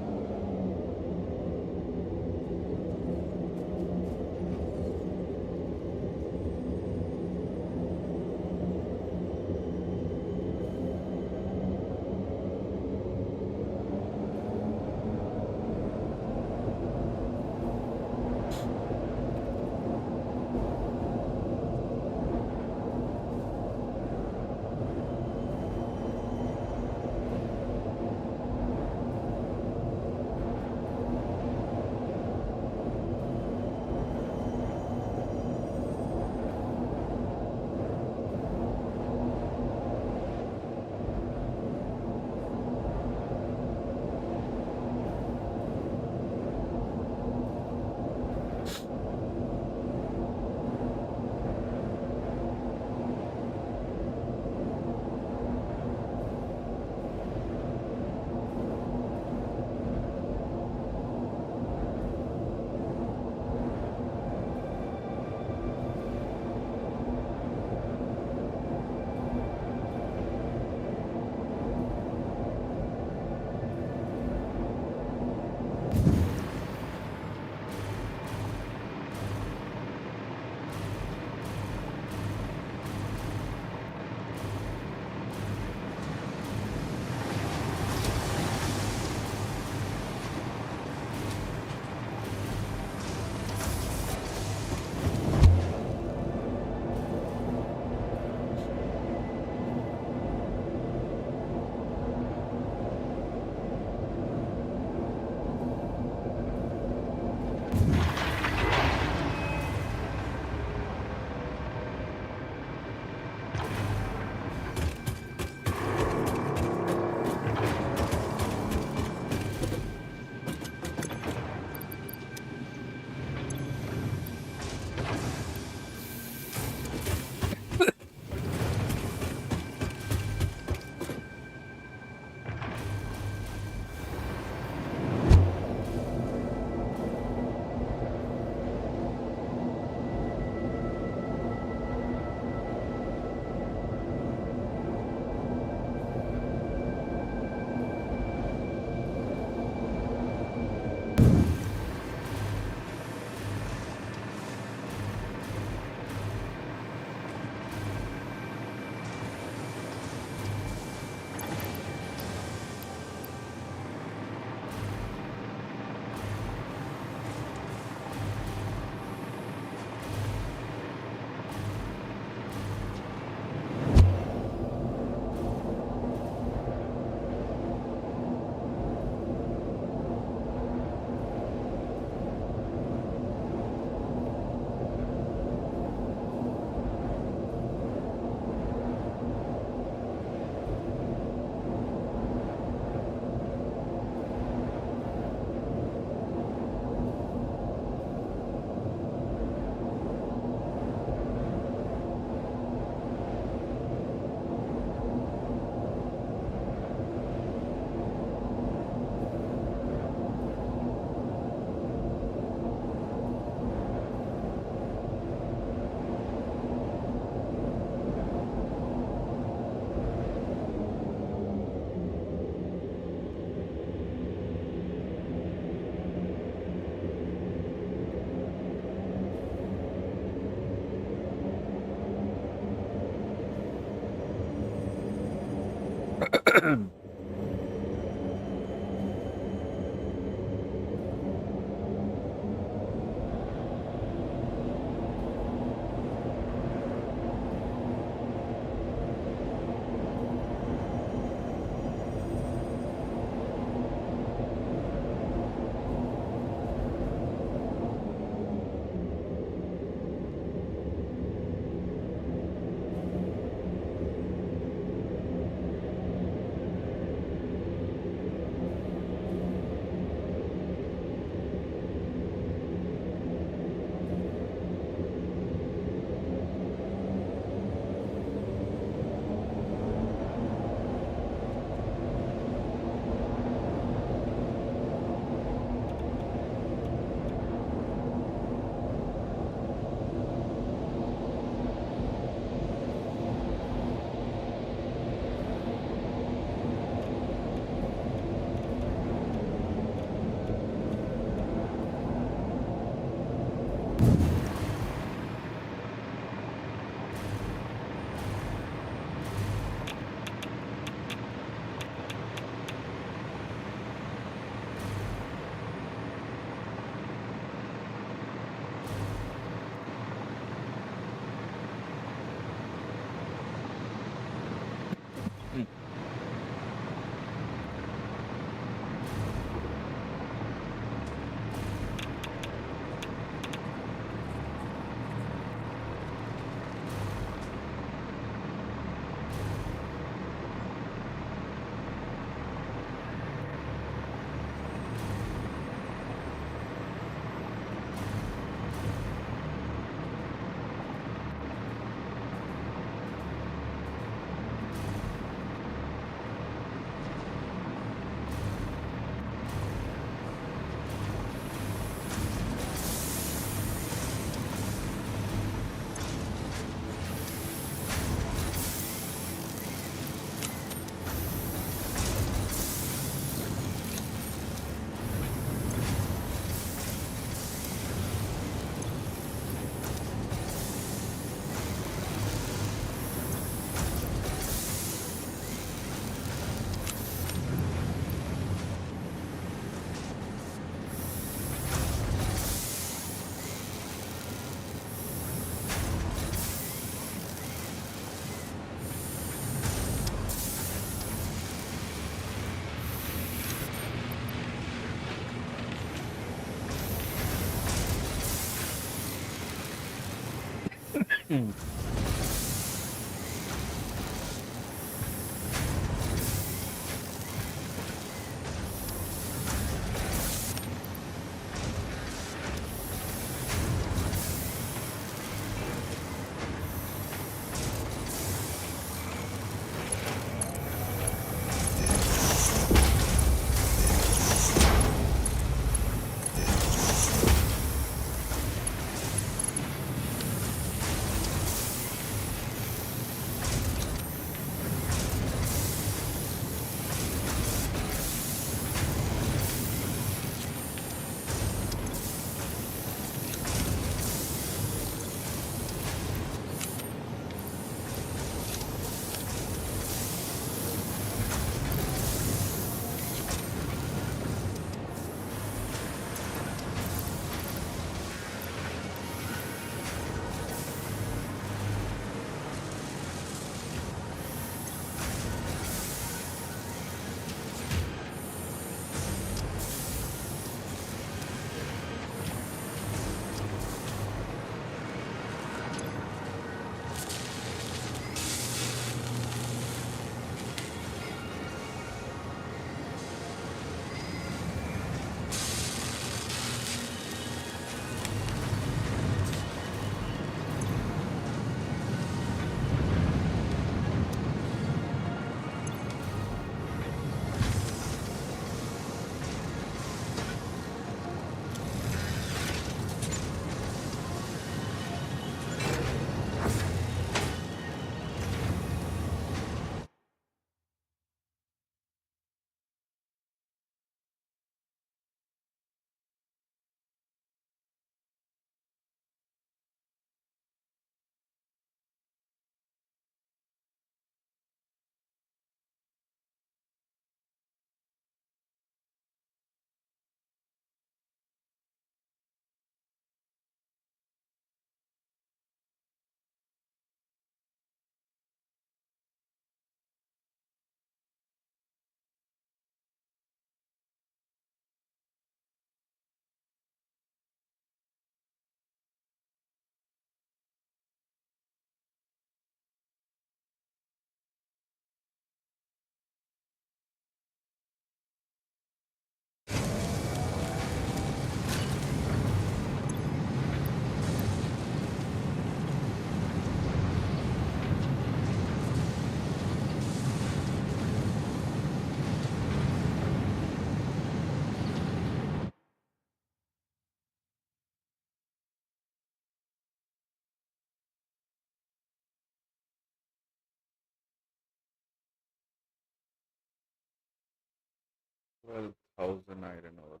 12,000 iron ore.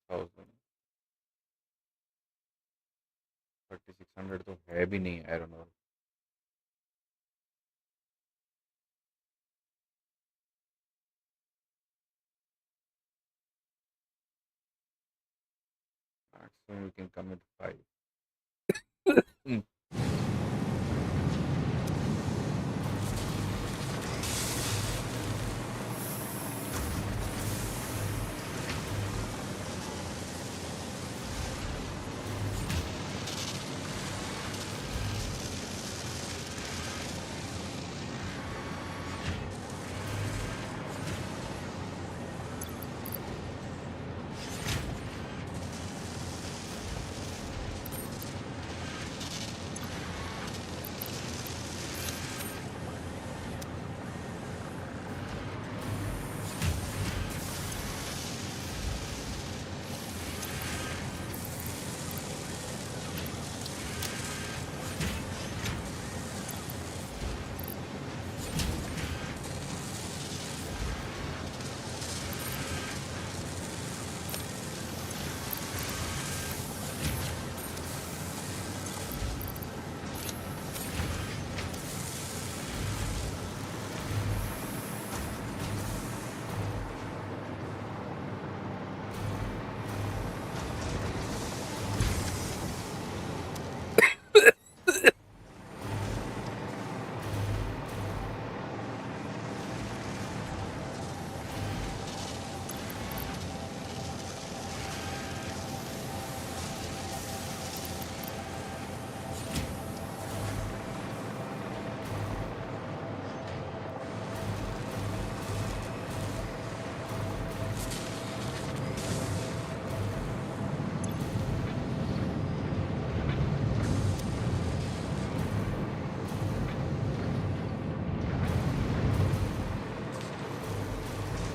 6,000. 3600 तो है भी नहीं iron और maximum we can commit 5.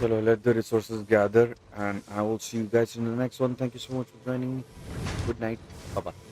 So let the resources gather and I will see you guys in the next one. Thank you so much for joining me. Good night. Bye bye.